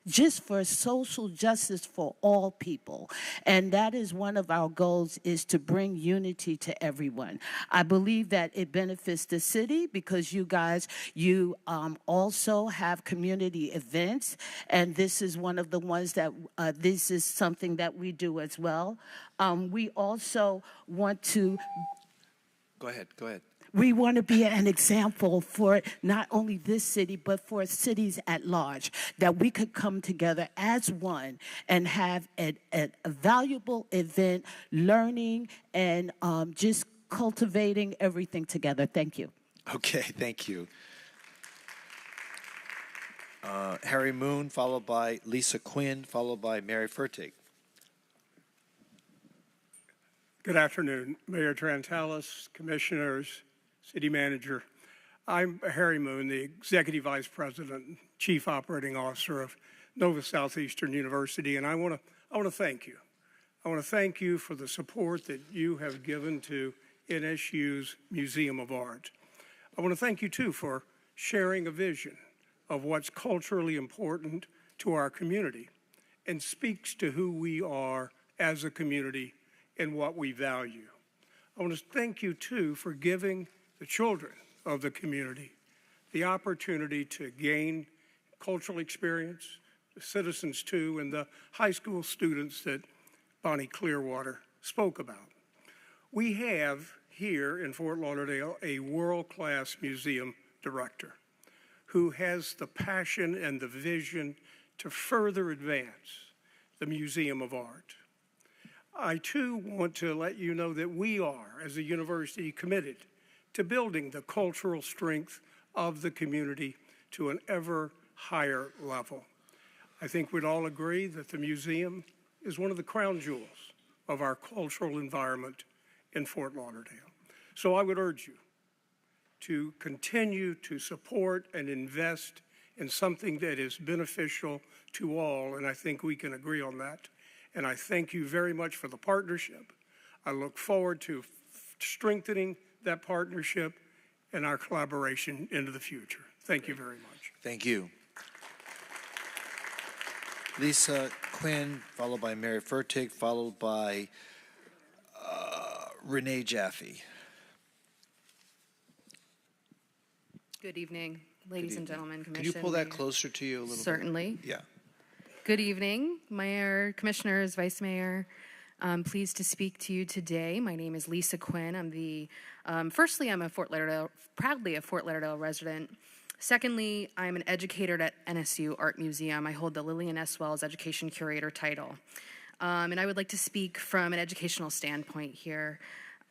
just for social justice for all people. And that is one of our goals, is to bring unity to everyone. I believe that it benefits the city because you guys, you also have community events, and this is one of the ones that, this is something that we do as well. We also want to... Go ahead. We want to be an example for not only this city, but for cities at large, that we could come together as one and have a valuable event, learning, and just cultivating everything together. Thank you. Okay, thank you. Harry Moon, followed by Lisa Quinn, followed by Mary Fertig. Good afternoon, Mayor Trantalis, commissioners, city manager. I'm Harry Moon, the executive vice president, chief operating officer of Nova Southeastern University, and I want to thank you. I want to thank you for the support that you have given to NSU's Museum of Art. I want to thank you too for sharing a vision of what's culturally important to our community and speaks to who we are as a community and what we value. I want to thank you too for giving the children of the community the opportunity to gain cultural experience, the citizens too, and the high school students that Bonnie Clearwater spoke about. We have here in Fort Lauderdale a world-class museum director who has the passion and the vision to further advance the Museum of Art. I too want to let you know that we are, as a university, committed to building the cultural strength of the community to an ever higher level. I think we'd all agree that the museum is one of the crown jewels of our cultural environment in Fort Lauderdale. So I would urge you to continue to support and invest in something that is beneficial to all, and I think we can agree on that. And I thank you very much for the partnership. I look forward to strengthening that partnership and our collaboration into the future. Thank you very much. Thank you. Lisa Quinn, followed by Mary Fertig, followed by Renee Jaffe. Good evening, ladies and gentlemen, Could Commission. you pull that closer to you a little Certainly. bit? Yeah. Good evening, Mayor, Commissioners, Vice Mayor. I'm pleased to speak to you today. My name is Lisa Quinn. Firstly, I'm proudly a Fort Lauderdale resident. Secondly, I'm an educator at NSU Art Museum. I hold the Lillian S. Wells Education Curator title. And I would like to speak from an educational standpoint here.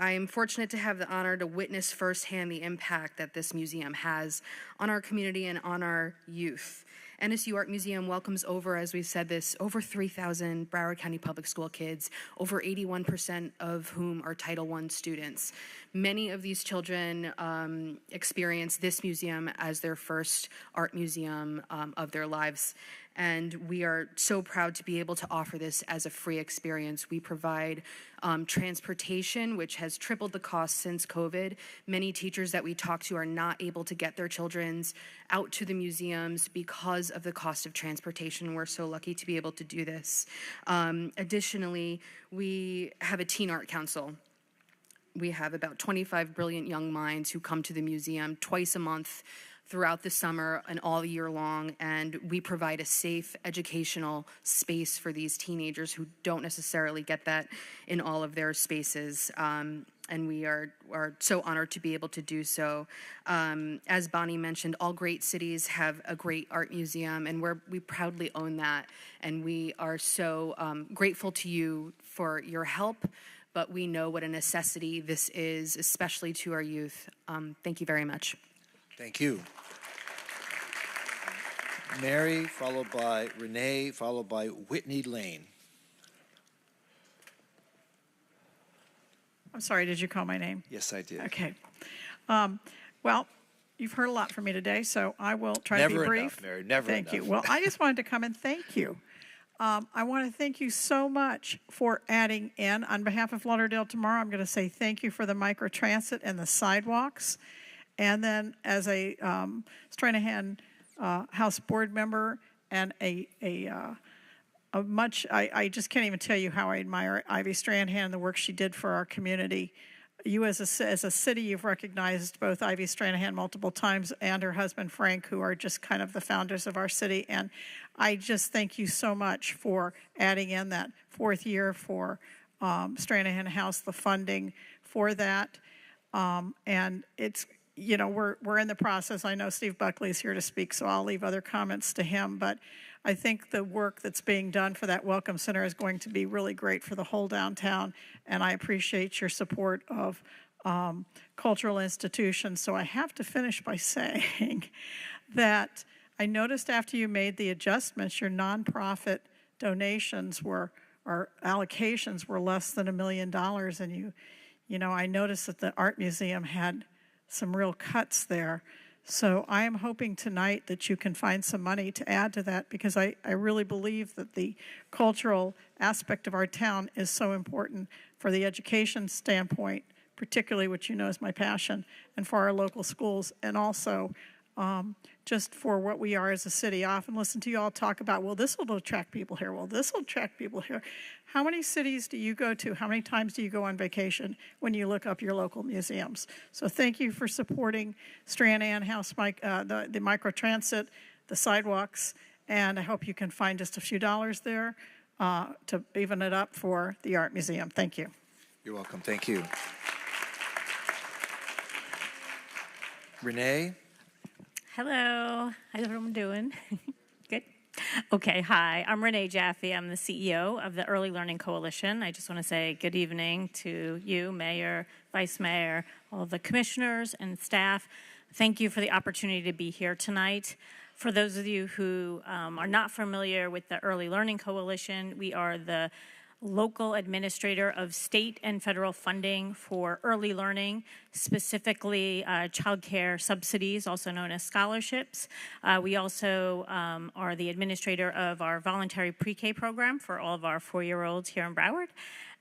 I am fortunate to have the honor to witness firsthand the impact that this museum has on our community and on our youth. NSU Art Museum welcomes as we've said this, over 3,000 Broward County Public School kids, over 81% of whom are Title I students. Many of these children experience this museum as their first art museum of their lives. And we are so proud to be able to offer this as a free experience. We provide transportation, which has tripled the cost since COVID. Many teachers that we talk to are not able to get their children's out to the museums because of the cost of transportation. We're so lucky to be able to do this. Additionally, we have a teen art council. We have about 25 brilliant young minds who come to the museum twice a month throughout the summer and all year long, and we provide a safe educational space for these teenagers who don't necessarily get that in all of their spaces. And we are so honored to be able to do so. As Bonnie mentioned, all great cities have a great art museum, and we proudly own that. And we are so grateful to you for your help, but we know what a necessity this is, especially to our youth. Thank you very much. Thank you. Mary, followed by Renee, followed by Whitney Lane. I'm sorry, did you call my name? Yes, I did. Okay. Well, you've heard a lot from me today, so I will try to be brief. Never enough, Mary, never enough. Thank you. Well, I just wanted to come and thank you. I want to thank you so much for adding in. On behalf of Lauderdale Tomorrow, I'm going to say thank you for the microtransit and the sidewalks. And then as a Stranahan House board member and I just can't even tell you how I admire Ivy Stranahan and the work she did for our community. You as a city, you've recognized both Ivy Stranahan multiple times and her husband Frank, who are just kind of the founders of our city. And I just thank you so much for adding in that fourth year for Stranahan House, the funding for that. And it's, you know, we're in the process. I know Steve Buckley is here to speak, so I'll leave other comments to him. But I think the work that's being done for that Welcome Center is going to be really great for the whole downtown. And I appreciate your support of cultural institutions. So I have to finish by saying that I noticed after you made the adjustments, your nonprofit donations or allocations were less than $1 million. And you know, I noticed that the art museum had some real cuts there. So I am hoping tonight that you can find some money to add to that, because I really believe that the cultural aspect of our town is so important for the education standpoint, particularly, which you know is my passion, and for our local schools, and also just for what we are as a city. I often listen to you all talk about, well, this will attract people here. Well, this will attract people here. How many cities do you go to? How many times do you go on vacation when you look up your local museums? So thank you for supporting Stranahan House, the microtransit, the sidewalks, and I hope you can find just a few dollars there to even it up for the art museum. Thank you. You're welcome. Thank you. Renee? Hello. How's everyone doing? Good. Okay, hi. I'm Renee Jaffe. I'm the CEO of the Early Learning Coalition. I just want to say good evening to you, Mayor, Vice Mayor, all of the commissioners and staff. Thank you for the opportunity to be here tonight. For those of you who are not familiar with the Early Learning Coalition, we are the local administrator of state and federal funding for early learning, specifically child care subsidies, also known as scholarships. We also are the administrator of our voluntary pre-K program for all of our 4-year-olds here in Broward,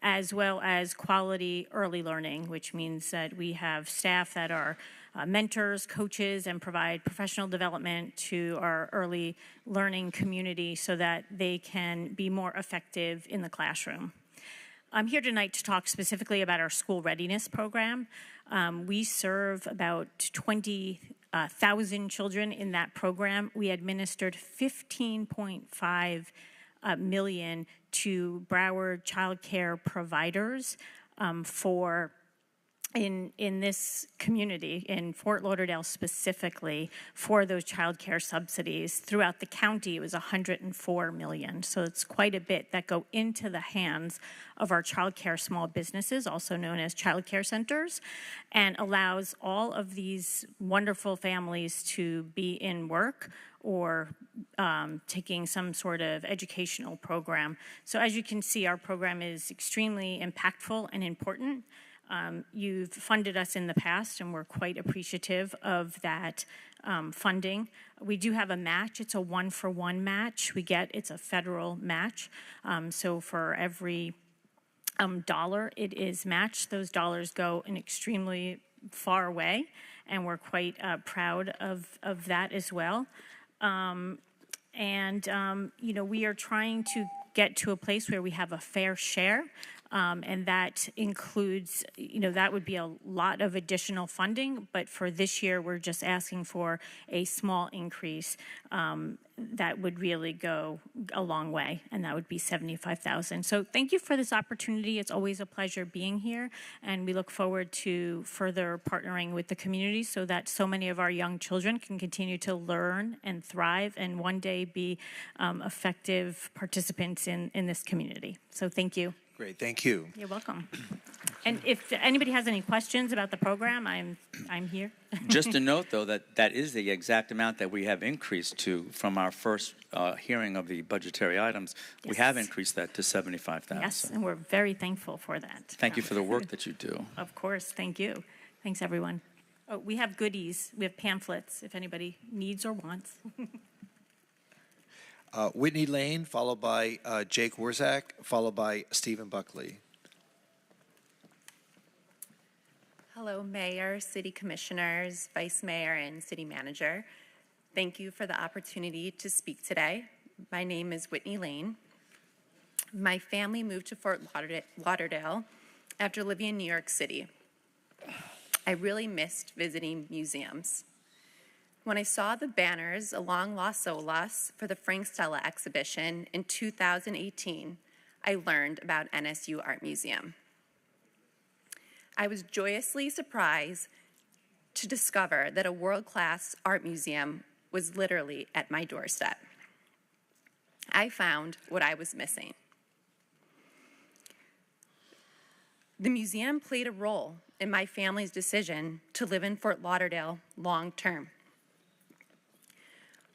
as well as quality early learning, which means that we have staff that are mentors, coaches, and provide professional development to our early learning community so that they can be more effective in the classroom. I'm here tonight to talk specifically about our school readiness program. We serve about 20,000 children in that program. We administered $15.5 million to Broward child care providers in this community, in Fort Lauderdale specifically, for those child care subsidies. Throughout the county, it was $104 million. So it's quite a bit that go into the hands of our child care small businesses, also known as child care centers, and allows all of these wonderful families to be in work or taking some sort of educational program. So as you can see, our program is extremely impactful and important. You've funded us in the past, and we're quite appreciative of that funding. We do have a match. It's a 1-for-1 match. It's a federal match. So for every dollar it is matched, those dollars go an extremely far way, and we're quite proud of that as well. We are trying to get to a place where we have a fair share. And that includes, that would be a lot of additional funding, but for this year, we're just asking for a small increase that would really go a long way, and that would be $75,000. So thank you for this opportunity. It's always a pleasure being here, and we look forward to further partnering with the community so that so many of our young children can continue to learn and thrive and one day be effective participants in this community. So thank you. Great, thank you. You're welcome. And if anybody has any questions about the program, I'm here. Just to note, though, that is the exact amount that we have increased to from our first hearing of the budgetary items. Yes. We have increased that to $75,000. Yes, and we're very thankful for that. Thank you for the work that you do. Of course, thank you. Thanks, everyone. Oh, we have goodies. We have pamphlets if anybody needs or wants. Whitney Lane, followed by Jake Warzak, followed by Stephen Buckley. Hello, Mayor, City Commissioners, Vice Mayor, and City Manager. Thank you for the opportunity to speak today. My name is Whitney Lane. My family moved to Fort Lauderdale after living in New York City. I really missed visiting museums. When I saw the banners along Las Olas for the Frank Stella exhibition in 2018, I learned about NSU Art Museum. I was joyously surprised to discover that a world-class art museum was literally at my doorstep. I found what I was missing. The museum played a role in my family's decision to live in Fort Lauderdale long-term.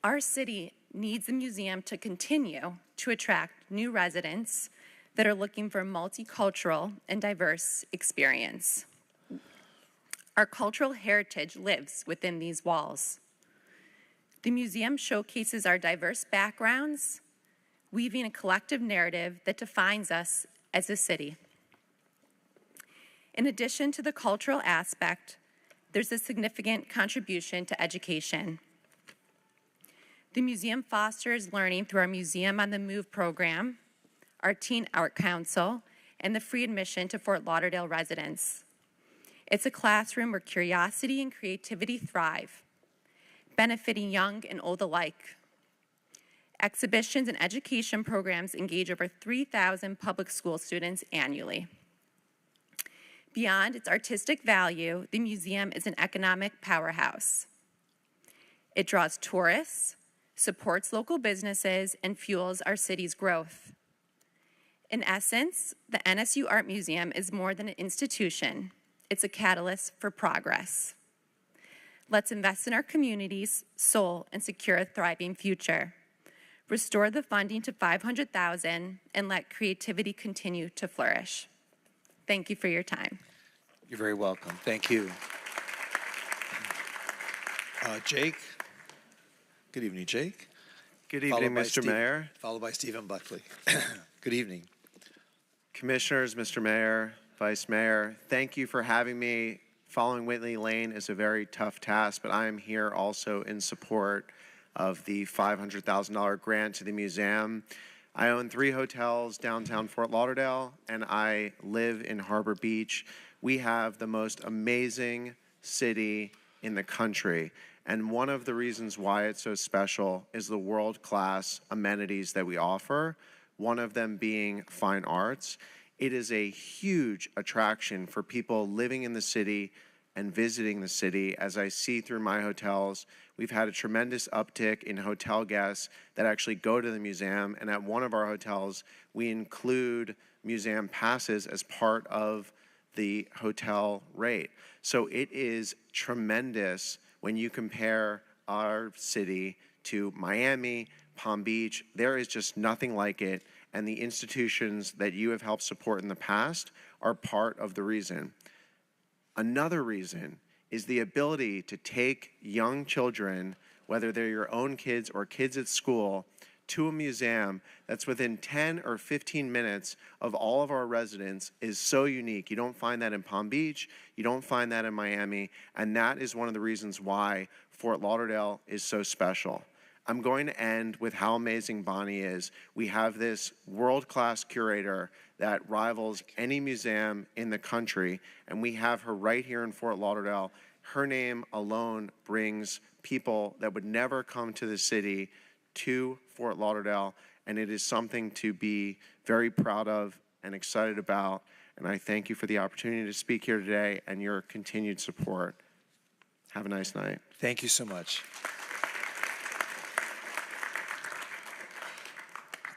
Our city needs the museum to continue to attract new residents that are looking for a multicultural and diverse experience. Our cultural heritage lives within these walls. The museum showcases our diverse backgrounds, weaving a collective narrative that defines us as a city. In addition to the cultural aspect, there's a significant contribution to education. The museum fosters learning through our Museum on the Move program, our Teen Art Council, and the free admission to Fort Lauderdale residents. It's a classroom where curiosity and creativity thrive, benefiting young and old alike. Exhibitions and education programs engage over 3,000 public school students annually. Beyond its artistic value, the museum is an economic powerhouse. It draws tourists, supports local businesses, and fuels our city's growth. In essence, the NSU Art Museum is more than an institution. It's a catalyst for progress. Let's invest in our community's soul and secure a thriving future. Restore the funding to $500,000 and let creativity continue to flourish. Thank you for your time. You're very welcome. Thank you. Jake. Good evening, Jake. Good evening, Mr. Mayor. Followed by Stephen Buckley. Good evening. Commissioners, Mr. Mayor, Vice Mayor, thank you for having me. Following Whitney Lane is a very tough task, but I am here also in support of the $500,000 grant to the museum. I own 3 hotels downtown Fort Lauderdale, and I live in Harbor Beach. We have the most amazing city in the country, and one of the reasons why it's so special is the world-class amenities that we offer, one of them being fine arts. It is a huge attraction for people living in the city and visiting the city. As I see through my hotels, we've had a tremendous uptick in hotel guests that actually go to the museum, and at one of our hotels, we include museum passes as part of the hotel rate. So it is tremendous when you compare our city to Miami, Palm Beach. There is just nothing like it, and the institutions that you have helped support in the past are part of the reason. Another reason is the ability to take young children, whether they're your own kids or kids at school, to a museum that's within 10 or 15 minutes of all of our residents is so unique. You don't find that in Palm Beach, you don't find that in Miami, and that is one of the reasons why Fort Lauderdale is so special. I'm going to end with how amazing Bonnie is. We have this world-class curator that rivals any museum in the country, and we have her right here in Fort Lauderdale. Her name alone brings people that would never come to the city to Fort Lauderdale, and it is something to be very proud of and excited about. And I thank you for the opportunity to speak here today and your continued support. Have a nice night. Thank you so much.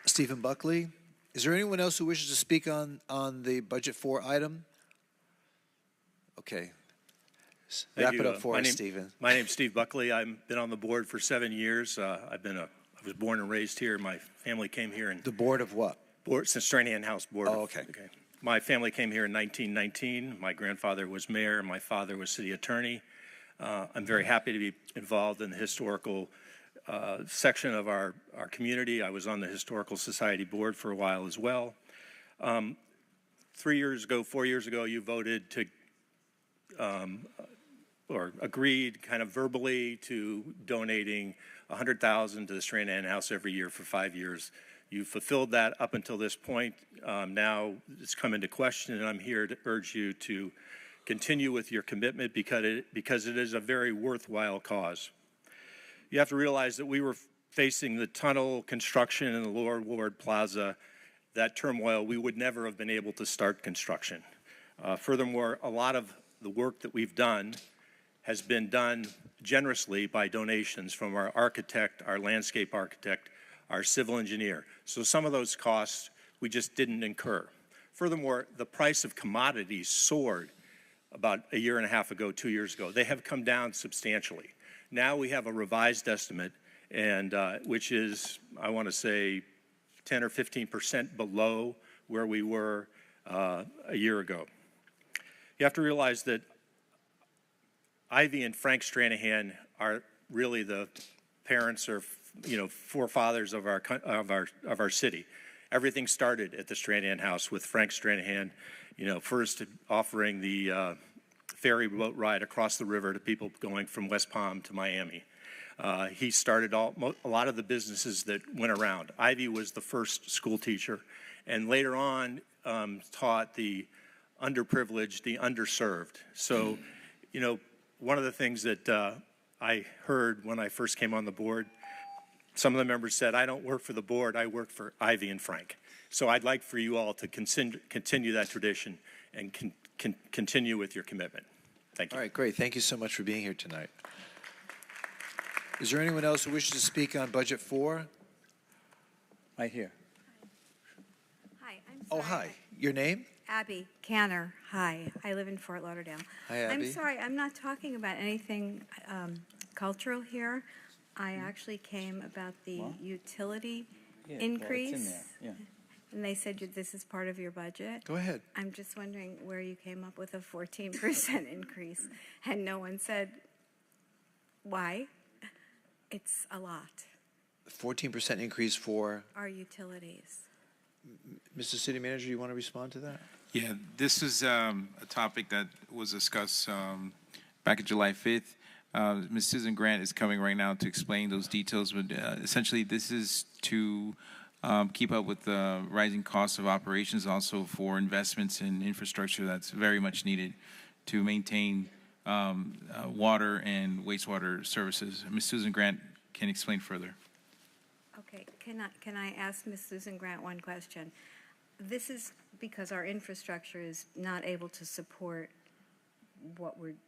Stephen Buckley. Is there anyone else who wishes to speak on the budget 4 item? Okay. Wrap it up for us, Stephen. My name's Steve Buckley. I've been on the board for 7 years. I was born and raised here. My family came here. The board of what? Since Stranahan House Board. Oh, okay. My family came here in 1919. My grandfather was mayor. My father was city attorney. I'm very happy to be involved in the historical section of our community. I was on the Historical Society board for a while as well. 4 years ago, you voted to, or agreed kind of verbally to donating $100,000 to the Stranahan House every year for 5 years. You fulfilled that up until this point. Now it's come into question, and I'm here to urge you to continue with your commitment because it is a very worthwhile cause. You have to realize that we were facing the tunnel construction in the Lower Ward Plaza, that turmoil. We would never have been able to start construction. Furthermore, a lot of the work that we've done has been done generously by donations from our architect, our landscape architect, our civil engineer. So some of those costs we just didn't incur. Furthermore, the price of commodities soared about a year and a half ago, 2 years ago. They have come down substantially. Now we have a revised estimate, and which is, I want to say, 10 or 15% below where we were a year ago. You have to realize that Ivy and Frank Stranahan are really the parents or forefathers of our city. Everything started at the Stranahan House with Frank Stranahan, first offering the ferry boat ride across the river to people going from West Palm to Miami. He started a lot of the businesses that went around. Ivy was the first school teacher, and later on taught the underprivileged, the underserved. So, one of the things that I heard when I first came on the board, some of the members said, I don't work for the board, I work for Ivy and Frank. So I'd like for you all to continue that tradition and continue with your commitment. Thank you. All right, great. Thank you so much for being here tonight. Is there anyone else who wishes to speak on Budget 4? Right here. Hi, I'm Oh, hi. Your name? Abby Canner. Hi, I live in Fort Lauderdale. Hi, Abby. I'm sorry, I'm not talking about anything cultural here. I actually came about the utility increase. Well, it's in there. Yeah. And they said this is part of your budget. Go ahead. I'm just wondering where you came up with a 14% increase, and no one said why. It's a lot. 14% increase for Our utilities. Mr. City Manager. You want to respond to that? Yeah, this is a topic that was discussed back on July 5th. Ms. Susan Grant is coming right now to explain those details, but essentially this is to keep up with the rising costs of operations, also for investments in infrastructure that's very much needed to maintain water and wastewater services. Ms. Susan Grant can explain further. Okay, can I ask Ms. Susan Grant one question? This is because our infrastructure is not able to support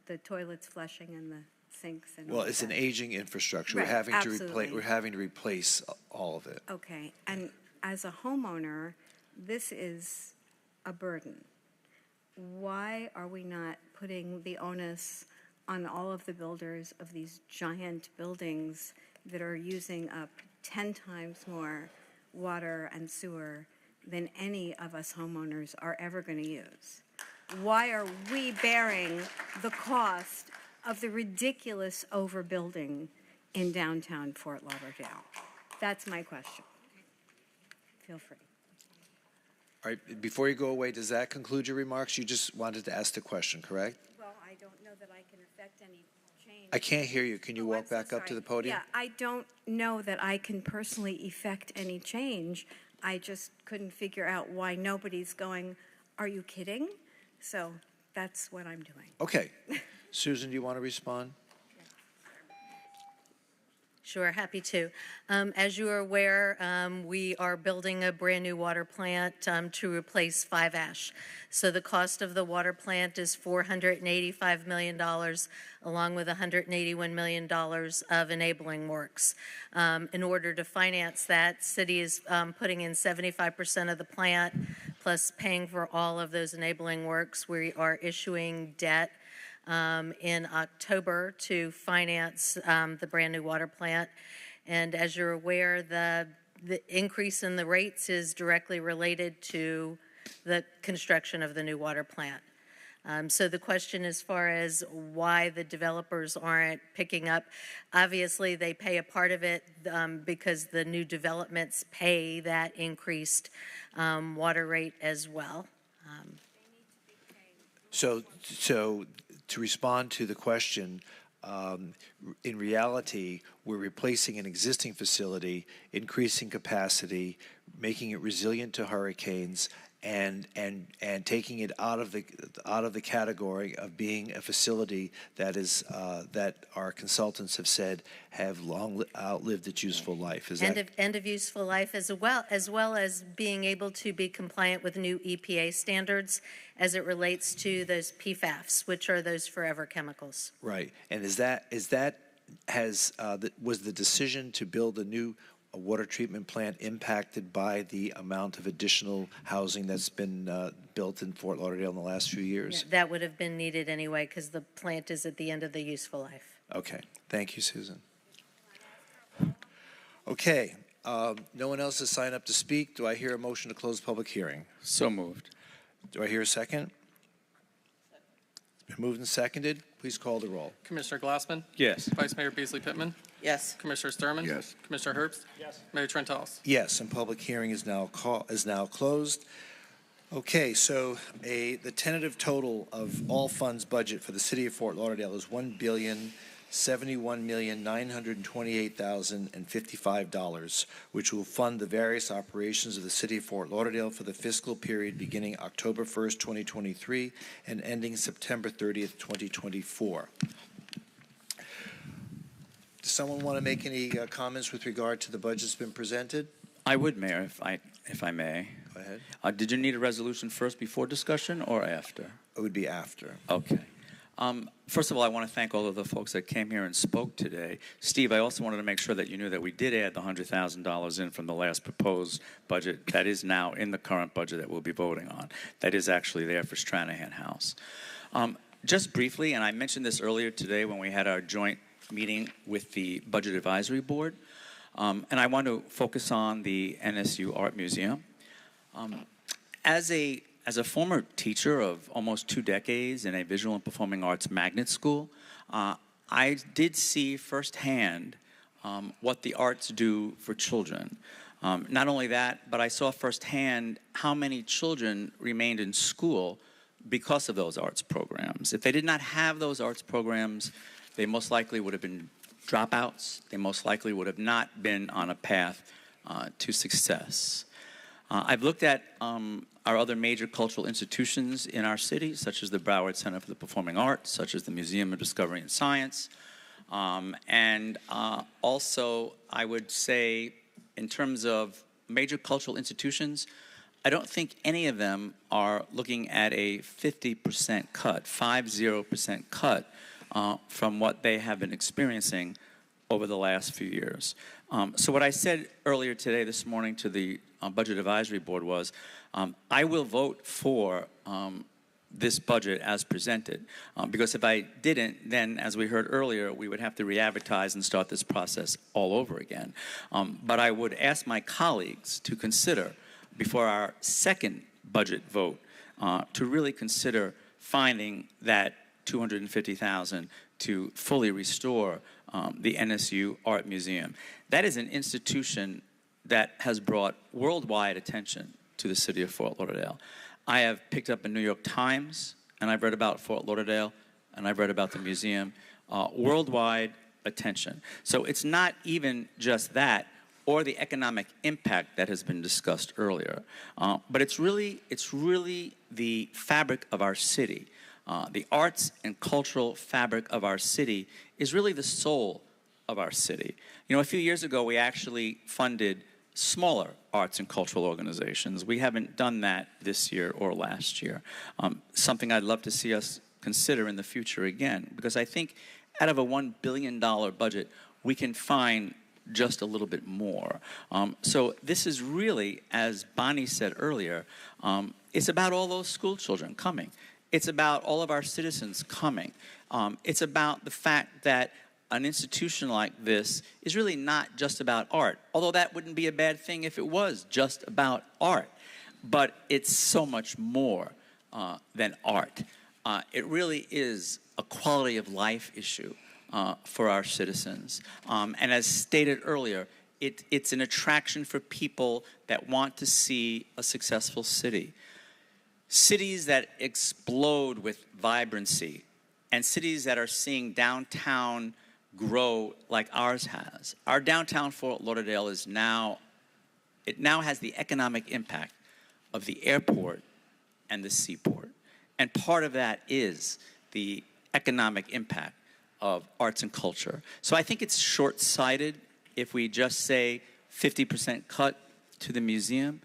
the toilets flushing and the sinks and all Well, it's that. an aging infrastructure. Right, We're having absolutely. we're having to replace all of it. Okay, and as a homeowner, this is a burden. Why are we not putting the onus on all of the builders of these giant buildings that are using up 10 times more water and sewer than any of us homeowners are ever going to use? Why are we bearing the cost of the ridiculous overbuilding in downtown Fort Lauderdale? That's my question. Feel free. All right, before you go away, does that conclude your remarks? You just wanted to ask the question, correct? Well, I don't know that I can affect any change. I can't hear you. Can you walk back up to the podium? Yeah, I don't know that I can personally effect any change. I just couldn't figure out why nobody's going, are you kidding? So that's what I'm doing. Okay. Susan, do you want to respond? Sure, happy to. As you are aware, we are building a brand new water plant to replace 5 Ash. So the cost of the water plant is $485 million, along with $181 million of enabling works. In order to finance that, city is putting in 75% of the plant, plus paying for all of those enabling works. We are issuing debt in October to finance the brand new water plant. And as you're aware, the increase in the rates is directly related to the construction of the new water plant. So the question as far as why the developers aren't picking up, obviously they pay a part of it because the new developments pay that increased water rate as well. So to respond to the question, in reality, we're replacing an existing facility, increasing capacity, making it resilient to hurricanes, and taking it out of the category of being a facility that is that our consultants have said have long outlived its useful life. Is that End of useful life, as well as being able to be compliant with new EPA standards as it relates to those PFAS, which are those forever chemicals. right? And was the decision to build a new water treatment plant impacted by the amount of additional housing that's been built in Fort Lauderdale in the last few years? That would have been needed anyway because the plant is at the end of the useful life. Okay, thank you, Susan. Okay, no one else has signed up to speak. Do I hear a motion to close the public hearing? So moved. Do I hear a second? It's been moved and seconded. Please call the roll. Commissioner Glassman? Yes. Vice Mayor Beasley Pittman? Yes. Commissioner Sturman? Yes. Commissioner Herbst? Yes. Mayor Trentalis? Yes, and public hearing is now closed. Okay, so the tentative total of all funds budget for the city of Fort Lauderdale is $1,071,928,055, which will fund the various operations of the city of Fort Lauderdale for the fiscal period beginning October 1st, 2023 and ending September 30th, 2024. Does someone want to make any comments with regard to the budget that's been presented? I would, Mayor, if I may. Go ahead. Did you need a resolution first before discussion or after? It would be after. Okay. First of all, I want to thank all of the folks that came here and spoke today. Steve, I also wanted to make sure that you knew that we did add the $100,000 in from the last proposed budget that is now in the current budget that we'll be voting on. That is actually there for Stranahan House. Just briefly, and I mentioned this earlier today when we had our joint meeting with the Budget Advisory Board, and I want to focus on the NSU Art Museum. As a former teacher of almost 2 decades in a visual and performing arts magnet school, I did see firsthand what the arts do for children. Not only that, but I saw firsthand how many children remained in school because of those arts programs. If they did not have those arts programs, they most likely would have been dropouts. They most likely would have not been on a path to success. I've looked at our other major cultural institutions in our city, such as the Broward Center for the Performing Arts, such as the Museum of Discovery and Science. Also, I would say, in terms of major cultural institutions, I don't think any of them are looking at a 50% cut, 50% cut from what they have been experiencing over the last few years. So what I said earlier today, this morning, to the Budget Advisory Board was, I will vote for this budget as presented, because if I didn't, then, as we heard earlier, we would have to re-advertise and start this process all over again. But I would ask my colleagues to consider, before our second budget vote, to really consider finding that $250,000 to fully restore the NSU Art Museum. That is an institution that has brought worldwide attention to the city of Fort Lauderdale. I have picked up a New York Times, and I've read about Fort Lauderdale, and I've read about the museum. Worldwide attention. So it's not even just that, or the economic impact that has been discussed earlier, but it's really the fabric of our city. The arts and cultural fabric of our city is really the soul of our city. You know, a few years ago, we actually funded smaller arts and cultural organizations. We haven't done that this year or last year. Something I'd love to see us consider in the future again, because I think out of a $1 billion budget, we can find just a little bit more. So this is really, as Bonnie said earlier, it's about all those school children coming. It's about all of our citizens coming. It's about the fact that an institution like this is really not just about art, although that wouldn't be a bad thing if it was just about art. But it's so much more than art. It really is a quality of life issue for our citizens. And as stated earlier, it's an attraction for people that want to see a successful city. Cities that explode with vibrancy, and cities that are seeing downtown grow like ours has. Our downtown Fort Lauderdale is now has the economic impact of the airport and the seaport. And part of that is the economic impact of arts and culture. So I think it's short-sighted if we just say 50% cut to the museum.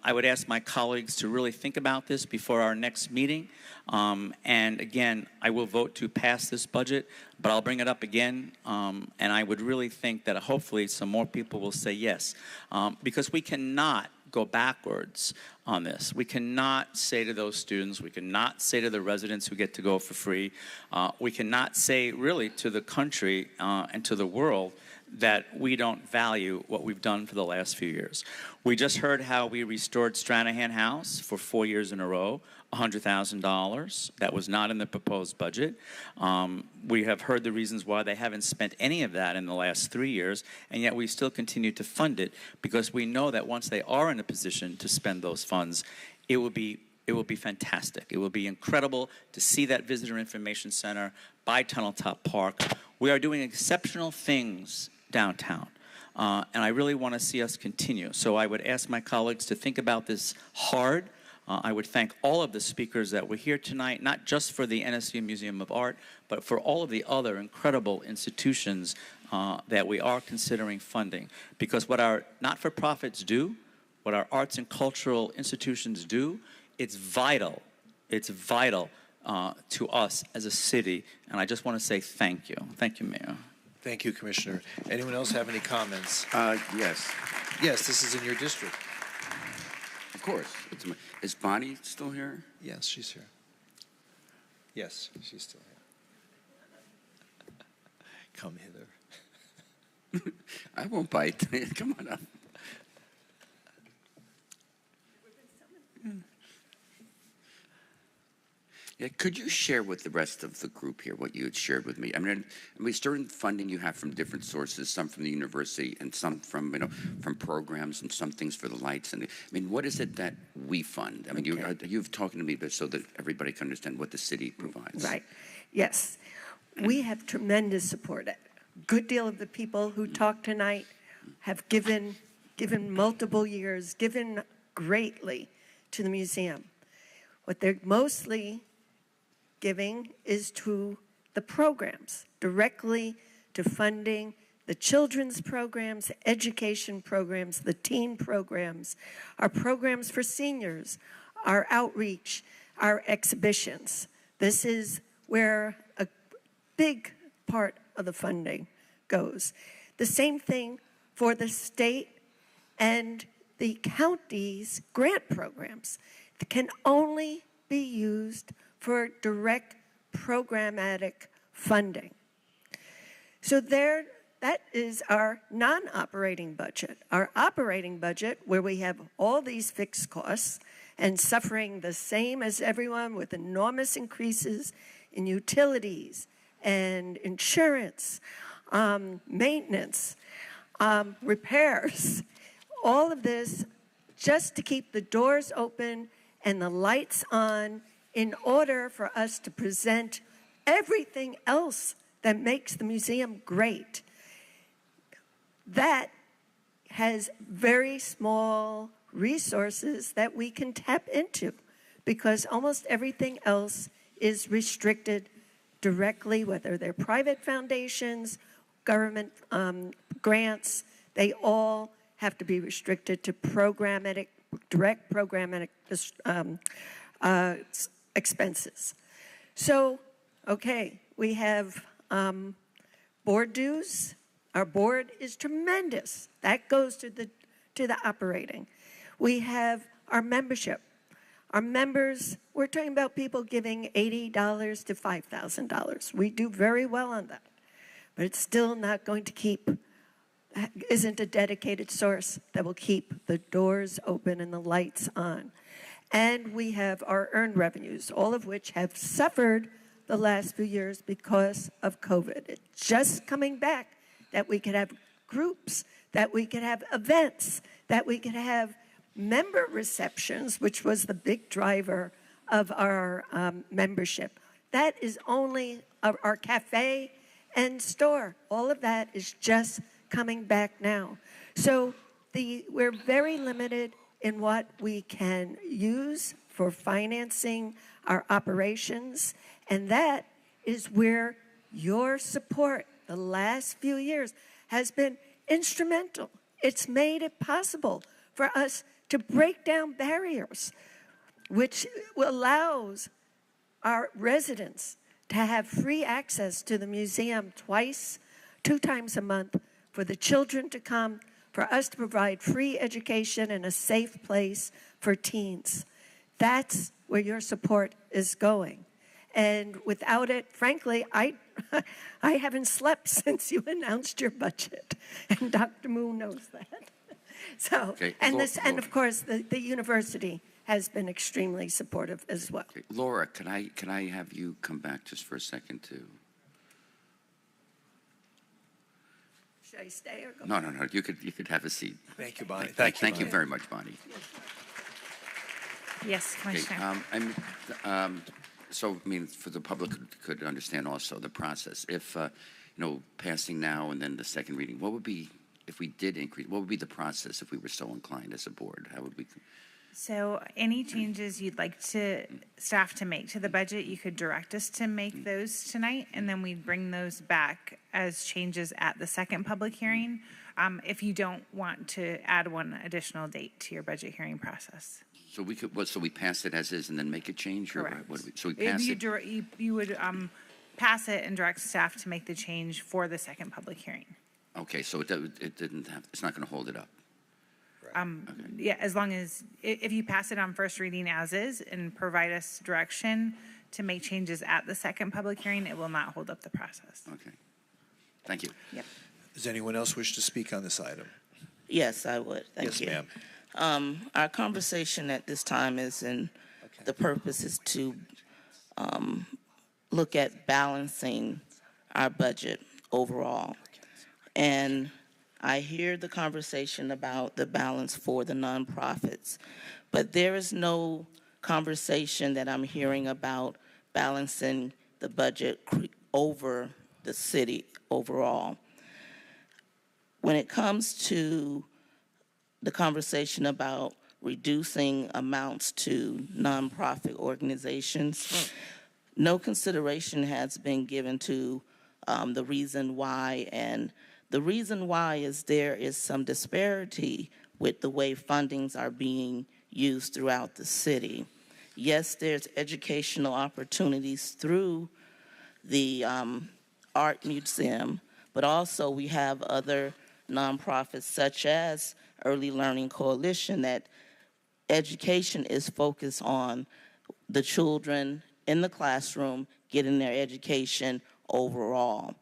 I would ask my colleagues to really think about this before our next meeting. And again, I will vote to pass this budget, but I'll bring it up again. And I would really think that hopefully some more people will say yes, because we cannot go backwards on this. We cannot say to those students, we cannot say to the residents who get to go for free, we cannot say really to the country and to the world that we don't value what we've done for the last few years. We just heard how we restored Stranahan House for 4 years in a row, $100,000. That was not in the proposed budget. We have heard the reasons why they haven't spent any of that in the last 3 years, and yet we still continue to fund it because we know that once they are in a position to spend those funds, it will be fantastic. It will be incredible to see that visitor information center by Tunnel Top Park. We are doing exceptional things downtown, and I really want to see us continue. So I would ask my colleagues to think about this hard. I would thank all of the speakers that were here tonight, not just for the NSU Museum of Art, but for all of the other incredible institutions that we are considering funding. Because what our not-for-profits do, what what our arts and cultural institutions do, it's vital. It's vital to us as a city, and I just want to say thank you. Thank you, Mayor. Thank you, Commissioner. Anyone else have any comments? Yes. Yes, this is in your district. Of course. Is Bonnie still here? Yes, she's here. Yes, she's still here. Come hither. I won't bite. Come on up. Yeah, could you share with the rest of the group here what you had shared with me? I mean, certain funding you have from different sources, some from the university and some from, from programs and some things for the lights. And I mean, what is it that we fund? I mean, you've talking to me so that everybody can understand what the city provides. Right. Yes. We have tremendous support. A good deal of the people who talked tonight have given multiple years, given greatly to the museum. What they're mostly giving is to the programs, directly to funding the children's programs, the education programs, the teen programs, our programs for seniors, our outreach, our exhibitions. This is where a big part of the funding goes. The same thing for the state and the county's grant programs that can only be used for direct programmatic funding. So that is our non-operating budget. Our operating budget, where we have all these fixed costs and suffering the same as everyone with enormous increases in utilities and insurance, maintenance, repairs, all of this just to keep the doors open and the lights on in order for us to present everything else that makes the museum great. That has very small resources that we can tap into because almost everything else is restricted directly, whether they're private foundations, government grants, they all have to be restricted to direct programmatic expenses. So, okay, we have board dues. Our board is tremendous. That goes to the operating. We have our membership. Our members, we're talking about people giving $80 to $5,000. We do very well on that. But it's still not going to isn't a dedicated source that will keep the doors open and the lights on. And we have our earned revenues, all of which have suffered the last few years because of COVID. It's just coming back that we could have groups, that we could have events, that we could have member receptions, which was the big driver of our membership. That is only our cafe and store. All of that is just coming back now. So we're very limited in what we can use for financing our operations, and that is where your support the last few years has been instrumental. It's made it possible for us to break down barriers, which allows our residents to have free access to the museum 2 times a month, for the children to come, for us to provide free education and a safe place for teens. That's where your support is going. And without it, frankly, I haven't slept since you announced your budget. And Dr. Moon knows that. So, Okay. and of course, the university has been extremely supportive as well. Okay. Laura, can I have you come back just for a second too? Should I stay or go? No. You could have a seat. Thank you, Bonnie. Thank you very much, Bonnie. Yes, Commissioner. Okay. So, I mean, for the public could understand also the process. If passing now and then the second reading, what would be if we did increase? What would be the process if we were so inclined as a board? How would we? So any changes you'd like staff to make to the budget, you could direct us to make those tonight, and then we'd bring those back as changes at the second public hearing, if you don't want to add one additional date to your budget hearing process. So we could, so we pass it as is and then make a change? Or Correct. what do we, so we pass it? You would pass it and direct staff to make the change for the second public hearing. Okay, so it didn't have, it's not going to hold it up. Yeah, as long as, if you pass it on first reading as is and provide us direction to make changes at the second public hearing, it will not hold up the process. Okay. Thank you. Yep. Does anyone else wish to speak on this item? Yes, I would. Thank you. Yes, ma'am. Our conversation at this time is, and the purpose is to look at balancing our budget overall. And I hear the conversation about the balance for the nonprofits, but there is no conversation that I'm hearing about balancing the budget over the city overall. When it comes to the conversation about reducing amounts to nonprofit organizations, no consideration has been given to the reason why, and the reason why is there is some disparity with the way fundings are being used throughout the city. Yes, there's educational opportunities through the art museum, but also we have other nonprofits such as Early Learning Coalition that education is focused on the children in the classroom getting their education overall.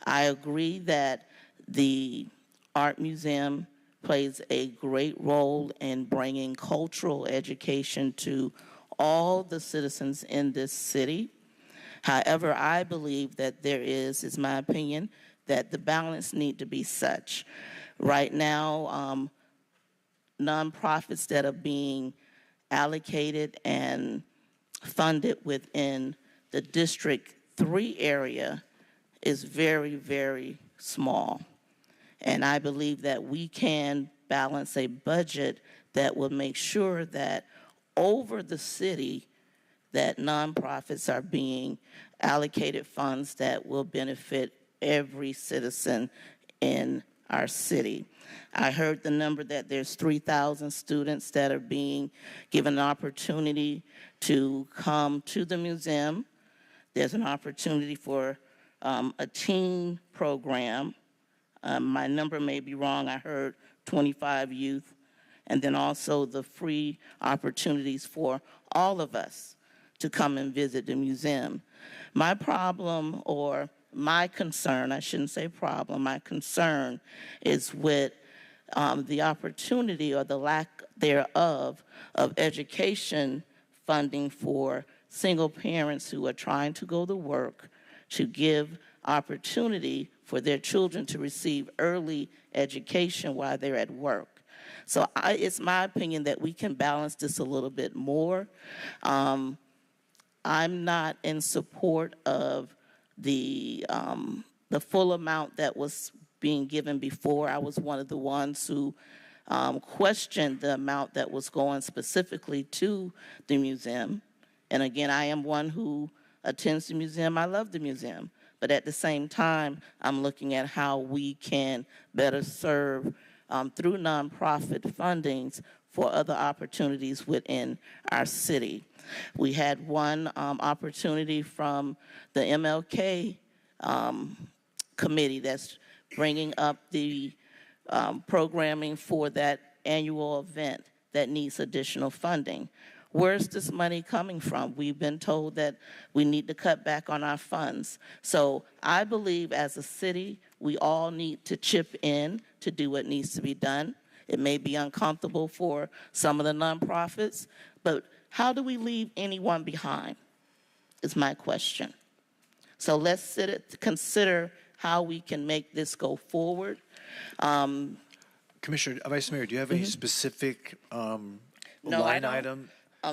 I agree that the art museum plays a great role in bringing cultural education to all the citizens in this city. However, I believe that there is my opinion, that the balance need to be such. Right now, nonprofits that are being allocated and funded within the District 3 area is very, very small. And I believe that we can balance a budget that will make sure that over the city that nonprofits are being allocated funds that will benefit every citizen in our city. I heard the number that there's 3,000 students that are being given an opportunity to come to the museum. There's an opportunity for a teen program. My number may be wrong. I heard 25 youth. And then also the free opportunities for all of us to come and visit the museum. My problem, or my concern, I shouldn't say problem, my concern is with the opportunity or the lack thereof of education funding for single parents who are trying to go to work, to give opportunity for their children to receive early education while they're at work. So it's my opinion that we can balance this a little bit more. I'm not in support of the full amount that was being given before. I was one of the ones who questioned the amount that was going specifically to the museum. And again, I am one who attends the museum. I love the museum. But at the same time, I'm looking at how we can better serve through nonprofit fundings for other opportunities within our city. We had one opportunity from the MLK committee that's bringing up the programming for that annual event that needs additional funding. Where's this money coming from? We've been told that we need to cut back on our funds. So I believe as a city, we all need to chip in to do what needs to be done. It may be uncomfortable for some of the nonprofits, but how do we leave anyone behind is my question. So let's consider how we can make this go forward. Commissioner, Vice Mayor, do you have any specific No, line item?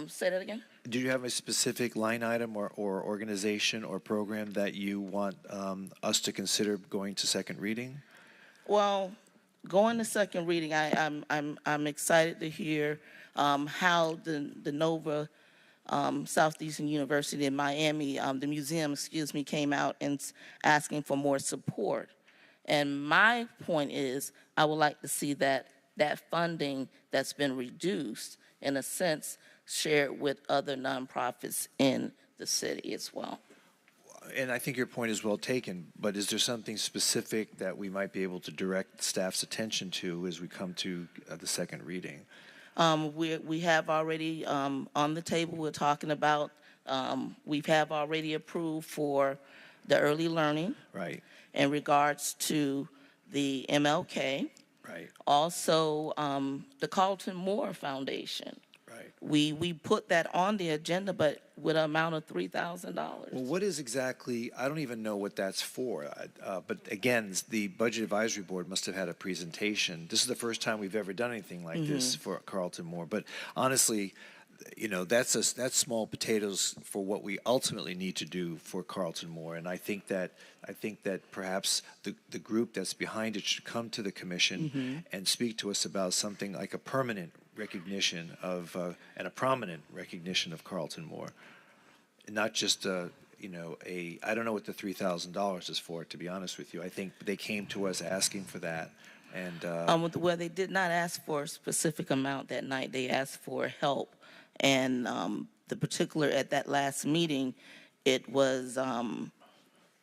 Say that again? Do you have a specific line item or organization or program that you want us to consider going to second reading? Well, going to second reading, I'm excited to hear how the Nova Southeastern University in Miami, the museum, came out and asking for more support. And my point is, I would like to see that funding that's been reduced, in a sense, shared with other nonprofits in the city as well. And I think your point is well taken, but is there something specific that we might be able to direct staff's attention to as we come to the second reading? We have already on the table, we're talking about, we have already approved for the early learning. Right. In regards to the MLK. Right. Also, the Carlton Moore Foundation. Right. We put that on the agenda, but with an amount of $3,000. Well, what is exactly, I don't even know what that's for. But again, the Budget Advisory Board must have had a presentation. This is the first time we've ever done anything like this for Carlton Moore. But honestly, you know, that's small potatoes for what we ultimately need to do for Carlton Moore. And I think that perhaps the group that's behind it should come to the commission and speak to us about something like a permanent recognition of and a prominent recognition of Carlton Moore, not just I don't know what the $3,000 is for, to be honest with you. I think they came to us asking for that. And well, they did not ask for a specific amount that night. They asked for help. And the particular at that last meeting, it was,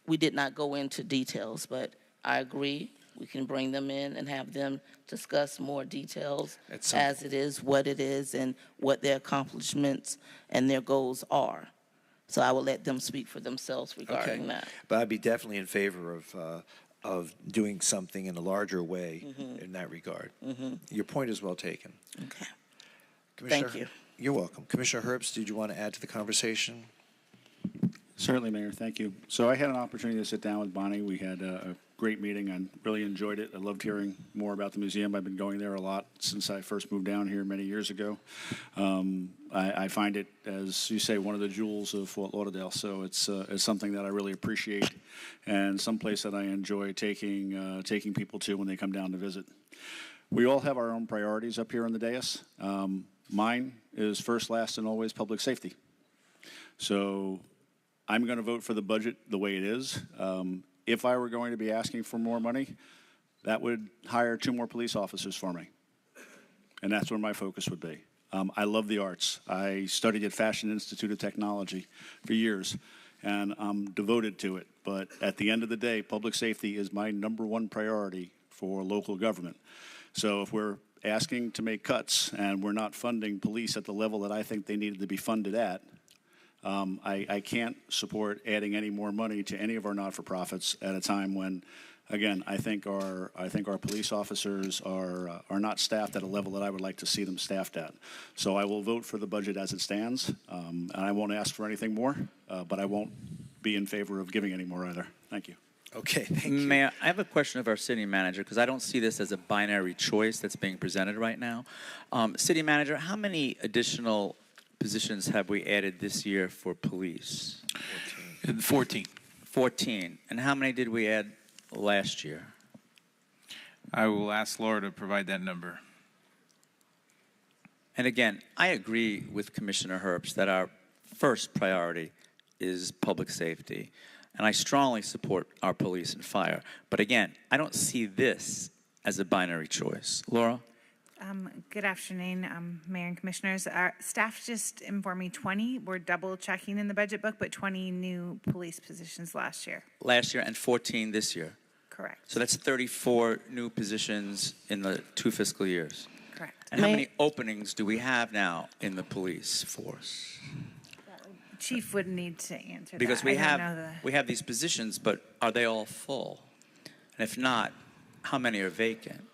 we did not go into details, but I agree. We can bring them in and have them discuss more details as it is, what it is, and what their accomplishments and their goals are. So I will let them speak for themselves regarding that. But I'd be definitely in favor of doing something in a larger way in that regard. Your point is well taken. Okay. Commissioner, Thank you. You're welcome. Commissioner Herbst, did you want to add to the conversation? Certainly, Mayor. Thank you. So I had an opportunity to sit down with Bonnie. We had a great meeting. I really enjoyed it. I loved hearing more about the museum. I've been going there a lot since I first moved down here many years ago. I find it, as you say, one of the jewels of Fort Lauderdale. So it's something that I really appreciate, and someplace that I enjoy taking people to when they come down to visit. We all have our own priorities up here on the dais. Mine is first, last, and always public safety. So I'm going to vote for the budget the way it is. If I were going to be asking for more money, that would hire 2 more police officers for me. And that's where my focus would be. I love the arts. I studied at Fashion Institute of Technology for years, and I'm devoted to it. But at the end of the day, public safety is my #1 priority for local government. So if we're asking to make cuts and we're not funding police at the level that I think they needed to be funded at, I can't support adding any more money to any of our not-for-profits at a time when, again, I think our police officers are not staffed at a level that I would like to see them staffed at. So I will vote for the budget as it stands, and I won't ask for anything more, but I won't be in favor of giving any more either. Thank you. Okay, thank you. Mayor, I have a question of our city manager, because I don't see this as a binary choice that's being presented right now. City manager, how many additional positions have we added this year for police? 14. 14. And how many did we add last year? I will ask Laura to provide that number. And again, I agree with Commissioner Herbst that our first priority is public safety. And I strongly support our police and fire. But again, I don't see this as a binary choice. Laura? Good afternoon, Mayor and Commissioners. Our staff just informed me 20. We're double checking in the budget book, but 20 new police positions last year. Last year and 14 this year. Correct. So that's 34 new positions in the 2 fiscal years. Correct. And how many openings do we have now in the police force? Chief would need to answer Because that. we have these positions, but are they all full? And if not, how many are vacant?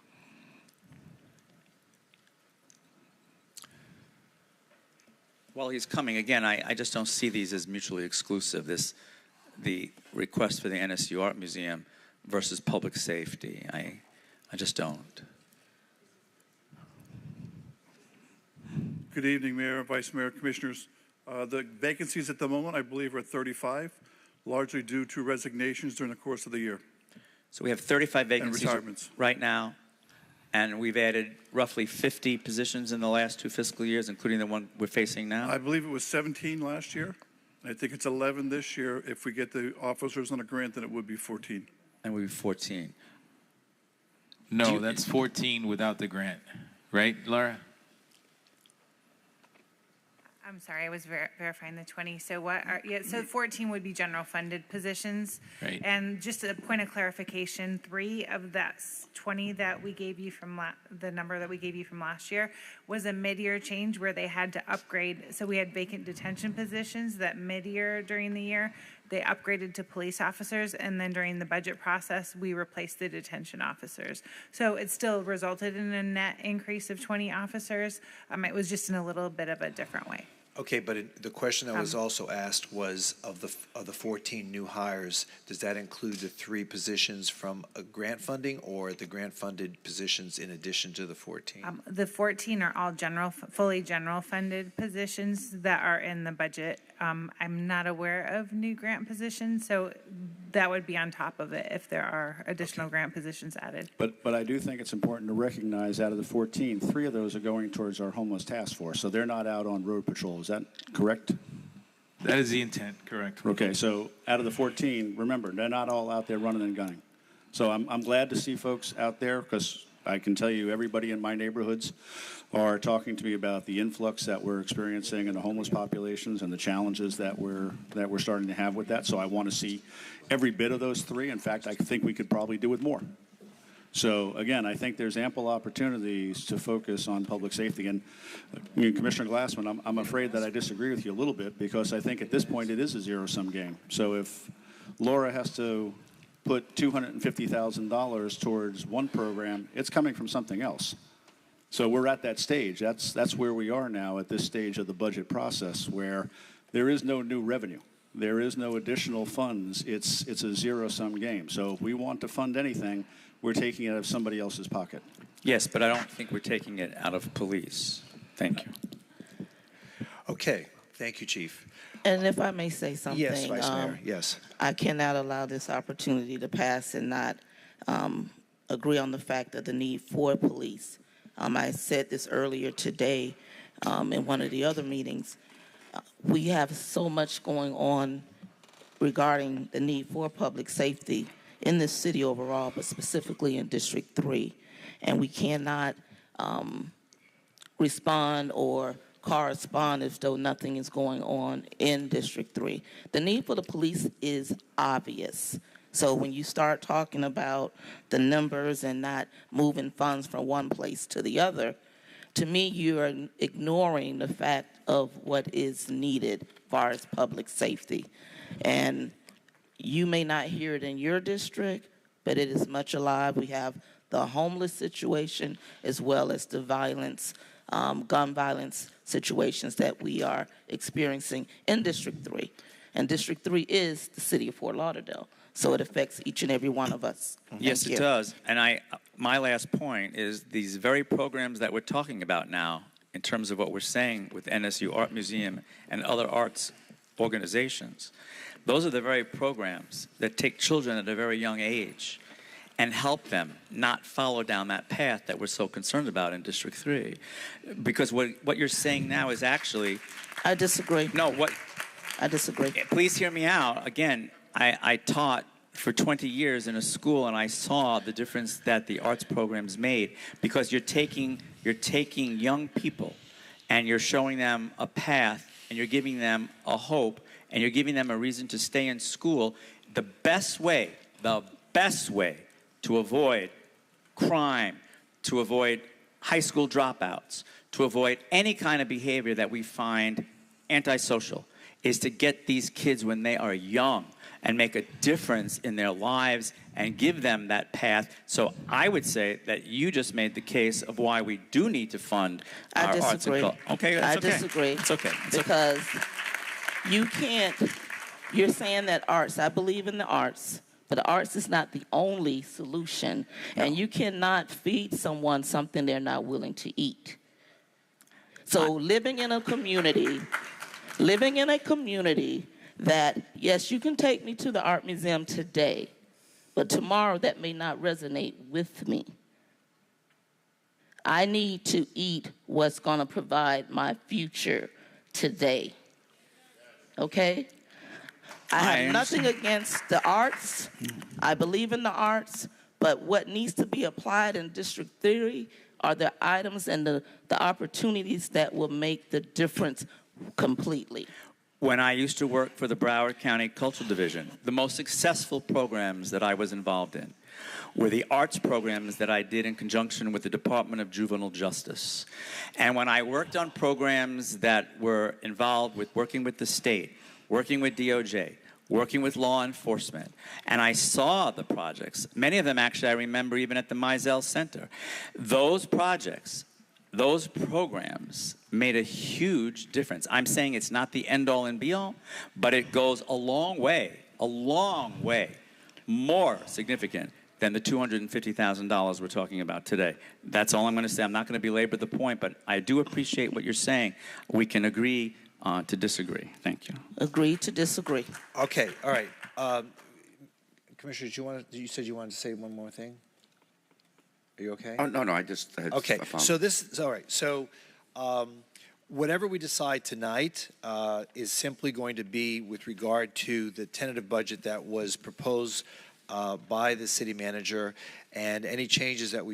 While he's coming, again, I just don't see these as mutually exclusive, the request for the NSU Art Museum versus public safety. I just don't. Good evening, Mayor, Vice Mayor, Commissioners. The vacancies at the moment, I believe, are 35, largely due to resignations during the course of the year. So we have 35 vacancies retirements. right now. and we've added roughly 50 positions in the last 2 fiscal years, including the one we're facing now. I believe it was 17 last year. I think it's 11 this year. If we get the officers on a grant, then it would be 14. And we'd be 14. No, that's 14 without the grant, right, Laura? I'm sorry, I was verifying the 20. So so 14 would be general funded positions. Right. And just a point of clarification, 3 of that 20 that we gave you from the number that we gave you from last year was a mid-year change where they had to upgrade. So we had vacant detention positions that mid-year during the year, they upgraded to police officers, and then during the budget process, we replaced the detention officers. So it still resulted in a net increase of 20 officers. It was just in a little bit of a different way. Okay, but the question that was also asked was of the 14 new hires, does that include the 3 positions from grant funding or the grant funded positions in addition to the 14? The 14 are all fully general funded positions that are in the budget. I'm not aware of new grant positions, so that would be on top of it if there are additional grant positions added. But I do think it's important to recognize out of the 14, 3 of those are going towards our homeless task force. So they're not out on road patrol. Is that correct? That is the intent, correct. Okay, so out of the 14, remember, they're not all out there running and gunning. So I'm glad to see folks out there, because I can tell you everybody in my neighborhoods are talking to me about the influx that we're experiencing in the homeless populations and the challenges that we're starting to have with that. So I want to see every bit of those 3. In fact, I think we could probably do with more. So again, I think there's ample opportunities to focus on public safety. And Commissioner Glassman, I'm afraid that I disagree with you a little bit, because I think at this point it is a zero-sum game. So if Laura has to put $250,000 towards one program, it's coming from something else. So we're at that stage. That's where we are now at this stage of the budget process, where there is no new revenue. There is no additional funds. It's a zero-sum game. So if we want to fund anything, we're taking it out of somebody else's pocket. Yes, but I don't think we're taking it out of police. Thank you. Okay, thank you, Chief. And if I may say something. Yes, Vice Mayor, yes. I cannot allow this opportunity to pass and not agree on the fact of the need for police. I said this earlier today in one of the other meetings. We have so much going on regarding the need for public safety in this city overall, but specifically in District 3. And we cannot respond or correspond as though nothing is going on in District 3. The need for the police is obvious. So when you start talking about the numbers and not moving funds from one place to the other, to me, you are ignoring the fact of what is needed as far as public safety. And you may not hear it in your district, but it is much alive. We have the homeless situation as well as the violence, gun violence situations that we are experiencing in District 3. And District 3 is the city of Fort Lauderdale, so it affects each and every one of us. Yes, it does. And my last point is these very programs that we're talking about now, in terms of what we're saying with NSU Art Museum and other arts organizations, those are the very programs that take children at a very young age and help them not follow down that path that we're so concerned about in District 3. Because what you're saying now is actually... I disagree. No, I disagree. Please hear me out. Again, I taught for 20 years in a school, and I saw the difference that the arts programs made, because you're taking young people and you're showing them a path and you're giving them a hope and you're giving them a reason to stay in school. The best way to avoid crime, to avoid high school dropouts, to avoid any kind of behavior that we find antisocial, is to get these kids when they are young and make a difference in their lives and give them that path. So I would say that you just made the case of why we do need to fund our arts and culture. Okay, that's okay. I disagree. It's okay. Because you can't, you're saying that arts, I believe in the arts, but the arts is not the only solution. No. And you cannot feed someone something they're not willing to eat. So living in a community that, yes, you can take me to the art museum today, but tomorrow that may not resonate with me. I need to eat what's going to provide my future today. Okay? I have nothing against the arts. I believe in the arts, but what needs to be applied in District 3 are the items and the opportunities that will make the difference completely. When I used to work for the Broward County Cultural Division, the most successful programs that I was involved in were the arts programs that I did in conjunction with the Department of Juvenile Justice. And when I worked on programs that were involved with working with the state, working with DOJ, working with law enforcement, and I saw the projects, many of them actually I remember even at the Mizell Center. Those projects, those programs made a huge difference. I'm saying it's not the end-all and be-all, but it goes a long way, more significant than the $250,000 we're talking about today. That's all I'm going to say. I'm not going to belabor the point, but I do appreciate what you're saying. We can agree to disagree. Thank you. Agree to disagree. Okay, all right. Commissioner, you said you wanted to say one more thing? Are you okay? Oh, no, I just had okay. a So this is all right. So whatever we decide tonight is simply going to be with regard to the tentative budget that was proposed by the city manager, and any changes that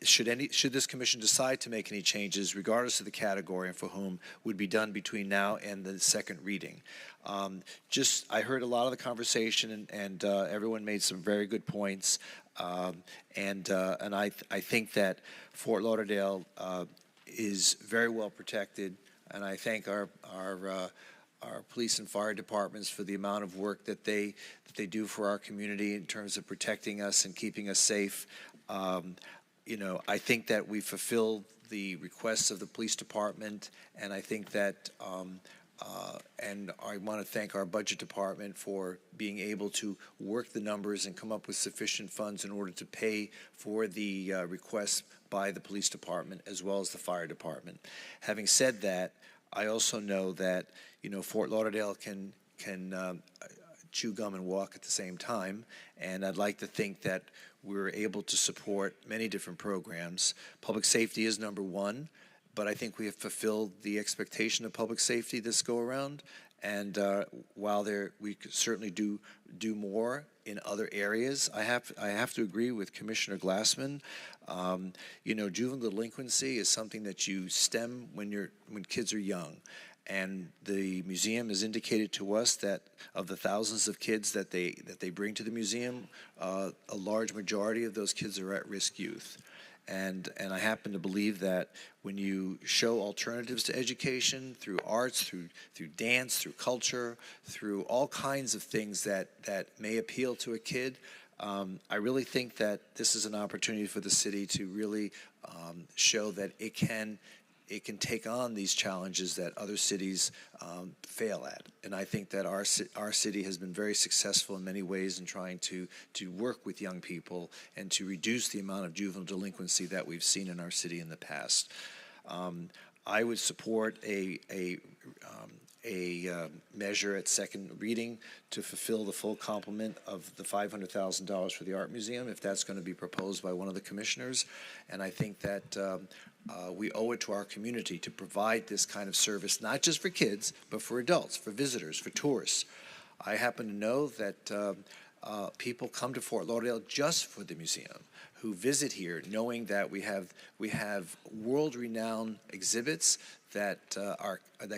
should this commission decide to make any changes, regardless of the category and for whom, would be done between now and the second reading. I heard a lot of the conversation, and everyone made some very good points. And I think that Fort Lauderdale is very well protected, and I thank our police and fire departments for the amount of work that they do for our community in terms of protecting us and keeping us safe. I think that we fulfilled the requests of the police department, and I think that and I want to thank our budget department for being able to work the numbers and come up with sufficient funds in order to pay for the requests by the police department as well as the fire department. Having said that, I also know that Fort Lauderdale can chew gum and walk at the same time, and I'd like to think that we're able to support many different programs. Public safety is number one, but I think we have fulfilled the expectation of public safety this go around. And while we could certainly do more in other areas, I have to agree with Commissioner Glassman. Juvenile delinquency is something that you stem when kids are young. And the museum has indicated to us that of the thousands of kids that they bring to the museum, a large majority of those kids are at-risk youth. And I happen to believe that when you show alternatives to education through arts, through dance, through culture, through all kinds of things that may appeal to a kid, I really think that this is an opportunity for the city to really show that it can take on these challenges that other cities fail at. And I think that our city has been very successful in many ways in trying to work with young people and to reduce the amount of juvenile delinquency that we've seen in our city in the past. I would support a measure at second reading to fulfill the full complement of the $500,000 for the Art Museum, if that's going to be proposed by one of the commissioners. And I think that we owe it to our community to provide this kind of service, not just for kids, but for adults, for visitors, for tourists. I happen to know that people come to Fort Lauderdale just for the museum, who visit here knowing that we have world-renowned exhibits that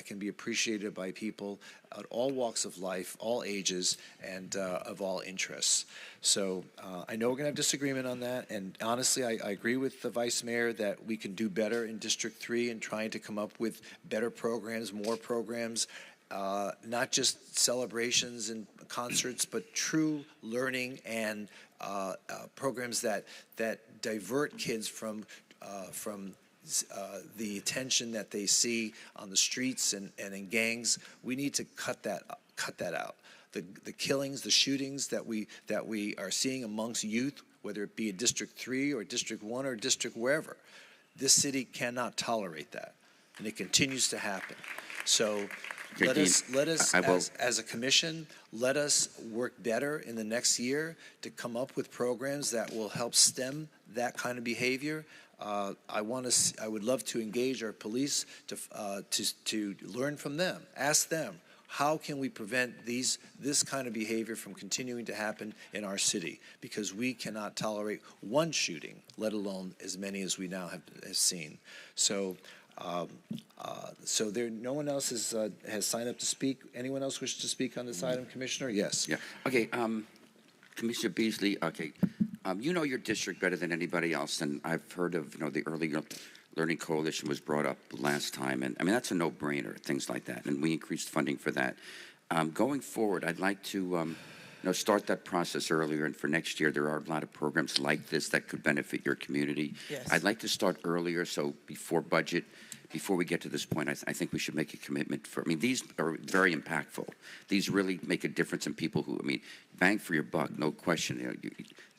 can be appreciated by people at all walks of life, all ages, and of all interests. So I know we're going to have disagreement on that, and honestly, I agree with the Vice Mayor that we can do better in District 3 in trying to come up with better programs, more programs, not just celebrations and concerts, but true learning and programs that divert kids from the attention that they see on the streets and in gangs. We need to cut that out. The killings, the shootings that we are seeing amongst youth, whether it be in District 3 or District 1 or District wherever, this city cannot tolerate that, and it continues to happen. So Okay, Let Dean, us I will. as a commission, let us work better in the next year to come up with programs that will help stem that kind of behavior. I would love to engage our police to learn from them. Ask them, how can we prevent this kind of behavior from continuing to happen in our city? Because we cannot tolerate one shooting, let alone as many as we now have seen. So. No one else has signed up to speak. Anyone else wish to speak on this item, Commissioner? Yes. Yeah. Okay. Commissioner Beasley. Okay. You know your district better than anybody else, and I've heard of the Early Learning Coalition was brought up last time, and I mean that's a no-brainer. Things like that, and we increased funding for that. Going forward, I'd like to start that process earlier, and for next year there are a lot of programs like this that could benefit your community. Yes. I'd like to start earlier, so before we get to this point, I think we should make a commitment for, I mean, these are very impactful. These really make a difference in people who, I mean, bang for your buck, no question.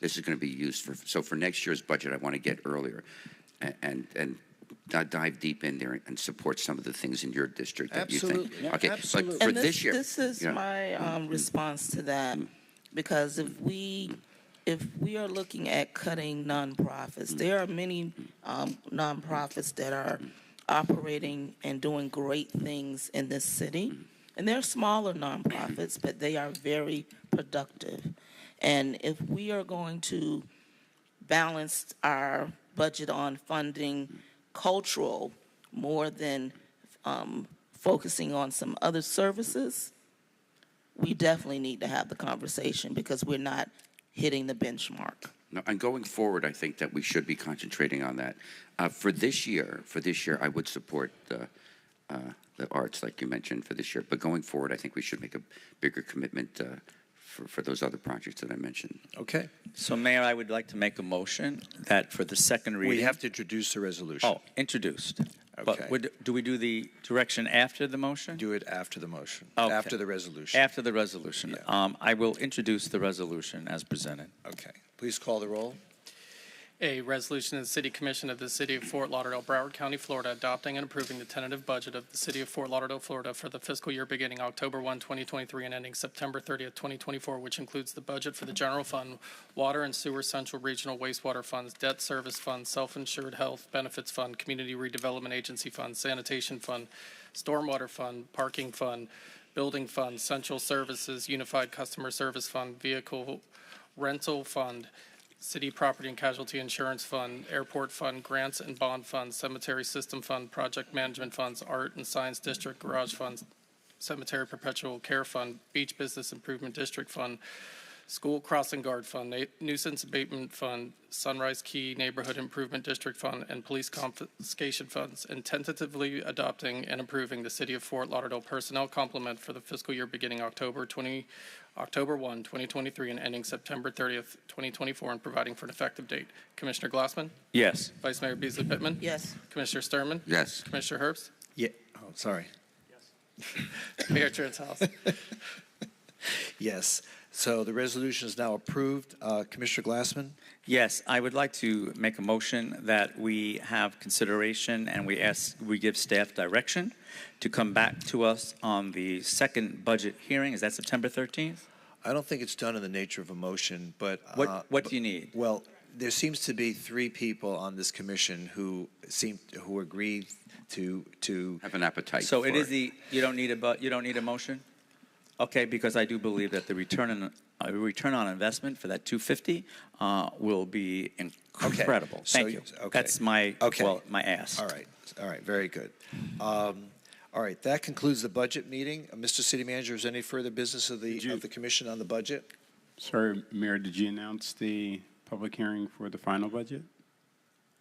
This is going to be used so for next year's budget, I want to get earlier and dive deep in there and support some of the things in your district that you think. Yeah, okay, absolutely. but for And this year. this is my response to that, because if we are looking at cutting nonprofits, there are many nonprofits that are operating and doing great things in this city. And they're smaller nonprofits, but they are very productive. And if we are going to balance our budget on funding cultural more than focusing on some other services, we definitely need to have the conversation because we're not hitting the benchmark. No, and going forward, I think that we should be concentrating on that. For this year, I would support the arts, like you mentioned, for this year. But going forward, I think we should make a bigger commitment for those other projects that I mentioned. Okay. So, Mayor, I would like to make a motion that for the second reading. We have to introduce the resolution. Oh, introduced. Okay. But do we do the direction after the motion? Do it after the motion. Okay. After the resolution. After the resolution. Yeah. I will introduce the resolution as presented. Okay. Please call the roll. A resolution of the City Commission of the City of Fort Lauderdale, Broward County, Florida, adopting and approving the tentative budget of the City of Fort Lauderdale, Florida for the fiscal year beginning October 1, 2023 and ending September 30th, 2024, which includes the budget for the General Fund, Water and Sewer Central Regional Wastewater Funds, Debt Service Fund, Self-Insured Health Benefits Fund, Community Redevelopment Agency Fund, Sanitation Fund, Stormwater Fund, Parking Fund, Building Fund, Central Services, Unified Customer Service Fund, Vehicle Rental Fund, City Property and Casualty Insurance Fund, Airport Fund, Grants and Bond Fund, Cemetery System Fund, Project Management Funds, Art and Science District Garage Funds, Cemetery Perpetual Care Fund, Beach Business Improvement District Fund, School Crossing Guard Fund, Nuisance Abatement Fund, Sunrise Key Neighborhood Improvement District Fund, and Police Confiscation Funds, and tentatively adopting and approving the City of Fort Lauderdale Personnel Complement for the fiscal year beginning October 1, 2023, and ending September 30th, 2024, and providing for an effective date. Commissioner Glassman? Yes. Vice Mayor Beasley Pittman? Yes. Commissioner Sturman? Yes. Commissioner Herbst? Yeah. Oh, sorry. Mayor Trenthouse? Yes. So the resolution is now approved. Commissioner Glassman? Yes, I would like to make a motion that we have consideration and we give staff direction to come back to us on the second budget hearing. Is that September 13th? I don't think it's done in the nature of a motion, but What do you need? Well, there seems to be 3 people on this commission who agreed to have an appetite. So for it is you don't need a motion? Okay, because I do believe that the return on investment for that $250 will be incredible. So Thank you. Okay. That's my my ask. All right, very good. All right, that concludes the budget meeting. Mr. City Manager, is there any further business of the commission on the budget? Sorry, Mayor, did you announce the public hearing for the final budget?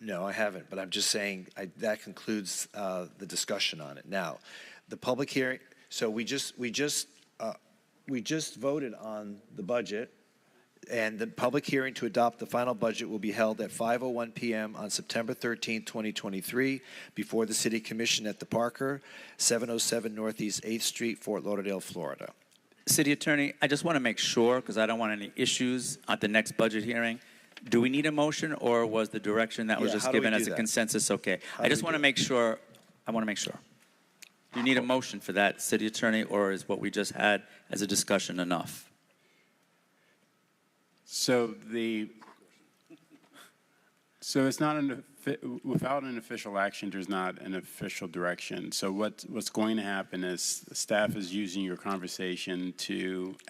No, I haven't, but I'm just saying that concludes the discussion on it. Now, the public hearing. So we just voted on the budget, and the public hearing to adopt the final budget will be held at 5:01 p.m. on September 13, 2023, before the City Commission at the Parker, 707 Northeast 8th Street, Fort Lauderdale, Florida. City Attorney, I just want to make sure, because I don't want any issues at the next budget hearing. Do we need a motion, or was the direction that was just given as a consensus okay? I just want to make sure. I want to make sure. Do you need a motion for that, City Attorney, or is what we just had as a discussion enough? So it's not without an official action, there's not an official direction. So what's going to happen is staff is using your conversation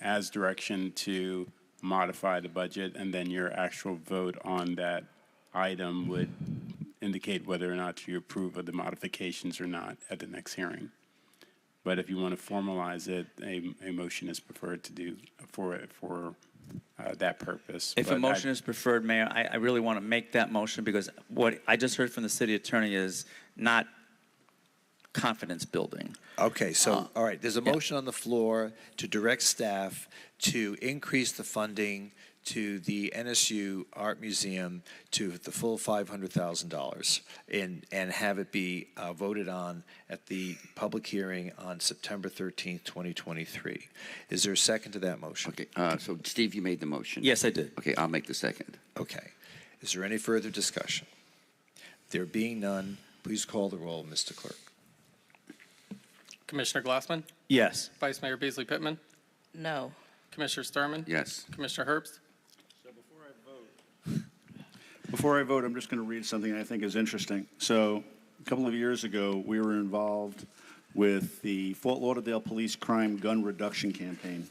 as direction to modify the budget, and then your actual vote on that item would indicate whether or not you approve of the modifications or not at the next hearing. But if you want to formalize it, a motion is preferred to do for that purpose. If a motion is preferred, Mayor, I really want to make that motion because what I just heard from the City Attorney is not confidence building. Okay, so, all right, there's a motion on the floor to direct staff to increase the funding to the NSU Art Museum to the full $500,000 and have it be voted on at the public hearing on September 13th, 2023. Is there a second to that motion? Okay, so Steve, you made the motion. Yes, I did. Okay, I'll make the second. Okay. Is there any further discussion? There being none, please call the roll, Mr. Clerk. Commissioner Glassman? Yes. Vice Mayor Beasley Pittman? No. Commissioner Sturman? Yes. Commissioner Herbst? Before I vote, I'm just going to read something I think is interesting. So a couple of years ago, we were involved with the Fort Lauderdale Police Crime Gun Reduction Campaign.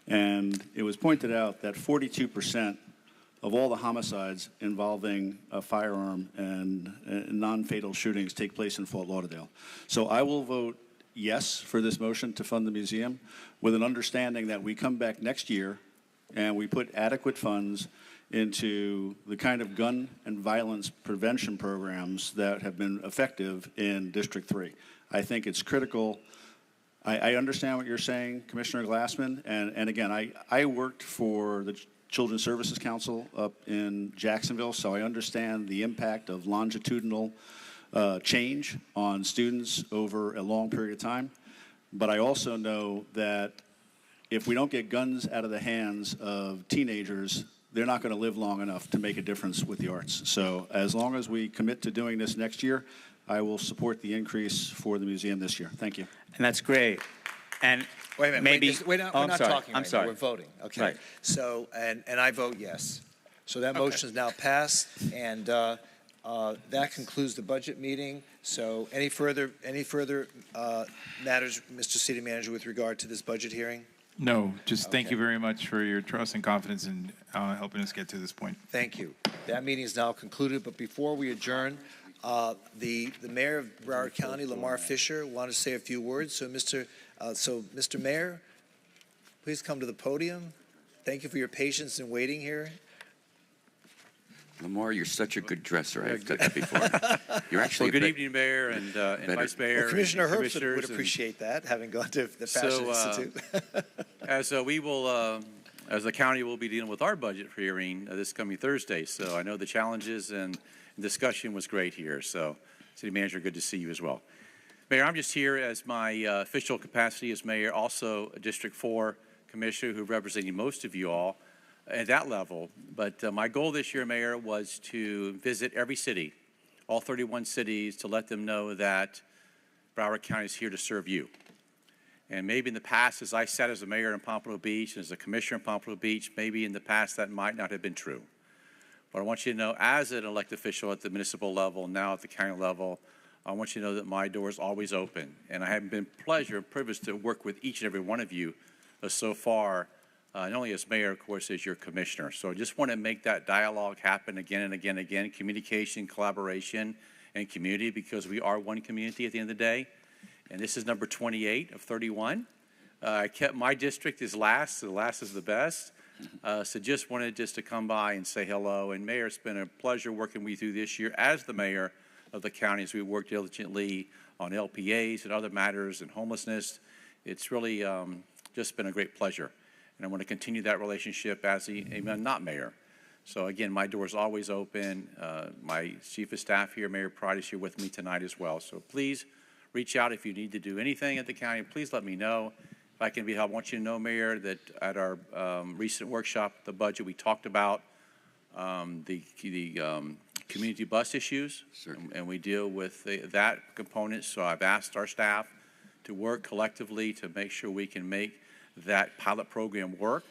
And it was pointed out that 42% of all the homicides involving a firearm and non-fatal shootings take place in Fort Lauderdale. So I will vote yes for this motion to fund the museum with an understanding that we come back next year and we put adequate funds into the kind of gun and violence prevention programs that have been effective in District 3. I think it's critical. I understand what you're saying, Commissioner Glassman, and again, I worked for the Children's Services Council up in Jacksonville, so I understand the impact of longitudinal change on students over a long period of time. But I also know that if we don't get guns out of the hands of teenagers, they're not going to live long enough to make a difference with the arts. So as long as we commit to doing this next year, I will support the increase for the museum this year. Thank you. And that's great. And wait a minute. maybe We're not talking right now. We're voting. Okay. Right. So, and I vote yes. So that motion is now passed, and that concludes the budget meeting. So any further matters, Mr. City Manager, with regard to this budget hearing? No, just thank you very much for your trust and confidence in helping us get to this point. Thank you. That meeting is now concluded, but before we adjourn, the Mayor of Broward County, Lamar Fisher, wanted to say a few words. So, Mr. Mayor, please come to the podium. Thank you for your patience in waiting here. Lamar, you're such a good dresser. I've said that before. You're actually good evening, Mayor and Vice Mayor. Well, Commissioner and Herbst would appreciate that, having gone to the Fashion Institute. As we will, as the county will be dealing with our budget hearing this coming Thursday, so I know the challenges and discussion was great here. So, City Manager, good to see you as well. Mayor, I'm just here as my official capacity as Mayor, also a District 4 Commissioner who representing most of you all at that level. But my goal this year, Mayor, was to visit every city, all 31 cities, to let them know that Broward County is here to serve you. And maybe in the past, as I sat as a mayor in Pompano Beach and as a commissioner in Pompano Beach, maybe in the past that might not have been true. But I want you to know, as an elected official at the municipal level, now at the county level, I want you to know that my door is always open. And I have been pleasure and privileged to work with each and every one of you so far, not only as mayor, of course, as your commissioner. So I just want to make that dialogue happen again and again and again, communication, collaboration, and community, because we are one community at the end of the day. And this is number 28 of 31. I kept my district as last, so the last is the best. So just wanted to come by and say hello. And Mayor, it's been a pleasure working with you this year as the mayor of the county as we work diligently on LPAs and other matters and homelessness. It's really just been a great pleasure. And I want to continue that relationship as a not mayor. So again, my door is always open. My chief of staff here, Mayor Pride, is here with me tonight as well. So please reach out if you need to do anything at the county. Please let me know. If I can be helpful, I want you to know, Mayor, that at our recent workshop, the budget, we talked about the community bus issues, and we deal with that component. So I've asked our staff to work collectively to make sure we can make that pilot program work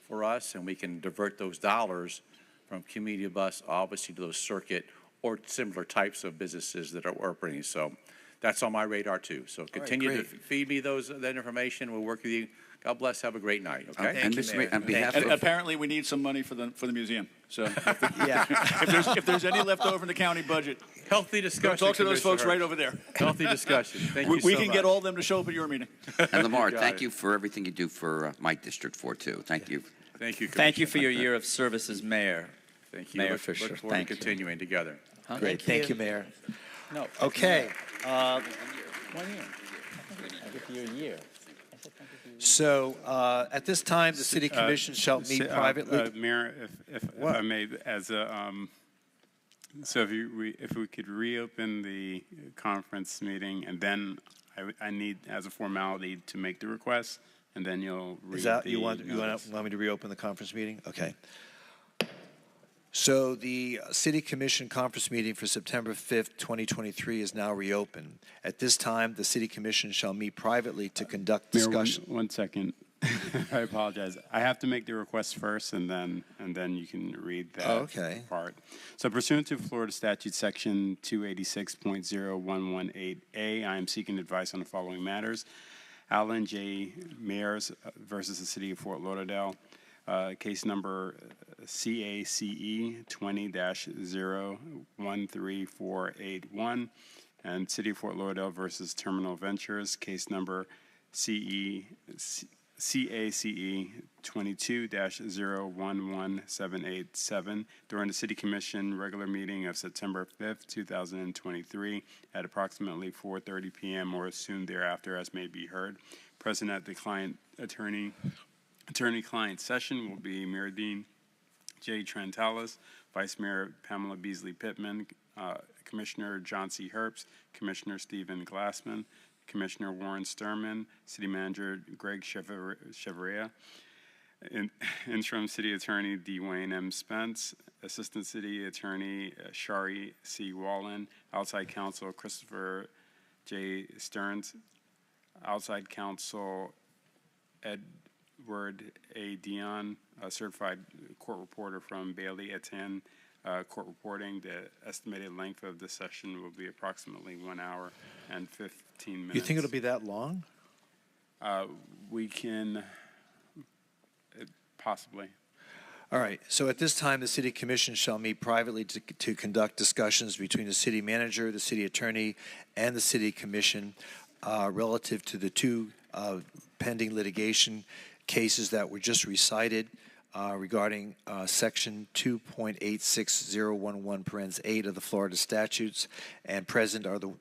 for us, and we can divert those dollars from community bus, obviously, to those circuit or similar types of businesses that are operating. So that's on my radar too. So continue to feed me that information. We'll work with you. God bless. Have a great night. Okay. And Mr. Mayor, on behalf of apparently, we need some money for the museum. So if there's any left over in the county budget, healthy discussion. Talk to those folks right over there. Healthy discussion. Thank you so much. We can get all of them to show up at your meeting. And Lamar, thank you for everything you do for my district too. Thank you. Thank you. Thank you for your year of service as mayor. Thank you. Mayor Look Fisher. forward to continuing together. Great. Thank you, Mayor. No. Okay. 1 year. I get your year. So at this time, the city commission shall meet privately. Mayor, if I may, as a so if we could reopen the conference meeting, and then I need, as a formality, to make the request, and then you'll read. Is that the you want me to reopen the conference meeting? Okay. So the City Commission conference meeting for September 5th, 2023 is now reopened. At this time, the City Commission shall meet privately to conduct discussion. Mayor, one second. I apologize. I have to make the request first, and then you can read that part. So pursuant to Florida Statute Section 286.0118A, I am seeking advice on the following matters. Alan J. Mayers versus the City of Fort Lauderdale. Case number CACE 20-013481, and City of Fort Lauderdale versus Terminal Ventures, case number CACE 22-011787, during the City Commission regular meeting of September 5th, 2023, at approximately 4:30 p.m. or soon thereafter, as may be heard. Present at the attorney-client session will be Mayor Dean J. Trentalis, Vice Mayor Pamela Beasley Pittman, Commissioner John C. Herbst, Commissioner Stephen Glassman, Commissioner Warren Sturman, City Manager Greg Chevrier, Interim City Attorney Dwayne M. Spence, Assistant City Attorney Shari C. Wallen, Outside Counsel Christopher J. Stearns, Outside Counsel Edward A. Dion, a certified court reporter from Bailey Etienne Court Reporting. The estimated length of the session will be approximately 1 hour and 15 minutes. You think it'll be that long? We can, possibly. All right. So at this time, the City Commission shall meet privately to conduct discussions between the City Manager, the City Attorney, and the City Commission relative to the two pending litigation cases that were just recited regarding Section 2.86011(8) of the Florida statutes, and present are the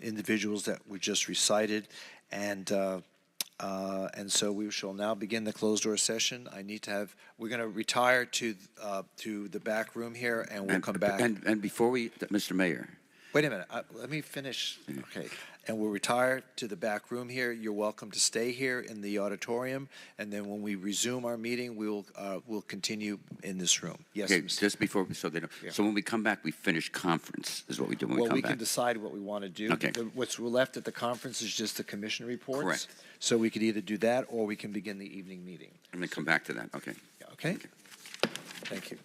individuals that were just recited, and so we shall now begin the closed door session. We're going to retire to the back room here, and we'll come back. And before Mr. Mayor. Wait a minute. Let me finish. Okay. And we'll retire to the back room here. You're welcome to stay here in the auditorium, and then when we resume our meeting, we'll continue in this room. Yes. Okay. Just before, so they know. Yeah. So when we come back, we finish conference. Is what we do when we come back. Well, we can decide what we want to do. Okay. What's left at the conference is just the commission reports. Correct. So we could either do that, or we can begin the evening meeting. And then come back to that. Okay. Okay. Thank you.